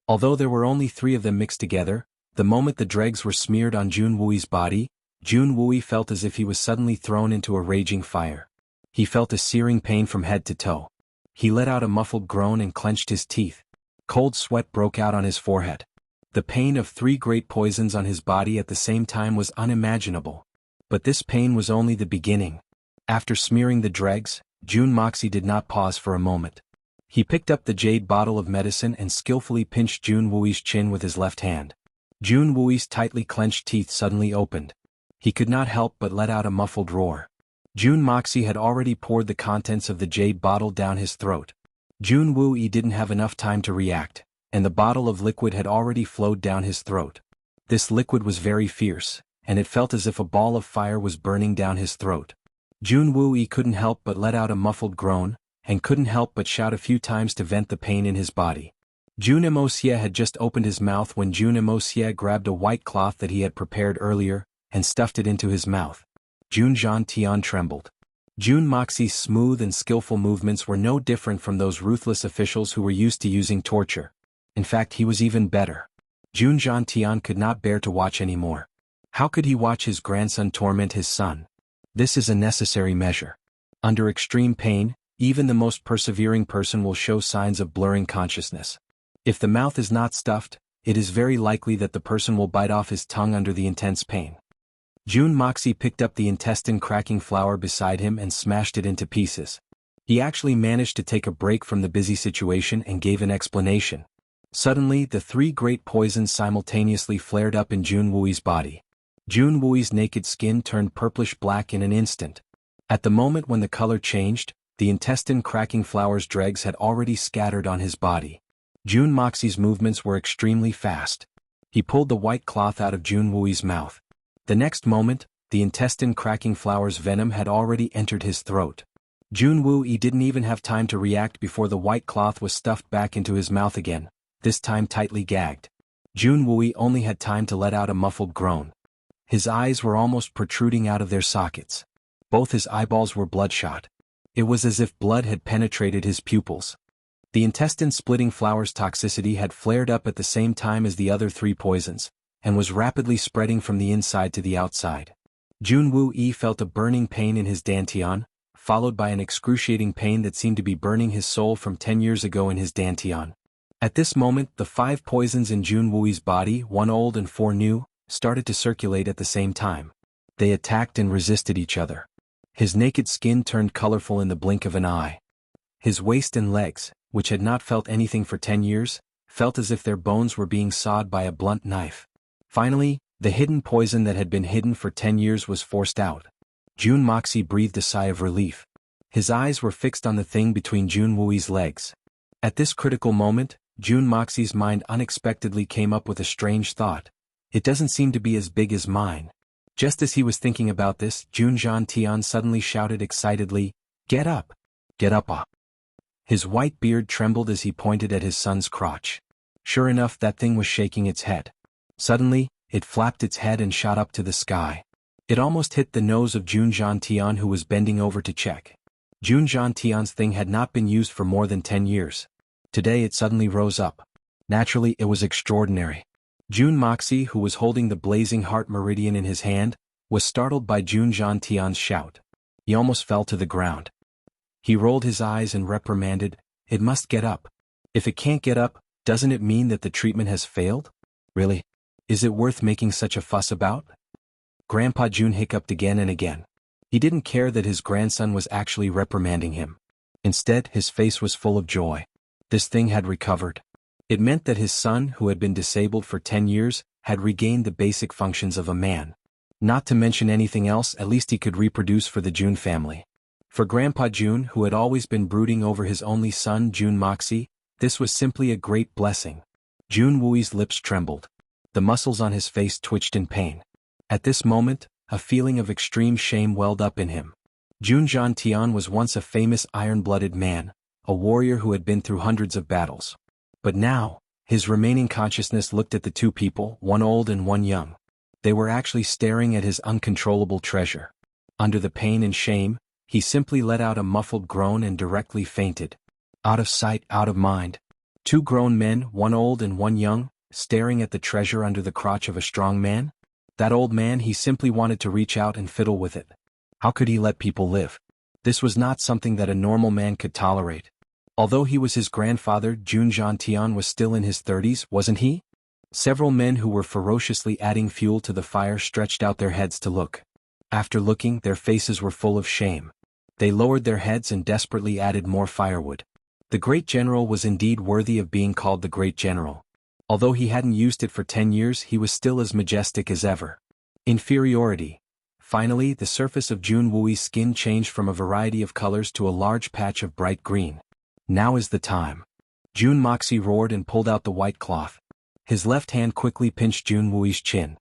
Although there were only 3 of them mixed together, the moment the dregs were smeared on Jun Wui's body, Jun Wui felt as if he was suddenly thrown into a raging fire. He felt a searing pain from head to toe. He let out a muffled groan and clenched his teeth. Cold sweat broke out on his forehead. The pain of 3 great poisons on his body at the same time was unimaginable. But this pain was only the beginning. After smearing the dregs, Jun Moxie did not pause for a moment. He picked up the jade bottle of medicine and skillfully pinched Jun Wui's chin with his left hand. Jun Wui's tightly clenched teeth suddenly opened. He could not help but let out a muffled roar. Jun Moxie had already poured the contents of the jade bottle down his throat. Jun Wui didn't have enough time to react, and the bottle of liquid had already flowed down his throat. This liquid was very fierce, and it felt as if a ball of fire was burning down his throat. Jun Wui couldn't help but let out a muffled groan, and couldn't help but shout a few times to vent the pain in his body. Jun Wuxia had just opened his mouth when Jun Wuxia grabbed a white cloth that he had prepared earlier, and stuffed it into his mouth. Jun Tian trembled. Jun Moxie's smooth and skillful movements were no different from those ruthless officials who were used to using torture. In fact, he was even better. Jun Tian could not bear to watch anymore. How could he watch his grandson torment his son? This is a necessary measure. Under extreme pain, even the most persevering person will show signs of blurring consciousness. If the mouth is not stuffed, it is very likely that the person will bite off his tongue under the intense pain. Jun Moxie picked up the intestine-cracking flower beside him and smashed it into pieces. He actually managed to take a break from the busy situation and gave an explanation. Suddenly, the three great poisons simultaneously flared up in Jun Wui's body. Jun Wui's naked skin turned purplish-black in an instant. At the moment when the color changed, the intestine-cracking flower's dregs had already scattered on his body. Jun Moxie's movements were extremely fast. He pulled the white cloth out of Jun Wui's mouth. The next moment, the intestine-cracking flower's venom had already entered his throat. Jun Wui didn't even have time to react before the white cloth was stuffed back into his mouth again, this time tightly gagged. Jun Wui only had time to let out a muffled groan. His eyes were almost protruding out of their sockets. Both his eyeballs were bloodshot. It was as if blood had penetrated his pupils. The intestine-splitting flower's toxicity had flared up at the same time as the other three poisons, and was rapidly spreading from the inside to the outside. Jun Wui felt a burning pain in his dantian, followed by an excruciating pain that seemed to be burning his soul from 10 years ago in his dantian. At this moment, the 5 poisons in Jun Wui's body, 1 old and 4 new, started to circulate at the same time. They attacked and resisted each other. His naked skin turned colorful in the blink of an eye. His waist and legs, which had not felt anything for 10 years, felt as if their bones were being sawed by a blunt knife. Finally, the hidden poison that had been hidden for 10 years was forced out. Jun Moxie breathed a sigh of relief. His eyes were fixed on the thing between Jun Wui's legs. At this critical moment, Jun Moxie's mind unexpectedly came up with a strange thought. It doesn't seem to be as big as mine. Just as he was thinking about this, Jun Tian suddenly shouted excitedly, "Get up! Get up, ah!" His white beard trembled as he pointed at his son's crotch. Sure enough, that thing was shaking its head. Suddenly, it flapped its head and shot up to the sky. It almost hit the nose of Jun Tian, who was bending over to check. Jun Tian's thing had not been used for more than 10 years. Today it suddenly rose up. Naturally, it was extraordinary. Jun Moxie, who was holding the blazing heart meridian in his hand, was startled by Jun Tian's shout. He almost fell to the ground. He rolled his eyes and reprimanded, "It must get up. If it can't get up, doesn't it mean that the treatment has failed? Really? Is it worth making such a fuss about?" Grandpa Jun hiccuped again and again. He didn't care that his grandson was actually reprimanding him. Instead, his face was full of joy. This thing had recovered. It meant that his son, who had been disabled for 10 years, had regained the basic functions of a man. Not to mention anything else, at least he could reproduce for the Jun family. For Grandpa Jun, who had always been brooding over his only son, Jun Moxie, this was simply a great blessing. Jun Wui's lips trembled. The muscles on his face twitched in pain. At this moment, a feeling of extreme shame welled up in him. Jun Tian was once a famous iron-blooded man, a warrior who had been through hundreds of battles. But now, his remaining consciousness looked at the two people, one old and one young. They were actually staring at his uncontrollable treasure. Under the pain and shame, he simply let out a muffled groan and directly fainted. Out of sight, out of mind. 2 grown men, one old and one young, staring at the treasure under the crotch of a strong man? That old man, he simply wanted to reach out and fiddle with it. How could he let people live? This was not something that a normal man could tolerate. Although he was his grandfather, Jun Tian was still in his 30s, wasn't he? Several men who were ferociously adding fuel to the fire stretched out their heads to look. After looking, their faces were full of shame. They lowered their heads and desperately added more firewood. The great general was indeed worthy of being called the great general. Although he hadn't used it for 10 years, he was still as majestic as ever. Inferiority. Finally, the surface of Jun Wui's skin changed from a variety of colors to a large patch of bright green. Now is the time. Jun Moxie roared and pulled out the white cloth. His left hand quickly pinched Jun Wui's chin.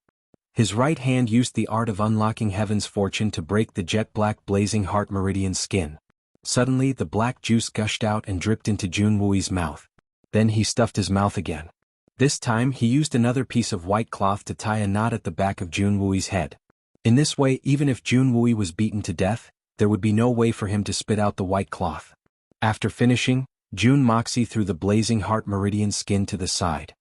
His right hand used the art of unlocking heaven's fortune to break the jet-black blazing heart meridian skin. Suddenly, the black juice gushed out and dripped into Jun Wui's mouth. Then he stuffed his mouth again. This time, he used another piece of white cloth to tie a knot at the back of Jun Wui's head. In this way, even if Jun Wui was beaten to death, there would be no way for him to spit out the white cloth. After finishing, Jun Moxie threw the blazing heart meridian skin to the side.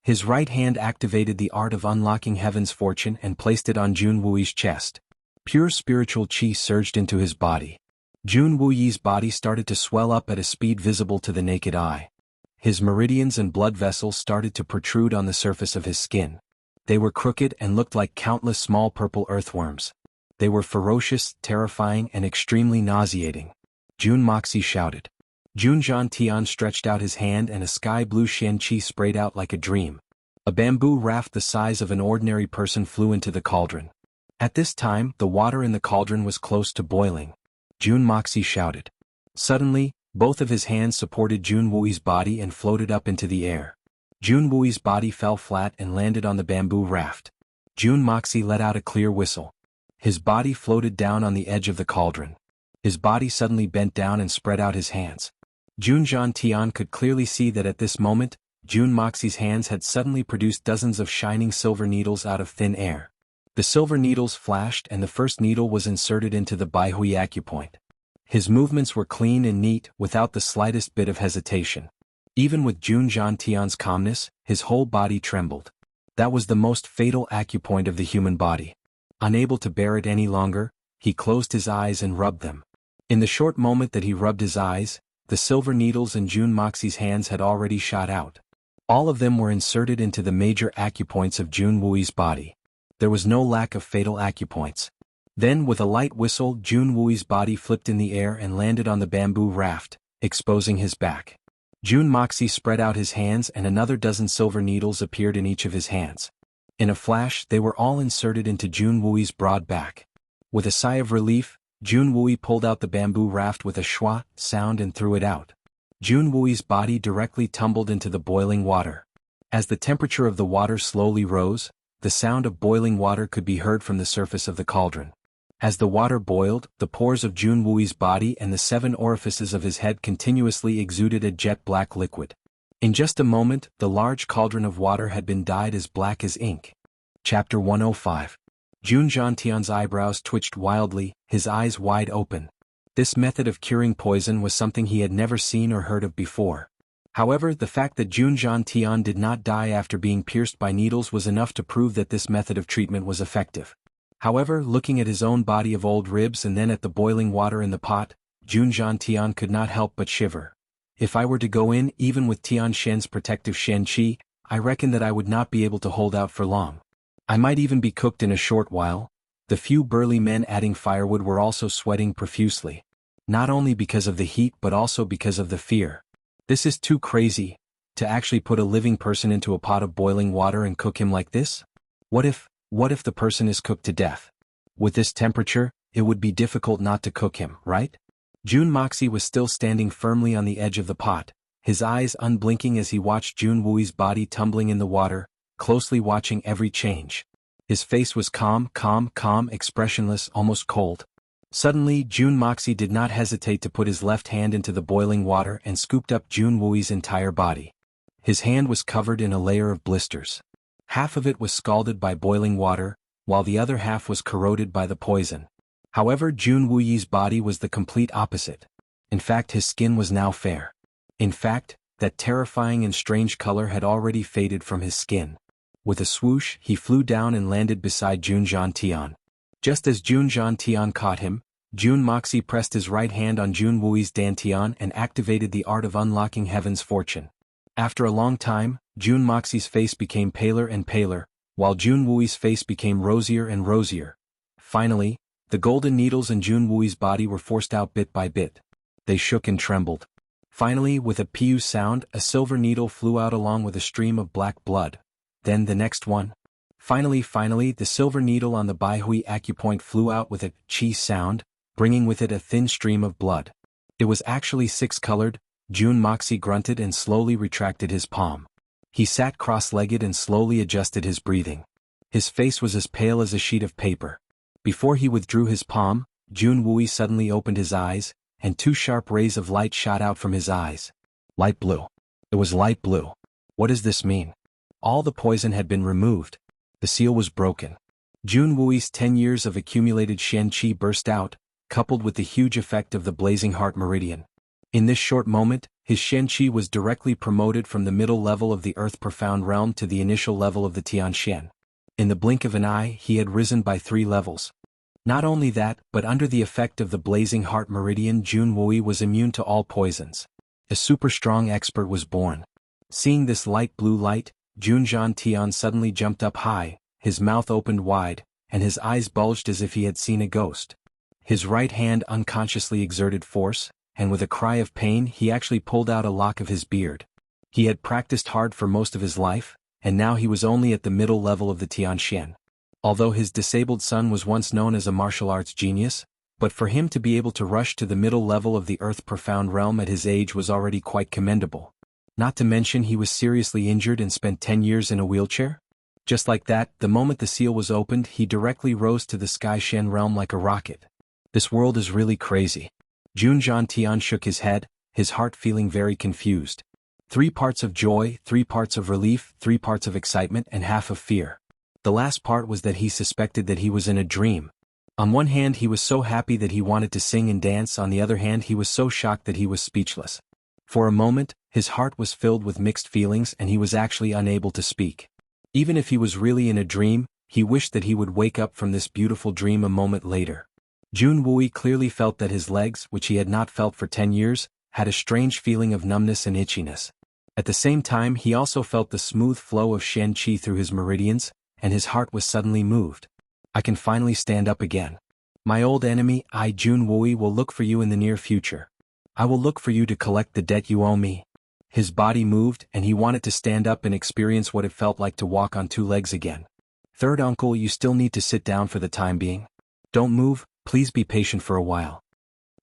His right hand activated the art of unlocking heaven's fortune and placed it on Jun Wuyi's chest. Pure spiritual qi surged into his body. Jun Wuyi's body started to swell up at a speed visible to the naked eye. His meridians and blood vessels started to protrude on the surface of his skin. They were crooked and looked like countless small purple earthworms. They were ferocious, terrifying, and extremely nauseating. Jun Moxie shouted. Jun Tian stretched out his hand and a sky-blue Shen Qi sprayed out like a dream. A bamboo raft the size of an ordinary person flew into the cauldron. At this time, the water in the cauldron was close to boiling. Jun Moxie shouted. Suddenly, both of his hands supported Jun Wuyi's body and floated up into the air. Jun Wuyi's body fell flat and landed on the bamboo raft. Jun Moxie let out a clear whistle. His body floated down on the edge of the cauldron. His body suddenly bent down and spread out his hands. Jun Tian could clearly see that at this moment, Jun Moxie's hands had suddenly produced dozens of shining silver needles out of thin air. The silver needles flashed and the first needle was inserted into the Baihui acupoint. His movements were clean and neat, without the slightest bit of hesitation. Even with Jun Tian's calmness, his whole body trembled. That was the most fatal acupoint of the human body. Unable to bear it any longer, he closed his eyes and rubbed them. In the short moment that he rubbed his eyes, the silver needles in Jun Moxie's hands had already shot out. All of them were inserted into the major acupoints of Jun Wuyi's body. There was no lack of fatal acupoints. Then with a light whistle, Jun Wuyi's body flipped in the air and landed on the bamboo raft, exposing his back. Jun Moxie spread out his hands and another dozen silver needles appeared in each of his hands. In a flash, they were all inserted into Jun Wuyi's broad back. With a sigh of relief, Jun Wuyi pulled out the bamboo raft with a schwa sound and threw it out. Jun Wuyi's body directly tumbled into the boiling water. As the temperature of the water slowly rose, the sound of boiling water could be heard from the surface of the cauldron. As the water boiled, the pores of Jun Wuyi's body and the 7 orifices of his head continuously exuded a jet-black liquid. In just a moment, the large cauldron of water had been dyed as black as ink. Chapter 105. Jun Tian's eyebrows twitched wildly, his eyes wide open. This method of curing poison was something he had never seen or heard of before. However, the fact that Jun Tian did not die after being pierced by needles was enough to prove that this method of treatment was effective. However, looking at his own body of old ribs and then at the boiling water in the pot, Jun Tian could not help but shiver. If I were to go in, even with Tian Shen's protective Shen Qi, I reckon that I would not be able to hold out for long. I might even be cooked in a short while. The few burly men adding firewood were also sweating profusely. Not only because of the heat but also because of the fear. This is too crazy, to actually put a living person into a pot of boiling water and cook him like this? What if the person is cooked to death? With this temperature, it would be difficult not to cook him, right? Jun Moxie was still standing firmly on the edge of the pot, his eyes unblinking as he watched Jun Wuyi's body tumbling in the water, closely watching every change. His face was calm, expressionless, almost cold. Suddenly, Jun Moxie did not hesitate to put his left hand into the boiling water and scooped up Jun Wuyi's entire body. His hand was covered in a layer of blisters. Half of it was scalded by boiling water, while the other half was corroded by the poison. However, Jun Wuyi's body was the complete opposite. In fact, his skin was now fair. In fact, that terrifying and strange color had already faded from his skin. With a swoosh, he flew down and landed beside Jun Tian. Just as Jun Tian caught him, Jun Moxie pressed his right hand on Jun Wuyi's dantian and activated the art of unlocking heaven's fortune. After a long time, Jun Moxie's face became paler and paler, while Jun Wuyi's face became rosier and rosier. Finally, the golden needles in Jun Wuyi's body were forced out bit by bit. They shook and trembled. Finally, with a piu sound, a silver needle flew out along with a stream of black blood. Then the next one. Finally, the silver needle on the Baihui acupoint flew out with a qi sound, bringing with it a thin stream of blood. It was actually 6-colored. Jun Moxie grunted and slowly retracted his palm. He sat cross-legged and slowly adjusted his breathing. His face was as pale as a sheet of paper. Before he withdrew his palm, Jun Wuyi suddenly opened his eyes, and 2 sharp rays of light shot out from his eyes. Light blue. It was light blue. What does this mean? All the poison had been removed. The seal was broken. Jun Wuyi's 10 years of accumulated Shen Qi burst out, coupled with the huge effect of the blazing heart meridian. In this short moment, his Shen-Qi was directly promoted from the middle level of the Earth Profound Realm to the initial level of the Tianxian. In the blink of an eye, he had risen by 3 levels. Not only that, but under the effect of the Blazing Heart Meridian, Jun Wui was immune to all poisons. A super strong expert was born. Seeing this light blue light, Jun Tian suddenly jumped up high, his mouth opened wide, and his eyes bulged as if he had seen a ghost. His right hand unconsciously exerted force, and with a cry of pain he actually pulled out a lock of his beard. He had practiced hard for most of his life, and now he was only at the middle level of the Tianxian. Although his disabled son was once known as a martial arts genius, but for him to be able to rush to the middle level of the Earth Profound Realm at his age was already quite commendable. Not to mention he was seriously injured and spent 10 years in a wheelchair. Just like that, the moment the seal was opened, he directly rose to the Sky Shen realm like a rocket. This world is really crazy. Jun Tian shook his head, his heart feeling very confused. 3 parts of joy, 3 parts of relief, 3 parts of excitement, and half of fear. The last part was that he suspected that he was in a dream. On one hand he was so happy that he wanted to sing and dance, on the other hand he was so shocked that he was speechless. For a moment, his heart was filled with mixed feelings and he was actually unable to speak. Even if he was really in a dream, he wished that he would wake up from this beautiful dream a moment later. Jun Wui clearly felt that his legs, which he had not felt for 10 years, had a strange feeling of numbness and itchiness. At the same time he also felt the smooth flow of Shen Qi through his meridians, and his heart was suddenly moved. I can finally stand up again. My old enemy, I Jun Wui, will look for you in the near future. I will look for you to collect the debt you owe me. His body moved and he wanted to stand up and experience what it felt like to walk on 2 legs again. Third uncle, you still need to sit down for the time being. Don't move, please be patient for a while.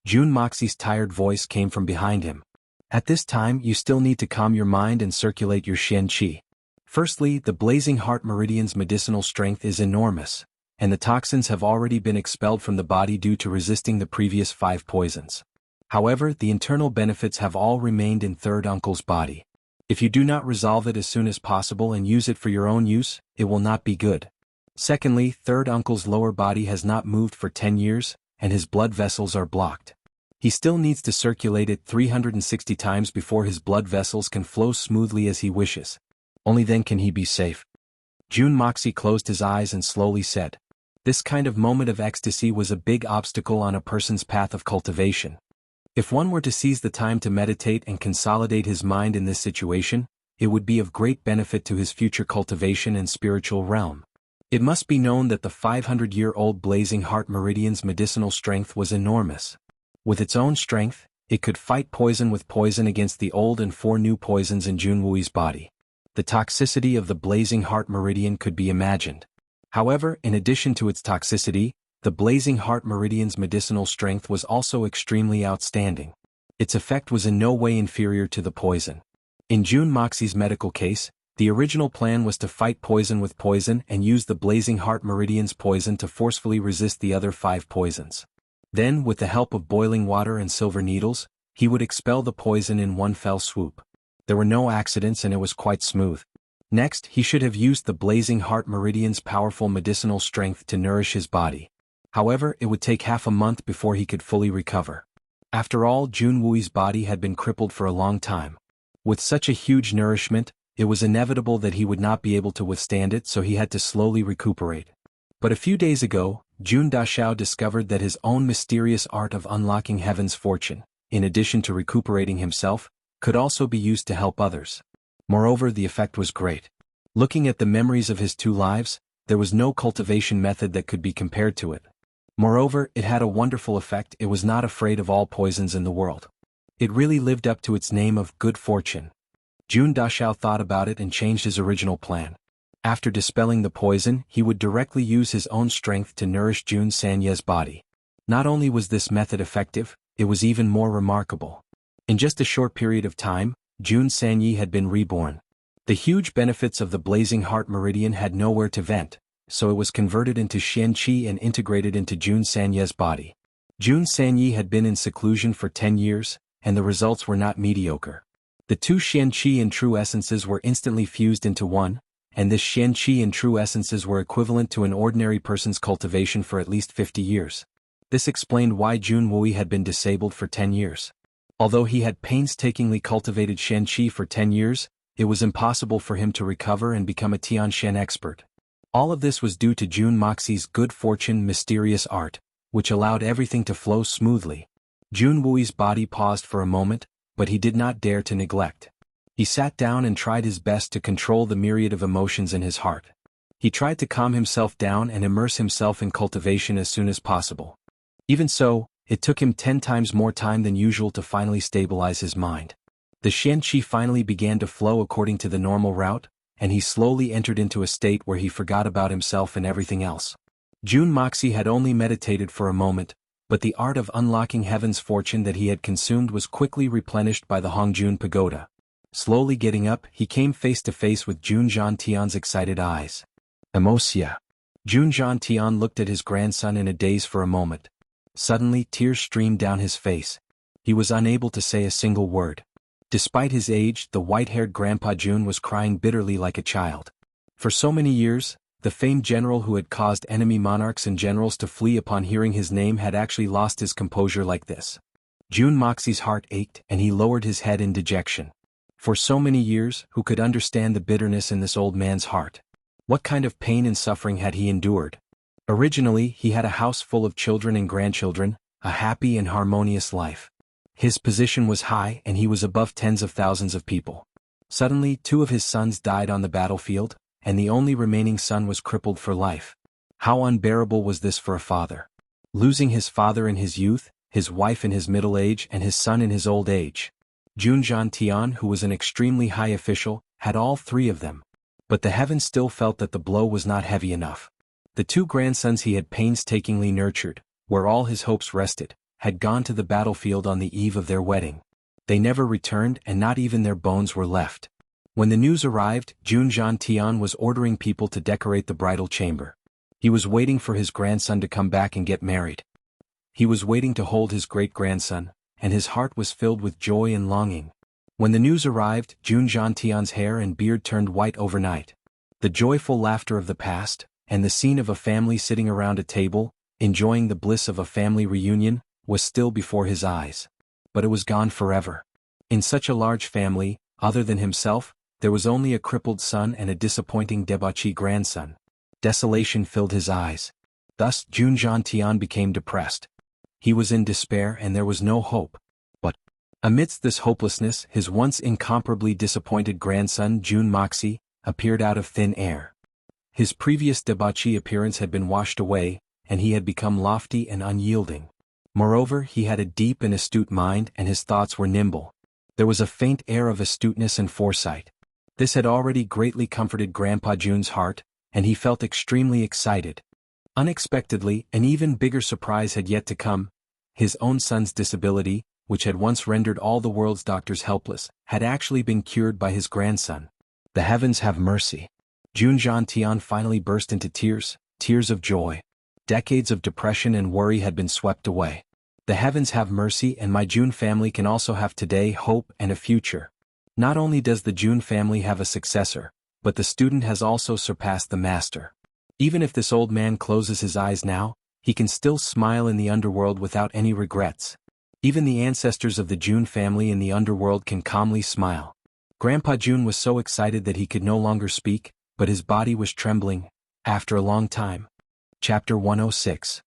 Jun Moxie's tired voice came from behind him. At this time you still need to calm your mind and circulate your Shen Qi. Firstly, the Blazing Heart Meridian's medicinal strength is enormous, and the toxins have already been expelled from the body due to resisting the previous 5 poisons. However, the internal benefits have all remained in Third Uncle's body. If you do not resolve it as soon as possible and use it for your own use, it will not be good. Secondly, Third Uncle's lower body has not moved for 10 years, and his blood vessels are blocked. He still needs to circulate it 360 times before his blood vessels can flow smoothly as he wishes. Only then can he be safe. Jun Moxie closed his eyes and slowly said, "This kind of moment of ecstasy was a big obstacle on a person's path of cultivation. If one were to seize the time to meditate and consolidate his mind in this situation, it would be of great benefit to his future cultivation and spiritual realm. It must be known that the 500-year-old Blazing Heart Meridian's medicinal strength was enormous. With its own strength, it could fight poison with poison against the old and 4 new poisons in Jun Wui's body. The toxicity of the Blazing Heart Meridian could be imagined. However, in addition to its toxicity, the Blazing Heart Meridian's medicinal strength was also extremely outstanding. Its effect was in no way inferior to the poison. In Jun Moxie's medical case, the original plan was to fight poison with poison and use the Blazing Heart Meridian's poison to forcefully resist the other 5 poisons. Then, with the help of boiling water and silver needles, he would expel the poison in one fell swoop. There were no accidents and it was quite smooth. Next, he should have used the Blazing Heart Meridian's powerful medicinal strength to nourish his body. However, it would take half a month before he could fully recover. After all, Jun Wui's body had been crippled for a long time. With such a huge nourishment, it was inevitable that he would not be able to withstand it, so he had to slowly recuperate. But a few days ago, Jun Dashao discovered that his own mysterious art of unlocking heaven's fortune, in addition to recuperating himself, could also be used to help others. Moreover, the effect was great. Looking at the memories of his 2 lives, there was no cultivation method that could be compared to it. Moreover, it had a wonderful effect. It was not afraid of all poisons in the world. It really lived up to its name of good fortune. Jun Dashao thought about it and changed his original plan. After dispelling the poison, he would directly use his own strength to nourish Jun Sanye's body. Not only was this method effective, it was even more remarkable. In just a short period of time, Jun Sanye had been reborn. The huge benefits of the Blazing Heart Meridian had nowhere to vent, so it was converted into Shen Qi and integrated into Jun Sanye's body. Jun Sanye had been in seclusion for 10 years, and the results were not mediocre. The 2 Shen Qi and true essences were instantly fused into one, and this Shen Qi and true essences were equivalent to an ordinary person's cultivation for at least 50 years. This explained why Jun Wui had been disabled for 10 years. Although he had painstakingly cultivated Shen Qi for 10 years, it was impossible for him to recover and become a Tian Shen expert. All of this was due to Jun Moxi's good fortune mysterious art, which allowed everything to flow smoothly. Jun Wui's body paused for a moment, but he did not dare to neglect. He sat down and tried his best to control the myriad of emotions in his heart. He tried to calm himself down and immerse himself in cultivation as soon as possible. Even so, it took him 10 times more time than usual to finally stabilize his mind. The Shen Qi finally began to flow according to the normal route, and he slowly entered into a state where he forgot about himself and everything else. Jun Moxi had only meditated for a moment, but the art of unlocking heaven's fortune that he had consumed was quickly replenished by the Hongjun Pagoda. Slowly getting up, he came face to face with Jun Zhantian's excited eyes. Wuxia. Jun Zhantian looked at his grandson in a daze for a moment. Suddenly, tears streamed down his face. He was unable to say a single word. Despite his age, the white-haired Grandpa Jun was crying bitterly like a child. For so many years, the famed general who had caused enemy monarchs and generals to flee upon hearing his name had actually lost his composure like this. Jun Moxi's heart ached and he lowered his head in dejection. For so many years, who could understand the bitterness in this old man's heart? What kind of pain and suffering had he endured? Originally, he had a house full of children and grandchildren, a happy and harmonious life. His position was high and he was above tens of thousands of people. Suddenly, 2 of his sons died on the battlefield, and the only remaining son was crippled for life. How unbearable was this for a father? Losing his father in his youth, his wife in his middle age and his son in his old age. Jun Zhantian, who was an extremely high official, had all 3 of them. But the heavens still felt that the blow was not heavy enough. The 2 grandsons he had painstakingly nurtured, where all his hopes rested, had gone to the battlefield on the eve of their wedding. They never returned and not even their bones were left. When the news arrived, Jun Zhantian was ordering people to decorate the bridal chamber. He was waiting for his grandson to come back and get married. He was waiting to hold his great-grandson, and his heart was filled with joy and longing. When the news arrived, Jun Zhantian's hair and beard turned white overnight. The joyful laughter of the past, and the scene of a family sitting around a table, enjoying the bliss of a family reunion, was still before his eyes. But it was gone forever. In such a large family, other than himself, there was only a crippled son and a disappointing debauchee grandson. Desolation filled his eyes. Thus Jun Zhantian became depressed. He was in despair and there was no hope. But amidst this hopelessness, his once incomparably disappointed grandson Jun Moxi appeared out of thin air. His previous debauchee appearance had been washed away, and he had become lofty and unyielding. Moreover, he had a deep and astute mind and his thoughts were nimble. There was a faint air of astuteness and foresight. This had already greatly comforted Grandpa Jun's heart, and he felt extremely excited. Unexpectedly, an even bigger surprise had yet to come. His own son's disability, which had once rendered all the world's doctors helpless, had actually been cured by his grandson. The heavens have mercy. Jun Zhantian finally burst into tears, tears of joy. Decades of depression and worry had been swept away. The heavens have mercy and my Jun family can also have today hope and a future. Not only does the Jun family have a successor, but the student has also surpassed the master. Even if this old man closes his eyes now, he can still smile in the underworld without any regrets. Even the ancestors of the Jun family in the underworld can calmly smile. Grandpa Jun was so excited that he could no longer speak, but his body was trembling. After a long time. Chapter 106.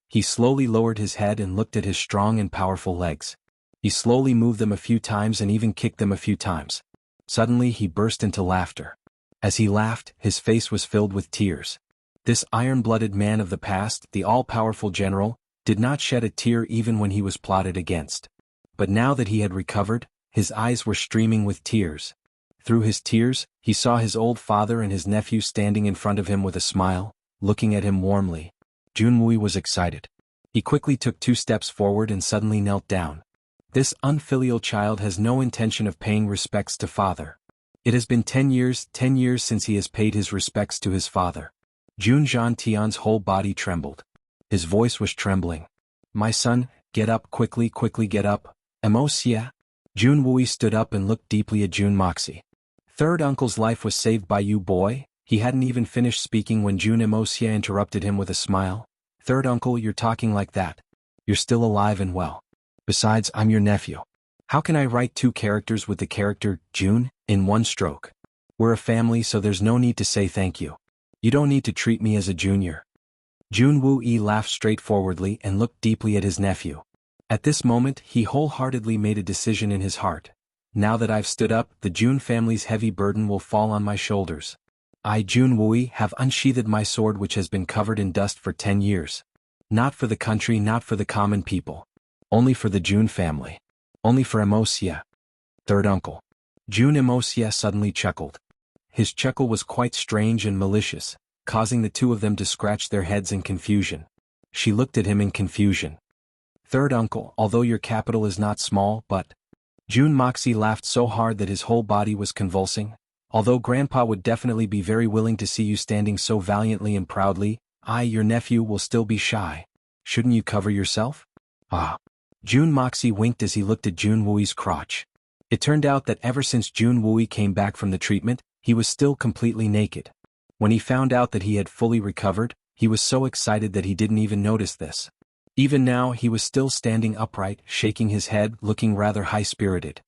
He slowly lowered his head and looked at his strong and powerful legs. He slowly moved them a few times and even kicked them a few times. Suddenly he burst into laughter. As he laughed, his face was filled with tears. This iron-blooded man of the past, the all-powerful general, did not shed a tear even when he was plotted against. But now that he had recovered, his eyes were streaming with tears. Through his tears, he saw his old father and his nephew standing in front of him with a smile, looking at him warmly. Junmui was excited. He quickly took 2 steps forward and suddenly knelt down. This unfilial child has no intention of paying respects to father. It has been 10 years since he has paid his respects to his father. Jun Zhantian's whole body trembled. His voice was trembling. My son, get up quickly get up. Wuxia. Jun Wui stood up and looked deeply at Jun Moxi. Third uncle's life was saved by you, boy. He hadn't even finished speaking when Jun Wuxia interrupted him with a smile. Third uncle, you're talking like that. You're still alive and well. Besides, I'm your nephew. How can I write two characters with the character, June, in one stroke? We're a family, so there's no need to say thank you. You don't need to treat me as a junior. Jun Wu-yi laughed straightforwardly and looked deeply at his nephew. At this moment, he wholeheartedly made a decision in his heart. Now that I've stood up, the Jun family's heavy burden will fall on my shoulders. I, Jun Wu-yi, have unsheathed my sword which has been covered in dust for 10 years. Not for the country, not for the common people. Only for the Jun family. Only for Wuxia. Third uncle. Jun Wuxia suddenly chuckled. His chuckle was quite strange and malicious, causing the two of them to scratch their heads in confusion. She looked at him in confusion. Third uncle, although your capital is not small, but... Jun Moxie laughed so hard that his whole body was convulsing. Although Grandpa would definitely be very willing to see you standing so valiantly and proudly, your nephew, will still be shy. Shouldn't you cover yourself? Ah. Jun Moxie winked as he looked at Jun Wui's crotch. It turned out that ever since Jun Wui came back from the treatment, he was still completely naked. When he found out that he had fully recovered, he was so excited that he didn't even notice this. Even now he was still standing upright, shaking his head, looking rather high-spirited.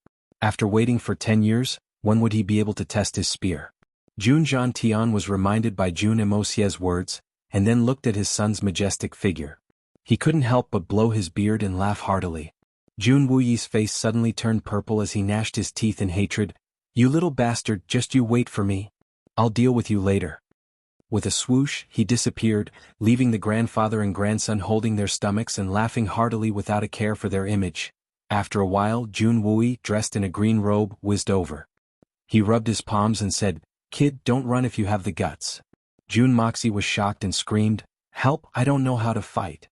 After waiting for 10 years, when would he be able to test his spear? Jun Tian was reminded by Jun Emosia's words, and then looked at his son's majestic figure. He couldn't help but blow his beard and laugh heartily. Jun Wuyi's face suddenly turned purple as he gnashed his teeth in hatred. You little bastard, just you wait for me. I'll deal with you later. With a swoosh, he disappeared, leaving the grandfather and grandson holding their stomachs and laughing heartily without a care for their image. After a while, Jun Wuyi, dressed in a green robe, whizzed over. He rubbed his palms and said, Kid, don't run if you have the guts. Jun Moxie was shocked and screamed, Help, I don't know how to fight.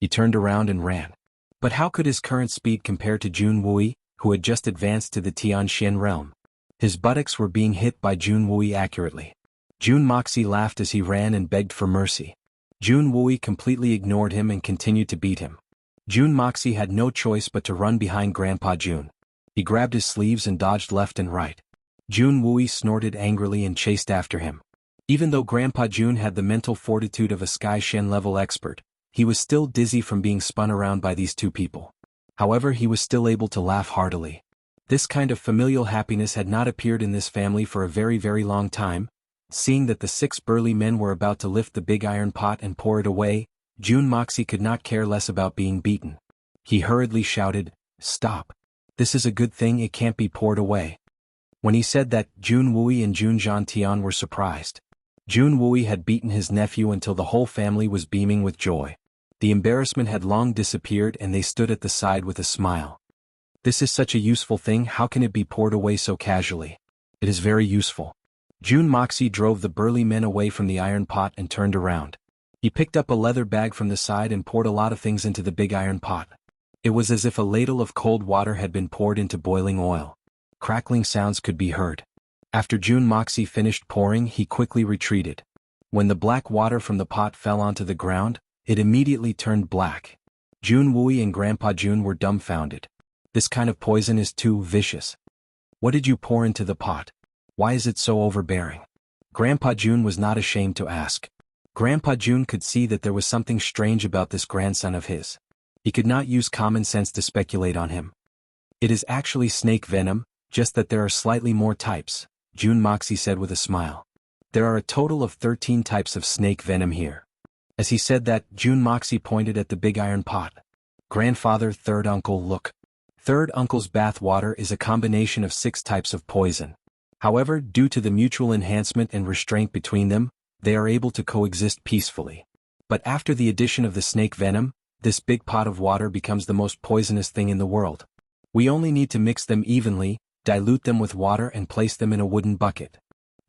He turned around and ran. But how could his current speed compare to Jun Wuyi, who had just advanced to the Tianxian realm? His buttocks were being hit by Jun Wuyi accurately. Jun Moxie laughed as he ran and begged for mercy. Jun Wuyi completely ignored him and continued to beat him. Jun Moxie had no choice but to run behind Grandpa Jun. He grabbed his sleeves and dodged left and right. Jun Wuyi snorted angrily and chased after him. Even though Grandpa Jun had the mental fortitude of a Sky Shen level expert, he was still dizzy from being spun around by these two people. However, he was still able to laugh heartily. This kind of familial happiness had not appeared in this family for a very, very long time. Seeing that the 6 burly men were about to lift the big iron pot and pour it away, Jun Moxie could not care less about being beaten. He hurriedly shouted, Stop. This is a good thing, it can't be poured away. When he said that, Jun Wuyi and Jun Tian were surprised. Jun Wuyi had beaten his nephew until the whole family was beaming with joy. The embarrassment had long disappeared and they stood at the side with a smile. This is such a useful thing, how can it be poured away so casually? It is very useful. Jun Moxie drove the burly men away from the iron pot and turned around. He picked up a leather bag from the side and poured a lot of things into the big iron pot. It was as if a ladle of cold water had been poured into boiling oil. Crackling sounds could be heard. After Jun Moxie finished pouring, he quickly retreated. When the black water from the pot fell onto the ground, it immediately turned black. Jun Wuyi and Grandpa Jun were dumbfounded. This kind of poison is too vicious. What did you pour into the pot? Why is it so overbearing? Grandpa Jun was not ashamed to ask. Grandpa Jun could see that there was something strange about this grandson of his. He could not use common sense to speculate on him. It is actually snake venom, just that there are slightly more types, Jun Moxie said with a smile. There are a total of 13 types of snake venom here. As he said that, Jun Moxie pointed at the big iron pot. Grandfather, third uncle, look. Third uncle's bath water is a combination of 6 types of poison. However, due to the mutual enhancement and restraint between them, they are able to coexist peacefully. But after the addition of the snake venom, this big pot of water becomes the most poisonous thing in the world. We only need to mix them evenly, dilute them with water and place them in a wooden bucket.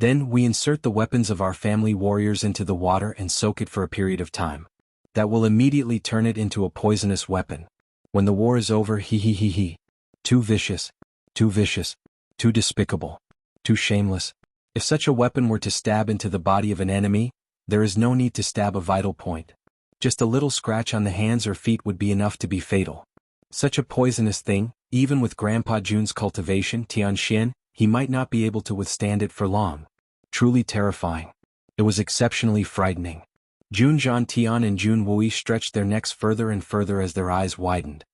Then we insert the weapons of our family warriors into the water and soak it for a period of time. That will immediately turn it into a poisonous weapon. When the war is over, Too vicious. Too vicious. Too despicable. Too shameless. If such a weapon were to stab into the body of an enemy, there is no need to stab a vital point. Just a little scratch on the hands or feet would be enough to be fatal. Such a poisonous thing, even with Grandpa Jun's cultivation, Tianxian, he might not be able to withstand it for long. Truly terrifying. It was exceptionally frightening. Jun Tian and Jun Wuyi stretched their necks further and further as their eyes widened.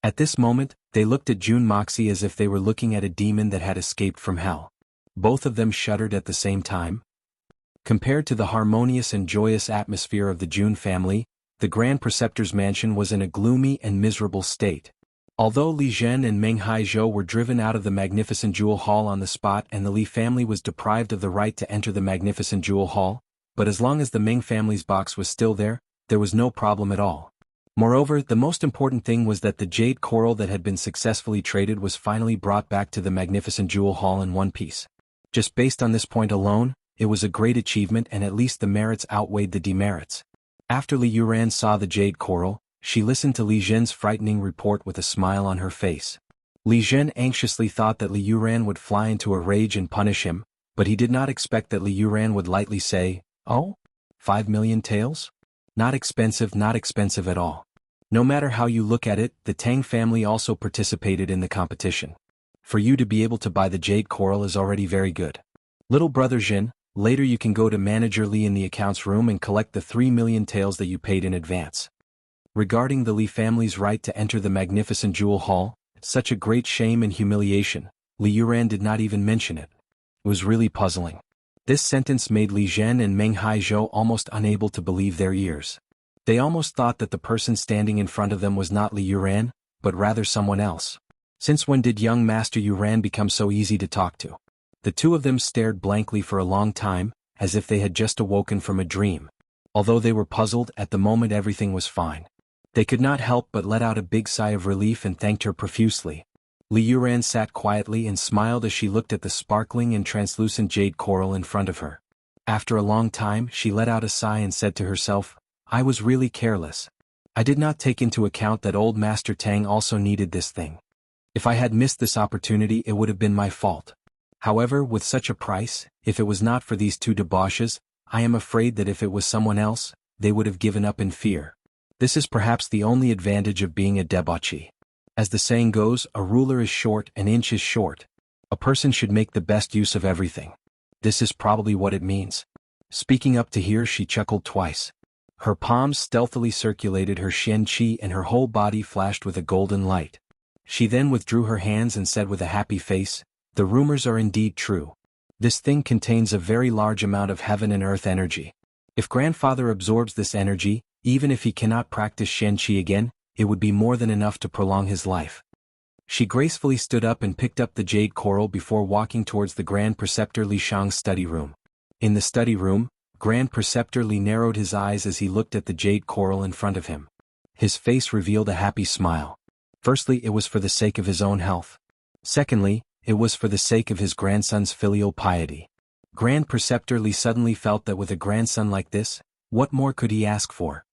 At this moment, they looked at Jun Moxie as if they were looking at a demon that had escaped from hell. Both of them shuddered at the same time. Compared to the harmonious and joyous atmosphere of the Jun family, the Grand Preceptor's mansion was in a gloomy and miserable state. Although Li Zhen and Meng Haizhou were driven out of the magnificent jewel hall on the spot and the Li family was deprived of the right to enter the magnificent jewel hall, but as long as the Meng family's box was still there was no problem at all. Moreover, the most important thing was that the jade coral that had been successfully traded was finally brought back to the magnificent jewel hall in one piece. Just based on this point alone, it was a great achievement and at least the merits outweighed the demerits. After Li Yuran saw the jade coral, she listened to Li Zhen's frightening report with a smile on her face. Li Zhen anxiously thought that Li Yuran would fly into a rage and punish him, but he did not expect that Li Yuran would lightly say, "Oh? 5 million taels? Not expensive at all." No matter how you look at it, the Tang family also participated in the competition. For you to be able to buy the jade coral is already very good. Little brother Jin, later you can go to Manager Li in the accounts room and collect the 3 million taels that you paid in advance. Regarding the Li family's right to enter the magnificent jewel hall, such a great shame and humiliation, Li Yuran did not even mention it. It was really puzzling. This sentence made Li Zhen and Meng Haizhou almost unable to believe their ears. They almost thought that the person standing in front of them was not Li Yuran, but rather someone else. Since when did young Master Yuran become so easy to talk to? The two of them stared blankly for a long time, as if they had just awoken from a dream. Although they were puzzled, at the moment everything was fine. They could not help but let out a big sigh of relief and thanked her profusely. Li Yuran sat quietly and smiled as she looked at the sparkling and translucent jade coral in front of her. After a long time, she let out a sigh and said to herself, "I was really careless. I did not take into account that old Master Tang also needed this thing. If I had missed this opportunity, it would have been my fault. However, with such a price, if it was not for these two debauches, I am afraid that if it was someone else, they would have given up in fear. This is perhaps the only advantage of being a debauchee. As the saying goes, a ruler is short, an inch is short. A person should make the best use of everything. This is probably what it means." Speaking up to hear, she chuckled twice. Her palms stealthily circulated her Xian Qi and her whole body flashed with a golden light. She then withdrew her hands and said with a happy face, "The rumors are indeed true. This thing contains a very large amount of heaven and earth energy. If grandfather absorbs this energy, even if he cannot practice Xian Qi again, it would be more than enough to prolong his life." She gracefully stood up and picked up the jade coral before walking towards the Grand Preceptor Li Shang's study room. In the study room, Grand Preceptor Li narrowed his eyes as he looked at the jade coral in front of him. His face revealed a happy smile. Firstly, it was for the sake of his own health. Secondly, it was for the sake of his grandson's filial piety. Grand Preceptor Li suddenly felt that with a grandson like this, what more could he ask for?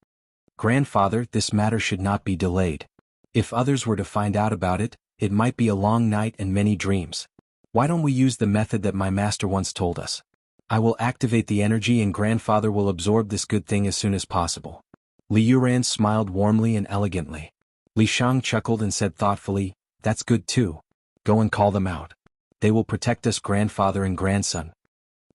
"Grandfather, this matter should not be delayed. If others were to find out about it, it might be a long night and many dreams. Why don't we use the method that my master once told us? I will activate the energy and grandfather will absorb this good thing as soon as possible." Li Yuran smiled warmly and elegantly. Li Shang chuckled and said thoughtfully, "That's good too. Go and call them out. They will protect us, grandfather and grandson."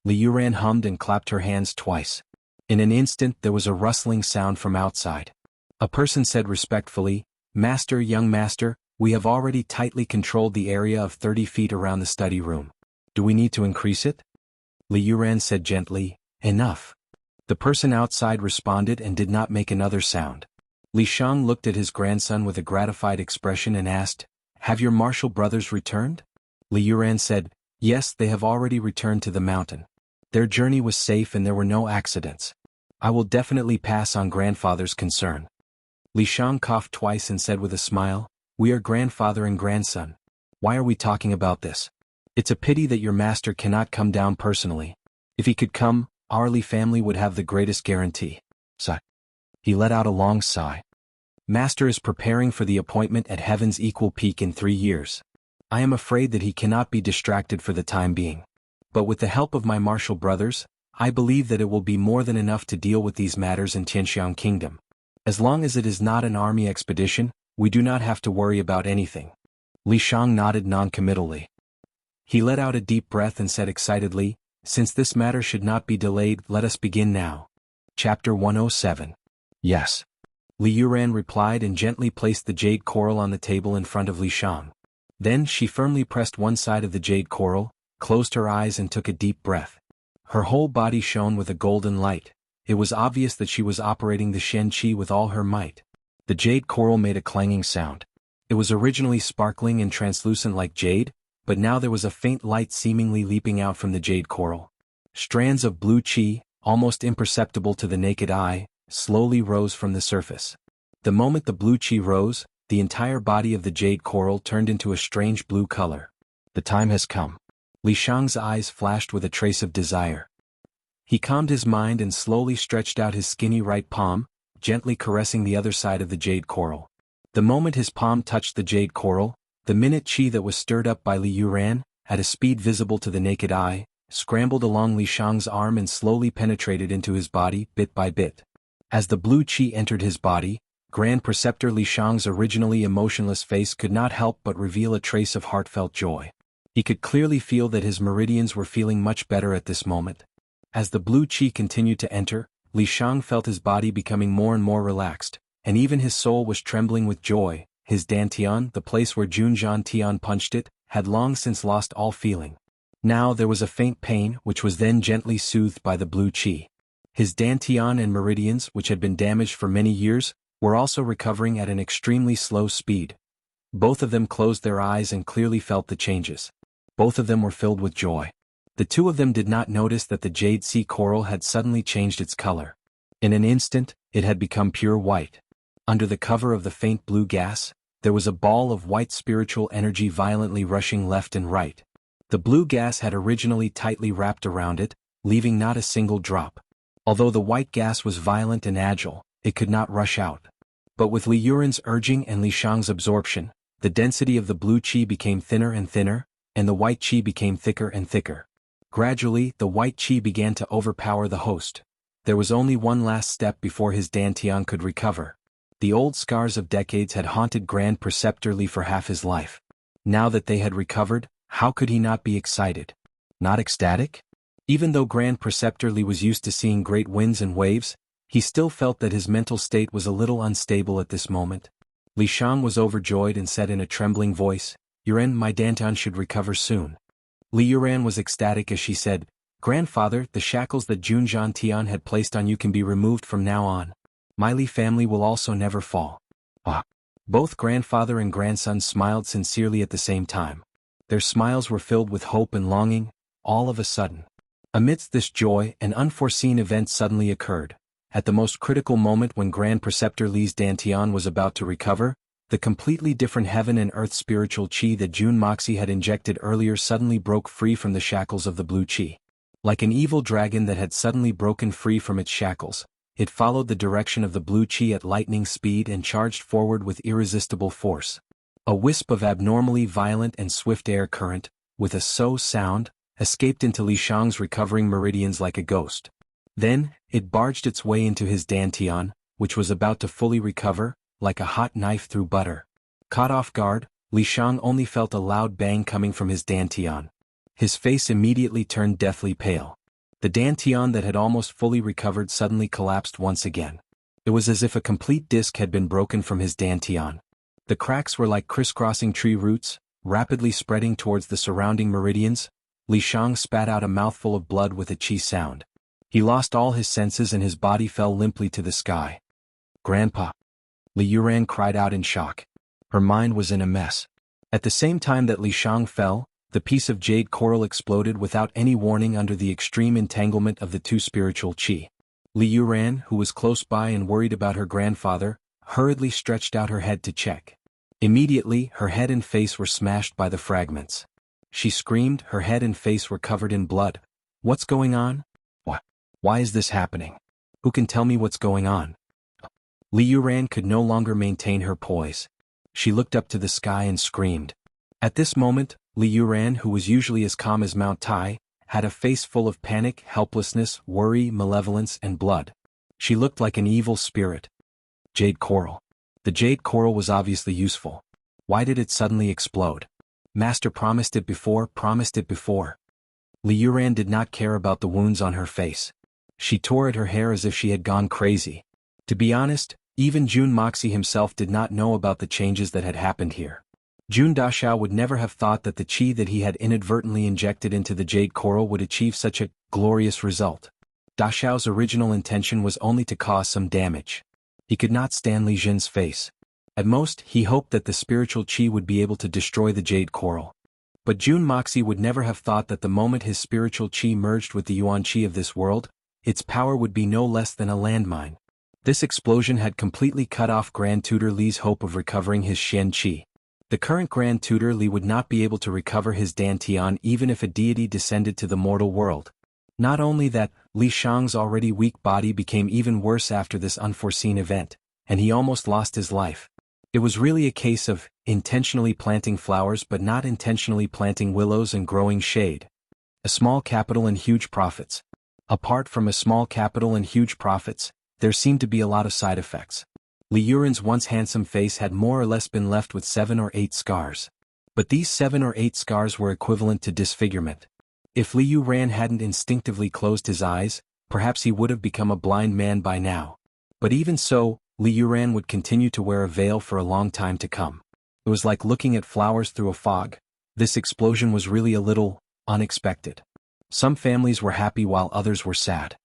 Li Yuran hummed and clapped her hands twice. In an instant there was a rustling sound from outside. A person said respectfully, "Master, young master, we have already tightly controlled the area of 30 feet around the study room. Do we need to increase it?" Li Yuran said gently, "Enough." The person outside responded and did not make another sound. Li Shang looked at his grandson with a gratified expression and asked, "Have your martial brothers returned?" Li Yuran said, "Yes, they have already returned to the mountain. Their journey was safe and there were no accidents. I will definitely pass on grandfather's concern." Li Shang coughed twice and said with a smile, "We are grandfather and grandson. Why are we talking about this? It's a pity that your master cannot come down personally. If he could come, our Li family would have the greatest guarantee." Sigh. He let out a long sigh. "Master is preparing for the appointment at Heaven's Equal Peak in 3 years. I am afraid that he cannot be distracted for the time being. But with the help of my martial brothers, I believe that it will be more than enough to deal with these matters in Tianxiang Kingdom. As long as it is not an army expedition, we do not have to worry about anything." Li Shang nodded noncommittally. He let out a deep breath and said excitedly, "Since this matter should not be delayed, let us begin now." Chapter 107. Yes. Li Yuran replied and gently placed the jade coral on the table in front of Li Shang. Then she firmly pressed one side of the jade coral, closed her eyes and took a deep breath. Her whole body shone with a golden light. It was obvious that she was operating the Shen Qi with all her might. The jade coral made a clanging sound. It was originally sparkling and translucent like jade, but now there was a faint light seemingly leaping out from the jade coral. Strands of blue qi, almost imperceptible to the naked eye, slowly rose from the surface. The moment the blue qi rose, the entire body of the jade coral turned into a strange blue color. The time has come. Li Shang's eyes flashed with a trace of desire. He calmed his mind and slowly stretched out his skinny right palm, gently caressing the other side of the jade coral. The moment his palm touched the jade coral, the minute qi that was stirred up by Li Yuran, at a speed visible to the naked eye, scrambled along Li Shang's arm and slowly penetrated into his body, bit by bit. As the blue qi entered his body, Grand Preceptor Li Shang's originally emotionless face could not help but reveal a trace of heartfelt joy. He could clearly feel that his meridians were feeling much better at this moment. As the blue qi continued to enter, Li Shang felt his body becoming more and more relaxed, and even his soul was trembling with joy. His dantian, the place where Junjian Tian punched it, had long since lost all feeling. Now there was a faint pain which was then gently soothed by the blue qi. His dantian and meridians, which had been damaged for many years, were also recovering at an extremely slow speed. Both of them closed their eyes and clearly felt the changes. Both of them were filled with joy. The two of them did not notice that the jade sea coral had suddenly changed its color. In an instant, it had become pure white. Under the cover of the faint blue gas, there was a ball of white spiritual energy violently rushing left and right. The blue gas had originally tightly wrapped around it, leaving not a single drop. Although the white gas was violent and agile, it could not rush out. But with Li Yuran's urging and Li Shang's absorption, the density of the blue qi became thinner and thinner, and the white qi became thicker and thicker. Gradually, the white qi began to overpower the host. There was only one last step before his dantian could recover. The old scars of decades had haunted Grand Preceptor Li for half his life. Now that they had recovered, how could he not be excited? Not ecstatic? Even though Grand Preceptor Li was used to seeing great winds and waves, he still felt that his mental state was a little unstable at this moment. Li Shang was overjoyed and said in a trembling voice, "Yuran, my dantian should recover soon." Li Yuran was ecstatic as she said, "Grandfather, the shackles that Junjian Tian had placed on you can be removed from now on. My Li family will also never fall." Ah! Both grandfather and grandson smiled sincerely at the same time. Their smiles were filled with hope and longing. All of a sudden, amidst this joy, an unforeseen event suddenly occurred. At the most critical moment when Grand Preceptor Li's dantian was about to recover, the completely different heaven and earth spiritual qi that Jun Moxie had injected earlier suddenly broke free from the shackles of the blue qi. Like an evil dragon that had suddenly broken free from its shackles, it followed the direction of the blue qi at lightning speed and charged forward with irresistible force. A wisp of abnormally violent and swift air current, with a so sound, escaped into Li Shang's recovering meridians like a ghost. Then, it barged its way into his dantian, which was about to fully recover, like a hot knife through butter. Caught off guard, Li Shang only felt a loud bang coming from his dantian. His face immediately turned deathly pale. The dantian that had almost fully recovered suddenly collapsed once again. It was as if a complete disc had been broken from his dantian. The cracks were like crisscrossing tree roots, rapidly spreading towards the surrounding meridians. Li Shang spat out a mouthful of blood with a qi sound. He lost all his senses and his body fell limply to the sky. "Grandpa!" Li Yuran cried out in shock. Her mind was in a mess. At the same time that Li Shang fell, the piece of jade coral exploded without any warning under the extreme entanglement of the two spiritual qi. Li Yuran, who was close by and worried about her grandfather, hurriedly stretched out her head to check. Immediately, her head and face were smashed by the fragments. She screamed, her head and face were covered in blood. "What's going on? Why is this happening? Who can tell me what's going on?" Li Yuran could no longer maintain her poise. She looked up to the sky and screamed. At this moment, Li Yuran, who was usually as calm as Mount Tai, had a face full of panic, helplessness, worry, malevolence, and blood. She looked like an evil spirit. Jade coral. The jade coral was obviously useful. Why did it suddenly explode? Master promised it before. Li Yuran did not care about the wounds on her face. She tore at her hair as if she had gone crazy. To be honest, Even Jun Moxie himself did not know about the changes that had happened here. Jun Dashao would never have thought that the qi that he had inadvertently injected into the jade coral would achieve such a glorious result. Dashao's original intention was only to cause some damage. He could not stand Li Jin's face. At most, he hoped that the spiritual qi would be able to destroy the jade coral. But Jun Moxie would never have thought that the moment his spiritual qi merged with the yuan qi of this world, its power would be no less than a landmine. This explosion had completely cut off Grand Tutor Li's hope of recovering his Xian qi. The current Grand Tutor Li would not be able to recover his Dantian even if a deity descended to the mortal world. Not only that, Li Shang's already weak body became even worse after this unforeseen event, and he almost lost his life. It was really a case of intentionally planting flowers but not intentionally planting willows and growing shade. A small capital and huge profits. Apart from a small capital and huge profits, there seemed to be a lot of side effects. Li Yuran's once handsome face had more or less been left with 7 or 8 scars. But these 7 or 8 scars were equivalent to disfigurement. If Li Yuran hadn't instinctively closed his eyes, perhaps he would have become a blind man by now. But even so, Li Yuran would continue to wear a veil for a long time to come. It was like looking at flowers through a fog. This explosion was really a little unexpected. Some families were happy while others were sad.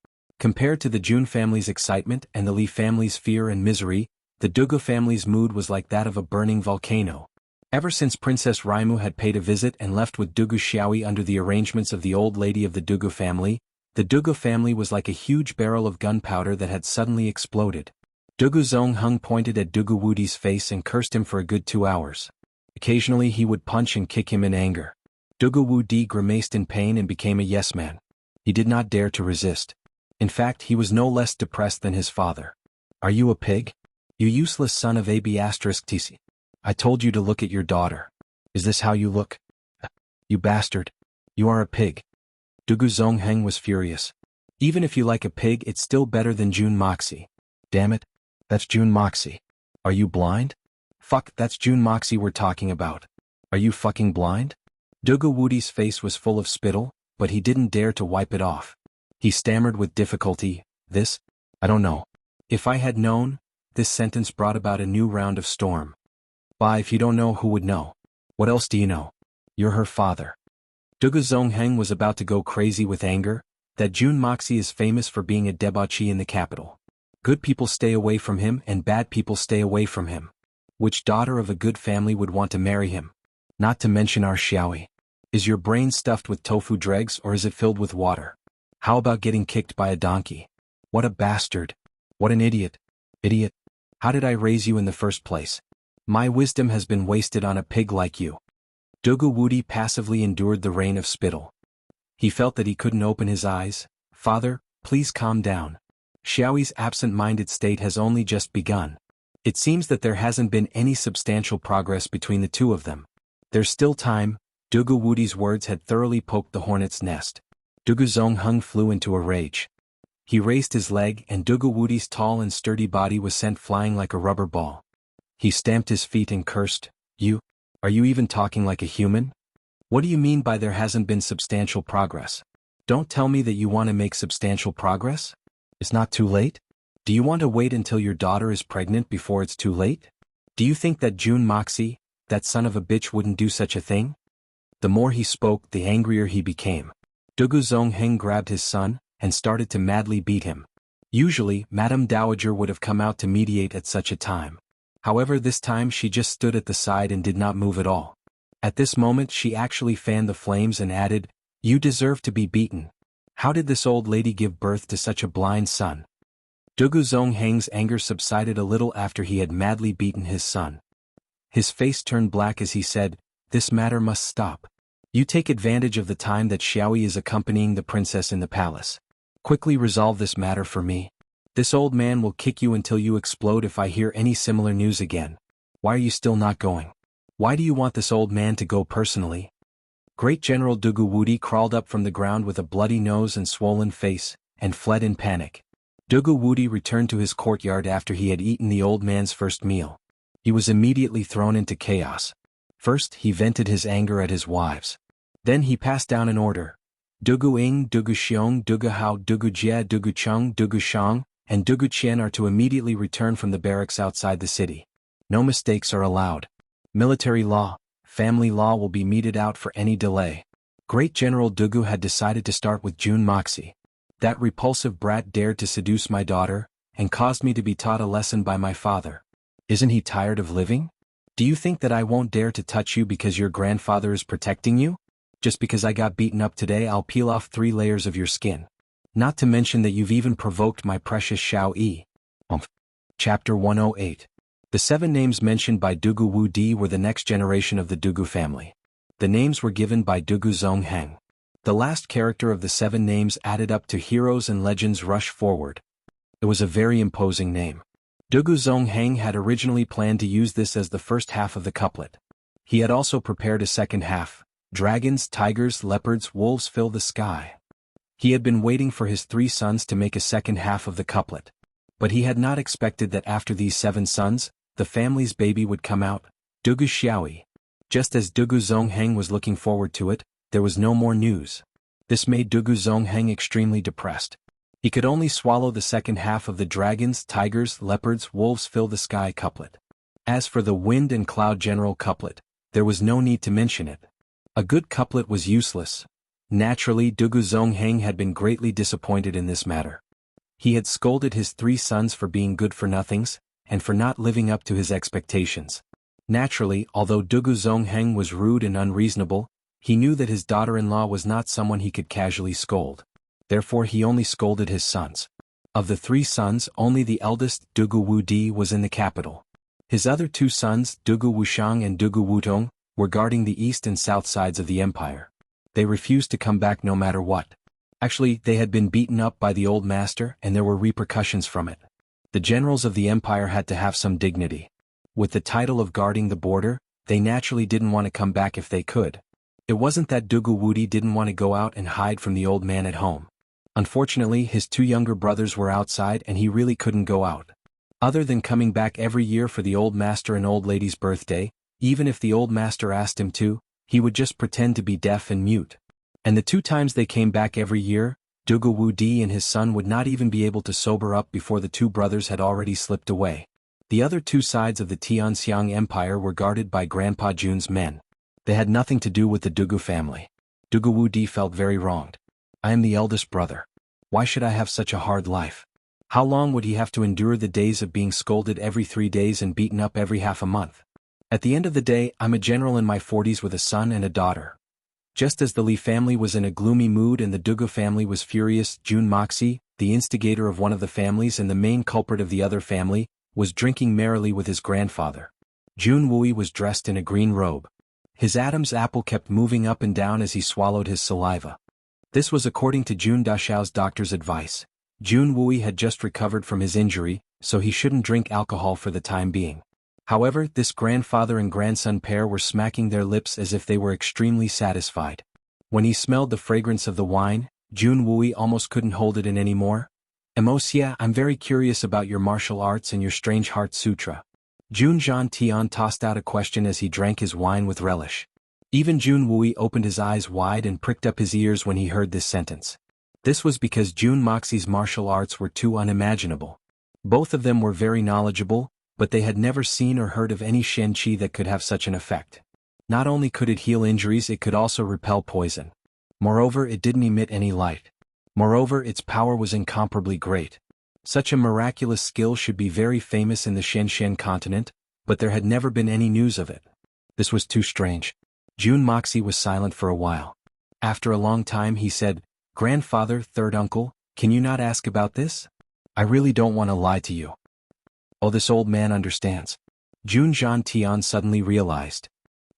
Compared to the Jun family's excitement and the Li family's fear and misery, the Dugu family's mood was like that of a burning volcano. Ever since Princess Raimu had paid a visit and left with Dugu Xiaoyi under the arrangements of the old lady of the Dugu family was like a huge barrel of gunpowder that had suddenly exploded. Dugu Zongheng pointed at Dugu Wudi's face and cursed him for a good 2 hours. Occasionally he would punch and kick him in anger. Dugu Wudi grimaced in pain and became a yes-man. He did not dare to resist. In fact, he was no less depressed than his father. Are you a pig? You useless son of AB*TC. I told you to look at your daughter. Is this how you look? You bastard. You are a pig. Dugu Zongheng was furious. Even if you like a pig, it's still better than Jun Moxie. Damn it. That's Jun Moxie. Are you blind? Fuck, that's Jun Moxie we're talking about. Are you fucking blind? Dugu Wudi's face was full of spittle, but he didn't dare to wipe it off. He stammered with difficulty, I don't know. If I had known, this sentence brought about a new round of storm. Bah, if you don't know, who would know? What else do you know? You're her father. Dugu Zongheng was about to go crazy with anger, that Jun Moxie is famous for being a debauchee in the capital. Good people stay away from him and bad people stay away from him. Which daughter of a good family would want to marry him? Not to mention our Xiaoyi. Is your brain stuffed with tofu dregs or is it filled with water? How about getting kicked by a donkey? What a bastard. What an idiot. Idiot. How did I raise you in the first place? My wisdom has been wasted on a pig like you. Dugu Wudi passively endured the rain of spittle. He felt that he couldn't open his eyes. Father, please calm down. Xiaoyi's absent-minded state has only just begun. It seems that there hasn't been any substantial progress between the two of them. There's still time. Dugu Wudi's words had thoroughly poked the hornet's nest. Dugu Zongheng flew into a rage. He raised his leg and Dugu Wudi's tall and sturdy body was sent flying like a rubber ball. He stamped his feet and cursed, Are you even talking like a human? What do you mean by there hasn't been substantial progress? Don't tell me that you want to make substantial progress? It's not too late? Do you want to wait until your daughter is pregnant before it's too late? Do you think that Jun Moxie, that son of a bitch, wouldn't do such a thing? The more he spoke, the angrier he became. Dugu Zongheng grabbed his son and started to madly beat him. Usually, Madame Dowager would have come out to mediate at such a time. However, this time she just stood at the side and did not move at all. At this moment she actually fanned the flames and added, You deserve to be beaten. How did this old lady give birth to such a blind son? Dugu Zongheng's anger subsided a little after he had madly beaten his son. His face turned black as he said, This matter must stop. You take advantage of the time that Xiaoyi is accompanying the princess in the palace. Quickly resolve this matter for me. This old man will kick you until you explode if I hear any similar news again. Why are you still not going? Why do you want this old man to go personally? Great General Dugu Wudi crawled up from the ground with a bloody nose and swollen face, and fled in panic. Dugu Wudi returned to his courtyard after he had eaten the old man's first meal. He was immediately thrown into chaos. First, he vented his anger at his wives. Then he passed down an order. Dugu Ing, Dugu Xiong, Dugu Hao, Dugu Jia, Dugu Cheng, Dugu Shang, and Dugu Qian are to immediately return from the barracks outside the city. No mistakes are allowed. Military law, family law will be meted out for any delay. Great General Dugu had decided to start with Jun Moxie. That repulsive brat dared to seduce my daughter, and caused me to be taught a lesson by my father. Isn't he tired of living? Do you think that I won't dare to touch you because your grandfather is protecting you? Just because I got beaten up today, I'll peel off 3 layers of your skin. Not to mention that you've even provoked my precious Xiao Yi. Chapter 108. The 7 names mentioned by Dugu Wu Di were the next generation of the Dugu family. The names were given by Dugu Zongheng. The last character of the 7 names added up to Heroes and Legends Rush Forward. It was a very imposing name. Dugu Zongheng had originally planned to use this as the first half of the couplet. He had also prepared a second half. Dragons, tigers, leopards, wolves fill the sky. He had been waiting for his 3 sons to make a second half of the couplet. But he had not expected that after these 7 sons, the family's baby would come out, Dugu Xiaoyi. Just as Dugu Zongheng was looking forward to it, there was no more news. This made Dugu Zongheng extremely depressed. He could only swallow the second half of the dragons, tigers, leopards, wolves fill the sky couplet. As for the wind and cloud general couplet, there was no need to mention it. A good couplet was useless. Naturally, Dugu Zongheng had been greatly disappointed in this matter. He had scolded his 3 sons for being good-for-nothings, and for not living up to his expectations. Naturally, although Dugu Zongheng was rude and unreasonable, he knew that his daughter-in-law was not someone he could casually scold. Therefore he only scolded his sons. Of the 3 sons, only the eldest, Dugu Wu Di, was in the capital. His other 2 sons, Dugu Wushang and Dugu Wutong, were guarding the east and south sides of the empire. They refused to come back no matter what. Actually, they had been beaten up by the old master and there were repercussions from it. The generals of the empire had to have some dignity. With the title of guarding the border, they naturally didn't want to come back if they could. It wasn't that Dugu Wudi didn't want to go out and hide from the old man at home. Unfortunately, his 2 younger brothers were outside and he really couldn't go out. Other than coming back every year for the old master and old lady's birthday, even if the old master asked him to, he would just pretend to be deaf and mute. And the 2 times they came back every year, Dugu Wu Di and his son would not even be able to sober up before the 2 brothers had already slipped away. The other 2 sides of the Tianxiang Empire were guarded by Grandpa Jun's men. They had nothing to do with the Dugu family. Dugu Wu Di felt very wronged. I am the eldest brother. Why should I have such a hard life? How long would he have to endure the days of being scolded every 3 days and beaten up every half a month? At the end of the day, I'm a general in my 40s with a son and a daughter. Just as the Li family was in a gloomy mood and the Dugu family was furious, Jun Moxie, the instigator of one of the families and the main culprit of the other family, was drinking merrily with his grandfather. Jun Wui was dressed in a green robe. His Adam's apple kept moving up and down as he swallowed his saliva. This was according to Jun Dashao's doctor's advice. Jun Wui had just recovered from his injury, so he shouldn't drink alcohol for the time being. However, this grandfather and grandson pair were smacking their lips as if they were extremely satisfied. When he smelled the fragrance of the wine, Jun Wui almost couldn't hold it in anymore. Wuxia, I'm very curious about your martial arts and your strange heart sutra. Jun Zhan Tian tossed out a question as he drank his wine with relish. Even Jun Wui opened his eyes wide and pricked up his ears when he heard this sentence. This was because Jun Moxie's martial arts were too unimaginable. Both of them were very knowledgeable, but they had never seen or heard of any Shen Qi that could have such an effect. Not only could it heal injuries, it could also repel poison. Moreover, it didn't emit any light. Moreover, its power was incomparably great. Such a miraculous skill should be very famous in the Shenzhen continent, but there had never been any news of it. This was too strange. Jun Moxie was silent for a while. After a long time he said, "Grandfather, third uncle, can you not ask about this? I really don't want to lie to you." Oh, this old man understands. Jun Zhan Tian suddenly realized.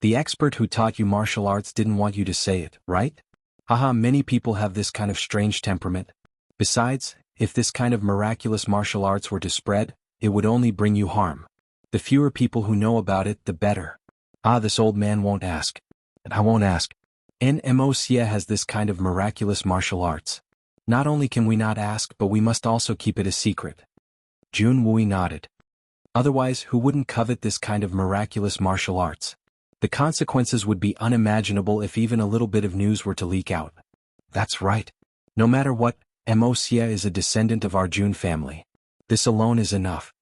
The expert who taught you martial arts didn't want you to say it, right? Haha, many people have this kind of strange temperament. Besides, if this kind of miraculous martial arts were to spread, it would only bring you harm. The fewer people who know about it, the better. Ah, this old man won't ask. And I won't ask. Wuxia has this kind of miraculous martial arts. Not only can we not ask, but we must also keep it a secret. Jun Wui nodded. Otherwise, who wouldn't covet this kind of miraculous martial arts? The consequences would be unimaginable if even a little bit of news were to leak out. That's right. No matter what, Wuxia is a descendant of our Jun family. This alone is enough.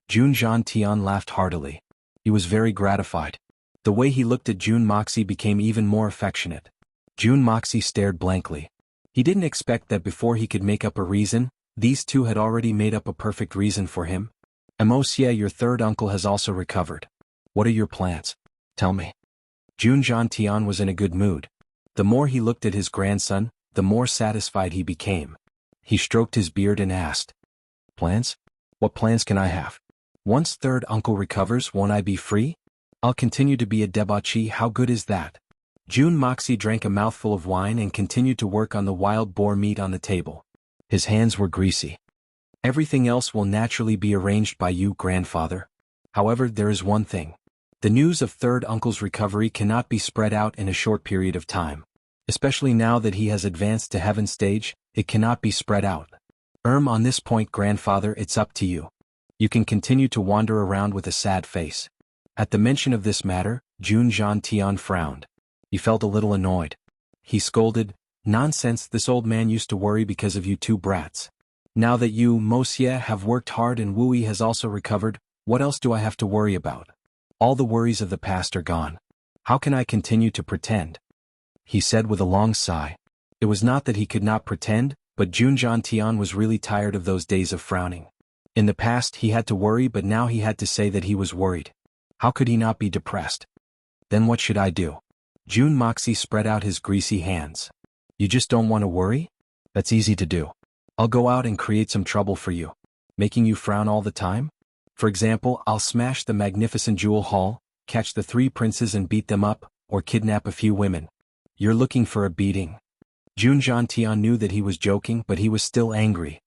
Jun Tian laughed heartily. He was very gratified. The way he looked at Jun Moxie became even more affectionate. Jun Moxie stared blankly. He didn't expect that before he could make up a reason, these two had already made up a perfect reason for him. Wuxia, your third uncle has also recovered. What are your plans? Tell me. Jun Tian was in a good mood. The more he looked at his grandson, the more satisfied he became. He stroked his beard and asked, Plans? What plans can I have? Once third uncle recovers, won't I be free? I'll continue to be a debauchee. How good is that? Jun Moxie drank a mouthful of wine and continued to work on the wild boar meat on the table. His hands were greasy. Everything else will naturally be arranged by you, grandfather. However, there is one thing. The news of third uncle's recovery cannot be spread out in a short period of time. Especially now that he has advanced to heaven stage, it cannot be spread out. On this point, grandfather, it's up to you. You can continue to wander around with a sad face. At the mention of this matter, Jun Tian frowned. He felt a little annoyed. He scolded, Nonsense, this old man used to worry because of you two brats. Now that you, Wuxia, have worked hard and Wu Yi has also recovered, what else do I have to worry about? All the worries of the past are gone. How can I continue to pretend? He said with a long sigh. It was not that he could not pretend, but Jun Tian was really tired of those days of frowning. In the past he had to worry, but now he had to say that he was worried. How could he not be depressed? Then what should I do? Jun Moxie spread out his greasy hands. You just don't want to worry? That's easy to do. I'll go out and create some trouble for you. Making you frown all the time? For example, I'll smash the magnificent jewel hall, catch the 3 princes and beat them up, or kidnap a few women. You're looking for a beating. Jun Tian knew that he was joking, but he was still angry.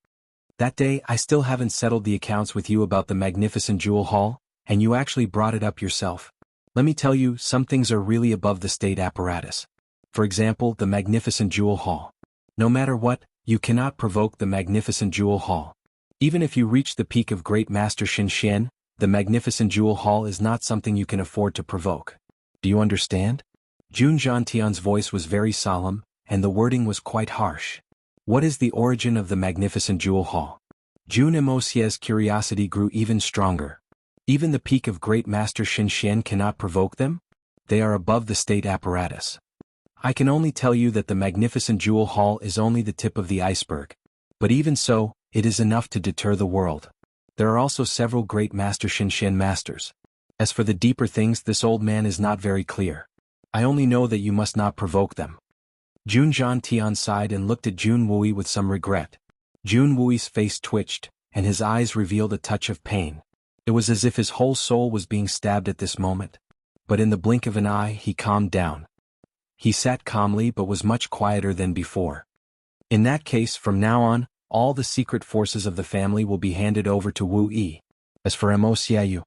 That day, I still haven't settled the accounts with you about the magnificent jewel hall, and you actually brought it up yourself. Let me tell you, some things are really above the state apparatus. For example, the magnificent jewel hall. No matter what, you cannot provoke the magnificent jewel hall. Even if you reach the peak of Great Master Xian, the magnificent jewel hall is not something you can afford to provoke. Do you understand? Jun Tian's voice was very solemn, and the wording was quite harsh. What is the origin of the magnificent jewel hall? Jun Wuxia's curiosity grew even stronger. Even the peak of Great Master Xian cannot provoke them? They are above the state apparatus. I can only tell you that the magnificent jewel hall is only the tip of the iceberg. But even so, it is enough to deter the world. There are also several Great Master Xian masters. As for the deeper things, this old man is not very clear. I only know that you must not provoke them. Jun Tian sighed and looked at Jun Wuyi with some regret. Jun Wuyi's face twitched, and his eyes revealed a touch of pain. It was as if his whole soul was being stabbed at this moment. But in the blink of an eye, he calmed down. He sat calmly but was much quieter than before. In that case, from now on, all the secret forces of the family will be handed over to Wu Yi. As for Wuxia,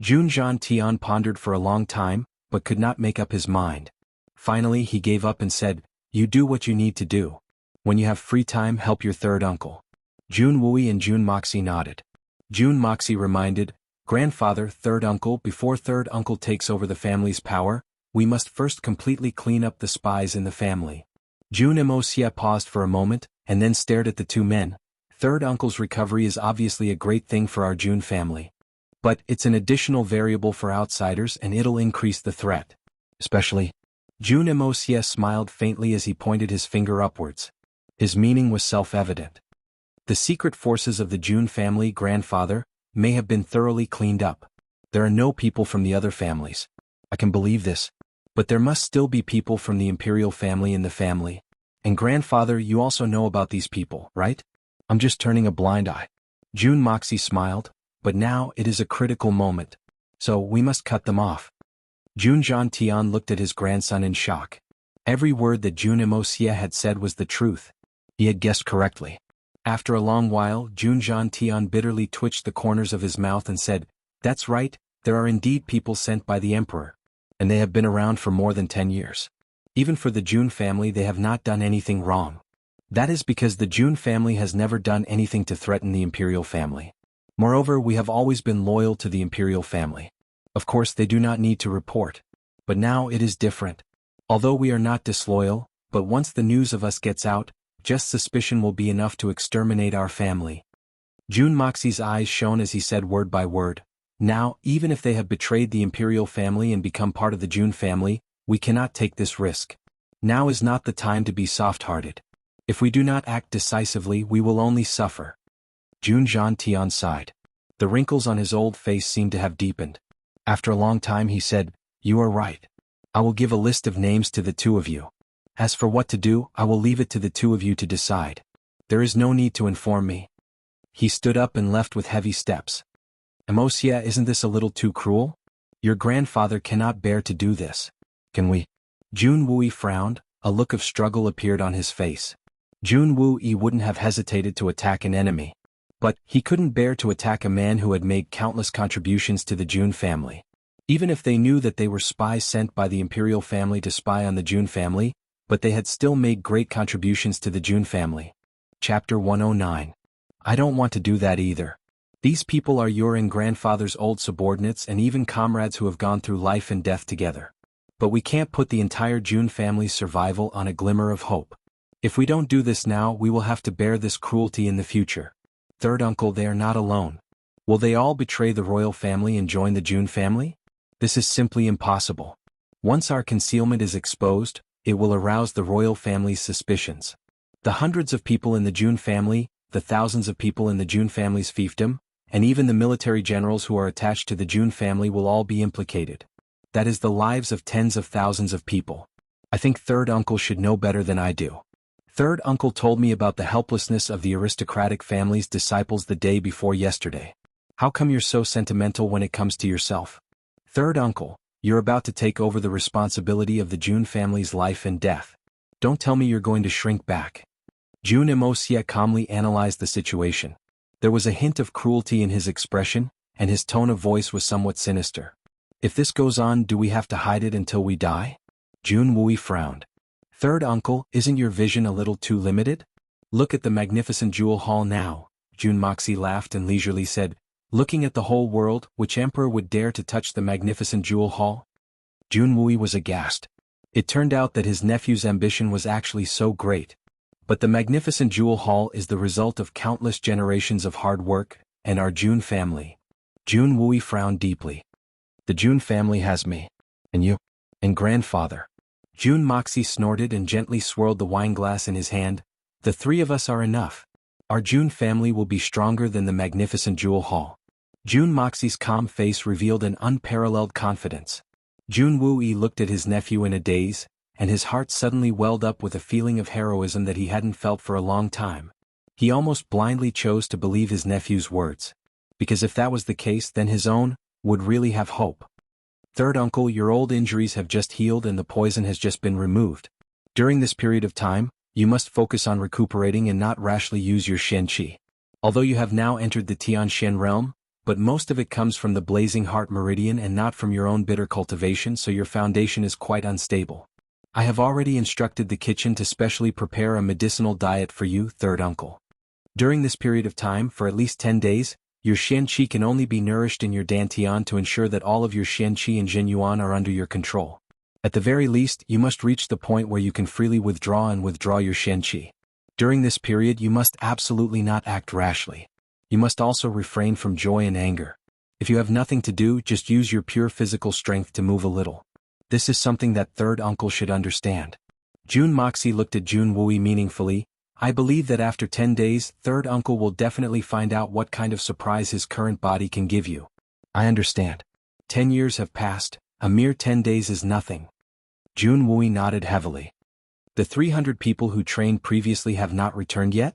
Jun Tian pondered for a long time, but could not make up his mind. Finally he gave up and said, You do what you need to do. When you have free time, help your third uncle. Jun Wuyi and Jun Moxie nodded. Jun Moxie reminded, Grandfather, third uncle, before third uncle takes over the family's power, we must first completely clean up the spies in the family. Jun Wuxia paused for a moment, and then stared at the two men. Third uncle's recovery is obviously a great thing for our Jun family. But it's an additional variable for outsiders and it'll increase the threat. Especially. Jun Wuxia smiled faintly as he pointed his finger upwards. His meaning was self-evident. The secret forces of the Jun family, grandfather, may have been thoroughly cleaned up. There are no people from the other families. I can believe this. But there must still be people from the imperial family in the family. And grandfather, you also know about these people, right? I'm just turning a blind eye. Jun Moxie smiled, but now it is a critical moment. So we must cut them off. Jun Tian looked at his grandson in shock. Every word that Jun Wuxia had said was the truth. He had guessed correctly. After a long while, Jun Tian bitterly twitched the corners of his mouth and said, That's right, there are indeed people sent by the emperor. And they have been around for more than 10 years. Even for the Jun family, they have not done anything wrong. That is because the Jun family has never done anything to threaten the imperial family. Moreover, we have always been loyal to the imperial family. Of course, they do not need to report. But now it is different. Although we are not disloyal, but once the news of us gets out, just suspicion will be enough to exterminate our family. Jun Moxie's eyes shone as he said word by word, "Now, even if they have betrayed the imperial family and become part of the Jun family, we cannot take this risk. Now is not the time to be soft-hearted. If we do not act decisively, we will only suffer." Jun Tian sighed. The wrinkles on his old face seemed to have deepened. After a long time he said, "You are right. I will give a list of names to the two of you. As for what to do, I will leave it to the two of you to decide. There is no need to inform me." He stood up and left with heavy steps. "Wuxia, isn't this a little too cruel? Your grandfather cannot bear to do this. Can we?" Jun Wui frowned, a look of struggle appeared on his face. Jun Wui wouldn't have hesitated to attack an enemy. But he couldn't bear to attack a man who had made countless contributions to the Jun family. Even if they knew that they were spies sent by the imperial family to spy on the Jun family, but they had still made great contributions to the Jun family. Chapter 109. I don't want to do that either. These people are your and grandfather's old subordinates and even comrades who have gone through life and death together. But we can't put the entire Jun family's survival on a glimmer of hope. If we don't do this now, we will have to bear this cruelty in the future. Third uncle, they are not alone. Will they all betray the royal family and join the Jun family? This is simply impossible. Once our concealment is exposed, it will arouse the royal family's suspicions. The hundreds of people in the Jun family, the thousands of people in the Jun family's fiefdom, and even the military generals who are attached to the Jun family will all be implicated. That is the lives of tens of thousands of people. I think third uncle should know better than I do. Third uncle told me about the helplessness of the aristocratic family's disciples the day before yesterday. How come you're so sentimental when it comes to yourself? Third uncle, you're about to take over the responsibility of the Jun family's life and death. Don't tell me you're going to shrink back. Jun Wuxia calmly analyzed the situation. There was a hint of cruelty in his expression, and his tone of voice was somewhat sinister. If this goes on, do we have to hide it until we die? Jun Wui frowned. Third uncle, isn't your vision a little too limited? Look at the magnificent jewel hall now. Jun Moxie laughed and leisurely said, "Looking at the whole world, which emperor would dare to touch the magnificent jewel hall?" Jun Wui was aghast. It turned out that his nephew's ambition was actually so great. But the magnificent jewel hall is the result of countless generations of hard work, and our Jun family. Jun Wui frowned deeply. The Jun family has me. And you. And grandfather. Jun Moxie snorted and gently swirled the wineglass in his hand. The three of us are enough. Our Jun family will be stronger than the magnificent jewel hall. Jun Moxie's calm face revealed an unparalleled confidence. Jun Wui looked at his nephew in a daze, and his heart suddenly welled up with a feeling of heroism that he hadn't felt for a long time. He almost blindly chose to believe his nephew's words. Because if that was the case, then his own would really have hope. Third uncle, your old injuries have just healed and the poison has just been removed. During this period of time, you must focus on recuperating and not rashly use your Shen Qi. Although you have now entered the Tian Shen realm, but most of it comes from the Blazing Heart Meridian and not from your own bitter cultivation, so your foundation is quite unstable. I have already instructed the kitchen to specially prepare a medicinal diet for you, third uncle. During this period of time, for at least 10 days, your Shen Qi can only be nourished in your Dantian to ensure that all of your Shen Qi and Zhen Yuan are under your control. At the very least, you must reach the point where you can freely withdraw your Shen Qi. During this period, you must absolutely not act rashly. You must also refrain from joy and anger. If you have nothing to do, just use your pure physical strength to move a little. This is something that third uncle should understand. Jun Moxie looked at Jun Wui meaningfully. I believe that after 10 days, third uncle will definitely find out what kind of surprise his current body can give you. I understand. 10 years have passed, a mere 10 days is nothing. Jun Wui nodded heavily. The 300 people who trained previously have not returned yet?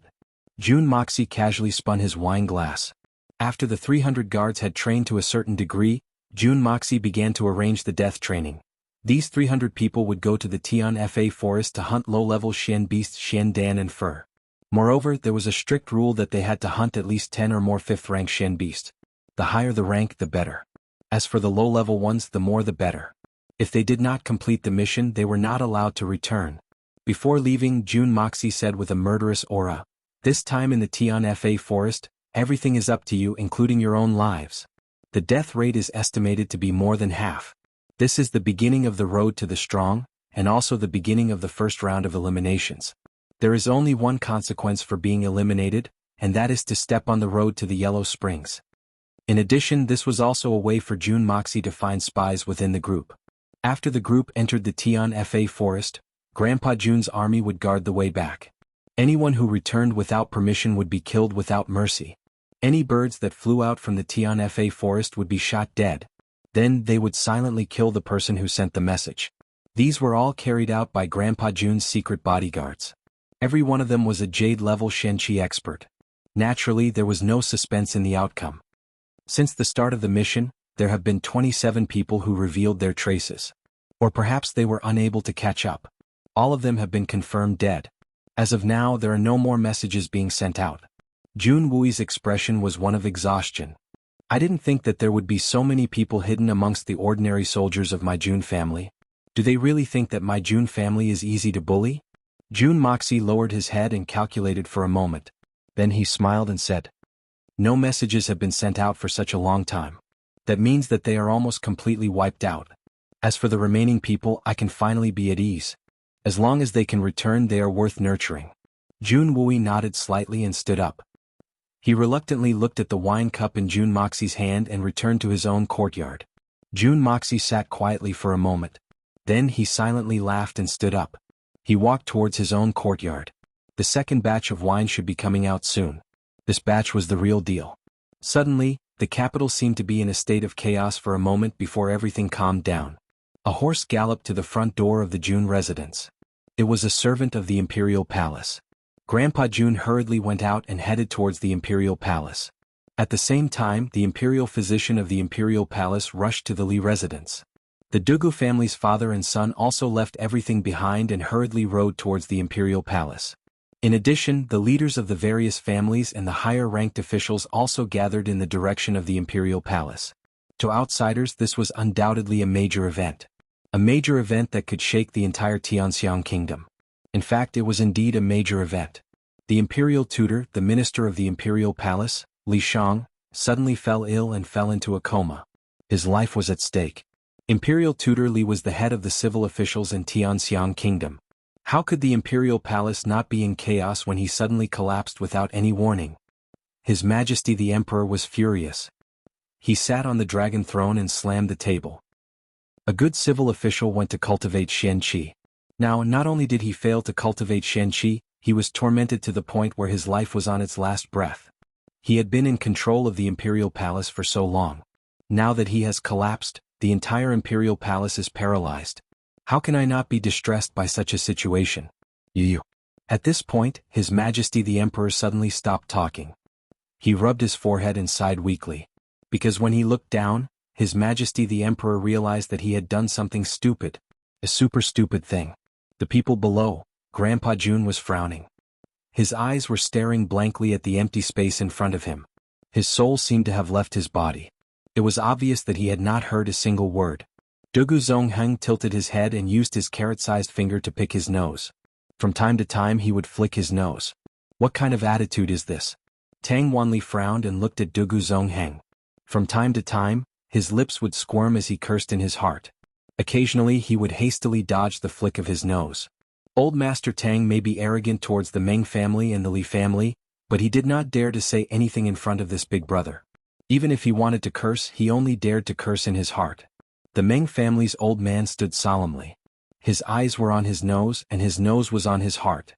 Jun Moxie casually spun his wine glass. After the 300 guards had trained to a certain degree, Jun Moxie began to arrange the death training. These 300 people would go to the Tian Fa forest to hunt low-level Shen beasts, Shen Dan and fur. Moreover, there was a strict rule that they had to hunt at least 10 or more 5th-rank Shen beasts. The higher the rank, the better. As for the low-level ones, the more the better. If they did not complete the mission, they were not allowed to return. Before leaving, Jun Moxie said with a murderous aura, "This time in the Tian Fa forest, everything is up to you, including your own lives. The death rate is estimated to be more than half. This is the beginning of the road to the strong, and also the beginning of the first round of eliminations. There is only one consequence for being eliminated, and that is to step on the road to the Yellow Springs. In addition, this was also a way for Jun Moxie to find spies within the group. After the group entered the Tianfa forest, Grandpa Jun's army would guard the way back. Anyone who returned without permission would be killed without mercy. Any birds that flew out from the Tianfa forest would be shot dead. Then they would silently kill the person who sent the message. These were all carried out by Grandpa Jun's secret bodyguards. Every one of them was a jade-level Shenqi expert. Naturally, there was no suspense in the outcome. Since the start of the mission, there have been 27 people who revealed their traces. Or perhaps they were unable to catch up. All of them have been confirmed dead. As of now, there are no more messages being sent out. Jun Wui's expression was one of exhaustion. I didn't think that there would be so many people hidden amongst the ordinary soldiers of my Jun family. Do they really think that my Jun family is easy to bully? Jun Moxie lowered his head and calculated for a moment. Then he smiled and said, "No messages have been sent out for such a long time. That means that they are almost completely wiped out. As for the remaining people, I can finally be at ease. As long as they can return, they are worth nurturing." Jun Wui nodded slightly and stood up. He reluctantly looked at the wine cup in Jun Moxie's hand and returned to his own courtyard. Jun Moxie sat quietly for a moment. Then he silently laughed and stood up. He walked towards his own courtyard. The second batch of wine should be coming out soon. This batch was the real deal. Suddenly, the capital seemed to be in a state of chaos for a moment before everything calmed down. A horse galloped to the front door of the Jun residence. It was a servant of the Imperial Palace. Grandpa Jun hurriedly went out and headed towards the Imperial Palace. At the same time, the Imperial physician of the Imperial Palace rushed to the Li residence. The Dugu family's father and son also left everything behind and hurriedly rode towards the Imperial Palace. In addition, the leaders of the various families and the higher-ranked officials also gathered in the direction of the Imperial Palace. To outsiders, this was undoubtedly a major event. A major event that could shake the entire Tianxiang kingdom. In fact, it was indeed a major event. The imperial tutor, the minister of the Imperial Palace, Li Shang, suddenly fell ill and fell into a coma. His life was at stake. Imperial tutor Li was the head of the civil officials in Tianxiang kingdom. How could the Imperial Palace not be in chaos when he suddenly collapsed without any warning? His Majesty the Emperor was furious. He sat on the dragon throne and slammed the table. A good civil official went to cultivate Shenqi. Now, not only did he fail to cultivate Shenqi, he was tormented to the point where his life was on its last breath. He had been in control of the Imperial Palace for so long. Now that he has collapsed, the entire Imperial Palace is paralyzed. How can I not be distressed by such a situation? You. At this point, His Majesty the Emperor suddenly stopped talking. He rubbed his forehead and sighed weakly. Because when he looked down, His Majesty the Emperor realized that he had done something stupid. A super stupid thing. The people below, Grandpa Jun was frowning. His eyes were staring blankly at the empty space in front of him. His soul seemed to have left his body. It was obvious that he had not heard a single word. Dugu Zongheng tilted his head and used his carrot-sized finger to pick his nose. From time to time he would flick his nose. What kind of attitude is this? Tang Wanli frowned and looked at Dugu Zongheng. From time to time, his lips would squirm as he cursed in his heart. Occasionally he would hastily dodge the flick of his nose. Old Master Tang may be arrogant towards the Meng family and the Li family, but he did not dare to say anything in front of this big brother. Even if he wanted to curse, he only dared to curse in his heart. The Meng family's old man stood solemnly. His eyes were on his nose and his nose was on his heart.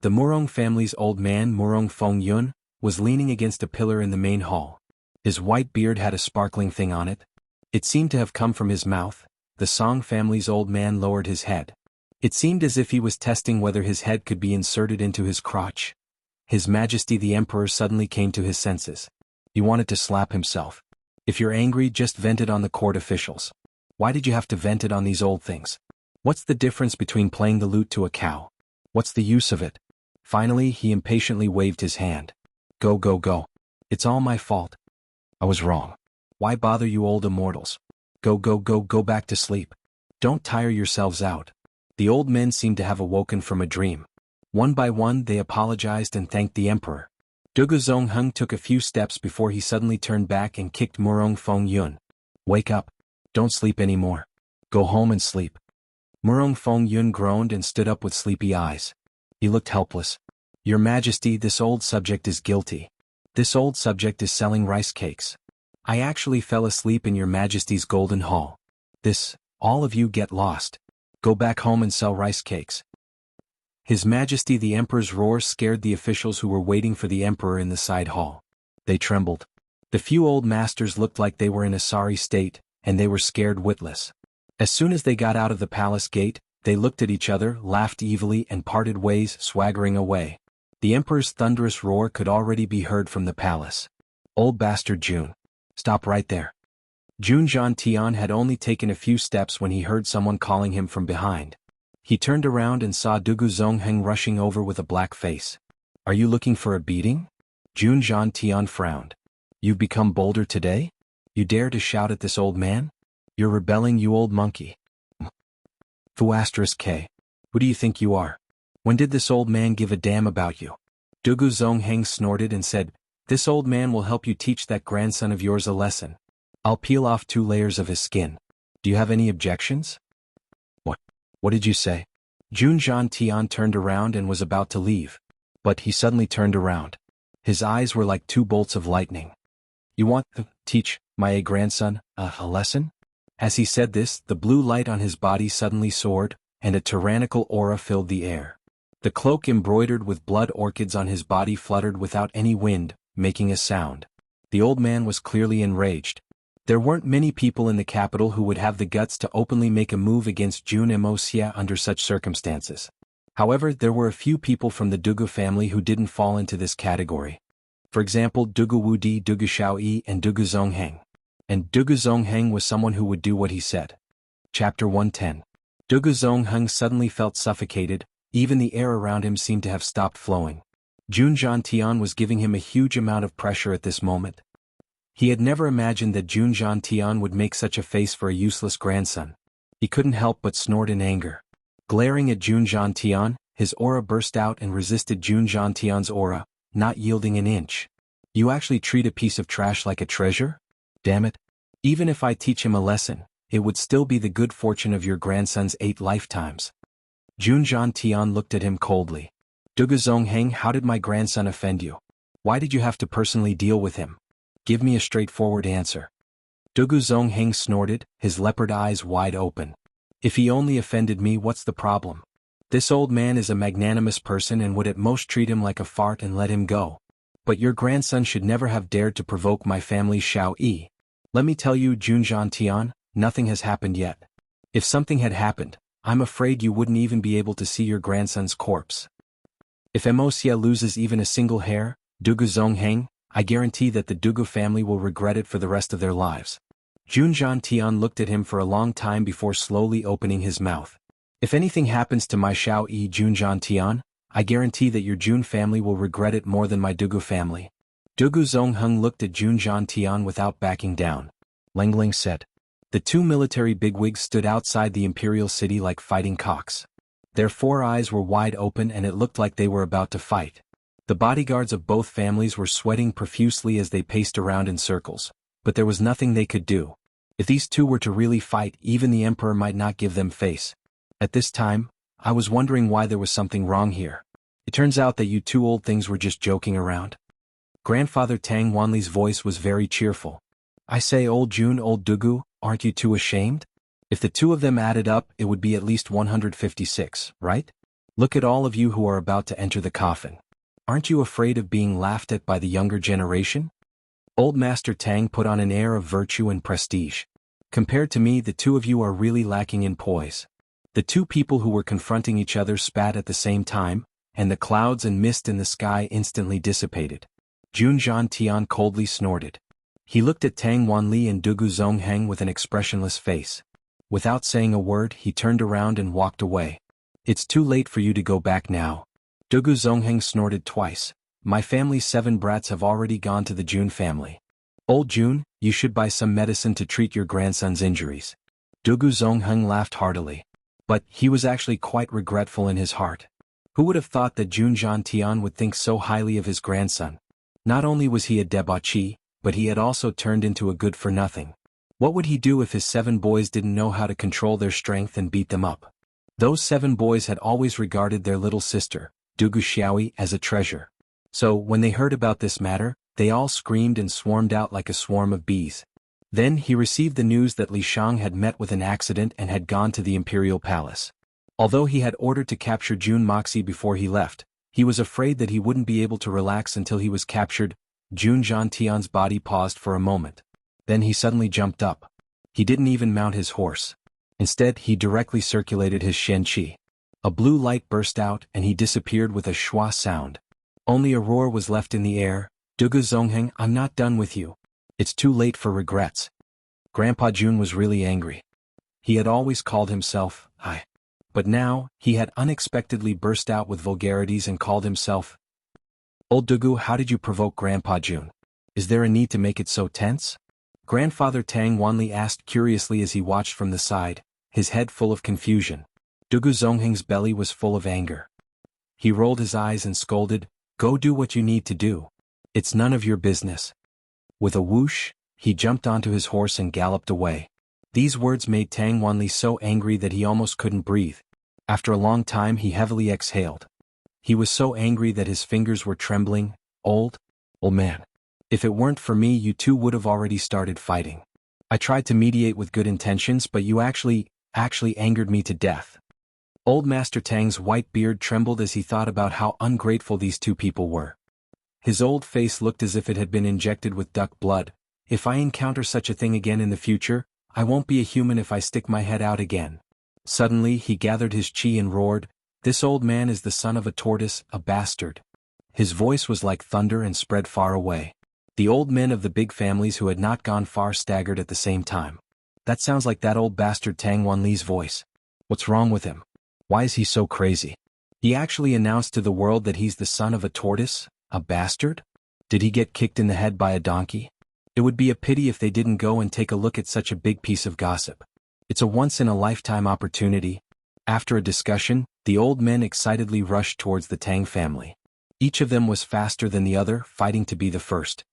The Murong family's old man, Murong Feng Yun, was leaning against a pillar in the main hall. His white beard had a sparkling thing on it. It seemed to have come from his mouth. The Song family's old man lowered his head. It seemed as if he was testing whether his head could be inserted into his crotch. His Majesty the Emperor suddenly came to his senses. He wanted to slap himself. If you're angry, just vent it on the court officials. Why did you have to vent it on these old things? What's the difference between playing the lute to a cow? What's the use of it? Finally, he impatiently waved his hand. Go, go, go. It's all my fault. I was wrong. Why bother you old immortals? Go, go, go, go back to sleep. Don't tire yourselves out. The old men seemed to have awoken from a dream. One by one they apologized and thanked the emperor. Dugu Zongheng took a few steps before he suddenly turned back and kicked Murong Feng Yun. Wake up. Don't sleep anymore. Go home and sleep. Murong Feng Yun groaned and stood up with sleepy eyes. He looked helpless. Your Majesty, this old subject is guilty. This old subject is selling rice cakes. I actually fell asleep in your Majesty's golden hall. All of you get lost. Go back home and sell rice cakes. His Majesty the Emperor's roar scared the officials who were waiting for the Emperor in the side hall. They trembled. The few old masters looked like they were in a sorry state, and they were scared witless. As soon as they got out of the palace gate, they looked at each other, laughed evilly, and parted ways, swaggering away. The Emperor's thunderous roar could already be heard from the palace. Old bastard Jun. Stop right there. Jun Tian had only taken a few steps when he heard someone calling him from behind. He turned around and saw Dugu Zongheng rushing over with a black face. Are you looking for a beating? Jun Tian frowned. You've become bolder today? You dare to shout at this old man? You're rebelling, you old monkey. Fu *k. Who do you think you are? When did this old man give a damn about you? Dugu Zongheng snorted and said, This old man will help you teach that grandson of yours a lesson. I'll peel off 2 layers of his skin. Do you have any objections? What did you say? Jun Tian turned around and was about to leave. But he suddenly turned around. His eyes were like 2 bolts of lightning. You want to teach my grandson a lesson? As he said this, the blue light on his body suddenly soared, and a tyrannical aura filled the air. The cloak embroidered with blood orchids on his body fluttered without any wind, making a sound. The old man was clearly enraged. There weren't many people in the capital who would have the guts to openly make a move against Jun Wuxia under such circumstances. However, there were a few people from the Dugu family who didn't fall into this category. For example, Dugu Wudi, Dugu Xiaoyi, and Dugu Zongheng. And Dugu Zongheng was someone who would do what he said. Chapter 110. Dugu Zongheng suddenly felt suffocated, even the air around him seemed to have stopped flowing. Jun Tian was giving him a huge amount of pressure at this moment. He had never imagined that Jun Tian would make such a face for a useless grandson. He couldn't help but snort in anger. Glaring at Jun Tian, his aura burst out and resisted Jun Tian's aura, not yielding an inch. You actually treat a piece of trash like a treasure? Damn it. Even if I teach him a lesson, it would still be the good fortune of your grandson's 8 lifetimes. Jun Tian looked at him coldly. Dugu Zongheng, how did my grandson offend you? Why did you have to personally deal with him? Give me a straightforward answer. Dugu Zongheng snorted, his leopard eyes wide open. If he only offended me, what's the problem? This old man is a magnanimous person and would at most treat him like a fart and let him go. But your grandson should never have dared to provoke my family's Xiao Yi. Let me tell you, Jun Tian, nothing has happened yet. If something had happened, I'm afraid you wouldn't even be able to see your grandson's corpse. If Wuxia loses even a single hair, Dugu Zongheng, I guarantee that the Dugu family will regret it for the rest of their lives. Jun Tian looked at him for a long time before slowly opening his mouth. If anything happens to my Xiao Yi Jun Tian, I guarantee that your Jun family will regret it more than my Dugu family. Dugu Zongheng looked at Jun Tian without backing down. Lengling said. The 2 military bigwigs stood outside the imperial city like fighting cocks. Their 4 eyes were wide open and it looked like they were about to fight. The bodyguards of both families were sweating profusely as they paced around in circles, but there was nothing they could do. If these 2 were to really fight, even the emperor might not give them face. At this time, I was wondering why there was something wrong here. It turns out that you 2 old things were just joking around. Grandfather Tang Wanli's voice was very cheerful. I say, old Jun, old Dugu, aren't you 2 ashamed? If the 2 of them added up, it would be at least 156, right? Look at all of you who are about to enter the coffin. Aren't you afraid of being laughed at by the younger generation? Old Master Tang put on an air of virtue and prestige. Compared to me, the 2 of you are really lacking in poise. The 2 people who were confronting each other spat at the same time, and the clouds and mist in the sky instantly dissipated. Jun Tian coldly snorted. He looked at Tang Wanli and Dugu Zongheng with an expressionless face. Without saying a word, he turned around and walked away. It's too late for you to go back now. Dugu Zongheng snorted twice. My family's 7 brats have already gone to the Jun family. Old Jun, you should buy some medicine to treat your grandson's injuries. Dugu Zongheng laughed heartily. But he was actually quite regretful in his heart. Who would have thought that Jun Tian would think so highly of his grandson? Not only was he a debauchee, but he had also turned into a good-for-nothing. What would he do if his 7 boys didn't know how to control their strength and beat them up? Those 7 boys had always regarded their little sister, Dugu Xiaoyi as a treasure. So, when they heard about this matter, they all screamed and swarmed out like a swarm of bees. Then he received the news that Li Shang had met with an accident and had gone to the imperial palace. Although he had ordered to capture Jun Moxie before he left, he was afraid that he wouldn't be able to relax until he was captured. Jun Zhantian's body paused for a moment. Then he suddenly jumped up. He didn't even mount his horse. Instead, he directly circulated his Shen Qi. A blue light burst out and he disappeared with a schwa sound. Only a roar was left in the air. Dugu Zongheng, I'm not done with you. It's too late for regrets. Grandpa Jun was really angry. He had always called himself, Hai. But now, he had unexpectedly burst out with vulgarities and called himself. Old Dugu, how did you provoke Grandpa Jun? Is there a need to make it so tense? Grandfather Tang Wanli asked curiously as he watched from the side, his head full of confusion. Dugu Zongheng's belly was full of anger. He rolled his eyes and scolded, Go do what you need to do. It's none of your business. With a whoosh, he jumped onto his horse and galloped away. These words made Tang Wanli so angry that he almost couldn't breathe. After a long time he heavily exhaled. He was so angry that his fingers were trembling. Old man. If it weren't for me, you two would have already started fighting. I tried to mediate with good intentions, but you actually angered me to death. Old Master Tang's white beard trembled as he thought about how ungrateful these two people were. His old face looked as if it had been injected with duck blood. If I encounter such a thing again in the future, I won't be a human if I stick my head out again. Suddenly he gathered his chi and roared, This old man is the son of a tortoise, a bastard. His voice was like thunder and spread far away. The old men of the big families who had not gone far staggered at the same time. That sounds like that old bastard Tang Wanli's voice. What's wrong with him? Why is he so crazy? He actually announced to the world that he's the son of a tortoise, a bastard? Did he get kicked in the head by a donkey? It would be a pity if they didn't go and take a look at such a big piece of gossip. It's a once-in-a-lifetime opportunity. After a discussion, the old men excitedly rushed towards the Tang family. Each of them was faster than the other, fighting to be the first.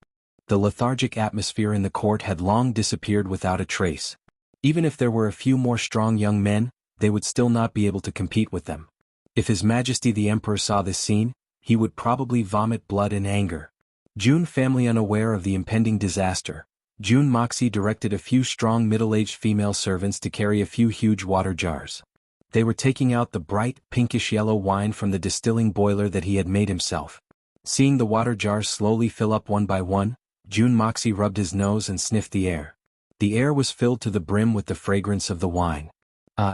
The lethargic atmosphere in the court had long disappeared without a trace. Even if there were a few more strong young men, they would still not be able to compete with them. If His Majesty the Emperor saw this scene, he would probably vomit blood in anger. Jun family unaware of the impending disaster, Jun Moxie directed a few strong middle-aged female servants to carry a few huge water jars. They were taking out the bright, pinkish-yellow wine from the distilling boiler that he had made himself. Seeing the water jars slowly fill up one by one, Jun Moxie rubbed his nose and sniffed the air. The air was filled to the brim with the fragrance of the wine.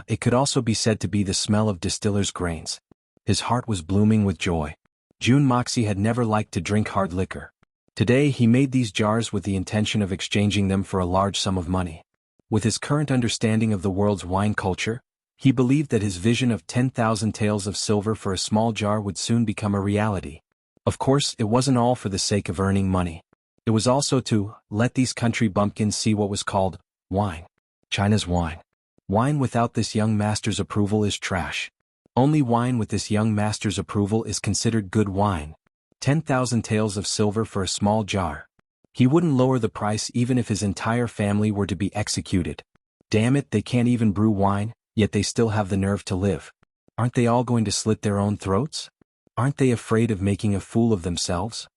It could also be said to be the smell of distiller's grains. His heart was blooming with joy. Jun Moxie had never liked to drink hard liquor. Today he made these jars with the intention of exchanging them for a large sum of money. With his current understanding of the world's wine culture, he believed that his vision of 10,000 taels of silver for a small jar would soon become a reality. Of course, it wasn't all for the sake of earning money. It was also to let these country bumpkins see what was called wine. China's wine. Wine without this young master's approval is trash. Only wine with this young master's approval is considered good wine. 10,000 taels of silver for a small jar. He wouldn't lower the price even if his entire family were to be executed. Damn it, they can't even brew wine, yet they still have the nerve to live. Aren't they all going to slit their own throats? Aren't they afraid of making a fool of themselves?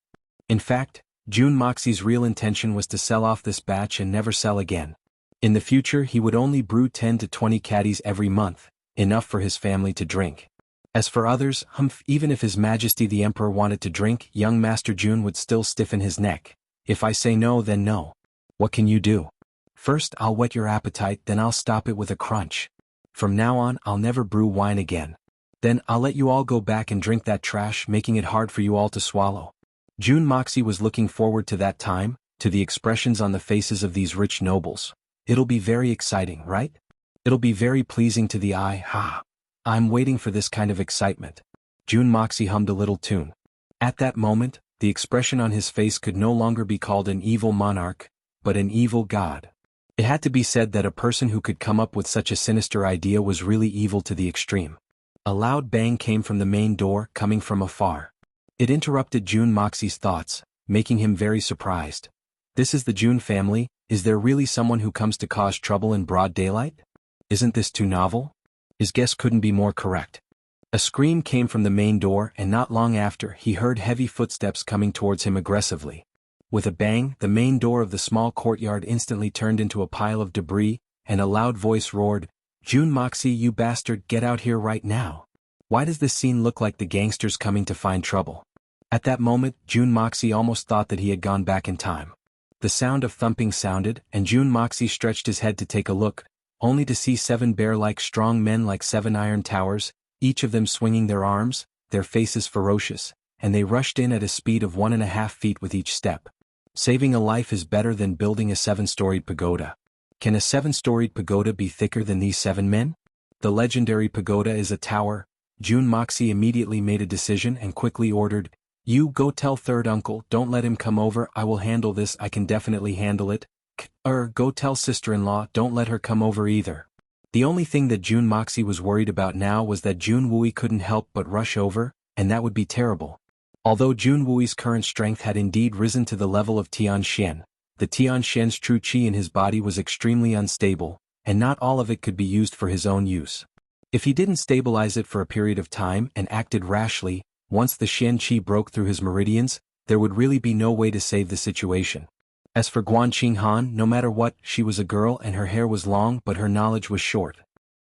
In fact, Jun Moxie's real intention was to sell off this batch and never sell again. In the future he would only brew 10 to 20 caddies every month, enough for his family to drink. As for others, even if His Majesty the Emperor wanted to drink, young Master Jun would still stiffen his neck. If I say no, then no. What can you do? First I'll whet your appetite, then I'll stop it with a crunch. From now on I'll never brew wine again. Then I'll let you all go back and drink that trash, making it hard for you all to swallow. Jun Moxie was looking forward to that time, to the expressions on the faces of these rich nobles. It'll be very exciting, right? It'll be very pleasing to the eye, ha. I'm waiting for this kind of excitement. Jun Moxie hummed a little tune. At that moment, the expression on his face could no longer be called an evil monarch, but an evil god. It had to be said that a person who could come up with such a sinister idea was really evil to the extreme. A loud bang came from the main door, coming from afar. It interrupted Jun Moxie's thoughts, making him very surprised. This is the Jun family. Is there really someone who comes to cause trouble in broad daylight? Isn't this too novel? His guess couldn't be more correct. A scream came from the main door, and not long after, he heard heavy footsteps coming towards him aggressively. With a bang, the main door of the small courtyard instantly turned into a pile of debris, and a loud voice roared, "Jun Moxie, you bastard, get out here right now! Why does this scene look like the gangsters coming to find trouble?" At that moment, Jun Moxie almost thought that he had gone back in time. The sound of thumping sounded, and Jun Moxie stretched his head to take a look, only to see 7 bear-like strong men like 7 iron towers, each of them swinging their arms, their faces ferocious, and they rushed in at a speed of 1.5 feet with each step. Saving a life is better than building a 7-storied pagoda. Can a 7-storied pagoda be thicker than these 7 men? The legendary pagoda is a tower. Jun Moxie immediately made a decision and quickly ordered, "You go tell third uncle, don't let him come over, I will handle this, I can definitely handle it. Go tell sister-in-law, don't let her come over either." The only thing that Jun Moxie was worried about now was that Jun Wui couldn't help but rush over, and that would be terrible. Although Jun Wui's current strength had indeed risen to the level of Tian Xian, the Tian Xian's true qi in his body was extremely unstable, and not all of it could be used for his own use. If he didn't stabilize it for a period of time and acted rashly, once the Xian qi broke through his meridians, there would really be no way to save the situation. As for Guan Qinghan, no matter what, she was a girl and her hair was long but her knowledge was short.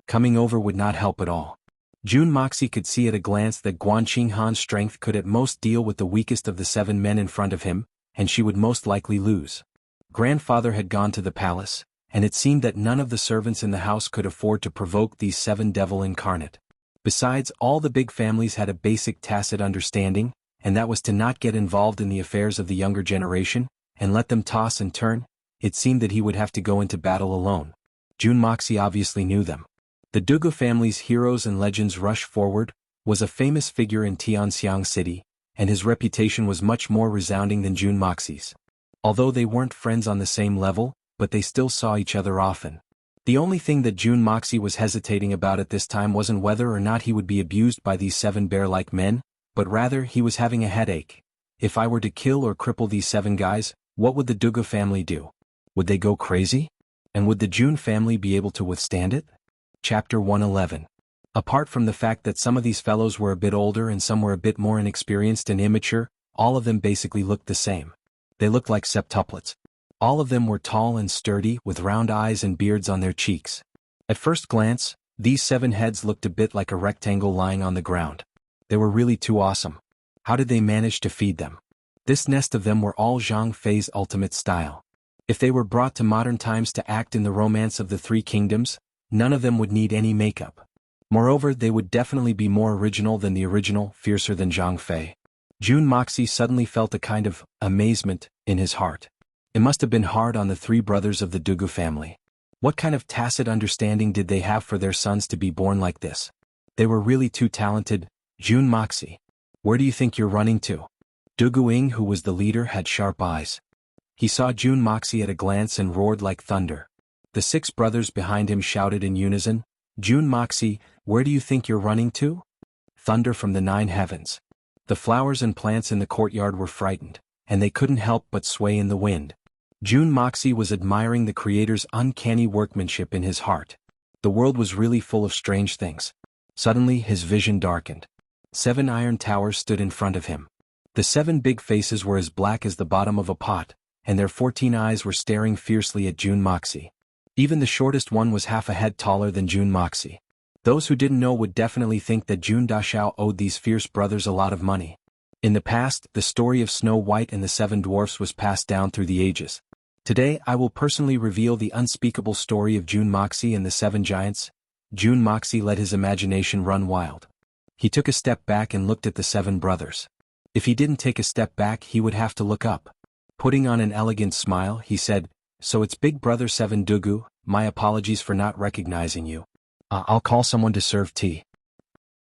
Coming over would not help at all. Jun Moxie could see at a glance that Guan Qinghan's strength could at most deal with the weakest of the 7 men in front of him, and she would most likely lose. Grandfather had gone to the palace, and it seemed that none of the servants in the house could afford to provoke these 7 devil incarnate. Besides, all the big families had a basic tacit understanding, and that was to not get involved in the affairs of the younger generation, and let them toss and turn. It seemed that he would have to go into battle alone. Jun Moxie obviously knew them. The Dugu family's heroes and legends Rush Forward was a famous figure in Tianxiang City, and his reputation was much more resounding than Jun Moxie's. Although they weren't friends on the same level, but they still saw each other often. The only thing that Jun Moxie was hesitating about at this time wasn't whether or not he would be abused by these 7 bear-like men, but rather he was having a headache. If I were to kill or cripple these 7 guys, what would the Dugu family do? Would they go crazy? And would the Jun family be able to withstand it? Chapter 111. Apart from the fact that some of these fellows were a bit older and some were a bit more inexperienced and immature, all of them basically looked the same. They looked like septuplets. All of them were tall and sturdy, with round eyes and beards on their cheeks. At first glance, these 7 heads looked a bit like a rectangle lying on the ground. They were really too awesome. How did they manage to feed them? This nest of them were all Zhang Fei's ultimate style. If they were brought to modern times to act in the romance of the 3 kingdoms, none of them would need any makeup. Moreover, they would definitely be more original than the original, fiercer than Zhang Fei. Jun Moxie suddenly felt a kind of amazement in his heart. It must have been hard on the 3 brothers of the Dugu family. What kind of tacit understanding did they have for their sons to be born like this? They were really too talented. Jun Moxie, where do you think you're running to? Dugu Ying, who was the leader, had sharp eyes. He saw Jun Moxie at a glance and roared like thunder. The 6 brothers behind him shouted in unison, "Jun Moxie, where do you think you're running to?" Thunder from the 9 heavens. The flowers and plants in the courtyard were frightened, and they couldn't help but sway in the wind. Jun Moxie was admiring the creator's uncanny workmanship in his heart. The world was really full of strange things. Suddenly his vision darkened. 7 iron towers stood in front of him. The 7 big faces were as black as the bottom of a pot, and their 14 eyes were staring fiercely at Jun Moxie. Even the shortest one was half a head taller than Jun Moxie. Those who didn't know would definitely think that Jun Dashao owed these fierce brothers a lot of money. In the past, the story of Snow White and the 7 dwarfs was passed down through the ages. Today I will personally reveal the unspeakable story of Jun Moxie and the 7 giants. Jun Moxie let his imagination run wild. He took a step back and looked at the 7 brothers. If he didn't take a step back, he would have to look up. Putting on an elegant smile, he said, "So it's Big Brother 7 Dugu, my apologies for not recognizing you. I'll call someone to serve tea.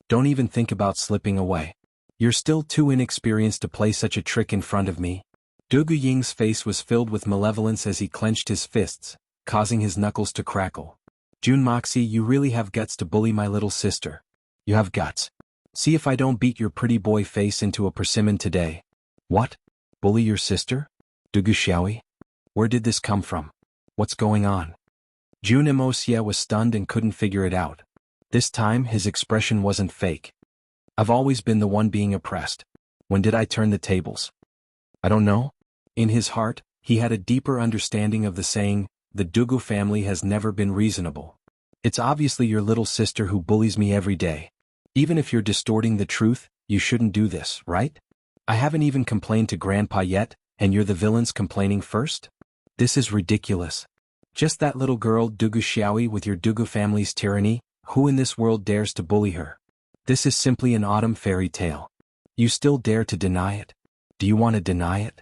Don't even think about slipping away. You're still too inexperienced to play such a trick in front of me." Dugu Ying's face was filled with malevolence as he clenched his fists, causing his knuckles to crackle. "Jun Moxie, you really have guts to bully my little sister. You have guts. See if I don't beat your pretty boy face into a persimmon today." "What? Bully your sister? Dugu Xiaoyi? Where did this come from? What's going on?" Jun Moxie was stunned and couldn't figure it out. This time his expression wasn't fake. I've always been the one being oppressed. When did I turn the tables? I don't know. In his heart, he had a deeper understanding of the saying, the Dugu family has never been reasonable. It's obviously your little sister who bullies me every day. Even if you're distorting the truth, you shouldn't do this, right? I haven't even complained to Grandpa yet, and you're the villains complaining first? This is ridiculous. Just that little girl Dugu Xiaoyi with your Dugu family's tyranny, who in this world dares to bully her? This is simply an autumn fairy tale. You still dare to deny it? Do you want to deny it?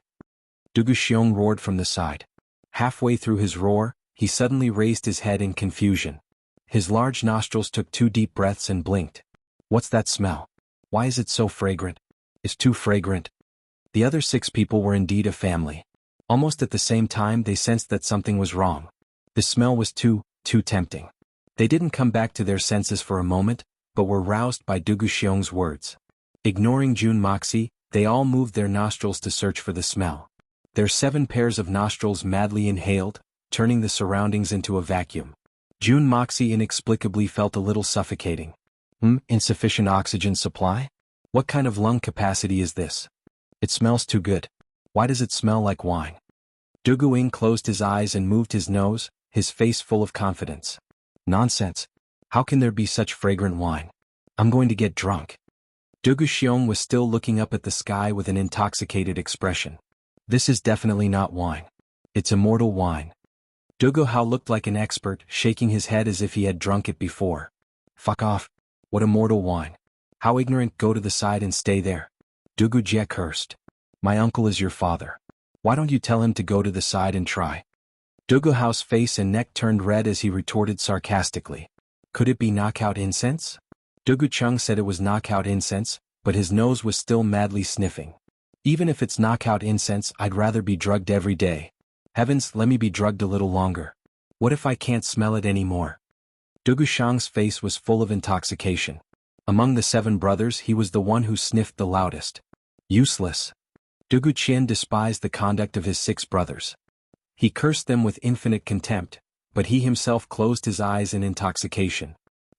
Dugu Xiong roared from the side. Halfway through his roar, he suddenly raised his head in confusion. His large nostrils took 2 deep breaths and blinked. What's that smell? Why is it so fragrant? It's too fragrant. The other 6 people were indeed a family. Almost at the same time they sensed that something was wrong. The smell was too tempting. They didn't come back to their senses for a moment, but were roused by Dugu Xiong's words. Ignoring Jun Moxie, they all moved their nostrils to search for the smell. Their 7 pairs of nostrils madly inhaled, turning the surroundings into a vacuum. Jun Moxie inexplicably felt a little suffocating. Insufficient oxygen supply? What kind of lung capacity is this? It smells too good. Why does it smell like wine? Dugu Ying closed his eyes and moved his nose, his face full of confidence. Nonsense. How can there be such fragrant wine? I'm going to get drunk. Dugu Xiong was still looking up at the sky with an intoxicated expression. This is definitely not wine. It's immortal wine. Dugu Hao looked like an expert, shaking his head as if he had drunk it before. Fuck off. What immortal wine? How ignorant, go to the side and stay there. Dugu Jie cursed. My uncle is your father. Why don't you tell him to go to the side and try? Dugu Hao's face and neck turned red as he retorted sarcastically. Could it be knockout incense? Dugu Chung said it was knockout incense, but his nose was still madly sniffing. Even if it's knockout incense, I'd rather be drugged every day. Heavens, let me be drugged a little longer. What if I can't smell it anymore? Dugu Shang's face was full of intoxication. Among the 7 brothers he was the one who sniffed the loudest. Useless. Dugu Qian despised the conduct of his 6 brothers. He cursed them with infinite contempt, but he himself closed his eyes in intoxication.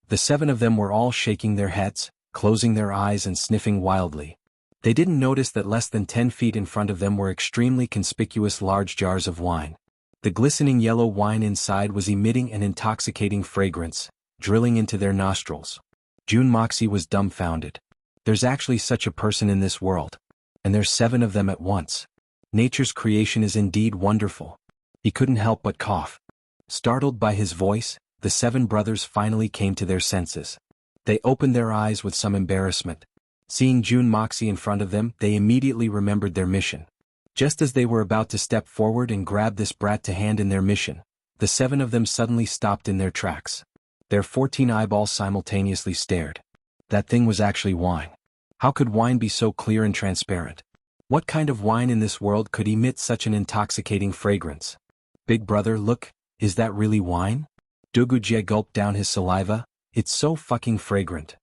The 7 of them were all shaking their heads, closing their eyes and sniffing wildly. They didn't notice that less than 10 feet in front of them were extremely conspicuous large jars of wine. The glistening yellow wine inside was emitting an intoxicating fragrance, drilling into their nostrils. Jun Moxie was dumbfounded. There's actually such a person in this world. And there's 7 of them at once. Nature's creation is indeed wonderful. He couldn't help but cough. Startled by his voice, the 7 brothers finally came to their senses. They opened their eyes with some embarrassment. Seeing Jun Moxie in front of them, they immediately remembered their mission. Just as they were about to step forward and grab this brat to hand in their mission, the 7 of them suddenly stopped in their tracks. Their 14 eyeballs simultaneously stared. That thing was actually wine. How could wine be so clear and transparent? What kind of wine in this world could emit such an intoxicating fragrance? Big brother, look, is that really wine? Dugu Jie gulped down his saliva. It's so fucking fragrant.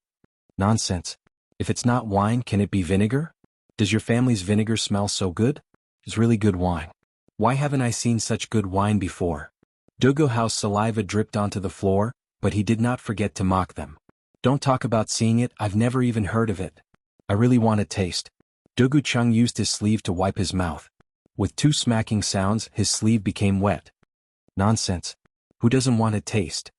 Nonsense. If it's not wine, can it be vinegar? Does your family's vinegar smell so good? It's really good wine. Why haven't I seen such good wine before? Dugu Hao's saliva dripped onto the floor, but he did not forget to mock them. Don't talk about seeing it, I've never even heard of it. I really want to taste. Dugu Chung used his sleeve to wipe his mouth. With 2 smacking sounds, his sleeve became wet. Nonsense. Who doesn't want to taste?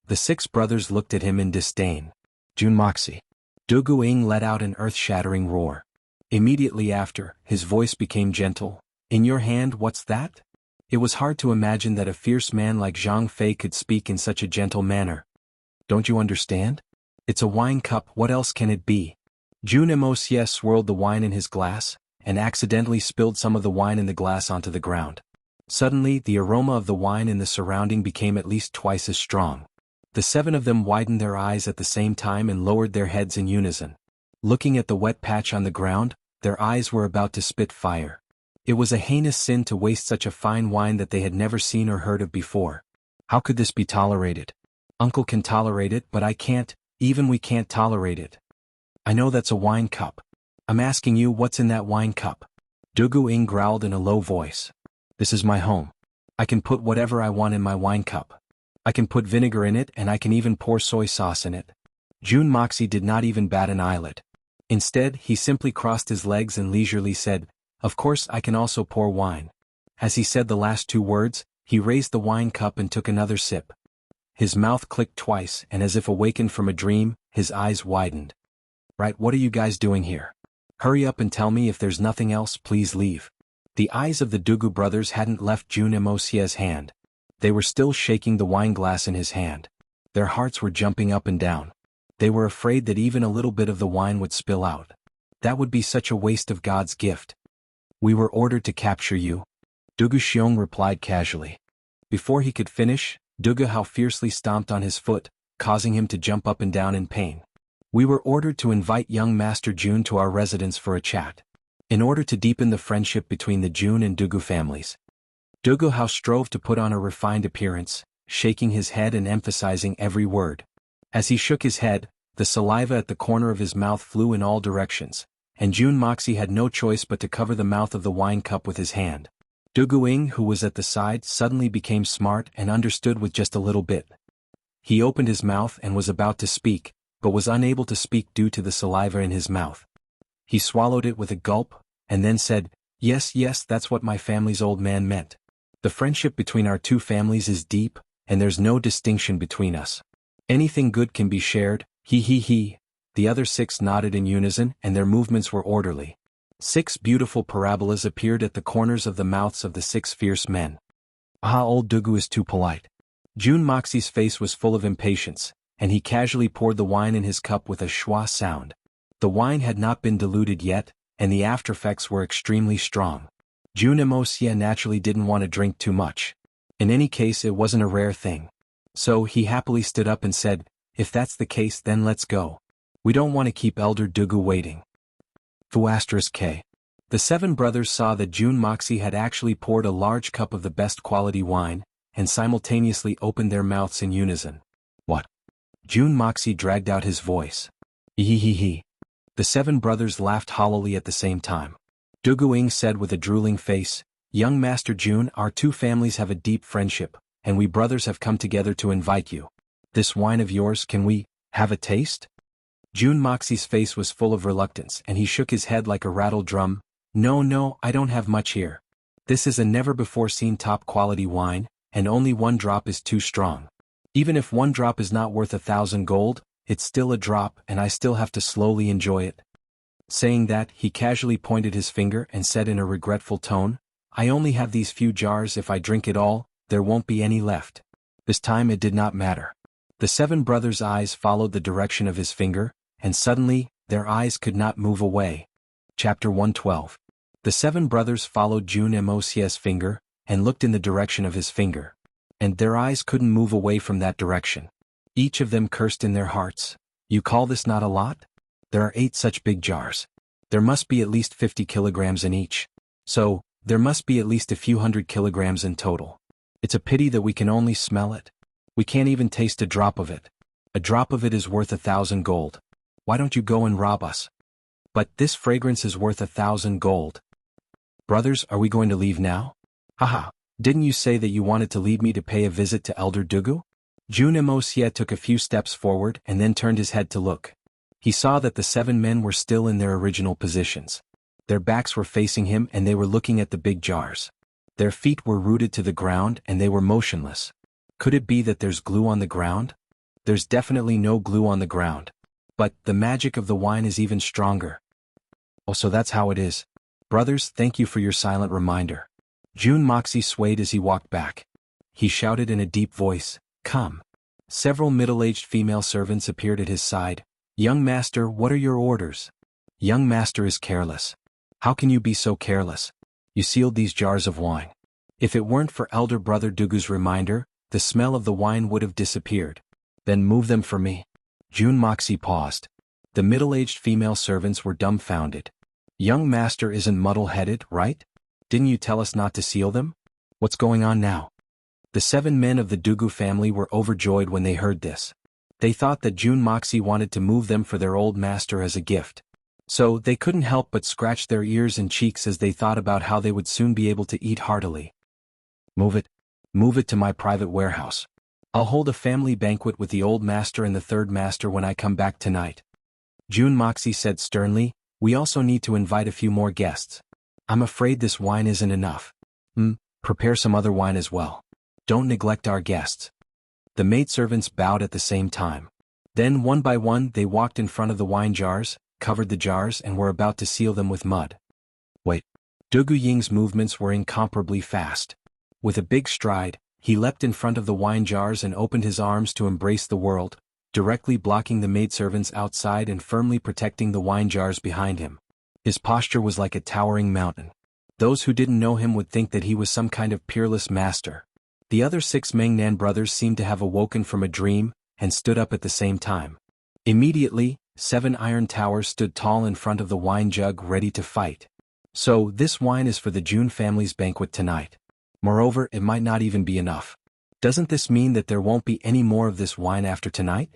The 6 brothers looked at him in disdain. Jun Moxie. Dugu Ying let out an earth-shattering roar. Immediately after, his voice became gentle. In your hand, what's that? It was hard to imagine that a fierce man like Zhang Fei could speak in such a gentle manner. Don't you understand? It's a wine cup, what else can it be? Jun Moxie swirled the wine in his glass, and accidentally spilled some of the wine in the glass onto the ground. Suddenly, the aroma of the wine in the surrounding became at least twice as strong. The 7 of them widened their eyes at the same time and lowered their heads in unison. Looking at the wet patch on the ground, their eyes were about to spit fire. It was a heinous sin to waste such a fine wine that they had never seen or heard of before. How could this be tolerated? Uncle can tolerate it, but I can't, even we can't tolerate it. I know that's a wine cup. I'm asking you, what's in that wine cup? Dugu Ying growled in a low voice. This is my home. I can put whatever I want in my wine cup. I can put vinegar in it and I can even pour soy sauce in it. Jun Moxie did not even bat an eyelid. Instead, he simply crossed his legs and leisurely said, "Of course I can also pour wine." As he said the last two words, he raised the wine cup and took another sip. His mouth clicked twice, and as if awakened from a dream, his eyes widened. "Right, what are you guys doing here? Hurry up and tell me. If there's nothing else, please leave." The eyes of the Dugu brothers hadn't left Jun Emosia's hand. They were still shaking the wine glass in his hand. Their hearts were jumping up and down. They were afraid that even a little bit of the wine would spill out. That would be such a waste of God's gift. "We were ordered to capture you," Dugu Xiong replied casually. Before he could finish, Dugu Hao fiercely stomped on his foot, causing him to jump up and down in pain. "We were ordered to invite young Master Jun to our residence for a chat, in order to deepen the friendship between the Jun and Dugu families." Dugu Hao strove to put on a refined appearance, shaking his head and emphasizing every word. As he shook his head, the saliva at the corner of his mouth flew in all directions, and Jun Moxie had no choice but to cover the mouth of the wine cup with his hand. Dugu Ing, who was at the side, suddenly became smart and understood with just a little bit. He opened his mouth and was about to speak, but was unable to speak due to the saliva in his mouth. He swallowed it with a gulp, and then said, "Yes, yes, that's what my family's old man meant. The friendship between our two families is deep, and there's no distinction between us. Anything good can be shared, he. The other six nodded in unison, and their movements were orderly. 6 beautiful parabolas appeared at the corners of the mouths of the 6 fierce men. "Ah, old Dugu is too polite." Jun Moxie's face was full of impatience, and he casually poured the wine in his cup with a schwa sound. The wine had not been diluted yet, and the aftereffects were extremely strong. Jun Emosia naturally didn't want to drink too much. In any case, it wasn't a rare thing. So he happily stood up and said, "If that's the case, then let's go. We don't want to keep Elder Dugu waiting." *K. The 7 brothers saw that Jun Moxie had actually poured a large cup of the best quality wine, and simultaneously opened their mouths in unison. "What?" Jun Moxie dragged out his voice. "He. The 7 brothers laughed hollowly at the same time. Dugu Ing said with a drooling face, "Young Master Jun, our two families have a deep friendship, and we brothers have come together to invite you. This wine of yours, can we have a taste?" Jun Moxie's face was full of reluctance, and he shook his head like a rattled drum. No, I don't have much here. This is a never-before-seen top-quality wine, and only 1 drop is too strong. Even if 1 drop is not worth 1,000 gold, it's still a drop, and I still have to slowly enjoy it." Saying that, he casually pointed his finger and said in a regretful tone, "I only have these few jars. If I drink it all, there won't be any left." This time it did not matter. The 7 brothers' eyes followed the direction of his finger, and suddenly, their eyes could not move away. Chapter 112. The 7 brothers followed Jun Emosia's finger, and looked in the direction of his finger. And their eyes couldn't move away from that direction. Each of them cursed in their hearts. "You call this not a lot? There are 8 such big jars. There must be at least 50 kilograms in each. So, there must be at least a few hundred kilograms in total. It's a pity that we can only smell it. We can't even taste a drop of it. A drop of it is worth 1,000 gold. Why don't you go and rob us?" "But this fragrance is worth 1,000 gold. Brothers, are we going to leave now?" "Haha, didn't you say that you wanted to leave me to pay a visit to Elder Dugu?" Jun Emosia took a few steps forward and then turned his head to look. He saw that the 7 men were still in their original positions. Their backs were facing him and they were looking at the big jars. Their feet were rooted to the ground and they were motionless. Could it be that there's glue on the ground? There's definitely no glue on the ground. But the magic of the wine is even stronger. "Oh, so that's how it is. Brothers, thank you for your silent reminder." Jun Moxie swayed as he walked back. He shouted in a deep voice, "Come." Several middle-aged female servants appeared at his side. "Young master, what are your orders?" "Young master is careless." "How can you be so careless? You sealed these jars of wine. If it weren't for elder brother Dugu's reminder, the smell of the wine would have disappeared." "Then move them for me." Jun Moxie paused. The middle-aged female servants were dumbfounded. "Young master isn't muddle-headed, right? Didn't you tell us not to seal them? What's going on now?" The 7 men of the Dugu family were overjoyed when they heard this. They thought that Jun Moxie wanted to move them for their old master as a gift. So they couldn't help but scratch their ears and cheeks as they thought about how they would soon be able to eat heartily. Move it to my private warehouse. I'll hold a family banquet with the old master and the 3rd master when I come back tonight." Jun Moxie said sternly, "We also need to invite a few more guests. I'm afraid this wine isn't enough. Prepare some other wine as well. Don't neglect our guests." The maidservants bowed at the same time. Then one by one they walked in front of the wine jars, covered the jars and were about to seal them with mud. Wait. Dugu Ying's movements were incomparably fast. With a big stride, he leapt in front of the wine jars and opened his arms to embrace the world, directly blocking the maidservants outside and firmly protecting the wine jars behind him. His posture was like a towering mountain. Those who didn't know him would think that he was some kind of peerless master. The other 6 Mengnan brothers seemed to have awoken from a dream, and stood up at the same time. Immediately, 7 iron towers stood tall in front of the wine jug ready to fight. So, this wine is for the Jun family's banquet tonight. Moreover, it might not even be enough. Doesn't this mean that there won't be any more of this wine after tonight?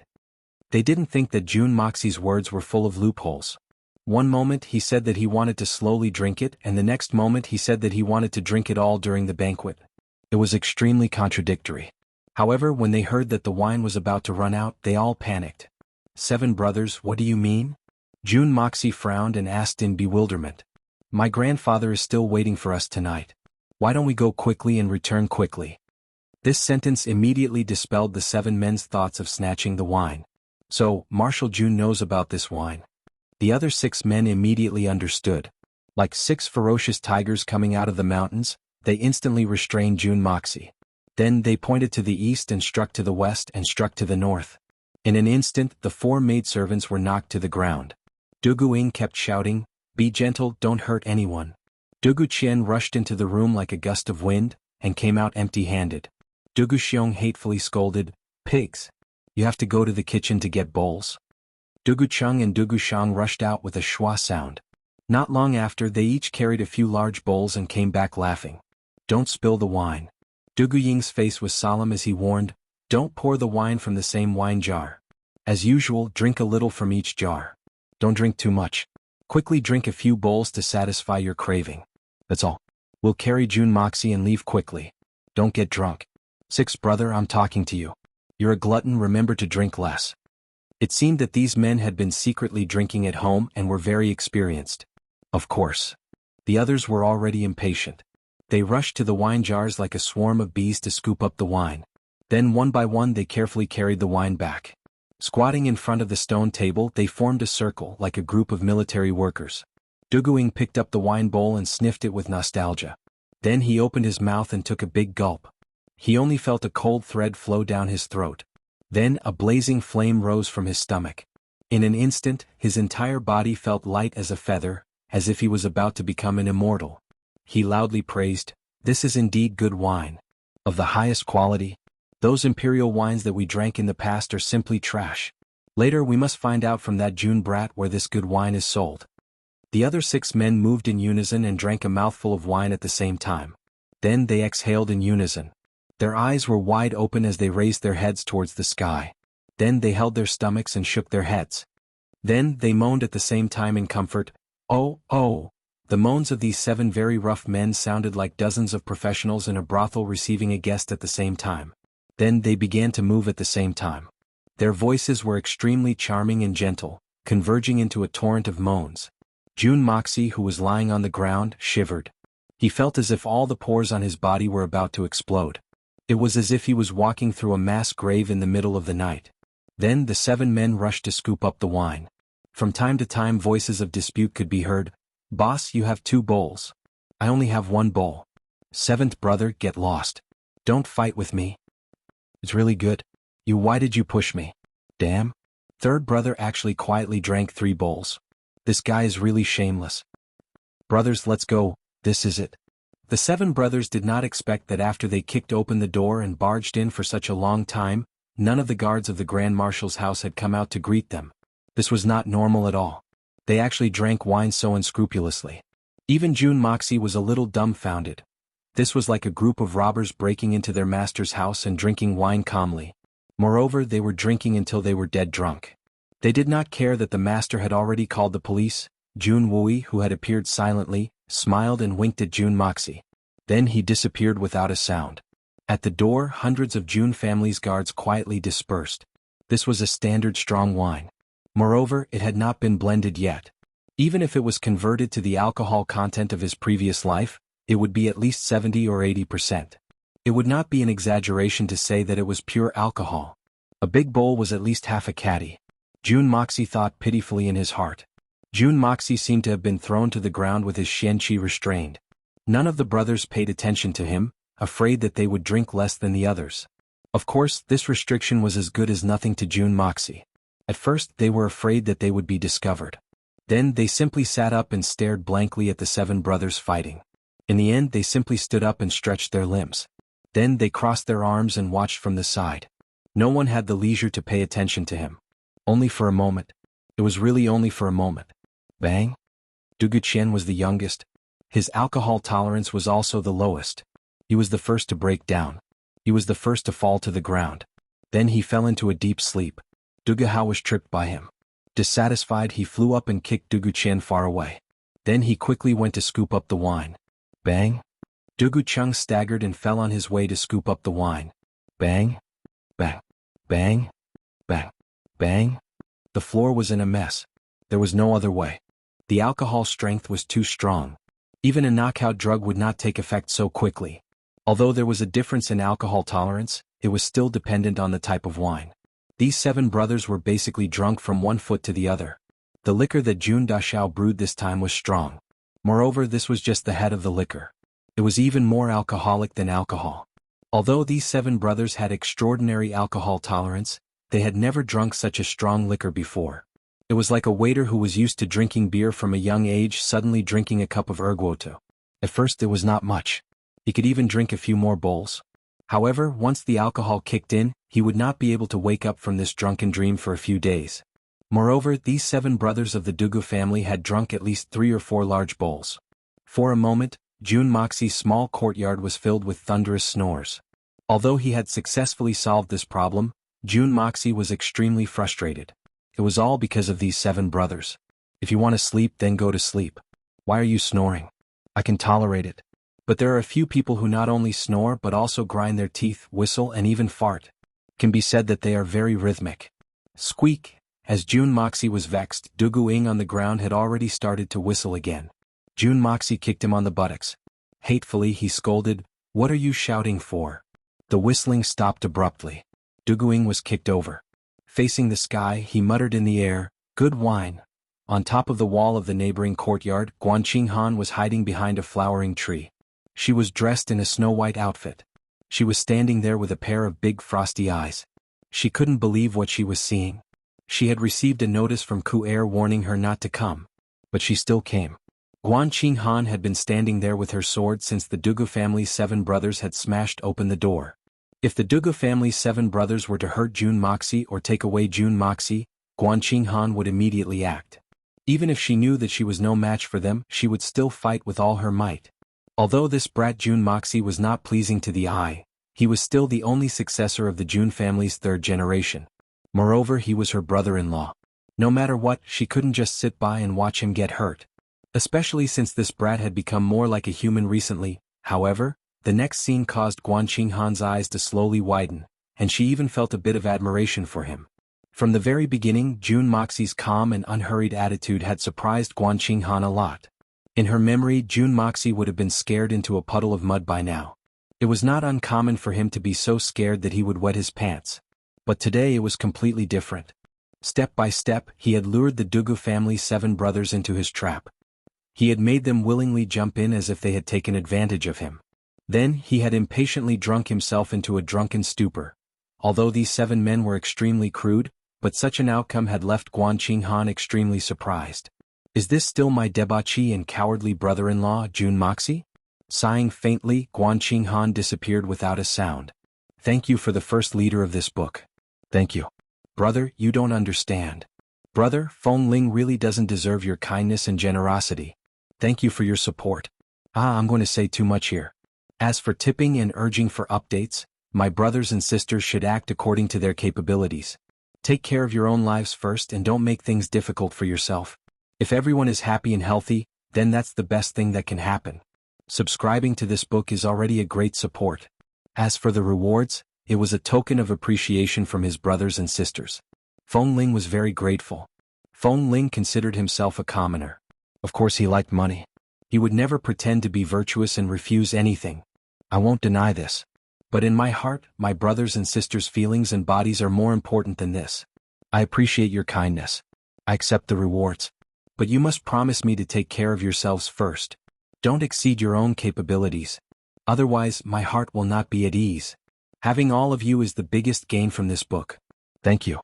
They didn't think that Jun Moxie's words were full of loopholes. One moment he said that he wanted to slowly drink it, and the next moment he said that he wanted to drink it all during the banquet. It was extremely contradictory. However, when they heard that the wine was about to run out, they all panicked. 7 brothers, what do you mean? Jun Moxie frowned and asked in bewilderment. My grandfather is still waiting for us tonight. Why don't we go quickly and return quickly? This sentence immediately dispelled the 7 men's thoughts of snatching the wine. So, Marshal Jun knows about this wine. The other 6 men immediately understood. Like 6 ferocious tigers coming out of the mountains, they instantly restrained Jun Moxie. Then they pointed to the east and struck to the west and struck to the north. In an instant, the 4 maidservants were knocked to the ground. Dugu Ying kept shouting, "Be gentle, don't hurt anyone." Dugu Qian rushed into the room like a gust of wind, and came out empty-handed. Dugu Xiong hatefully scolded, "Pigs! You have to go to the kitchen to get bowls." Dugu Cheng and Dugu Shang rushed out with a schwa sound. Not long after, they each carried a few large bowls and came back laughing. "Don't spill the wine." Dugu Ying's face was solemn as he warned, "Don't pour the wine from the same wine jar. As usual, drink a little from each jar. Don't drink too much. Quickly drink a few bowls to satisfy your craving. That's all. We'll carry Jun Moxie and leave quickly. Don't get drunk. 6th brother, I'm talking to you. You're a glutton, remember to drink less." It seemed that these men had been secretly drinking at home and were very experienced. Of course. The others were already impatient. They rushed to the wine jars like a swarm of bees to scoop up the wine. Then one by one they carefully carried the wine back. Squatting in front of the stone table, they formed a circle like a group of military workers. Dugu Ying picked up the wine bowl and sniffed it with nostalgia. Then he opened his mouth and took a big gulp. He only felt a cold thread flow down his throat. Then a blazing flame rose from his stomach. In an instant, his entire body felt light as a feather, as if he was about to become an immortal. He loudly praised, "This is indeed good wine. Of the highest quality. Those imperial wines that we drank in the past are simply trash. Later we must find out from that Jun brat where this good wine is sold." The other 6 men moved in unison and drank a mouthful of wine at the same time. Then they exhaled in unison. Their eyes were wide open as they raised their heads towards the sky. Then they held their stomachs and shook their heads. Then they moaned at the same time in comfort, "Oh, oh." The moans of these 7 very rough men sounded like dozens of professionals in a brothel receiving a guest at the same time. Then they began to move at the same time. Their voices were extremely charming and gentle, converging into a torrent of moans. Jun Moxie, who was lying on the ground, shivered. He felt as if all the pores on his body were about to explode. It was as if he was walking through a mass grave in the middle of the night. Then the 7 men rushed to scoop up the wine. From time to time voices of dispute could be heard. "Boss, you have 2 bowls. I only have 1 bowl. 7th brother, get lost. Don't fight with me. It's really good. Why did you push me? Damn." 3rd brother actually quietly drank 3 bowls. This guy is really shameless. "Brothers, let's go, this is it." The 7 brothers did not expect that after they kicked open the door and barged in for such a long time, none of the guards of the Grand Marshal's house had come out to greet them. This was not normal at all. They actually drank wine so unscrupulously. Even Jun Moxie was a little dumbfounded. This was like a group of robbers breaking into their master's house and drinking wine calmly. Moreover, they were drinking until they were dead drunk. They did not care that the master had already called the police. Jun Wui, who had appeared silently, smiled and winked at Jun Moxie. Then he disappeared without a sound. At the door, hundreds of Jun family's guards quietly dispersed. This was a standard strong wine. Moreover, it had not been blended yet. Even if it was converted to the alcohol content of his previous life, it would be at least 70 or 80%. It would not be an exaggeration to say that it was pure alcohol. A big bowl was at least half a caddy. Jun Moxie thought pitifully in his heart. Jun Moxie seemed to have been thrown to the ground with his xianqi restrained. None of the brothers paid attention to him, afraid that they would drink less than the others. Of course, this restriction was as good as nothing to Jun Moxie. At first, they were afraid that they would be discovered. Then they simply sat up and stared blankly at the 7 brothers fighting. In the end, they simply stood up and stretched their limbs. Then they crossed their arms and watched from the side. No one had the leisure to pay attention to him. Only for a moment. It was really only for a moment. Bang! Dugu Qian was the youngest. His alcohol tolerance was also the lowest. He was the first to break down. He was the first to fall to the ground. Then he fell into a deep sleep. Dugu Hao was tripped by him. Dissatisfied, he flew up and kicked Dugu Qian far away. Then he quickly went to scoop up the wine. Bang! Dugu Chung staggered and fell on his way to scoop up the wine. Bang! Bang! Bang! Bang! Bang! The floor was in a mess. There was no other way. The alcohol strength was too strong. Even a knockout drug would not take effect so quickly. Although there was a difference in alcohol tolerance, it was still dependent on the type of wine. These 7 brothers were basically drunk from one foot to the other. The liquor that Jun Dashao brewed this time was strong. Moreover, this was just the head of the liquor. It was even more alcoholic than alcohol. Although these 7 brothers had extraordinary alcohol tolerance, they had never drunk such a strong liquor before. It was like a waiter who was used to drinking beer from a young age suddenly drinking a cup of erguoto. At first it was not much. He could even drink a few more bowls. However, once the alcohol kicked in, he would not be able to wake up from this drunken dream for a few days. Moreover, these 7 brothers of the Dugu family had drunk at least 3 or 4 large bowls. For a moment, Jun Moxie's small courtyard was filled with thunderous snores. Although he had successfully solved this problem, Jun Moxie was extremely frustrated. It was all because of these 7 brothers. If you want to sleep, then go to sleep. Why are you snoring? I can tolerate it. But there are a few people who not only snore but also grind their teeth, whistle and even fart. It can be said that they are very rhythmic. Squeak! As Jun Moxie was vexed, Dugu Ing on the ground had already started to whistle again. Jun Moxie kicked him on the buttocks. Hatefully he scolded, "What are you shouting for?" The whistling stopped abruptly. Dugu Ing was kicked over. Facing the sky, he muttered in the air, "Good wine." On top of the wall of the neighboring courtyard, Guanqing Han was hiding behind a flowering tree. She was dressed in a snow-white outfit. She was standing there with a pair of big frosty eyes. She couldn't believe what she was seeing. She had received a notice from Ku Er warning her not to come. But she still came. Guanqing Han had been standing there with her sword since the Dugu family's 7 brothers had smashed open the door. If the Dugu family's 7 brothers were to hurt Jun Moxie or take away Jun Moxie, Guanqing Han would immediately act. Even if she knew that she was no match for them, she would still fight with all her might. Although this brat Jun Moxie was not pleasing to the eye, he was still the only successor of the Jun family's 3rd generation. Moreover, he was her brother-in-law. No matter what, she couldn't just sit by and watch him get hurt. Especially since this brat had become more like a human recently. However, the next scene caused Guanqing Han's eyes to slowly widen, and she even felt a bit of admiration for him. From the very beginning, Jun Moxie's calm and unhurried attitude had surprised Guanqing Han a lot. In her memory, Jun Moxie would have been scared into a puddle of mud by now. It was not uncommon for him to be so scared that he would wet his pants. But today it was completely different. Step by step, he had lured the Dugu family's 7 brothers into his trap. He had made them willingly jump in as if they had taken advantage of him. Then he had impatiently drunk himself into a drunken stupor. Although these 7 men were extremely crude, but such an outcome had left Guanqing Han extremely surprised. Is this still my debauchee and cowardly brother-in-law, Jun Moxie? Sighing faintly, Guanqing Han disappeared without a sound. Thank you for the first leader of this book. Thank you. Brother, you don't understand. Brother, Feng Ling really doesn't deserve your kindness and generosity. Thank you for your support. I'm going to say too much here. As for tipping and urging for updates, my brothers and sisters should act according to their capabilities. Take care of your own lives first and don't make things difficult for yourself. If everyone is happy and healthy, then that's the best thing that can happen. Subscribing to this book is already a great support. As for the rewards, it was a token of appreciation from his brothers and sisters. Feng Ling was very grateful. Feng Ling considered himself a commoner. Of course he liked money. He would never pretend to be virtuous and refuse anything. I won't deny this. But in my heart, my brothers and sisters' feelings and bodies are more important than this. I appreciate your kindness. I accept the rewards. But you must promise me to take care of yourselves first. Don't exceed your own capabilities. Otherwise, my heart will not be at ease. Having all of you is the biggest gain from this book. Thank you.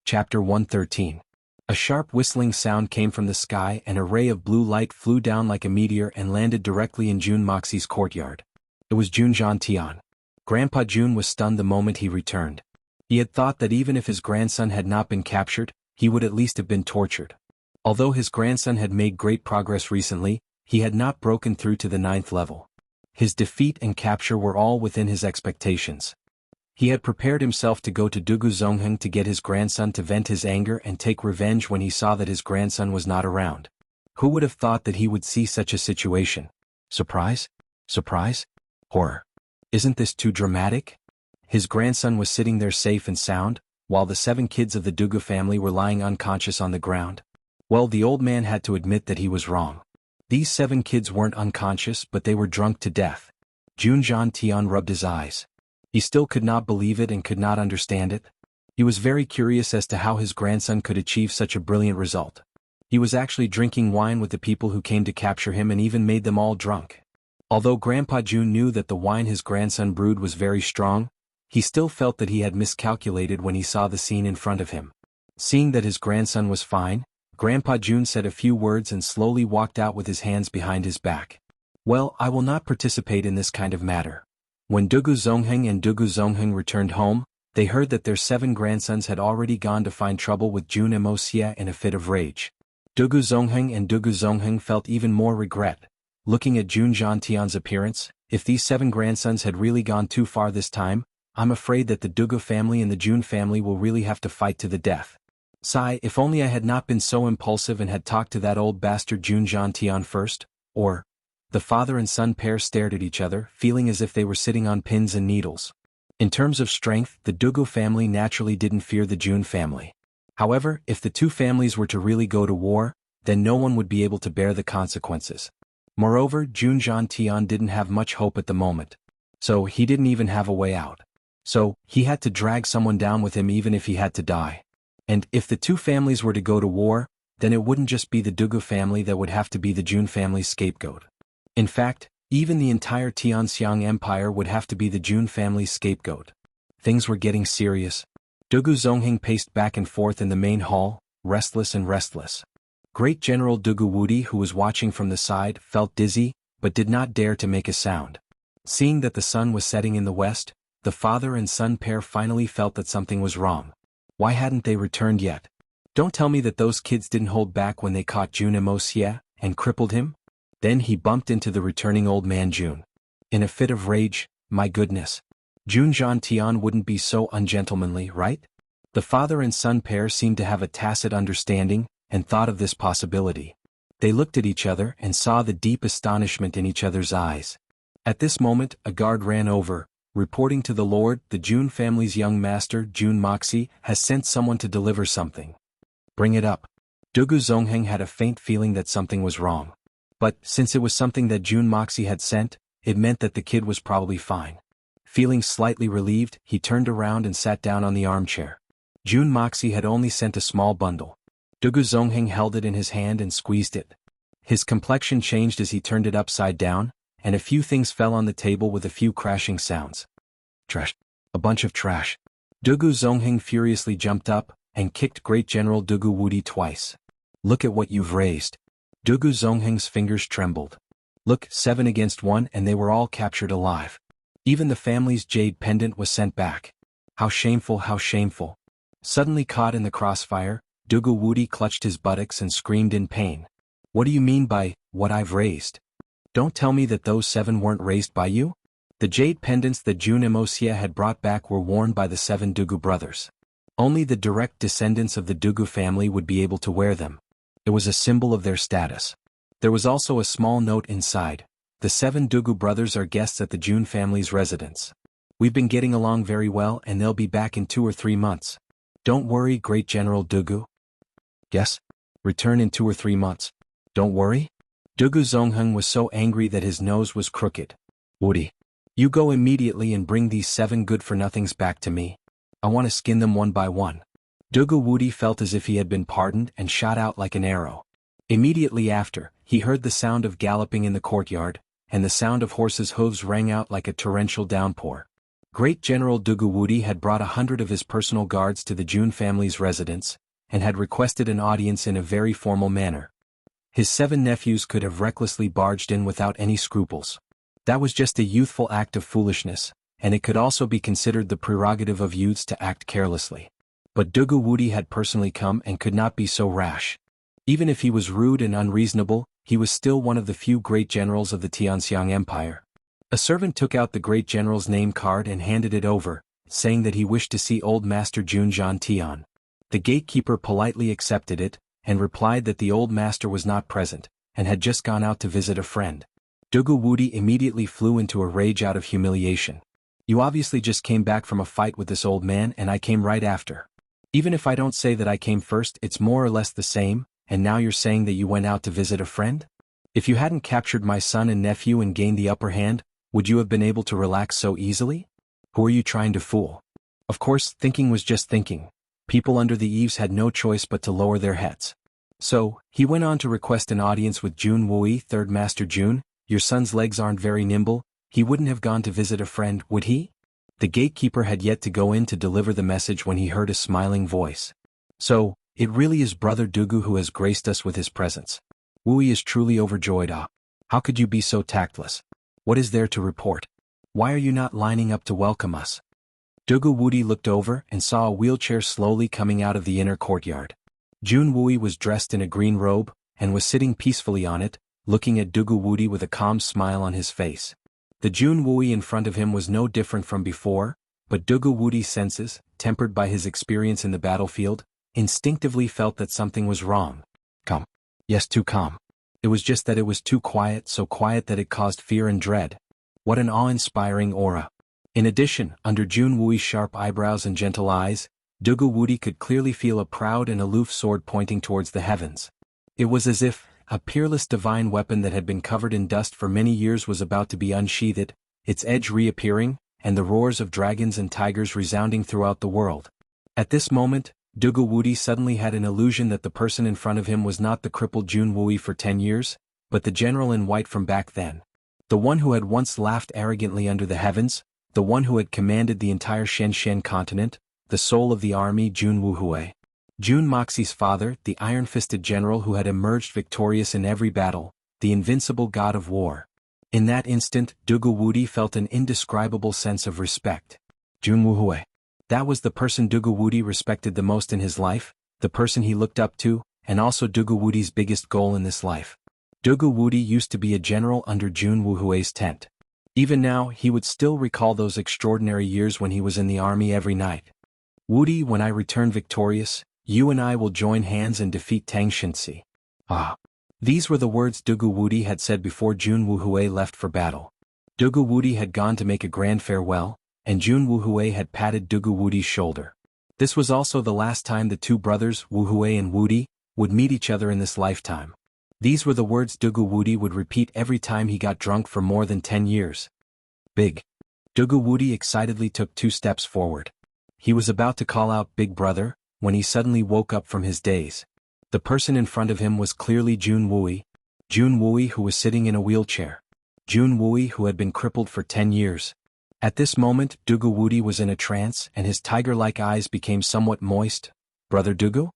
Chapter 113. A sharp whistling sound came from the sky and a ray of blue light flew down like a meteor and landed directly in Jun Moxie's courtyard. It was Jun Tian. Grandpa Jun was stunned the moment he returned. He had thought that even if his grandson had not been captured, he would at least have been tortured. Although his grandson had made great progress recently, he had not broken through to the 9th level. His defeat and capture were all within his expectations. He had prepared himself to go to Dugu Zongheng to get his grandson to vent his anger and take revenge when he saw that his grandson was not around. Who would have thought that he would see such a situation? Surprise? Surprise? Horror. Isn't this too dramatic? His grandson was sitting there safe and sound, while the 7 kids of the Dugu family were lying unconscious on the ground. Well, the old man had to admit that he was wrong. These 7 kids weren't unconscious, but they were drunk to death. Jun Tian rubbed his eyes. He still could not believe it and could not understand it. He was very curious as to how his grandson could achieve such a brilliant result. He was actually drinking wine with the people who came to capture him and even made them all drunk. Although Grandpa Jun knew that the wine his grandson brewed was very strong, he still felt that he had miscalculated when he saw the scene in front of him. Seeing that his grandson was fine, Grandpa Jun said a few words and slowly walked out with his hands behind his back. Well, I will not participate in this kind of matter. When Dugu Zongheng and Dugu Zongheng returned home, they heard that their 7 grandsons had already gone to find trouble with Jun Wuxia in a fit of rage. Dugu Zongheng and Dugu Zongheng felt even more regret. Looking at Jun Tian's appearance, if these 7 grandsons had really gone too far this time, I'm afraid that the Dugu family and the Jun family will really have to fight to the death. Sigh, if only I had not been so impulsive and had talked to that old bastard Jun Tian first, or... The father and son pair stared at each other, feeling as if they were sitting on pins and needles. In terms of strength, the Dugu family naturally didn't fear the Jun family. However, if the 2 families were to really go to war, then no one would be able to bear the consequences. Moreover, Jun Tian didn't have much hope at the moment. So, he didn't even have a way out. So, he had to drag someone down with him even if he had to die. And, if the 2 families were to go to war, then it wouldn't just be the Dugu family that would have to be the Jun family's scapegoat. In fact, even the entire Tianxiang Empire would have to be the Jun family's scapegoat. Things were getting serious. Dugu Zongheng paced back and forth in the main hall, restless and restless. Great General Dugu Wudi, who was watching from the side, felt dizzy, but did not dare to make a sound. Seeing that the sun was setting in the west, the father and son pair finally felt that something was wrong. Why hadn't they returned yet? Don't tell me that those kids didn't hold back when they caught Jun Wuxia and crippled him? Then he bumped into the returning old man Jun. In a fit of rage, my goodness. Jun Tian wouldn't be so ungentlemanly, right? The father and son pair seemed to have a tacit understanding, and thought of this possibility. They looked at each other and saw the deep astonishment in each other's eyes. At this moment, a guard ran over, reporting to the Lord, the Jun family's young master, Jun Moxie, has sent someone to deliver something. Bring it up. Dugu Zongheng had a faint feeling that something was wrong. But, since it was something that Jun Moxie had sent, it meant that the kid was probably fine. Feeling slightly relieved, he turned around and sat down on the armchair. Jun Moxie had only sent a small bundle. Dugu Zongheng held it in his hand and squeezed it. His complexion changed as he turned it upside down, and a few things fell on the table with a few crashing sounds. Trash. A bunch of trash. Dugu Zongheng furiously jumped up, and kicked Great General Dugu Wudi twice. Look at what you've raised. Dugu Zongheng's fingers trembled. Look, 7 against 1 and they were all captured alive. Even the family's jade pendant was sent back. How shameful, how shameful. Suddenly caught in the crossfire, Dugu Wudi clutched his buttocks and screamed in pain. What do you mean by, what I've raised? Don't tell me that those 7 weren't raised by you? The jade pendants that Jun Wuxia had brought back were worn by the 7 Dugu brothers. Only the direct descendants of the Dugu family would be able to wear them. It was a symbol of their status. There was also a small note inside. The 7 Dugu brothers are guests at the Jun family's residence. We've been getting along very well and they'll be back in 2 or 3 months. Don't worry, Great General Dugu. Yes? Return in 2 or 3 months. Don't worry. Dugu Zongheng was so angry that his nose was crooked. Woody. You go immediately and bring these 7 good-for-nothings back to me. I want to skin them one by one. Dugu Woody felt as if he had been pardoned and shot out like an arrow. Immediately after, he heard the sound of galloping in the courtyard, and the sound of horses' hooves rang out like a torrential downpour. Great General Dugu Woody had brought 100 of his personal guards to the Jun family's residence, and had requested an audience in a very formal manner. His 7 nephews could have recklessly barged in without any scruples. That was just a youthful act of foolishness, and it could also be considered the prerogative of youths to act carelessly. But Dugu Woody had personally come and could not be so rash. Even if he was rude and unreasonable, he was still one of the few great generals of the Tianxiang Empire. A servant took out the great general's name card and handed it over, saying that he wished to see Old Master Jun Zhan Tian. The gatekeeper politely accepted it, and replied that the old master was not present, and had just gone out to visit a friend. Dugu Woody immediately flew into a rage out of humiliation. You obviously just came back from a fight with this old man and I came right after. Even if I don't say that I came first, it's more or less the same, and now you're saying that you went out to visit a friend? If you hadn't captured my son and nephew and gained the upper hand, would you have been able to relax so easily? Who are you trying to fool? Of course, thinking was just thinking. People under the eaves had no choice but to lower their heads. So, he went on to request an audience with Jun Wui, Third Master Jun. Your son's legs aren't very nimble, he wouldn't have gone to visit a friend, would he? The gatekeeper had yet to go in to deliver the message when he heard a smiling voice. So, it really is Brother Dugu who has graced us with his presence. Wui is truly overjoyed. Ah, how could you be so tactless? What is there to report? Why are you not lining up to welcome us? Dugu Woody looked over and saw a wheelchair slowly coming out of the inner courtyard. Jun Wui was dressed in a green robe, and was sitting peacefully on it, looking at Dugu Woody with a calm smile on his face. The Jun Wui in front of him was no different from before, but Dugu Woody's senses, tempered by his experience in the battlefield, instinctively felt that something was wrong. Calm. Yes, too calm. It was just that it was too quiet, so quiet that it caused fear and dread. What an awe-inspiring aura. In addition, under Jun Wui's sharp eyebrows and gentle eyes, Dugu Woody could clearly feel a proud and aloof sword pointing towards the heavens. It was as if a peerless divine weapon that had been covered in dust for many years was about to be unsheathed, its edge reappearing, and the roars of dragons and tigers resounding throughout the world. At this moment, Dugu Woody suddenly had an illusion that the person in front of him was not the crippled Jun Wui for 10 years, but the general in white from back then. The one who had once laughed arrogantly under the heavens, the one who had commanded the entire Shenzhen continent, the soul of the army Jun Wuhui. Jun Moxie's father, the iron-fisted general who had emerged victorious in every battle, the invincible god of war. In that instant, Dugu Woody felt an indescribable sense of respect. Jun Wuhui. That was the person Dugu Woody respected the most in his life, the person he looked up to, and also Dugu Woody's biggest goal in this life. Dugu Woody used to be a general under Jun Wuhui's tent. Even now, he would still recall those extraordinary years when he was in the army every night. Woody, when I return victorious, you and I will join hands and defeat Tang Shinsi. Ah. These were the words Dugu Woody had said before Jun Wuhui left for battle. Dugu Woody had gone to make a grand farewell, and Jun Wuhui had patted Dugu Woody's shoulder. This was also the last time the two brothers, Wuhui and Woody, would meet each other in this lifetime. These were the words Dugu Woody would repeat every time he got drunk for more than 10 years. Big. Dugu Woody excitedly took 2 steps forward. He was about to call out Big Brother, when he suddenly woke up from his daze. The person in front of him was clearly Jun Wui who was sitting in a wheelchair. Jun Wui who had been crippled for 10 years. At this moment, Dugu Woody was in a trance and his tiger-like eyes became somewhat moist. Brother Dugu?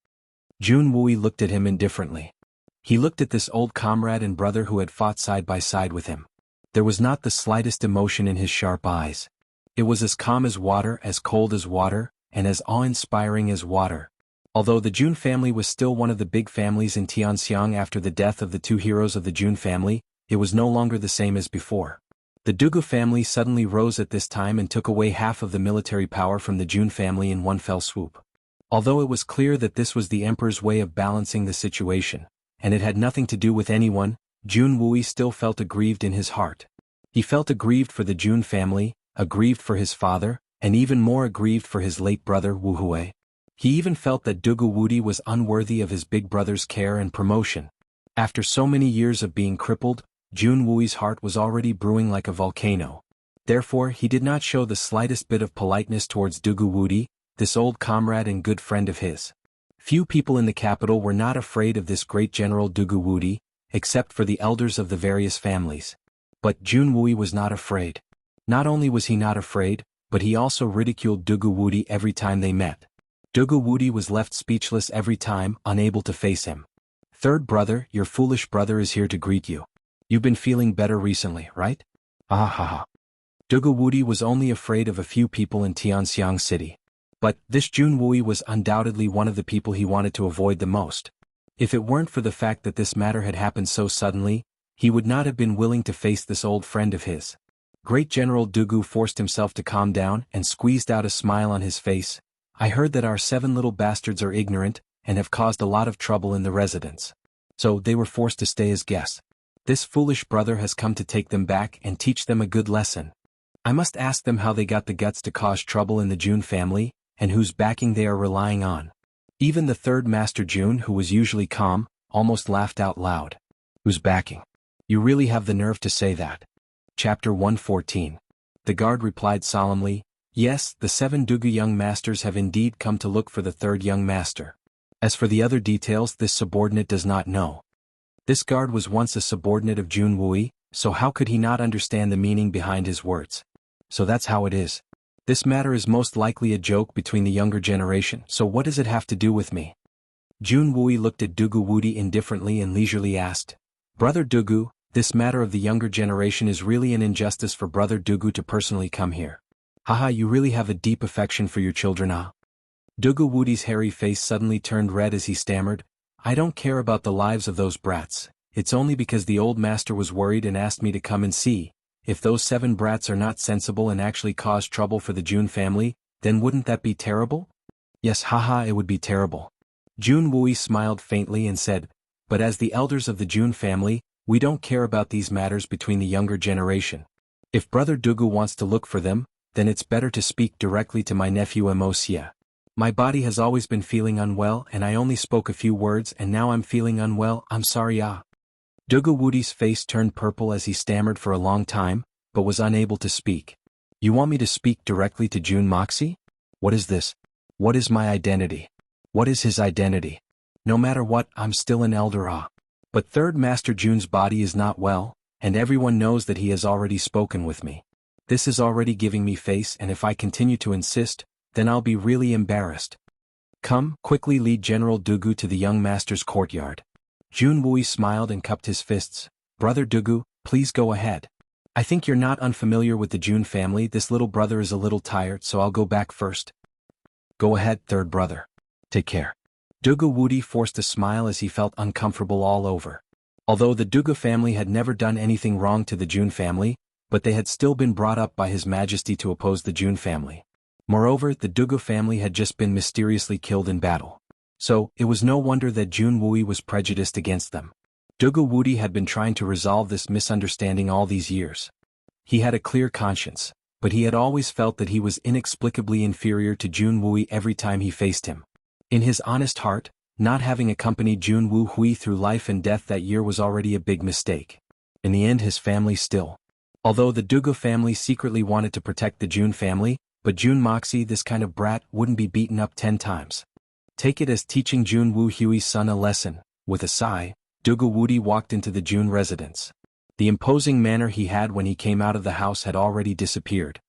Jun Wui looked at him indifferently. He looked at this old comrade and brother who had fought side by side with him. There was not the slightest emotion in his sharp eyes. It was as calm as water, as cold as water, and as awe-inspiring as water. Although the Jun family was still one of the big families in Tianxiang after the death of the 2 heroes of the Jun family, it was no longer the same as before. The Dugu family suddenly rose at this time and took away half of the military power from the Jun family in one fell swoop. Although it was clear that this was the emperor's way of balancing the situation, and it had nothing to do with anyone, Jun Wui still felt aggrieved in his heart. He felt aggrieved for the Jun family, aggrieved for his father, and even more aggrieved for his late brother Wuhui. He even felt that Dugu Wudi was unworthy of his big brother's care and promotion. After so many years of being crippled, Jun Wui's heart was already brewing like a volcano. Therefore he did not show the slightest bit of politeness towards Dugu Wudi, this old comrade and good friend of his. Few people in the capital were not afraid of this great general Dugu Wudi, except for the elders of the various families. But Jun Wui was not afraid. Not only was he not afraid, but he also ridiculed Dugu Wudi every time they met. Dugu Wudi was left speechless every time, unable to face him. Third brother, your foolish brother is here to greet you. You've been feeling better recently, right? Ah ha ha. Dugu Wudi was only afraid of a few people in Tianxiang City. But this Jun Wui was undoubtedly one of the people he wanted to avoid the most. If it weren't for the fact that this matter had happened so suddenly, he would not have been willing to face this old friend of his. Great General Dugu forced himself to calm down and squeezed out a smile on his face. I heard that our 7 little bastards are ignorant and have caused a lot of trouble in the residence. So they were forced to stay as guests. This foolish brother has come to take them back and teach them a good lesson. I must ask them how they got the guts to cause trouble in the Jun family, and whose backing they are relying on. Even the third Master Jun, who was usually calm, almost laughed out loud. Whose backing? You really have the nerve to say that. Chapter 114. The guard replied solemnly, yes, the 7 Dugu young masters have indeed come to look for the third young master. As for the other details, this subordinate does not know. This guard was once a subordinate of Jun Wui, so how could he not understand the meaning behind his words? So that's how it is. This matter is most likely a joke between the younger generation, so what does it have to do with me? Jun Wui looked at Dugu Wudi indifferently and leisurely asked, Brother Dugu, this matter of the younger generation is really an injustice for Brother Dugu to personally come here. Haha, you really have a deep affection for your children, ah? Dugu Wudi's hairy face suddenly turned red as he stammered, I don't care about the lives of those brats, it's only because the old master was worried and asked me to come and see. If those 7 brats are not sensible and actually cause trouble for the Jun family, then wouldn't that be terrible? Yes, haha, it would be terrible. Jun Wui smiled faintly and said, but as the elders of the Jun family, we don't care about these matters between the younger generation. If Brother Dugu wants to look for them, then it's better to speak directly to my nephew Wuxia. My body has always been feeling unwell and I only spoke a few words and now I'm feeling unwell, I'm sorry ah. Dugu Wudi's face turned purple as he stammered for a long time, but was unable to speak. You want me to speak directly to Jun Moxie? What is this? What is my identity? What is his identity? No matter what, I'm still an elder ah. But third Master Jun's body is not well, and everyone knows that he has already spoken with me. This is already giving me face and if I continue to insist, then I'll be really embarrassed. Come, quickly lead General Dugu to the young master's courtyard. Jun Wui smiled and cupped his fists. Brother Dugu, please go ahead. I think you're not unfamiliar with the Jun family, this little brother is a little tired so I'll go back first. Go ahead, third brother. Take care. Dugu Wudi forced a smile as he felt uncomfortable all over. Although the Dugu family had never done anything wrong to the Jun family, but they had still been brought up by His Majesty to oppose the Jun family. Moreover, the Dugu family had just been mysteriously killed in battle. So, it was no wonder that Jun Wui was prejudiced against them. Dugu Wudi had been trying to resolve this misunderstanding all these years. He had a clear conscience, but he had always felt that he was inexplicably inferior to Jun Wui every time he faced him. In his honest heart, not having accompanied Jun Wu Hui through life and death that year was already a big mistake. In the end his family still. Although the Dugu family secretly wanted to protect the Jun family, but Jun Moxie, this kind of brat, wouldn't be beaten up 10 times. Take it as teaching Jun Wu Hui's son a lesson. With a sigh, Dugu Wudi walked into the Jun residence. The imposing manner he had when he came out of the house had already disappeared.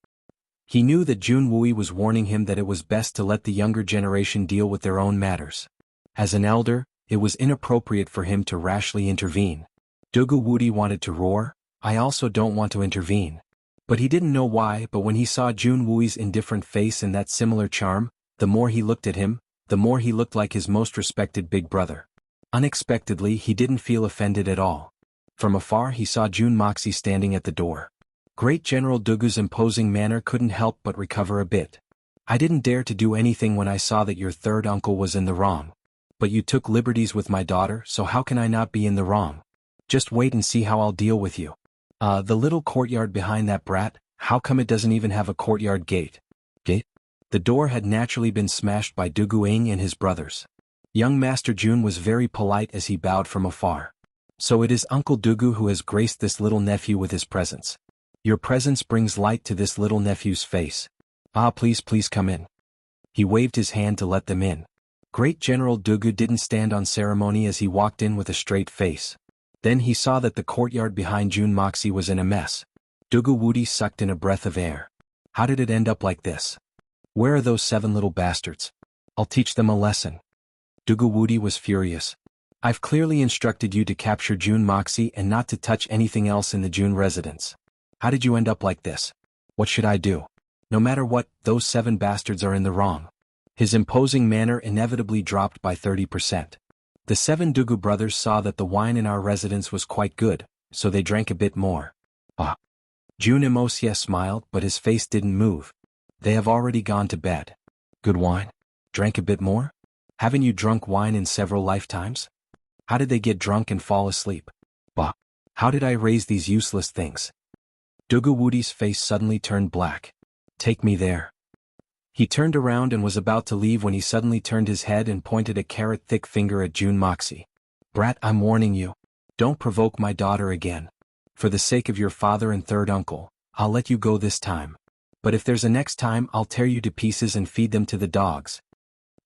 He knew that Jun Wui was warning him that it was best to let the younger generation deal with their own matters. As an elder, it was inappropriate for him to rashly intervene. Dugu Wudi wanted to roar, I also don't want to intervene. But he didn't know why, but when he saw Jun Wui's indifferent face and that similar charm, the more he looked at him, the more he looked like his most respected big brother. Unexpectedly, he didn't feel offended at all. From afar he saw Jun Moxie standing at the door. Great General Dugu's imposing manner couldn't help but recover a bit. I didn't dare to do anything when I saw that your third uncle was in the wrong. But you took liberties with my daughter, so how can I not be in the wrong? Just wait and see how I'll deal with you. The little courtyard behind that brat, how come it doesn't even have a courtyard gate? Gate? The door had naturally been smashed by Duguang and his brothers. Young Master Jun was very polite as he bowed from afar. So it is Uncle Dugu who has graced this little nephew with his presence. Your presence brings light to this little nephew's face. Ah, please come in. He waved his hand to let them in. Great General Dugu didn't stand on ceremony as he walked in with a straight face. Then he saw that the courtyard behind Jun Moxie was in a mess. Dugu Wudi sucked in a breath of air. How did it end up like this? Where are those 7 little bastards? I'll teach them a lesson. Dugu Wudi was furious. I've clearly instructed you to capture Jun Moxie and not to touch anything else in the Jun residence. How did you end up like this? What should I do? No matter what, those 7 bastards are in the wrong. His imposing manner inevitably dropped by 30%. The 7 Dugu brothers saw that the wine in our residence was quite good, so they drank a bit more. Ah. Jun Imosia smiled, but his face didn't move. They have already gone to bed. Good wine? Drank a bit more? Haven't you drunk wine in several lifetimes? How did they get drunk and fall asleep? Bah. How did I raise these useless things? Dugu Wudi's face suddenly turned black. Take me there. He turned around and was about to leave when he suddenly turned his head and pointed a carrot-thick finger at Jun Moxie. Brat, I'm warning you. Don't provoke my daughter again. For the sake of your father and third uncle, I'll let you go this time. But if there's a next time, I'll tear you to pieces and feed them to the dogs.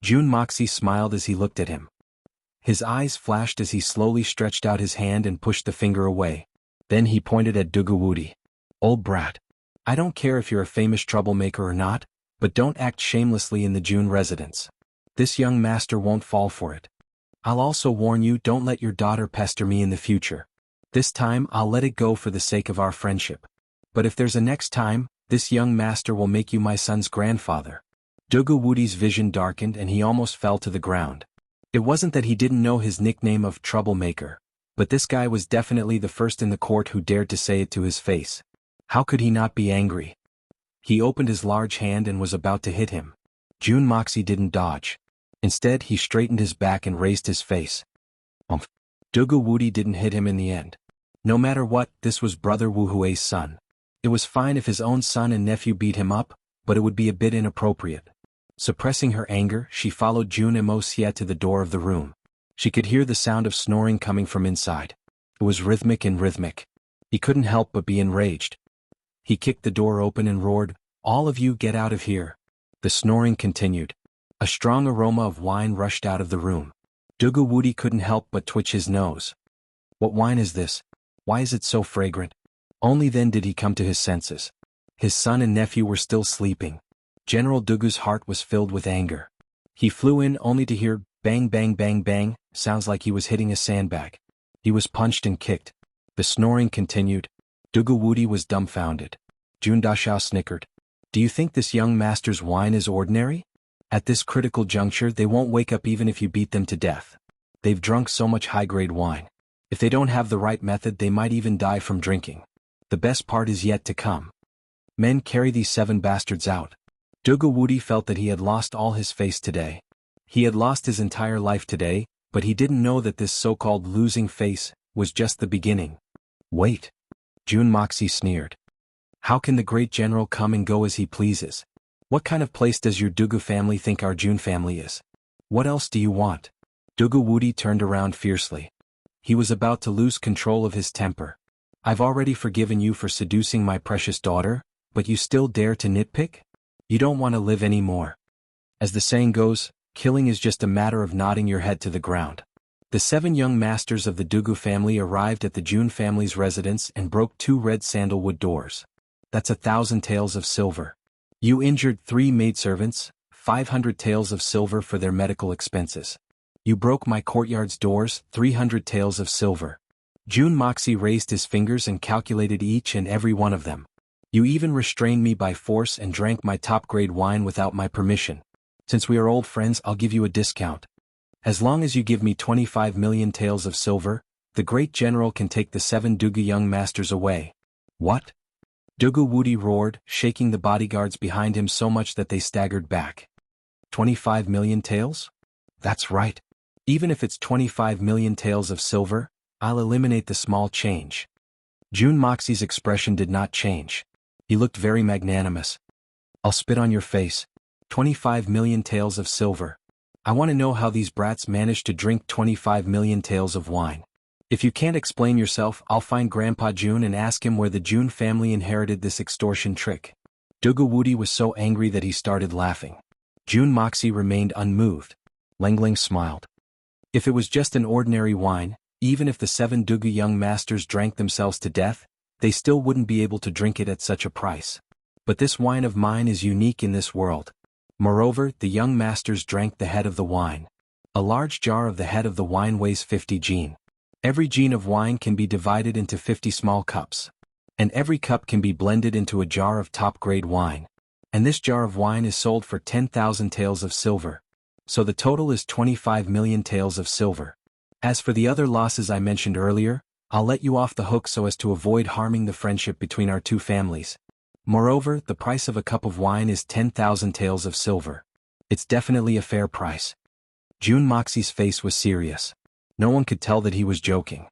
Jun Moxie smiled as he looked at him. His eyes flashed as he slowly stretched out his hand and pushed the finger away. Then he pointed at Dugu Wudi. Old brat. I don't care if you're a famous troublemaker or not, but don't act shamelessly in the Jun residence. This young master won't fall for it. I'll also warn you, don't let your daughter pester me in the future. This time I'll let it go for the sake of our friendship. But if there's a next time, this young master will make you my son's grandfather. Dugu Wudi's vision darkened and he almost fell to the ground. It wasn't that he didn't know his nickname of troublemaker, but this guy was definitely the first in the court who dared to say it to his face. How could he not be angry? He opened his large hand and was about to hit him. Jun Moxie didn't dodge. Instead, he straightened his back and raised his face. Dugu Wudi didn't hit him in the end. No matter what, this was Brother Wu Hui's son. It was fine if his own son and nephew beat him up, but it would be a bit inappropriate. Suppressing her anger, she followed Jun Imosia to the door of the room. She could hear the sound of snoring coming from inside. It was rhythmic. He couldn't help but be enraged. He kicked the door open and roared, "All of you get out of here." The snoring continued. A strong aroma of wine rushed out of the room. Dugu Wudi couldn't help but twitch his nose. What wine is this? Why is it so fragrant? Only then did he come to his senses. His son and nephew were still sleeping. General Dugu's heart was filled with anger. He flew in only to hear bang bang bang bang, sounds like he was hitting a sandbag. He was punched and kicked. The snoring continued. Dugu Wudi was dumbfounded. Jun Dashao snickered. Do you think this young master's wine is ordinary? At this critical juncture, they won't wake up even if you beat them to death. They've drunk so much high-grade wine. If they don't have the right method, they might even die from drinking. The best part is yet to come. Men, carry these 7 bastards out. Dugu Wudi felt that he had lost all his face today. He had lost his entire life today, but he didn't know that this so-called losing face was just the beginning. Wait. Jun Moxie sneered. How can the great general come and go as he pleases? What kind of place does your Dugu family think our Jun family is? What else do you want? Dugu Wudi turned around fiercely. He was about to lose control of his temper. I've already forgiven you for seducing my precious daughter, but you still dare to nitpick? You don't want to live anymore. As the saying goes, killing is just a matter of nodding your head to the ground. The 7 young masters of the Dugu family arrived at the Jun family's residence and broke 2 red sandalwood doors. That's 1,000 taels of silver. You injured 3 maidservants, 500 taels of silver for their medical expenses. You broke my courtyard's doors, 300 taels of silver. Jun Moxie raised his fingers and calculated each and every one of them. You even restrained me by force and drank my top-grade wine without my permission. Since we are old friends, I'll give you a discount. As long as you give me 25 million taels of silver, the great general can take the 7 Dugu young masters away. What? Dugu Wudi roared, shaking the bodyguards behind him so much that they staggered back. 25 million taels? That's right. Even if it's 25 million taels of silver, I'll eliminate the small change. Jun Moxie's expression did not change. He looked very magnanimous. I'll spit on your face. 25 million taels of silver. I want to know how these brats managed to drink 25 million taels of wine. If you can't explain yourself, I'll find Grandpa Jun and ask him where the Jun family inherited this extortion trick. Dugu Wudi was so angry that he started laughing. Jun Moxie remained unmoved. Lengling smiled. If it was just an ordinary wine, even if the 7 Dugu young masters drank themselves to death, they still wouldn't be able to drink it at such a price. But this wine of mine is unique in this world. Moreover, the young masters drank the head of the wine. A large jar of the head of the wine weighs 50 jin. Every jin of wine can be divided into 50 small cups. And every cup can be blended into a jar of top-grade wine. And this jar of wine is sold for 10,000 taels of silver. So the total is 25 million taels of silver. As for the other losses I mentioned earlier, I'll let you off the hook so as to avoid harming the friendship between our two families. Moreover, the price of a cup of wine is 10,000 taels of silver. It's definitely a fair price. Jun Moxie's face was serious. No one could tell that he was joking.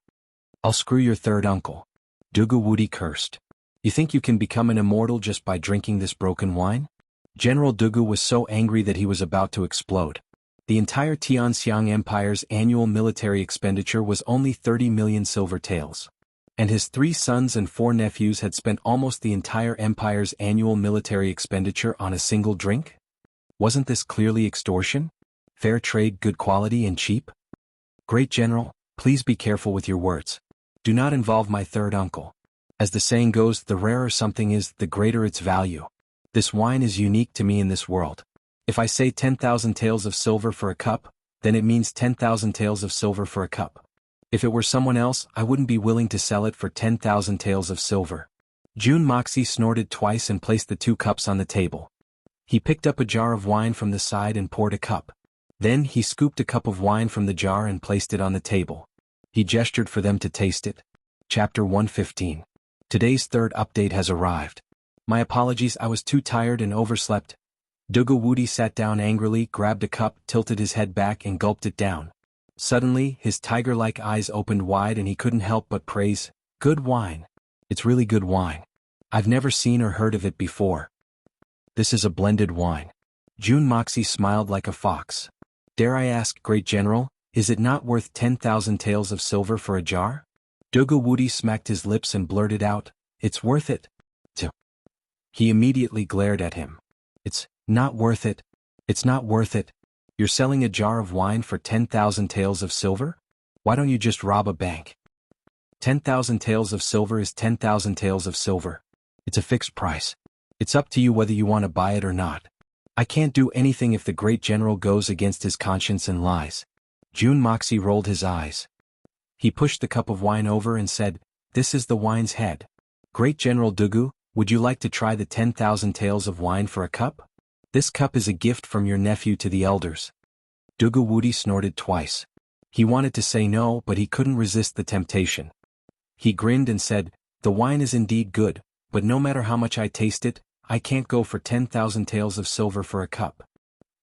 I'll screw your third uncle. Dugu Wudi cursed. You think you can become an immortal just by drinking this broken wine? General Dugu was so angry that he was about to explode. The entire Tianxiang Empire's annual military expenditure was only 30 million silver taels. And his 3 sons and 4 nephews had spent almost the entire empire's annual military expenditure on a single drink? Wasn't this clearly extortion? Fair trade, good quality and cheap? Great General, please be careful with your words. Do not involve my third uncle. As the saying goes, the rarer something is, the greater its value. This wine is unique to me in this world. If I say 10,000 taels of silver for a cup, then it means 10,000 taels of silver for a cup. If it were someone else, I wouldn't be willing to sell it for 10,000 taels of silver. Jun Moxie snorted twice and placed the 2 cups on the table. He picked up a jar of wine from the side and poured a cup. Then he scooped a cup of wine from the jar and placed it on the table. He gestured for them to taste it. Chapter 115. Today's third update has arrived. My apologies, I was too tired and overslept. Dugu Wudi sat down angrily, grabbed a cup, tilted his head back and gulped it down. Suddenly, his tiger-like eyes opened wide and he couldn't help but praise, "Good wine. It's really good wine. I've never seen or heard of it before. This is a blended wine." Jun Moxie smiled like a fox. "Dare I ask, Great General, is it not worth 10,000 taels of silver for a jar?" Dugu Wudi smacked his lips and blurted out, "It's worth it." He immediately glared at him. "It's not worth it. It's not worth it. You're selling a jar of wine for 10,000 taels of silver? Why don't you just rob a bank? 10,000 taels of silver is 10,000 taels of silver. It's a fixed price. It's up to you whether you want to buy it or not. I can't do anything if the Great General goes against his conscience and lies." Jun Moxie rolled his eyes. He pushed the cup of wine over and said, "This is the wine's head. Great General Dugu, would you like to try the 10,000 taels of wine for a cup? This cup is a gift from your nephew to the elders." Dugu Wudi snorted twice. He wanted to say no, but he couldn't resist the temptation. He grinned and said, "The wine is indeed good, but no matter how much I taste it, I can't go for 10,000 taels of silver for a cup."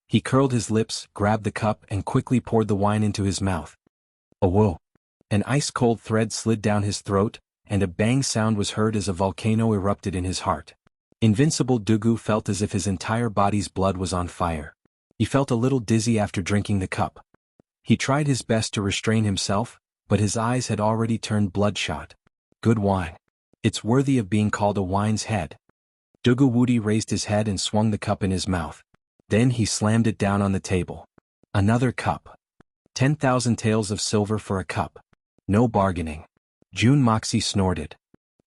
He curled his lips, grabbed the cup and quickly poured the wine into his mouth. Oh whoa! An ice-cold thread slid down his throat, and a bang sound was heard as a volcano erupted in his heart. Invincible Dugu felt as if his entire body's blood was on fire. He felt a little dizzy after drinking the cup. He tried his best to restrain himself, but his eyes had already turned bloodshot. Good wine. It's worthy of being called a wine's head. Dugu Wudi raised his head and swung the cup in his mouth. Then he slammed it down on the table. Another cup. 10,000 taels of silver for a cup. No bargaining. Jun Moxie snorted.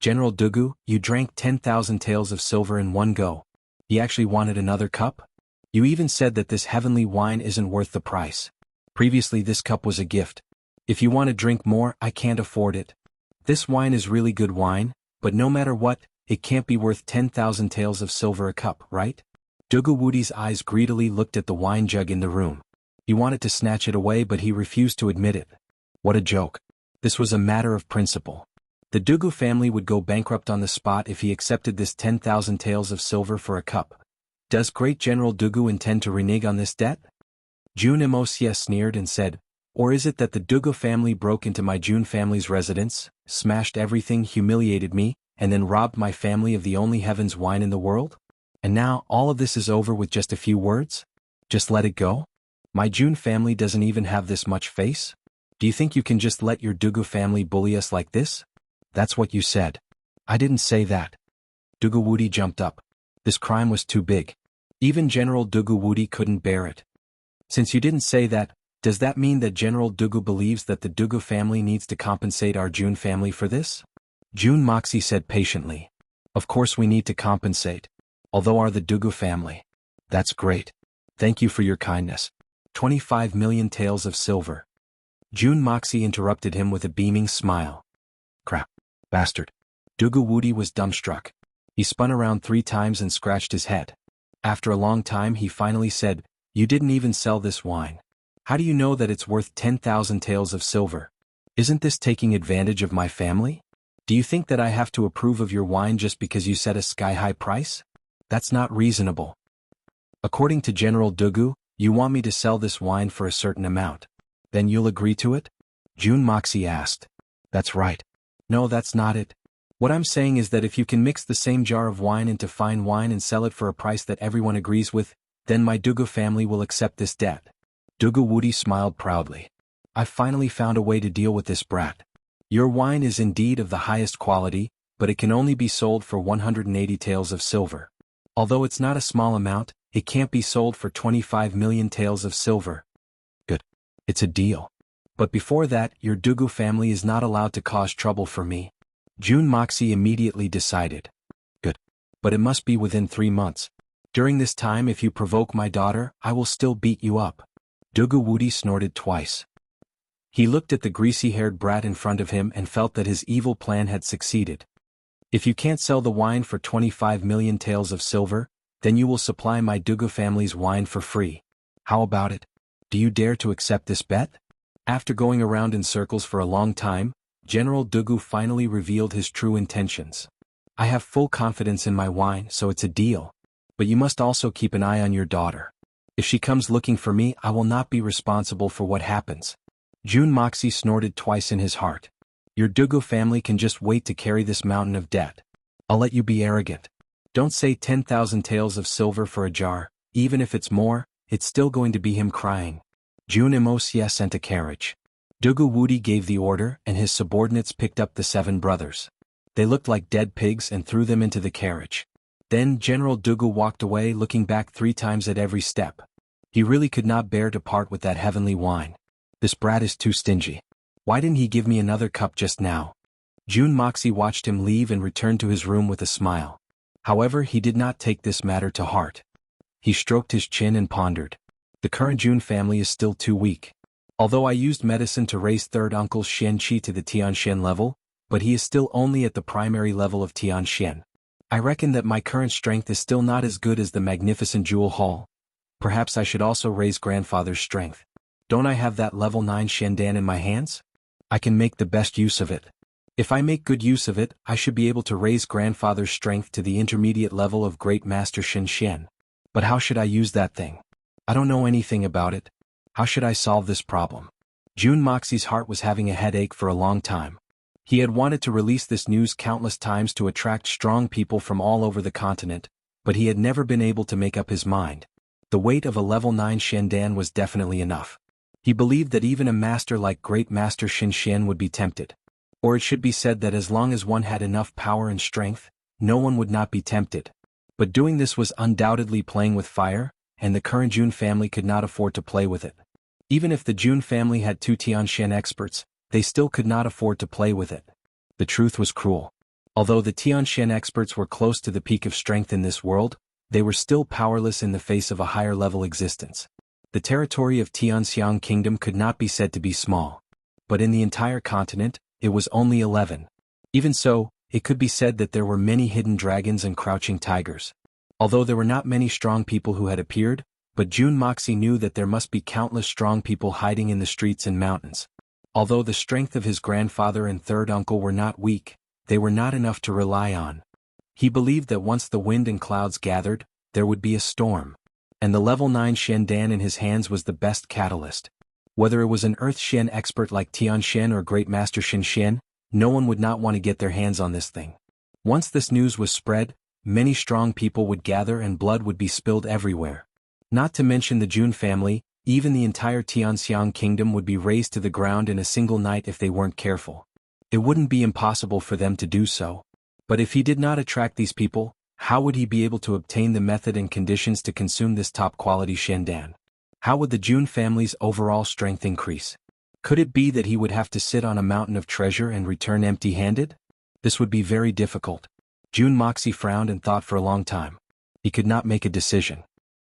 "General Dugu, you drank 10,000 taels of silver in one go. You actually wanted another cup? You even said that this heavenly wine isn't worth the price. Previously this cup was a gift. If you want to drink more, I can't afford it. This wine is really good wine, but no matter what, it can't be worth 10,000 taels of silver a cup, right?" Dugu Wudi's eyes greedily looked at the wine jug in the room. He wanted to snatch it away, but he refused to admit it. What a joke. This was a matter of principle. The Dugu family would go bankrupt on the spot if he accepted this 10,000 taels of silver for a cup. Does Great General Dugu intend to renege on this debt? Jun Moxie sneered and said, "Or is it that the Dugu family broke into my Jun family's residence, smashed everything, humiliated me, and then robbed my family of the only heaven's wine in the world? And now, all of this is over with just a few words? Just let it go? My Jun family doesn't even have this much face? Do you think you can just let your Dugu family bully us like this? That's what you said. I didn't say that. Dugu Wudi jumped up. This crime was too big. Even General Dugu Wudi couldn't bear it. Since you didn't say that, does that mean that General Dugu believes that the Dugu family needs to compensate our Jun family for this? Jun Moxie said patiently. Of course we need to compensate. Although are the Dugu family. That's great. Thank you for your kindness. 25 million taels of silver. Jun Moxie interrupted him with a beaming smile. Crap. Bastard. Dugu Wudi was dumbstruck. He spun around 3 times and scratched his head. After a long time he finally said, You didn't even sell this wine. How do you know that it's worth 10,000 taels of silver? Isn't this taking advantage of my family? Do you think that I have to approve of your wine just because you set a sky-high price? That's not reasonable. According to General Dugu, you want me to sell this wine for a certain amount. Then you'll agree to it? Jun Moxie asked. That's right. No, that's not it. What I'm saying is that if you can mix the same jar of wine into fine wine and sell it for a price that everyone agrees with, then my Dugu family will accept this debt. Dugu Wudi smiled proudly. I finally found a way to deal with this brat. Your wine is indeed of the highest quality, but it can only be sold for 180 taels of silver. Although it's not a small amount, it can't be sold for 25 million taels of silver. Good. It's a deal. But before that, your Dugu family is not allowed to cause trouble for me. Jun Moxie immediately decided. Good. But it must be within 3 months. During this time if you provoke my daughter, I will still beat you up. Dugu Wudi snorted twice. He looked at the greasy-haired brat in front of him and felt that his evil plan had succeeded. If you can't sell the wine for 25 million taels of silver, then you will supply my Dugu family's wine for free. How about it? Do you dare to accept this bet? After going around in circles for a long time, General Dugu finally revealed his true intentions. I have full confidence in my wine, so it's a deal. But you must also keep an eye on your daughter. If she comes looking for me, I will not be responsible for what happens. Jun Moxie snorted twice in his heart. Your Dugu family can just wait to carry this mountain of debt. I'll let you be arrogant. Don't say 10,000 taels of silver for a jar, even if it's more, it's still going to be him crying. Jun Moxie sent a carriage. Dugu Wudi gave the order and his subordinates picked up the 7 brothers. They looked like dead pigs and threw them into the carriage. Then General Dugu walked away looking back 3 times at every step. He really could not bear to part with that heavenly wine. This brat is too stingy. Why didn't he give me another cup just now? Jun Moxie watched him leave and returned to his room with a smile. However, he did not take this matter to heart. He stroked his chin and pondered. The current Jun family is still too weak. Although I used medicine to raise third uncle Xian Qi to the Tianxian level, but he is still only at the primary level of Tianxian. I reckon that my current strength is still not as good as the magnificent Jewel Hall. Perhaps I should also raise grandfather's strength. Don't I have that level 9 Shendan in my hands? I can make the best use of it. If I make good use of it, I should be able to raise grandfather's strength to the intermediate level of Great Master Shen Xian. But how should I use that thing? I don't know anything about it. How should I solve this problem? Jun Moxie's heart was having a headache for a long time. He had wanted to release this news countless times to attract strong people from all over the continent, but he had never been able to make up his mind. The weight of a level 9 Shendan was definitely enough. He believed that even a master like Great Master Shen Xian would be tempted. Or it should be said that as long as one had enough power and strength, no one would not be tempted. But doing this was undoubtedly playing with fire, and the current Jun family could not afford to play with it. Even if the Jun family had 2 Tianxian experts, they still could not afford to play with it. The truth was cruel. Although the Tianxian experts were close to the peak of strength in this world, they were still powerless in the face of a higher level existence. The territory of Tianxiang Kingdom could not be said to be small. But in the entire continent, it was only 11. Even so, it could be said that there were many hidden dragons and crouching tigers. Although there were not many strong people who had appeared, but Jun Moxie knew that there must be countless strong people hiding in the streets and mountains. Although the strength of his grandfather and third uncle were not weak, they were not enough to rely on. He believed that once the wind and clouds gathered, there would be a storm. And the level 9 Shendan in his hands was the best catalyst. Whether it was an Earth Shen expert like Tianxian or Great Master Shen Xian, no one would not want to get their hands on this thing. Once this news was spread, many strong people would gather and blood would be spilled everywhere. Not to mention the Jun family, even the entire Tianxiang kingdom would be razed to the ground in a single night if they weren't careful. It wouldn't be impossible for them to do so. But if he did not attract these people, how would he be able to obtain the method and conditions to consume this top-quality Shendan? How would the Jun family's overall strength increase? Could it be that he would have to sit on a mountain of treasure and return empty-handed? This would be very difficult. Jun Moxie frowned and thought for a long time. He could not make a decision.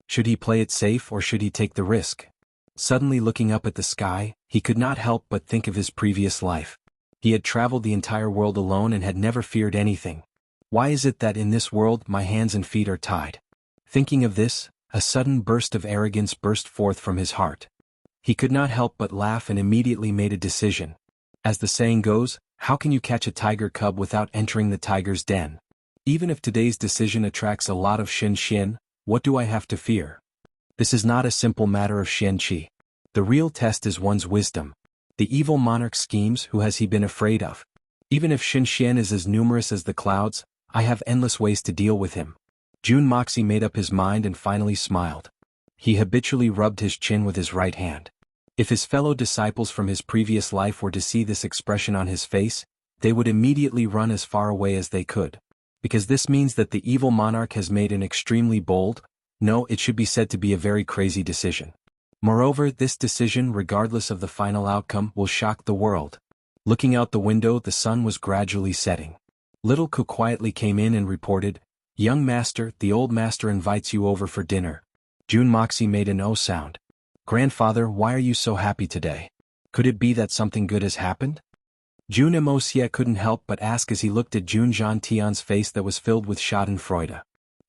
Should he play it safe or should he take the risk? Suddenly looking up at the sky, he could not help but think of his previous life. He had traveled the entire world alone and had never feared anything. Why is it that in this world my hands and feet are tied? Thinking of this, a sudden burst of arrogance burst forth from his heart. He could not help but laugh and immediately made a decision. As the saying goes, how can you catch a tiger cub without entering the tiger's den? Even if today's decision attracts a lot of Xin, what do I have to fear? This is not a simple matter of Xianqi. The real test is one's wisdom. The evil monarch schemes, who has he been afraid of? Even if Xin is as numerous as the clouds, I have endless ways to deal with him. Jun Moxie made up his mind and finally smiled. He habitually rubbed his chin with his right hand. If his fellow disciples from his previous life were to see this expression on his face, they would immediately run as far away as they could. Because this means that the evil monarch has made an extremely bold, no, it should be said to be a very crazy decision. Moreover, this decision, regardless of the final outcome, will shock the world. Looking out the window, the sun was gradually setting. Little Ku quietly came in and reported, "Young master, the old master invites you over for dinner." Jun Moxie made an O sound. "Grandfather, why are you so happy today? Could it be that something good has happened?" Jun Moxie couldn't help but ask as he looked at Jun Tian's face that was filled with schadenfreude.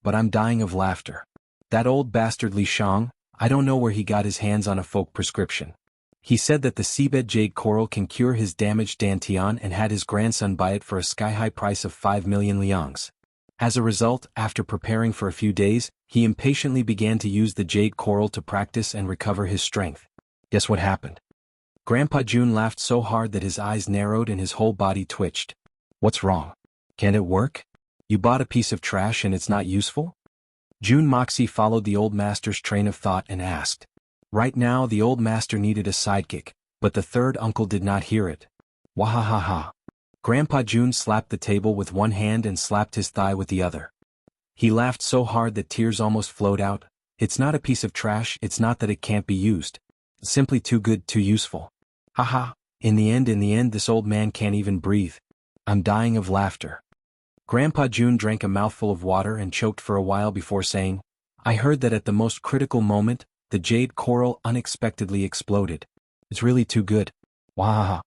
"But I'm dying of laughter. That old bastard Li Shang, I don't know where he got his hands on a folk prescription. He said that the seabed jade coral can cure his damaged dantian and had his grandson buy it for a sky-high price of 5 million liangs. As a result, after preparing for a few days, he impatiently began to use the jade coral to practice and recover his strength. Guess what happened?" Grandpa Jun laughed so hard that his eyes narrowed and his whole body twitched. "What's wrong? Can it work? You bought a piece of trash and it's not useful?" Jun Moxie followed the old master's train of thought and asked. Right now the old master needed a sidekick, but the third uncle did not hear it. Wahahaha. Grandpa Jun slapped the table with one hand and slapped his thigh with the other. He laughed so hard that tears almost flowed out. "It's not a piece of trash, it's not that it can't be used. It's simply too good, too useful. Haha, in the end this old man can't even breathe. I'm dying of laughter." Grandpa Jun drank a mouthful of water and choked for a while before saying, "I heard that at the most critical moment, the jade coral unexpectedly exploded. It's really too good. Wahaha."